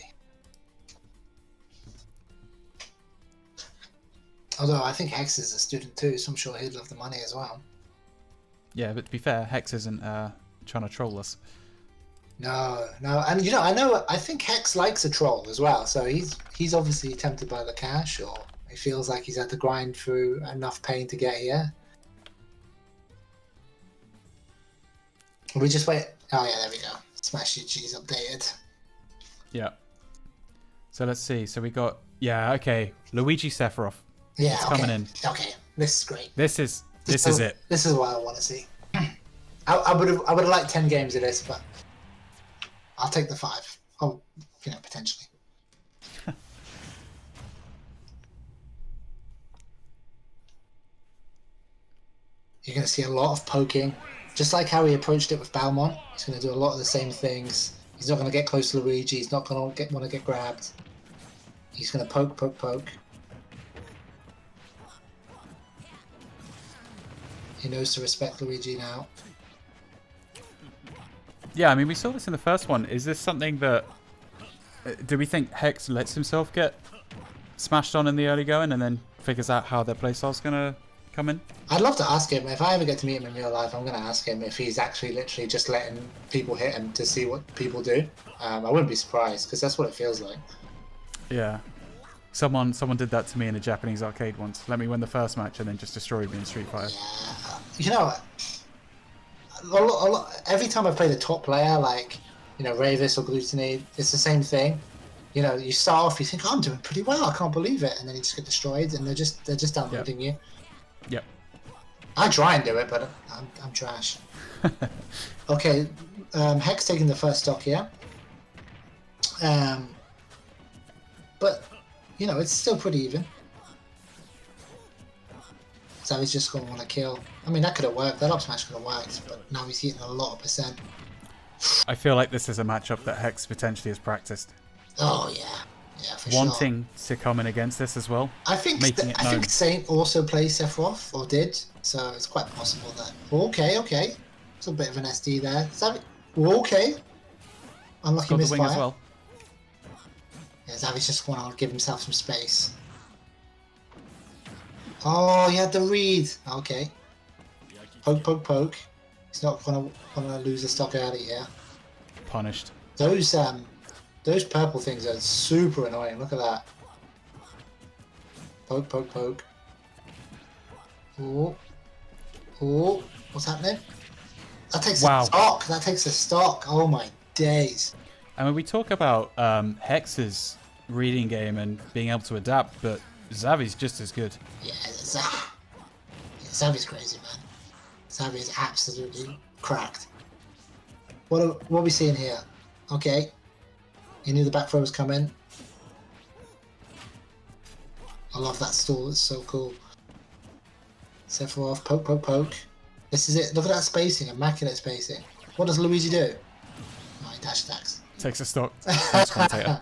Although I think Hex is a student too, so I'm sure he'd love the money as well. Yeah, but to be fair, Hex isn't trying to troll us. No, and I think Hex likes a troll as well, so he's obviously tempted by the cash, or he feels like he's had to grind through enough pain to get here. We just wait. Oh yeah, there we go. Smash UG's updated. Yeah. So let's see. So we got okay, Luigi Sephiroth. Yeah, It's okay. coming in. Okay, this is great. This is it. This is what I want to see. I would have liked 10 games of this, but I'll take the 5. Oh, potentially. You're going to see a lot of poking, just like how he approached it with Balmont. He's going to do a lot of the same things. He's not going to get close to Luigi. He's not going to want to get grabbed. He's going to poke. He knows to respect Luigi now. Yeah, I mean, we saw this in the first one. Is this something that... do we think Hex lets himself get smashed on in the early going and then figures out how their playstyle's going to come in? I'd love to ask him. If I ever get to meet him in real life, I'm going to ask him if he's actually literally just letting people hit him to see what people do. I wouldn't be surprised, because that's what it feels like. Yeah. Someone did that to me in a Japanese arcade once. Let me win the first match and then just destroyed me in Street Fighter. Every time I play the top player, like, Ravis or Glutonide, it's the same thing. You start off, you think, I'm doing pretty well, I can't believe it, and then you just get destroyed, and they're just downloading you. Yep. I try and do it, but I'm trash. Okay, Hex taking the first stock here. But, it's still pretty even. So he's just going to want to kill. I mean, that could have worked. That up smash could have worked, but now he's hitting a lot of percent. I feel like this is a matchup that Hex potentially has practiced. Oh, yeah. Yeah, for sure. wanting to come in against this as well. I think making it I known. think Saint also plays Sephiroth, or did, so it's quite possible that. Okay. It's a bit of an SD there. Zavi, okay. Unlucky Got the wing misfire. as well. Yeah, Zavi's just want to give himself some space. Oh, he had the read. Okay. Poke. He's not gonna lose the stock early here. Punished. Those purple things are super annoying. Look at that. Poke. Oh, what's happening? That takes Wow. a stock. That takes a stock. Oh my days. I mean, we talk about Hex's reading game and being able to adapt, but Xavi's just as good. Yeah, Zavi's crazy, man. Zavi is absolutely cracked. What are we seeing here? Okay. He knew the back throw was coming. I love that stall. It's so cool. Sephiroth, poke. This is it. Look at that spacing. Immaculate spacing. What does Luigi do? Oh, he dash attacks. Takes a stock. Thanks, commentator.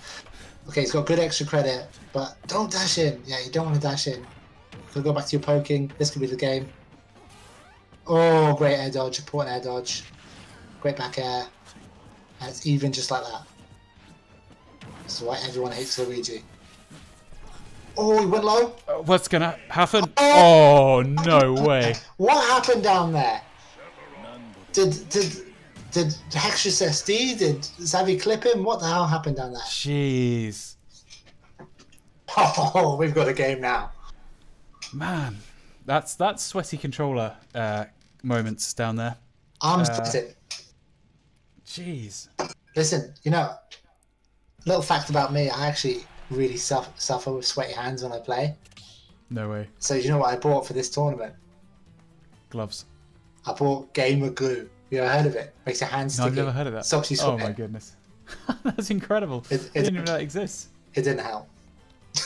Okay, he's got good extra credit, but don't dash in. Yeah, you don't want to dash in. Could go back to your poking. This could be the game. Oh, great air dodge. Important air dodge. Great back air. And it's even just like that. That's why everyone hates Luigi. Oh, he went low. What's gonna happen? Oh, no way. What happened down there? Did Hex just SD? Did Xavi clip him? What the hell happened down there? Jeez. Oh, we've got a game now. Man, that's sweaty controller moments down there. I'm sweating. Jeez. Listen, little fact about me, I actually really suffer with sweaty hands when I play. No way. So you know what I bought for this tournament? Gloves. I bought Gamer Glue. You ever heard of it? Makes your hands No, sticky. I've never heard of that. Stops you Oh sweating. my goodness. That's incredible. I didn't even know that exists. It didn't help.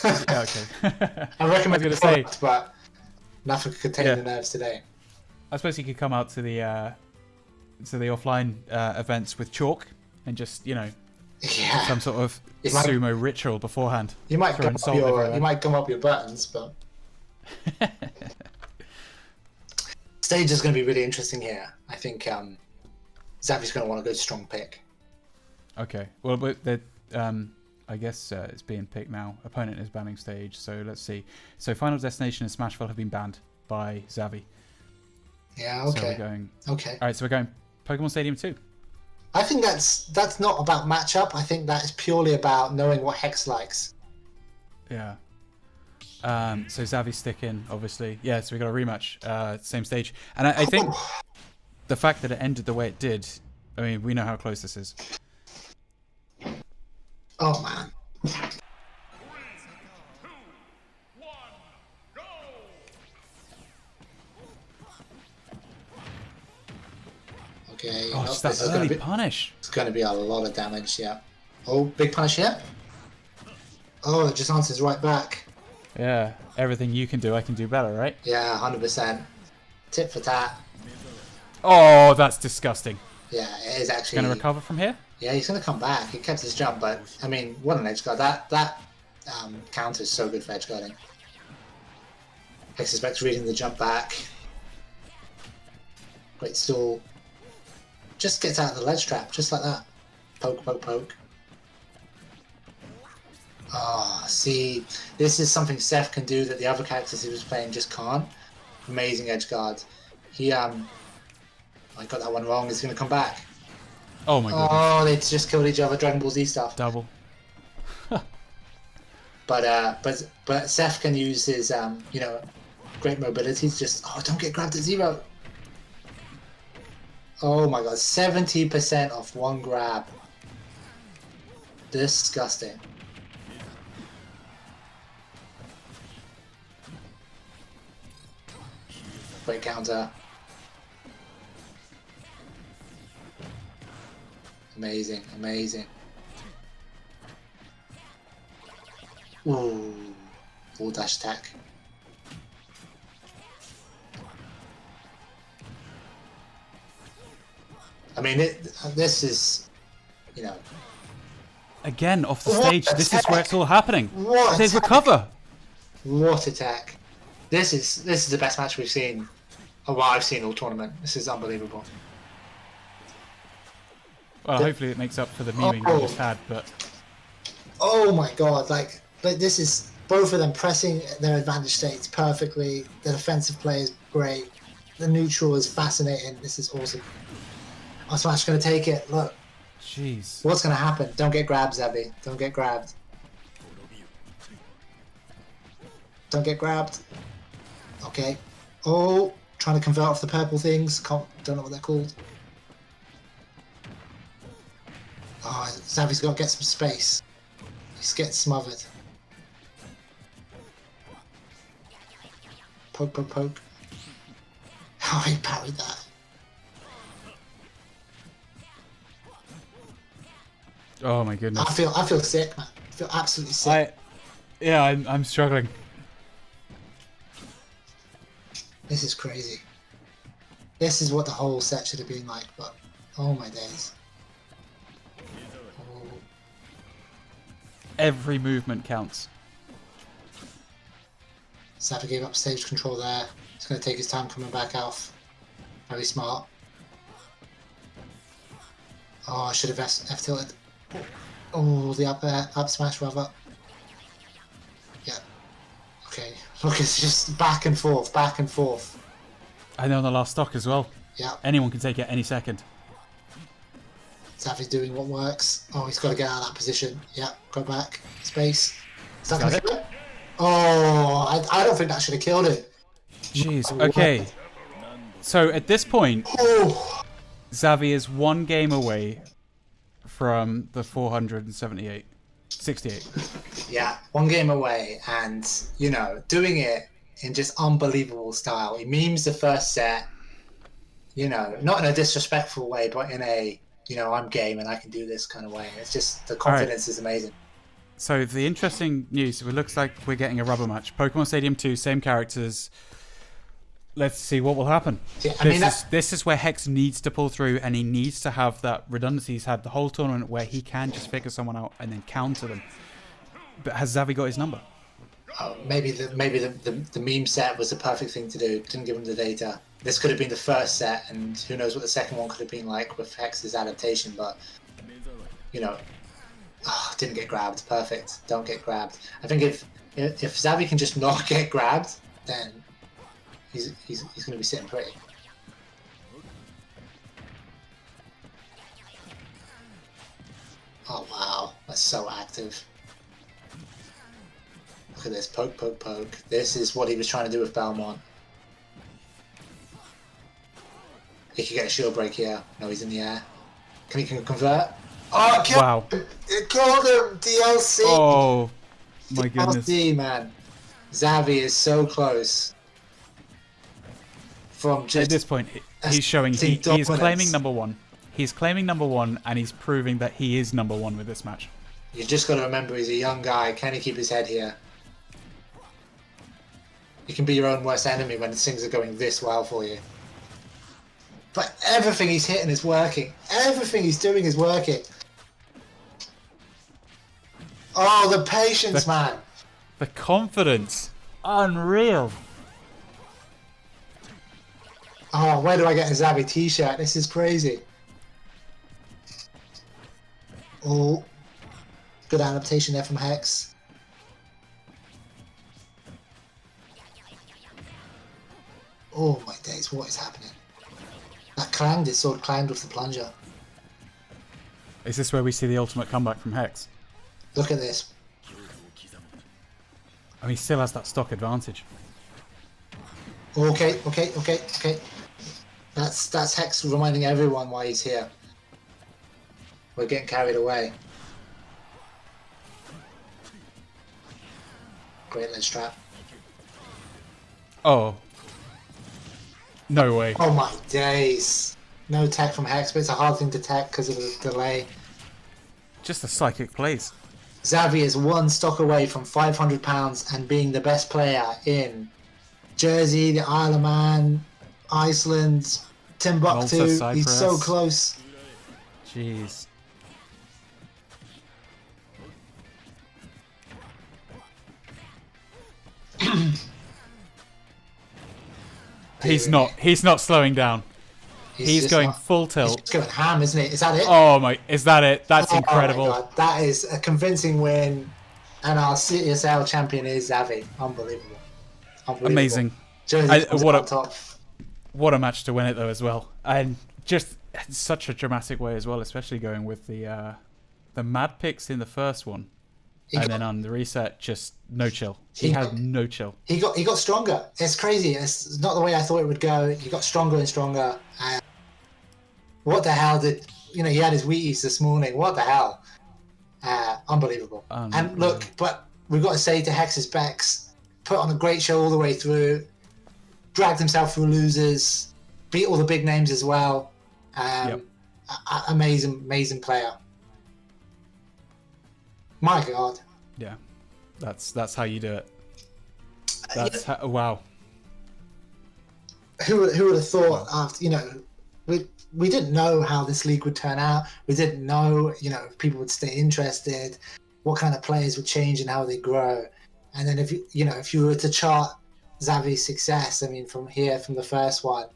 Yeah, okay. I recommend I the was gonna product, but nothing could contain Yeah. the nerves today. I suppose you could come out to the offline events with chalk and just, Yeah. some sort of It might- sumo ritual beforehand. You might Throwing gum up salt your everywhere. buttons, but stage is going to be really interesting here. I think Xavi's going to want a good strong pick. Okay. Well, but I guess it's being picked now. Opponent is banning stage, so let's see. So Final Destination and Smashville have been banned by Xavi. Yeah. So Okay. we're going. Okay. All right. So we're going Pokemon Stadium 2. I think that's not about matchup. I think that is purely about knowing what Hex likes. Yeah. So Xavi's sticking, obviously. Yeah. So we got a rematch, same stage, and I think the fact that it ended the way it did. I mean, we know how close this is. Oh man. Okay. Oh, well, just this that is gonna early be, punish. it's going to be a lot of damage. Yeah. Oh, big punish here. Oh, it just answers right back. Yeah. Everything you can do, I can do better, right? Yeah, 100%. Tit for tat. Oh, that's disgusting. Yeah, it is actually. Going to recover from here? Yeah, he's going to come back. He kept his jump, but I mean, what an edge guard. That counter is so good for edge guarding. I suspect reading the jump back. Great stall. Just gets out of the ledge trap, just like that. Poke. Ah, see, this is something Seth can do that the other characters he was playing just can't. Amazing edge guard. He I got that one wrong. He's going to come back. Oh my goodness. Oh, they just killed each other. Dragon Ball Z stuff. Double. But Seth can use his great mobility to just don't get grabbed at 0. Oh my god, 70% off one grab. Disgusting. Great counter. Amazing. Ooh, full dash attack. I mean, this is, Again, off the What stage. a This is where tech. it's all happening. What a They tech. recover. What attack! This is the best match we've seen. Well, I've seen all tournament. This is unbelievable. Well, hopefully it makes up for the memeing we just had, but Oh my god! But this is both of them pressing their advantage states perfectly. The defensive play is great. The neutral is fascinating. This is awesome. Oh, Smash gonna take it. Look, jeez. what's gonna happen? Don't get grabbed, Zabi. Don't get grabbed. Don't get grabbed. Okay. Oh, trying to convert off the purple things. Don't know what they're called. Oh, Zavi's got to get some space. He's getting smothered. Poke, poke, poke. Oh, he parried that. Oh my goodness. I feel sick, man. I feel absolutely sick. I'm struggling. This is crazy. This is what the whole set should have been like, but oh my days. Oh. Every movement counts. Safa gave up stage control there. He's going to take his time coming back out. Very smart. Oh, I should have F-tilted. Oh, the up smash rather. Yeah. Okay. Look, it's just back and forth, back and forth. I know on the last stock as well. Yeah. Anyone can take it any second. Safi's doing what works. Oh, he's got to get out of that position. Yeah, go back. Space. Is that Got gonna it. kill him? Oh, I don't think that should have killed him. Jeez. Okay. So at this point, Oh, Xavi is one game away from the 478. 68. yeah, one game away, and you know, doing it in just unbelievable style. He memes the first set, you know, not in a disrespectful way, but in a, you know, I'm game and I can do this kind of way. It's just the confidence is amazing. So the interesting news, it looks like we're getting a rubber match. Pokemon Stadium 2, same characters. Let's see what will happen. Yeah, I mean, This is where Hex needs to pull through, and he needs to have that redundancy he's had the whole tournament where he can just figure someone out and then counter them. But has Xavi got his number? maybe the meme set was the perfect thing to do. Didn't give him the data. This could have been the first set, and who knows what the second one could have been like with Hex's adaptation. But you know, didn't get grabbed. Perfect. Don't get grabbed. I think if Xavi can just not get grabbed, then he's going to be sitting pretty. Oh wow, that's so active. Look at this, poke, poke, poke. This is what he was trying to do with Belmont. He could get a shield break here. No, he's in the air. Can he convert? Oh, it killed Wow. him! It killed him! DLC! Oh, my goodness. DLC, man. Xavi is so close. From At just this point, he's showing he is dominance. claiming number one. He's claiming number one, and he's proving that he is number one with this match. You just got to remember he's a young guy. Can he keep his head here? You can be your own worst enemy when things are going this well for you. But everything he's hitting is working. Everything he's doing is working. Oh, the patience, man. The confidence. Unreal. Oh, where do I get a Xavi t-shirt? This is crazy. Oh, good adaptation there from Hex. Oh my days, what is happening? That clanged, it sword clanged with the plunger. Is this where we see the ultimate comeback from Hex? Look at this. I mean, he still has that stock advantage. Okay. That's Hex reminding everyone why he's here. We're getting carried away. Great ledge trap. Oh. No way. Oh my days. No tech from Hex, but it's a hard thing to tech because of the delay. Just the psychic plays. Xavi is one stock away from £500 and being the best player in Jersey, the Isle of Man, Iceland, Timbuktu. Malta, He's so Cyprus. close. Jeez. He's dear. not slowing down. He's just going not- full He's tilt. just going ham, isn't it? Is that it? Oh my, is that it? That's Oh incredible. my God. That is a convincing win. And our CSL champion is Xavi. Unbelievable. Amazing. Jersey What on a top. what a match to win it though as well, and just such a dramatic way as well, especially going with the mad picks in the first one, then on the reset, just no chill. He had no chill. He got stronger. It's crazy. It's not the way I thought it would go. He got stronger and stronger. What the hell did he had his Wheaties this morning? What the hell? Unbelievable. And look, but we've got to say to Hex's Bex, put on a great show all the way through, dragged himself through losers, beat all the big names as well. Amazing player. My God. Yeah, that's how you do it. That's how, wow. Who would have thought after we didn't know how this league would turn out. We didn't know if people would stay interested, what kind of players would change and how they grow. And then if you were to chart Xavi's success, I mean from the first one,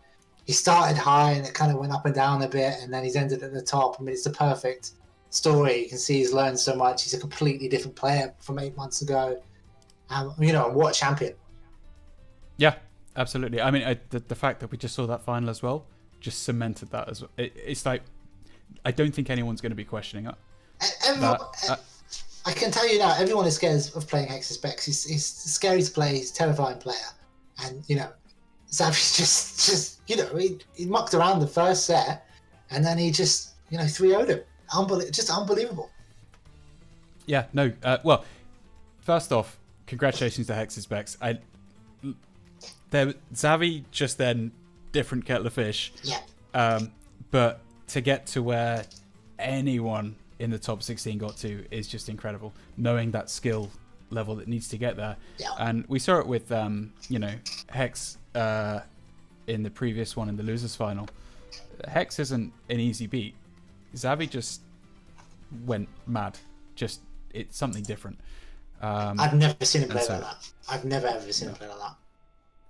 he started high and it kind of went up and down a bit, and then he's ended at the top. I mean, it's the perfect story. You can see he's learned so much. He's a completely different player from 8 months ago. And what a champion. Yeah, absolutely. I mean, the fact that we just saw that final as well just cemented that as well. It's like, I don't think anyone's going to be questioning it. I can tell you now, everyone is scared of playing Hex's Bex. He's scary to play. He's a terrifying player. And, Xavi's just he mucked around the first set, and then he just, 3-0'd him. Just unbelievable. Yeah, no. Well, first off, congratulations to Hex's Bex. Xavi just then, different kettle of fish. Yeah. But to get to where anyone in the top 16 got to is just incredible. Knowing that skill level that needs to get there. Yeah. And we saw it with, Hex in the previous one in the losers final. Hex isn't an easy beat. Xavi just went mad. It's something different. I've never seen him play like that. I've never ever seen him play like that.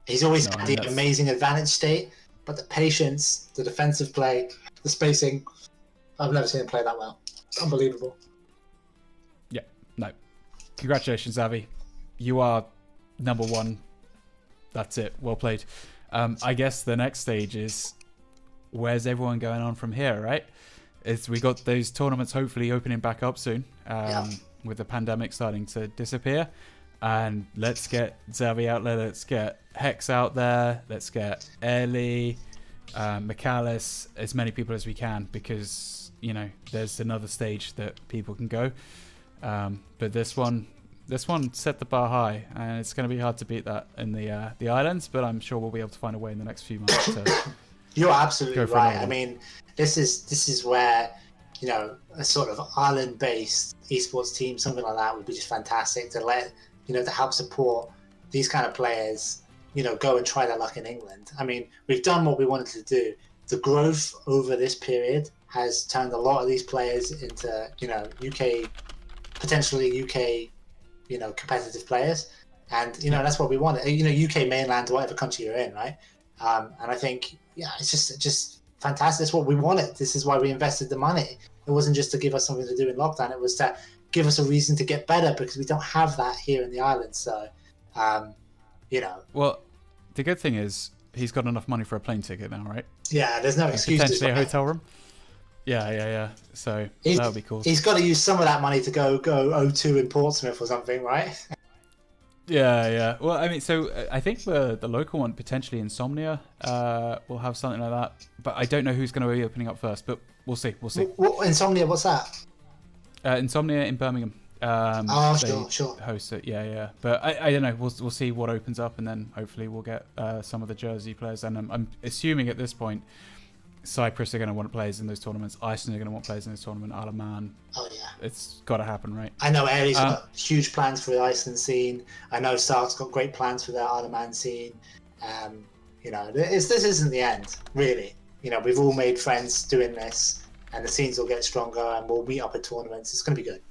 He's always had the amazing advantage state, but the patience, the defensive play, the spacing, I've never seen him play that well. It's unbelievable. Yeah, no. Congratulations, Xavi. You are number one. That's it. Well played. I guess the next stage is, where's everyone going on from here, right? We got those tournaments hopefully opening back up soon, with the pandemic starting to disappear. And let's get Xavi out there. Let's get Hex out there. Let's get Ellie, McAllis, as many people as we can, because there's another stage that people can go. But this one set the bar high, and it's going to be hard to beat that in the islands. But I'm sure we'll be able to find a way in the next few months to. You're absolutely right. I mean, this is where a sort of island-based esports team, something like that, would be just fantastic to let to help support these kind of players. Go and try their luck in England. I mean, we've done what we wanted to do. The growth over this period has turned a lot of these players into UK, potentially UK, competitive players, and that's what we want. UK mainland, whatever country you're in, right? And I think it's just fantastic. That's what we wanted. This is why we invested the money. It wasn't just to give us something to do in lockdown. It was to give us a reason to get better, because we don't have that here in the islands. So, Well, the good thing is he's got enough money for a plane ticket now, right? Yeah, there's no excuses. Potentially a hotel room. Yeah. So that would be cool. He's got to use some of that money to go O2 in Portsmouth or something, right? Yeah. Well, I mean, so I think the local one, potentially Insomnia, will have something like that. But I don't know who's going to be opening up first. But we'll see. What Insomnia? What's that? Insomnia in Birmingham. Sure. Host it, yeah. But I don't know. We'll see what opens up, and then hopefully we'll get some of the Jersey players. And I'm assuming at this point, Cyprus are going to want players in those tournaments. Iceland are going to want players in this tournament. Isle of Man. Oh yeah. It's got to happen, right? I know Aries got huge plans for the Iceland scene. I know Stark's got great plans for the Isle of Man scene. This isn't the end, really. We've all made friends doing this, and the scenes will get stronger, and we'll meet up at tournaments. It's going to be good.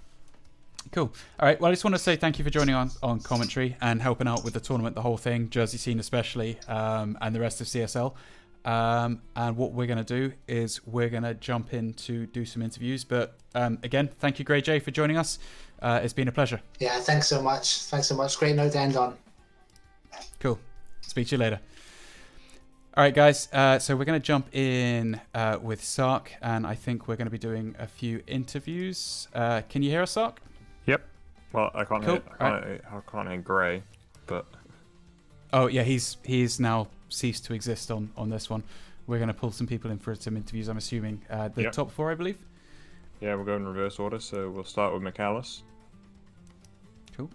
Cool. All right. Well, I just want to say thank you for joining on commentary and helping out with the tournament, the whole thing, Jersey scene especially, and the rest of CSL. And what we're going to do is we're going to jump in to do some interviews. But again, thank you, Grey J, for joining us. It's been a pleasure. Yeah, thanks so much. Thanks so much. Great note to end on. Cool. Speak to you later. All right, guys. So we're going to jump in with Sark, and I think we're going to be doing a few interviews. Can you hear us, Sark? Yep. Well, I can't Cool. I can't hear Gray, but Oh yeah, he's now ceased to exist on this one. We're going to pull some people in for some interviews. I'm assuming the Yep. top 4, I believe. yeah, we'll go in reverse order. So we'll start with McAllis. Cool.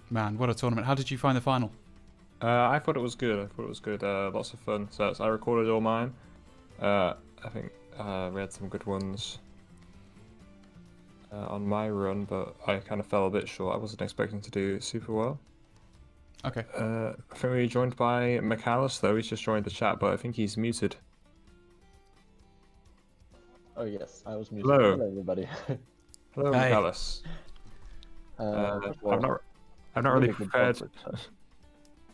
Man, what a tournament! How did you find the final? I thought it was good. I thought it was good. Lots of fun sets. I recorded all mine. I think we had some good ones on my run, but I kind of fell a bit short. I wasn't expecting to do super well. Okay. I think we were joined by McAllis, though. He's just joined the chat, but I think he's muted. Oh yes, I was muted. Hello. Hello everybody. Hello, Hi. McAllis. First of all, I've not really good prepared. conference.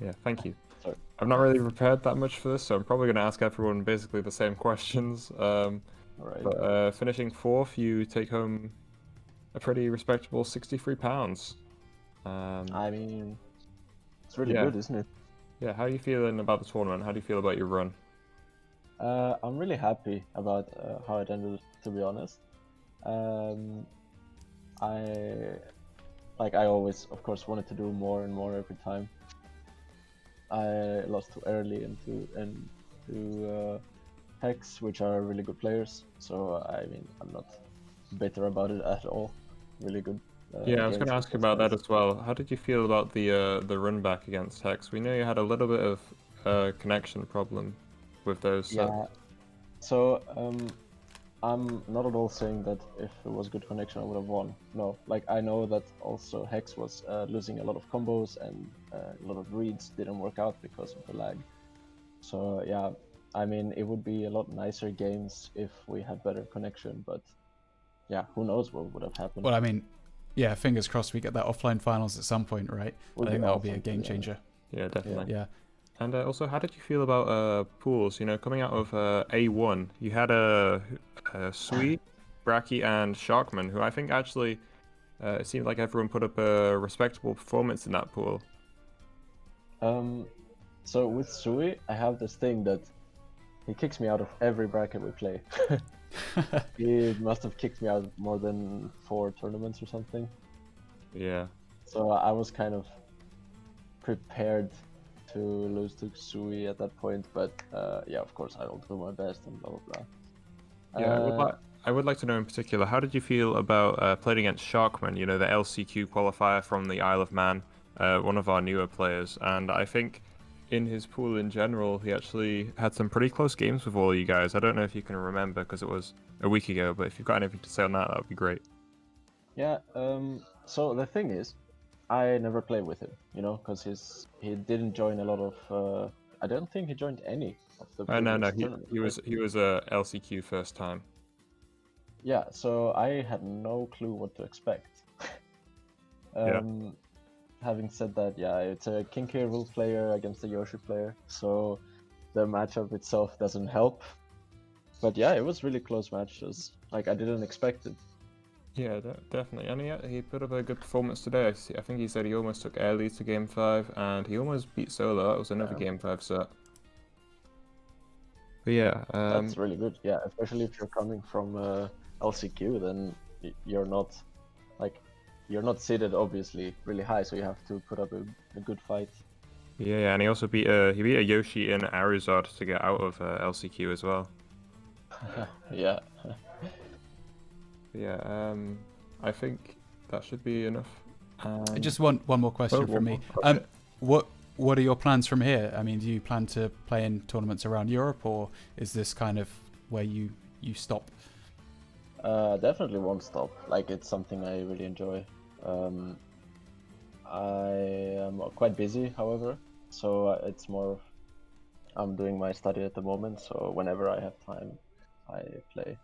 Yeah, thank you. Sorry. I've not really prepared that much for this, so I'm probably going to ask everyone basically the same questions. All right. But finishing 4th, you take home a pretty respectable £63. I mean, it's really yeah. good, isn't it? Yeah, how are you feeling about the tournament? How do you feel about your run? I'm really happy about how it ended, to be honest. I always, of course, wanted to do more and more every time. I lost too early into Hex, which are really good players. So I mean, I'm not bitter about it at all. Really good. Yeah, I was going games to with ask those about that guys. as well. How did you feel about the run back against Hex? We know you had a little bit of connection problem with those. Yeah. So I'm not at all saying that if it was good connection I would have won. No, like I know that also Hex was losing a lot of combos and a lot of reads didn't work out because of the lag. So yeah, I mean it would be a lot nicer games if we had better connection, but yeah, who knows what would have happened. Well, I mean, yeah, fingers crossed we get that offline finals at some point, right? Would I think be that'll be a awesome, game yeah. changer. Yeah, definitely. Yeah. And also, how did you feel about pools? You know, coming out of A1, you had a Sui, Bracky, and Sharkman, who I think actually it seemed like everyone put up a respectable performance in that pool. So with Sui, I have this thing that he kicks me out of every bracket we play. He must have kicked me out more than 4 tournaments or something. Yeah. So I was kind of prepared to lose to Sui at that point, but yeah, of course I will do my best and blah blah blah. Yeah, I would like to know in particular, how did you feel about playing against Sharkman, you know, the LCQ qualifier from the Isle of Man, one of our newer players, and I think in his pool in general, he actually had some pretty close games with all you guys. I don't know if you can remember because it was a week ago, but if you've got anything to say on that, that would be great. Yeah, so the thing is, I never played with him, you know, because he didn't join a lot of. I don't think he joined any of the. No, previous he tournaments, he was a LCQ first time. Yeah, so I had no clue what to expect. Yeah. Having said that, yeah, it's a King K. Rool player against a Yoshi player, so the matchup itself doesn't help. But yeah, it was really close matches. Like I didn't expect it. Yeah, definitely. And he put up a good performance today. I think he said he almost took air lead to Game 5, and he almost beat Solo. That was another Yeah. Game 5 set. But yeah, That's really good. Yeah, especially if you're coming from LCQ, then you're not seated obviously really high, so you have to put up a good fight. yeah, and he also beat a Yoshi in Arizard to get out of LCQ as well. Yeah. But yeah, I think that should be enough. Just one more question Oh, from one me. more. Okay. What are your plans from here? I mean, do you plan to play in tournaments around Europe, or is this kind of where you stop? Definitely won't stop. Like it's something I really enjoy. I am quite busy, however, so it's more of I'm doing my study at the moment. So whenever I have time, I play.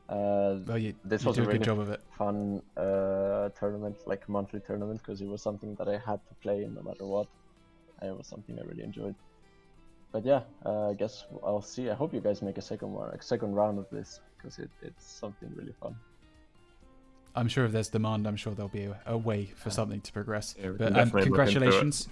Well, you This you was do a a really good job of it. fun tournament, like monthly tournament, because it was something that I had to play no matter what. It was something I really enjoyed. But yeah, I guess I'll see. I hope you guys make a second round of this, because it's something really fun. I'm sure if there's demand, I'm sure there'll be a way for something to progress. Yeah, we But can definitely look into it. congratulations.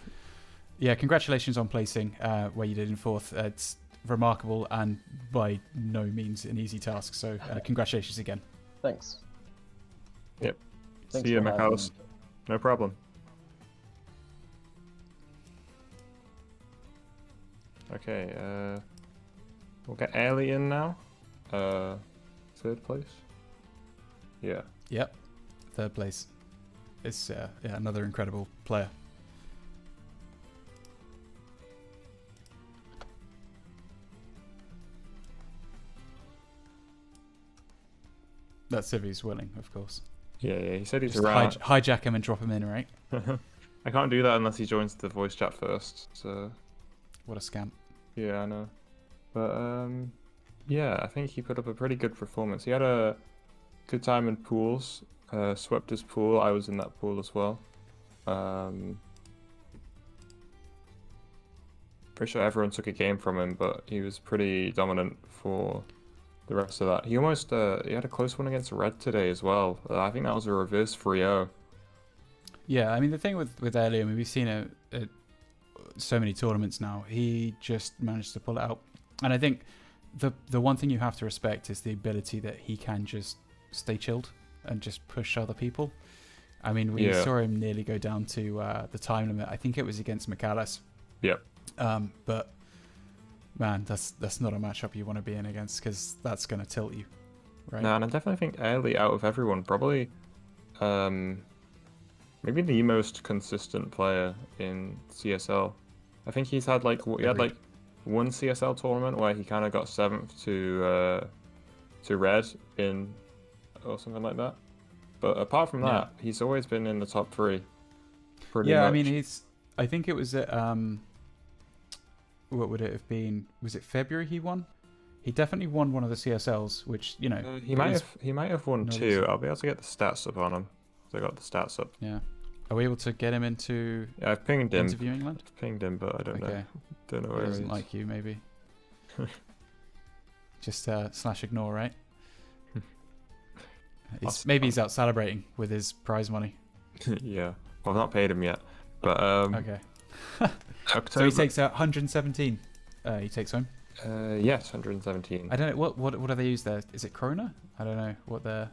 Yeah, congratulations on placing where you did in 4th. It's remarkable and by no means an easy task. So congratulations again. Thanks. Yep. Thanks See you, for having me. McAllis. No problem. Okay, we'll get Ailey in now. 3rd place. Yeah. Yep, 3rd place. It's yeah, another incredible player. That's if he's willing, of course. Yeah, he said he's Just around. hijack him and drop him in, right? I can't do that unless he joins the voice chat first. So What a scamp. yeah, I know. But yeah, I think he put up a pretty good performance. He had a good time in pools. Swept his pool. I was in that pool as well. Pretty sure everyone took a game from him, but he was pretty dominant for the rest of that. He almost he had a close one against Red today as well. I think that was a reverse 3-0. Yeah, I mean, the thing with Ailey, I mean, we've seen it at so many tournaments now. He just managed to pull it out. And I think the one thing you have to respect is the ability that he can just stay chilled and just push other people. I mean, we saw him nearly go down to the time limit. I think it was against McAllis. Yep. But man, that's not a matchup you want to be in against, because that's going to tilt you, right? No, and I definitely think Ailey, out of everyone, probably maybe the most consistent player in CSL. I think he's had like he had like one CSL tournament where he kind of got 7th to Red in or something like that. But apart from that, he's always been in the top 3. Pretty much. I mean, I think it was at what would it have been? Was it February he won? He definitely won one of the CSLs, which, you know, he might have won 2. I'll be able to get the stats up on him. So I got the stats up. Yeah. Are we able to get him into Yeah, I've pinged him. interview England? I've pinged him, but I don't know. Don't know He where he doesn't is. like you, maybe. Just / ignore, right? Maybe he's out celebrating with his prize money. Yeah. Well, I've not paid him yet. But Okay. October. So he takes 117. He takes home. Yes, 117. I don't know what do they use there. Is it krona? I don't know what they're.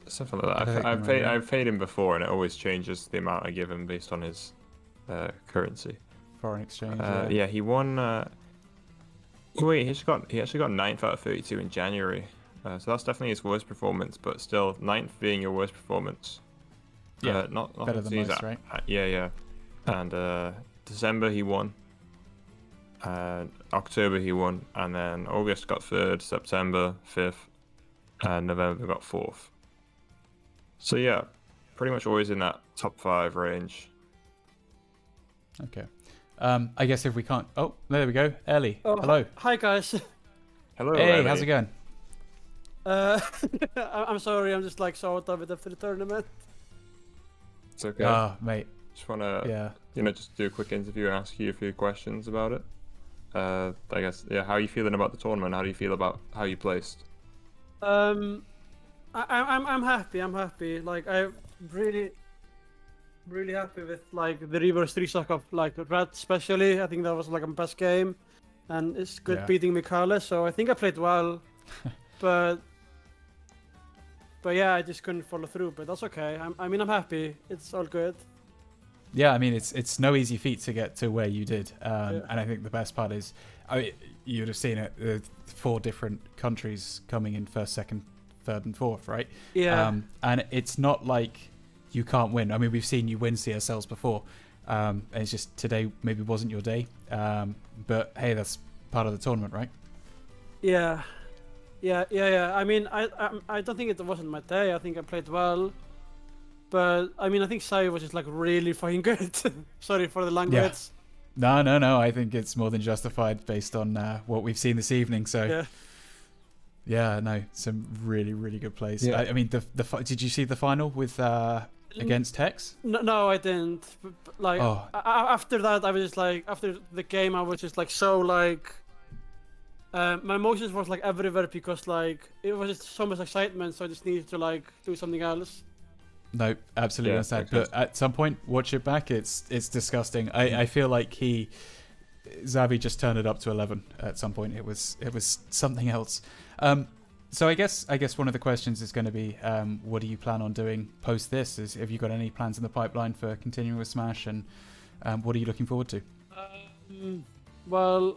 Something like I don't that. think I'm right. I've paid him before, and it always changes the amount I give him based on his currency. Foreign exchange. Yeah, he won. Wait, he actually got 9th out of 32 in January. So that's definitely his worst performance, but still 9th being your worst performance. Yeah, not better than most, right? Yeah. And December he won. October he won, and then August got 3rd, September 5th, and November got 4th. So yeah, pretty much always in that top 5 range. Okay. I guess if we can't. Oh, there we go. Ellie. Oh, Hello. Hi guys. Hello. Hey, Ellie. how's it going? I'm sorry, I'm just like so out of it after the tournament. It's okay. Ah, mate. Just wanna, just do a quick interview and ask you a few questions about it. I guess, how are you feeling about the tournament? How do you feel about how you placed? I'm happy. I'm happy. Like I'm really happy with like the reverse 3-stock of like Red, especially. I think that was like my best game, and it's good beating Mikhail. So I think I played well, but yeah, I just couldn't follow through. But that's okay. I'm happy. It's all good. Yeah, I mean, it's no easy feat to get to where you did, and I think the best part is, you'd have seen it, 4 different countries coming in 1st, 2nd, 3rd, and 4th, right? Yeah. And it's not like you can't win. I mean, we've seen you win CSLs before, and it's just today maybe wasn't your day, but hey, that's part of the tournament, right? Yeah. I mean, I don't think it wasn't my day. I think I played well. But, I mean, I think Sai was just, like, really fucking good. Sorry for the language. Yeah. No. I think it's more than justified based on what we've seen this evening. So, Yeah, no, some really, really good plays. Yeah. I mean, did you see the final with against Hex? No, I didn't. Like Oh. after that, I was just like after the game, I was just like so like. My emotions was like everywhere because like it was just so much excitement, so I just needed to like do something else. No, absolutely Yeah, understand. makes sense. But at some point, watch it back. It's disgusting. I feel like Xavi just turned it up to 11 at some point. It was something else. So I guess one of the questions is going to be, what do you plan on doing post this? Have you got any plans in the pipeline for continuing with Smash, and what are you looking forward to? Well,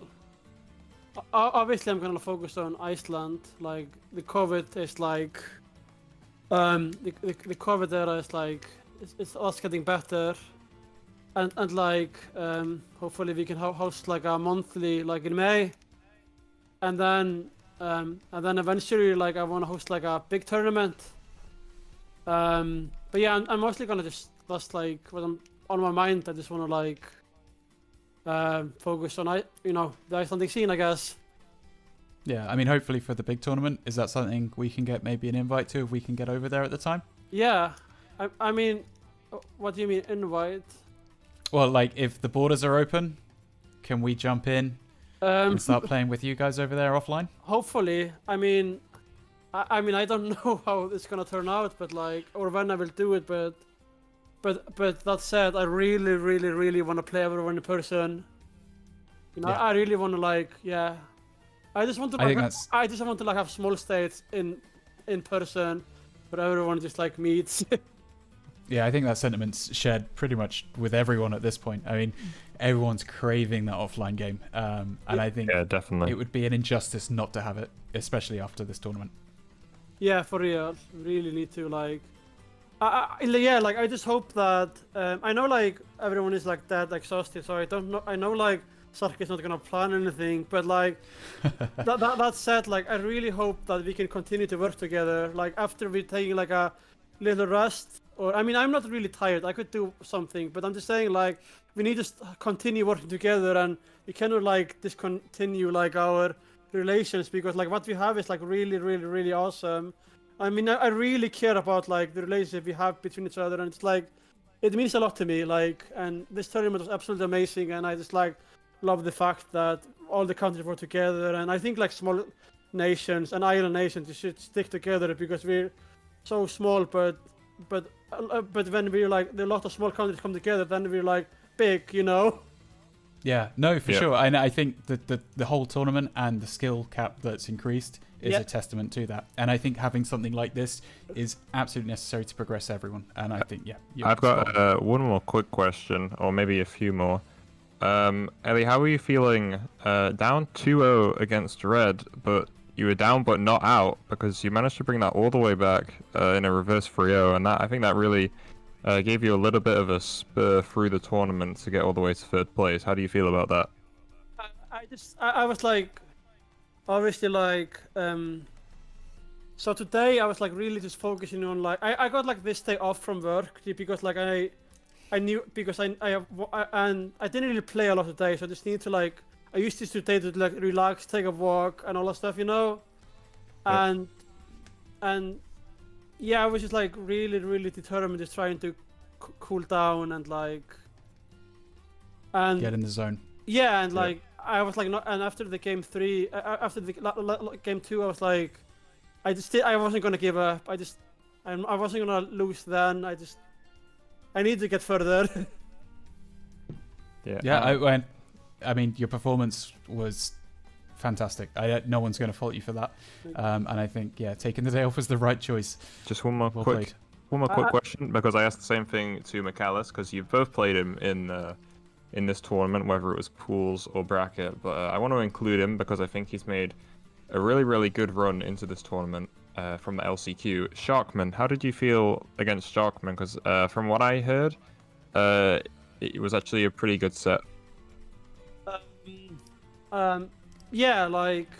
obviously I'm gonna focus on Iceland. Like the COVID is like, the COVID era is like it's us getting better, and like hopefully we can host like a monthly like in May, and then eventually like I want to host like a big tournament. But yeah, I'm mostly gonna that's like what I'm on my mind. I just want to like focus on the Icelandic scene, I guess. Yeah, I mean, hopefully for the big tournament, is that something we can get maybe an invite to if we can get over there at the time? Yeah, I mean, what do you mean invite? Well, like if the borders are open, can we jump in and start playing with you guys over there offline? Hopefully. I mean, I don't know how it's gonna turn out, but like, or when I will do it, but that said, I really, really, really want to play everyone in person. You know, Yeah. I really want to like, yeah. I just want to I think like, that's- I just want to like have small states in person, where everyone just like meets. Yeah, I think that sentiment's shared pretty much with everyone at this point. I mean, everyone's craving that offline game, and I think Yeah, definitely. it would be an injustice not to have it, especially after this tournament. Yeah, for real. Really need to like. Yeah, like I just hope that I know like everyone is like that exhausted, so I don't know. I know like Sark is not gonna plan anything, but like that said, like I really hope that we can continue to work together. Like after we're taking like a little rest, or I mean, I'm not really tired. I could do something, but I'm just saying like we need to continue working together, and we cannot like discontinue like our relations, because like what we have is like really, really, really awesome. I mean, I really care about like the relationship we have between each other, and it's like it means a lot to me. Like, and this tournament was absolutely amazing, and I just like love the fact that all the countries were together. And I think like small nations and island nations should stick together, because we're so small, but when we're like a lot of small countries come together, then we're like big, you know. Yeah, no, for Yeah. sure. And I think that the whole tournament and the skill cap that's increased is Yeah. a testament to that. And I think having something like this is absolutely necessary to progress everyone. And I think, yeah. you're I've spot on. got one more quick question, or maybe a few more. Ellie, how are you feeling? Down 2-0 against Red, but you were down but not out, because you managed to bring that all the way back in a reverse 3-0, and that I think that really gave you a little bit of a spur through the tournament to get all the way to third place. How do you feel about that? I was like, obviously like, so today I was like really just focusing on like, I got like this day off from work because like I knew, because I didn't really play a lot today, so I just need to like, I used this today to like relax, take a walk and all that stuff, you know? Yeah. And yeah, I was just like really, really determined, just trying to cool down and like, and Get in the zone. yeah, and Yeah. like I was like, not, and after the game 3, after the game 2, I was like, I wasn't gonna give up. I wasn't gonna lose then. I need to get further. Yeah, I mean, your performance was fantastic. No one's going to fault you for that. And I think, yeah, taking the day off was the right choice. Just one more Well quick played. question, because I asked the same thing to McAllis, because you've both played him in this tournament, whether it was pools or bracket. But I want to include him because I think he's made a really, really good run into this tournament from the LCQ. Sharkman, how did you feel against Sharkman? Because from what I heard, it was actually a pretty good set. Yeah, like,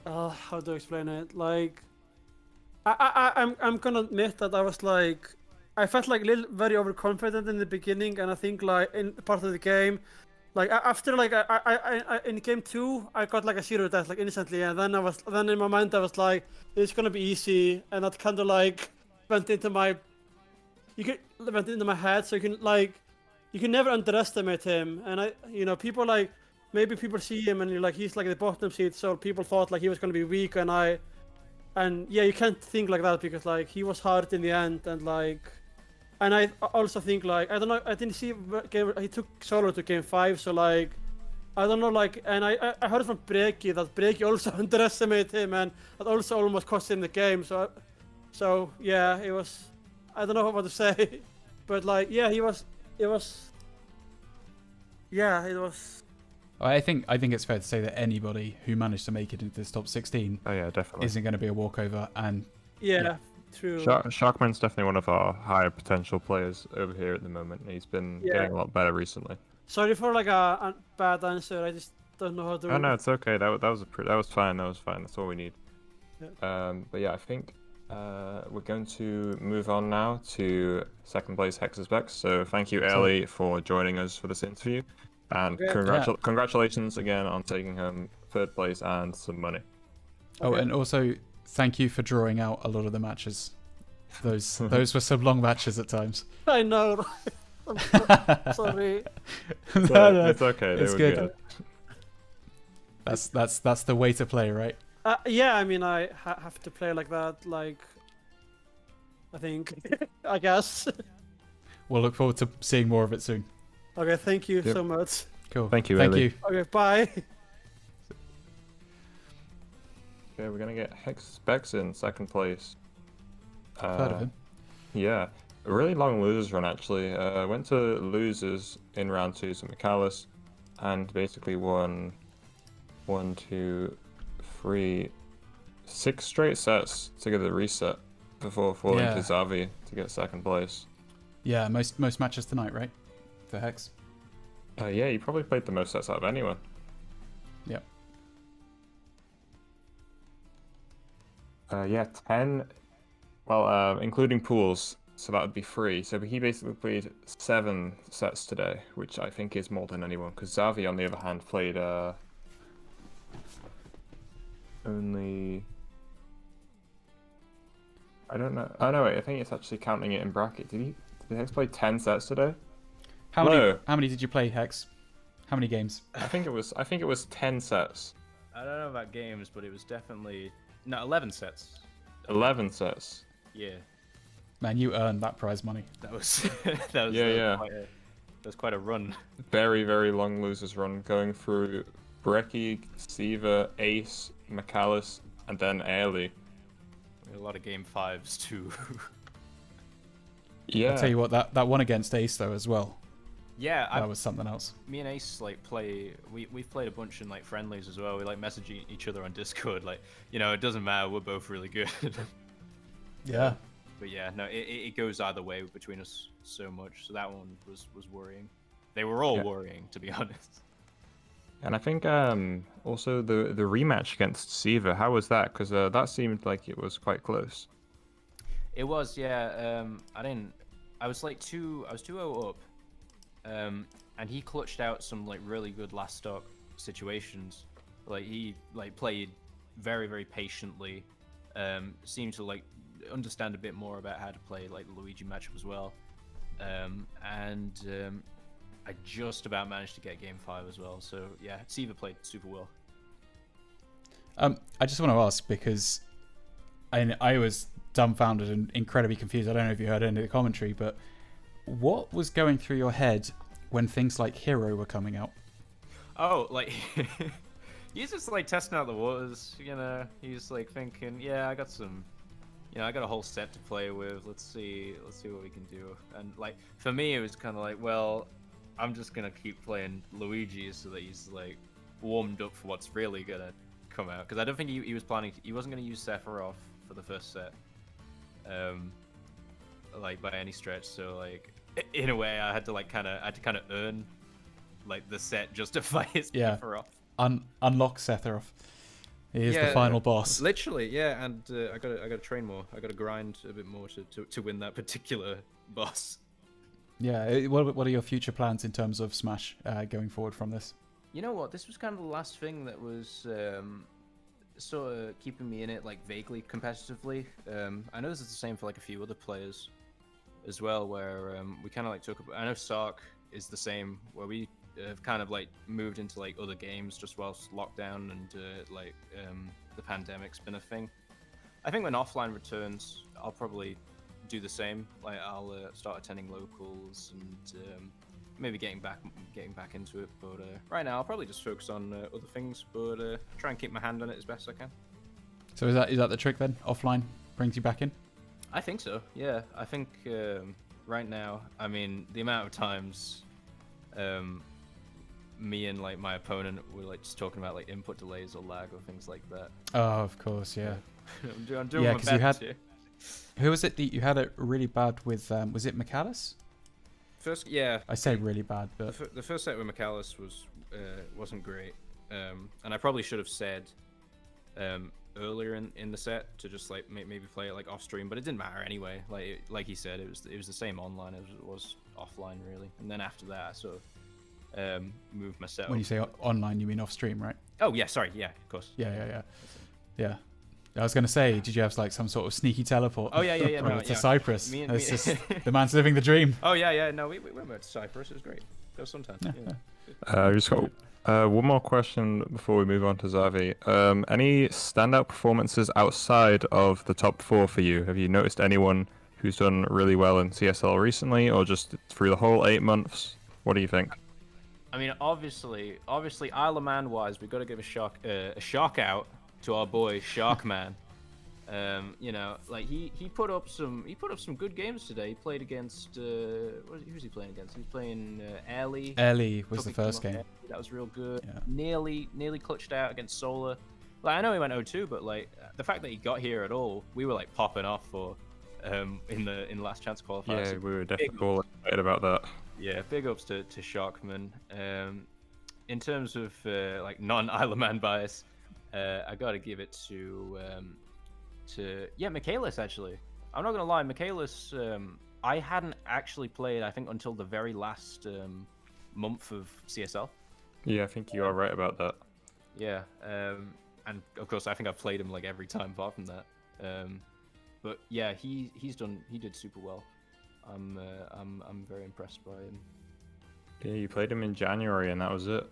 how do I explain it? Like, I'm gonna admit that I was like, I felt like very overconfident in the beginning, and I think like in part of the game, like after like I in game 2 I got like a 0 death like instantly, and then in my mind I was like, it's gonna be easy, and that kind of like went into my head. So you can never underestimate him. And people like, maybe people see him and you're like, he's like the bottom seed, so people thought like he was gonna be weak, and yeah, you can't think like that, because like he was hard in the end. And I also think like, I don't know, I didn't see he took solo to game 5, so like I don't know, like, and I heard from Breki that Breki also underestimated him, and that also almost cost him the game. So yeah, it was, I don't know what to say, but like yeah, it was. I think it's fair to say that anybody who managed to make it into this top 16 Oh yeah, definitely. isn't going to be a walkover. And Yeah, true. Sharkman's definitely one of our higher potential players over here at the moment. He's been getting a lot better recently. Sorry for like a bad answer. I just don't know how to. Oh no, it's okay. That was fine. That was fine. That's all we need. Yeah. But yeah, I think we're going to move on now to second place Hex's Bex. So thank you, Ellie, for joining us for this interview, and congratulations again on taking home third place and some money. Oh, and also thank you for drawing out a lot of the matches. Those were some long matches at times. I know. I'm sorry. No, it's okay. They were good. That's the way to play, right? Yeah, I mean, I have to play like that. Like, I think, I guess. We'll look forward to seeing more of it soon. Okay, thank you so much. Cool. Thank you, Thank Ellie. you. Okay, bye. Okay, we're gonna get Hex Bex in second place. Heard of him? Yeah, a really long losers run actually. Went to losers in round 2 to McAllis, and basically won 1, 2, 3, 6 straight sets to get the reset before falling to Xavi to get second place. Yeah, most matches tonight, right? For Hex. Yeah, you probably played the most sets out of anyone. Yep. Yeah, 10. Well, including pools, so that would be 3. So he basically played 7 sets today, which I think is more than anyone. Because Xavi, on the other hand, played only. I don't know. Oh no, wait. I think it's actually counting it in bracket. Did Hex play 10 sets today? How many did you play, Hex? How many games? I think it was 10 sets. I don't know about games, but it was definitely 11 sets. 11 sets. Yeah. Man, you earned that prize money. That was that was quite a run. Very, very long losers run, going through Brecky, Siva, Ace, McAllis, and then Ailey. A lot of game 5s too. Yeah. I'll tell you what, that one against Ace though as well. Yeah, that was something else. Me and Ace we've played a bunch in like friendlies as well. We like message each other on Discord, like, it doesn't matter, we're both really good. Yeah. But yeah, no, it goes either way between us so much. So that one was worrying. They were all worrying, to be honest. And I think also the rematch against Siva, how was that? Because that seemed like it was quite close. It was, yeah. I was 2-0 up. And he clutched out some like really good last stock situations. Like he played very, very patiently. Seemed to like understand a bit more about how to play like the Luigi matchup as well. I just about managed to get game 5 as well. So yeah, Siva played super well. I just want to ask, because I was dumbfounded and incredibly confused. I don't know if you heard any of the commentary, but what was going through your head when things like Hero were coming out? Oh, like he's just like testing out the waters, He's like thinking, yeah, I got some, I got a whole set to play with. Let's see what we can do. And like for me, it was kind of like, well, I'm just gonna keep playing Luigi so that he's like warmed up for what's really gonna come out. Because I don't think he was planning. He wasn't gonna use Sephiroth for the first set, like by any stretch. So like in a way, I had to kind of earn like the set just to fight his Sephiroth. Unlock Sephiroth. He is the final boss. Literally, yeah. And I gotta train more. I gotta grind a bit more to win that particular boss. Yeah. What are your future plans in terms of Smash going forward from this? You know what? This was kind of the last thing that was sort of keeping me in it, like vaguely competitively. I know this is the same for like a few other players as well, where we kind of like took. I know Sark is the same, where we have kind of like moved into like other games just whilst lockdown and the pandemic's been a thing. I think when offline returns, I'll probably do the same. Like I'll start attending locals and maybe getting back into it. But right now, I'll probably just focus on other things. But try and keep my hand on it as best I can. So is that the trick then? Offline brings you back in? I think so. Yeah, I think right now, I mean, the amount of times me and like my opponent were like just talking about like input delays or lag or things like that. Oh, of course, yeah. I'm doing my best here. Who was it that you had it really bad with? Was it McAllis? First, yeah. I say really bad, but the first set with McAllis wasn't great, and I probably should have said earlier in the set to just like maybe play it like off stream, but it didn't matter anyway. Like he said, it was the same online as it was offline really. And then after that, I sort of moved my set. When you say online, you mean off stream, right? Oh yeah, sorry, yeah, of course. Yeah. I was gonna say, did you have like some sort of sneaky teleport? Oh yeah, no, to Cyprus. It's just the man's living the dream. Oh yeah. No, we went to Cyprus. It was great. Go sometime. I just got one more question before we move on to Zavi. Any standout performances outside of the top 4 for you? Have you noticed anyone who's done really well in CSL recently, or just through the whole 8 months? What do you think? I mean, obviously, Isle of Man wise, we've got to give a shock out to our boy Sharkman. You know, like he put up some good games today. He played against who was he playing against? He was playing Airly. Airly was the first game. That was real good. Yeah. Nearly clutched out against Solar. Like I know he went 0-2, but like the fact that he got here at all, we were like popping off for in the last chance qualifier. Yeah, so we were definitely all excited about that. Yeah, big ups to Sharkman. In terms of like non-Isle of Man bias, I gotta give it to Michaelis actually. I'm not gonna lie, Michaelis. I hadn't actually played, I think, until the very last month of CSL. Yeah, I think you are right about that. Yeah, and of course, I think I've played him like every time apart from that. But yeah, he did super well. I'm very impressed by him. Yeah, you played him in January, and that was it.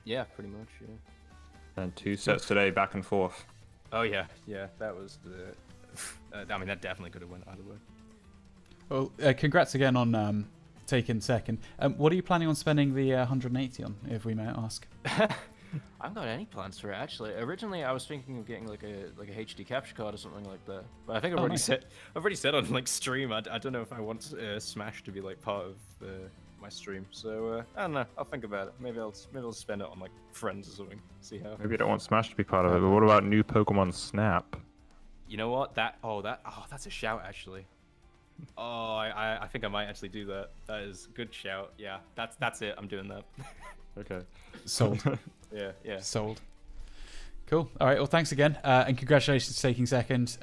Yeah, pretty much. Yeah. And 2 sets today, back and forth. Oh yeah, that was the. I mean, that definitely could have went either way. Well, congrats again on taking second. What are you planning on spending the 180 on, if we may ask? I haven't got any plans for it actually. Originally, I was thinking of getting like a HD capture card or something like that. But I think I've already said on like stream. I don't know if I want Smash to be like part of my stream. So I don't know. I'll think about it. Maybe I'll spend it on like friends or something. See how. Maybe you don't want Smash to be part of it. But what about new Pokemon Snap? You know what? That's a shout actually. Oh, I think I might actually do that. That is a good shout. Yeah, that's it. I'm doing that. Okay. Sold. Yeah. Sold. Cool. All right. Well, thanks again, and congratulations for taking second.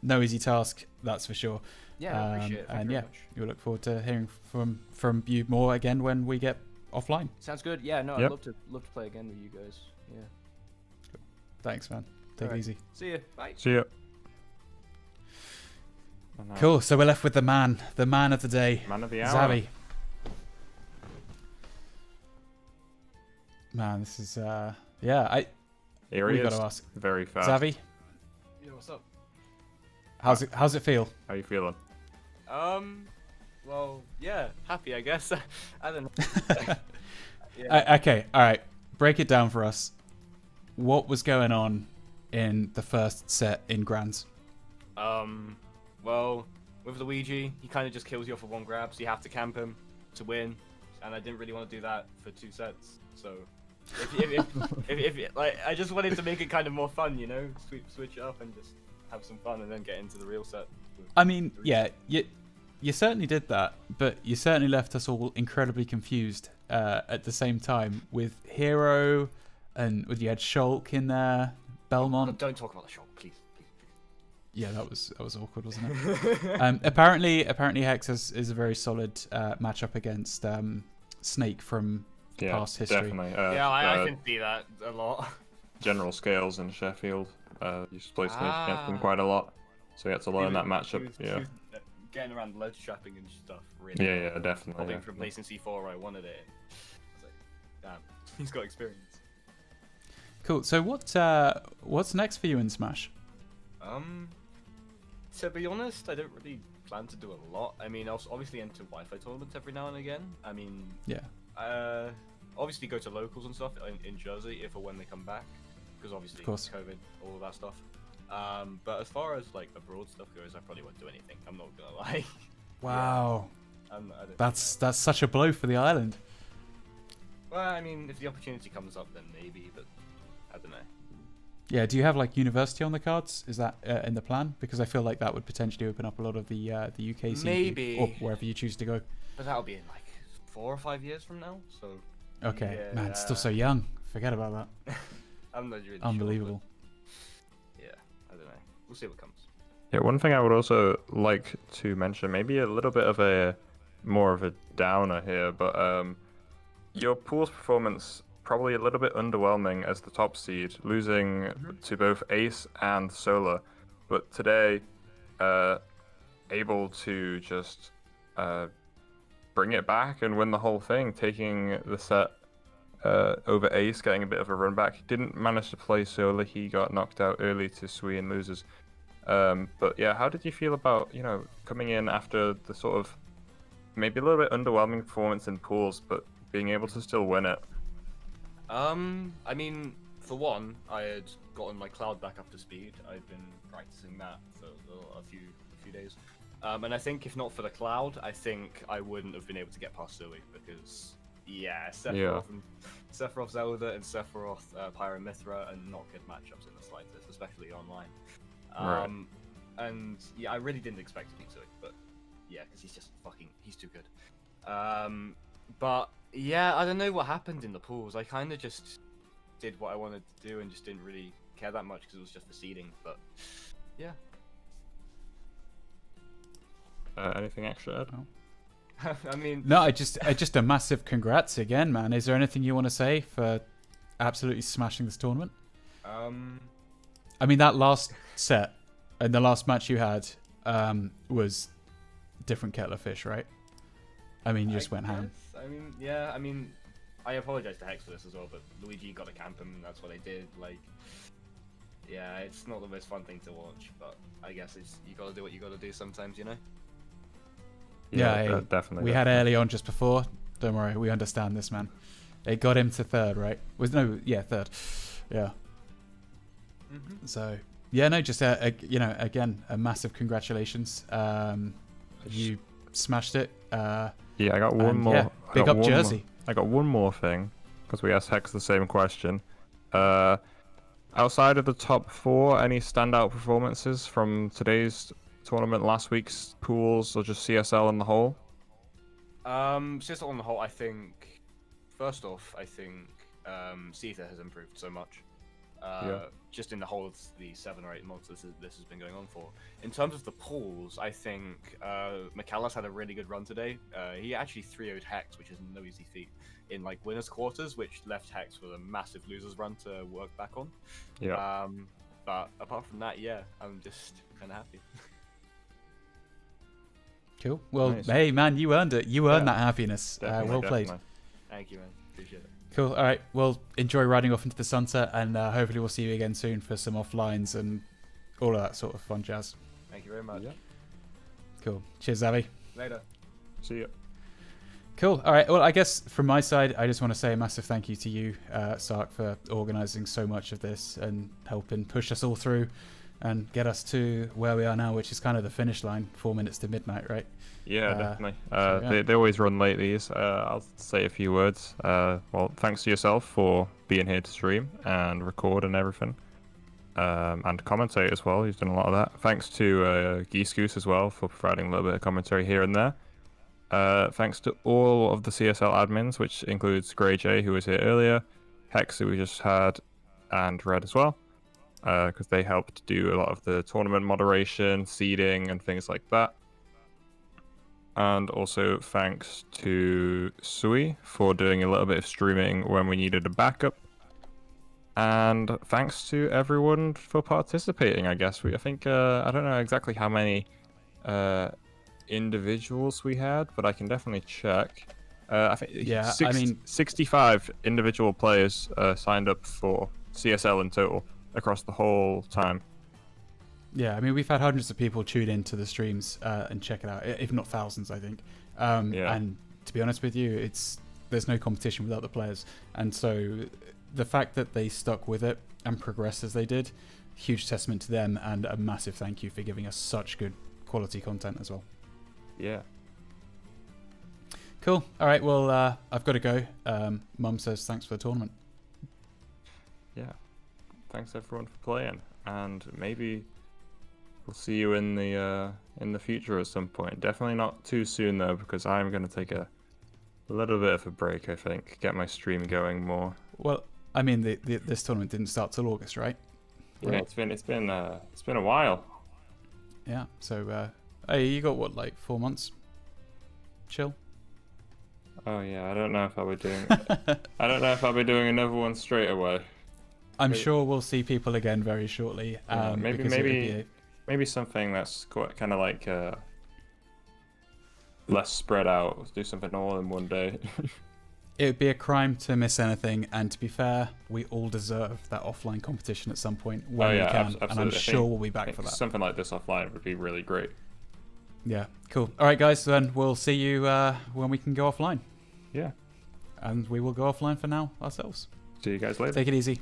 No easy task, that's for sure. Yeah, I appreciate it. Thank you very much. We'll look forward to hearing from you more again when we get offline. Sounds good. Yeah. No, Yep. I'd love to play again with you guys. Yeah. Cool. Thanks, man. Take it easy. See ya. Bye. See ya. Cool. So we're left with the man of the day, Man of the hour. Zavi. Man, this is Here he we've got is. to ask Very fast. Zavi. Yeah, what's up? How's it feel? How you feeling? Well, yeah, happy, I guess. I don't know. Okay, all right. Break it down for us. What was going on in the first set in Grands? Well, with Luigi, he kind of just kills you off of one grab, so you have to camp him to win. And I didn't really want to do that for 2 sets, so if like I just wanted to make it kind of more fun, you know, switch it up and just have some fun, and then get into the real set. I mean, yeah, you certainly did that, but you certainly left us all incredibly confused at the same time with Hero, and with you had Shulk in there, Belmont. Don't talk about the Shulk, please. Yeah, that was awkward, wasn't it? Apparently Hex is a very solid matchup against Snake from past history. Definitely. Yeah, I can see that a lot. General Scales in Sheffield used to play Snake against him quite a lot, so he had to learn that matchup. He was getting around ledge trapping and stuff. Really. Yeah, definitely. Hopping from placing C4 where I wanted it. I was like, damn, he's got experience. Cool. So what's next for you in Smash? To be honest, I don't really plan to do a lot. I mean, I'll obviously enter Wi-Fi tournaments every now and again. I mean, yeah. Obviously go to locals and stuff in Jersey if or when they come back, because obviously COVID, all of that stuff. But as far as like abroad stuff goes, I probably won't do anything. I'm not gonna lie. Wow. Yeah. That's such a blow for the island. Well, I mean, if the opportunity comes up, then maybe, but I don't know. Yeah, do you have like university on the cards? Is that in the plan? Because I feel like that would potentially open up a lot of the UK scene, maybe, or wherever you choose to go. But that'll be in like 4 or 5 years from now. So. Okay, yeah. man, still so young. Forget about that. I'm not really Unbelievable. Sure, yeah, I don't know. We'll see what comes. Yeah, one thing I would also like to mention, maybe a little bit of a more of a downer here, but your pool's performance probably a little bit underwhelming as the top seed, losing to both Ace and Solar, but today able to just bring it back and win the whole thing, taking the set over Ace, getting a bit of a run back. He didn't manage to play Solar, he got knocked out early to Sui and losers. But yeah, how did you feel about, coming in after the sort of maybe a little bit underwhelming performance in pools, but being able to still win it? I mean, for one, I had gotten my cloud back up to speed. I'd been practicing that for a few days. And I think if not for the cloud, I think I wouldn't have been able to get past Zoe, because Sephiroth Zelda and Sephiroth Pyra/Mythra are not good matchups in the slightest, especially online. Right. And yeah, I really didn't expect to beat Zoe, but yeah, because he's too good. But yeah, I don't know what happened in the pools. I kind of just did what I wanted to do and just didn't really care that much because it was just the seeding. But yeah. Anything extra, Ed? I mean, no, just a massive congrats again, man. Is there anything you want to say for absolutely smashing this tournament? I mean, that last set and the last match you had was different kettle of fish, right? I mean, you just went ham. I mean, yeah. I mean, I apologize to Hex for this as well, but Luigi got to camp him, and that's what I did. Like, yeah, it's not the most fun thing to watch, but I guess you got to do what you got to do sometimes, you know. Yeah, definitely. We had early on just before. Don't worry, we understand this, man. It got him to third, right? Third. Yeah. So yeah, no, just again, a massive congratulations. You smashed it. Yeah, I got one more. Yeah, big up Jersey. I got one more thing because we asked Hex the same question. Outside of the top 4, any standout performances from today's tournament, last week's pools, or just CSL on the whole? CSL on the whole, I think. First off, I think Caesar has improved so much. Just in the whole of the 7 or 8 months this has been going on for. In terms of the pools, I think McCallus had a really good run today. He actually 3-0'd Hex, which is no easy feat, in like winners quarters, which left Hex with a massive losers run to work back on. Yeah. But apart from that, yeah, I'm just kind of happy. Cool. Well, nice. Hey man, you earned it. You earned that happiness. Well played. Thank you, man. Appreciate it. Cool. All right. Well, enjoy riding off into the sunset, and hopefully we'll see you again soon for some offlines and all of that sort of fun jazz. Thank you very much. Yeah. Cool. Cheers, Zavi. Later. See you. Cool. All right. Well, I guess from my side, I just want to say a massive thank you to you, Sark, for organising so much of this and helping push us all through and get us to where we are now, which is kind of the finish line, 4 minutes to midnight, right? Yeah, definitely. They always run late, these. I'll say a few words. Well, thanks to yourself for being here to stream and record and everything. And commentate as well. He's done a lot of that. Thanks to Geese Goose as well for providing a little bit of commentary here and there. Thanks to all of the CSL admins, which includes Grey J, who was here earlier, Hex, who we just had, and Red as well. because they helped do a lot of the tournament moderation, seeding, and things like that. And also thanks to Sui for doing a little bit of streaming when we needed a backup. And thanks to everyone for participating, I guess. I think, I don't know exactly how many individuals we had, but I can definitely check. I think 65 individual players signed up for CSL in total across the whole time. Yeah, I mean, we've had hundreds of people tune into the streams and check it out, if not thousands, I think. And to be honest with you, there's no competition without the players. And so the fact that they stuck with it and progressed as they did, huge testament to them, and a massive thank you for giving us such good quality content as well. Yeah. Cool. All right, well, I've got to go. Mum says thanks for the tournament. Yeah. Thanks everyone for playing, and maybe we'll see you in the future at some point. Definitely not too soon though, because I'm going to take a little bit of a break, I think. Get my stream going more. Well, I mean, this tournament didn't start till August, right? Yeah, it's been a while. Yeah. So, hey, you got what, like 4 months? Chill. Oh yeah, I don't know if I'll be doing. I don't know if I'll be doing another one straight away. I'm sure we'll see people again very shortly. Maybe something that's kind of like less spread out. Do something all in one day. It would be a crime to miss anything, and to be fair, we all deserve that offline competition at some point when we can, absolutely. and I'm sure we'll be back for that. Something like this offline would be really great. Yeah, cool. All right, guys, then we'll see you when we can go offline. Yeah. And we will go offline for now ourselves. See you guys later. Take it easy.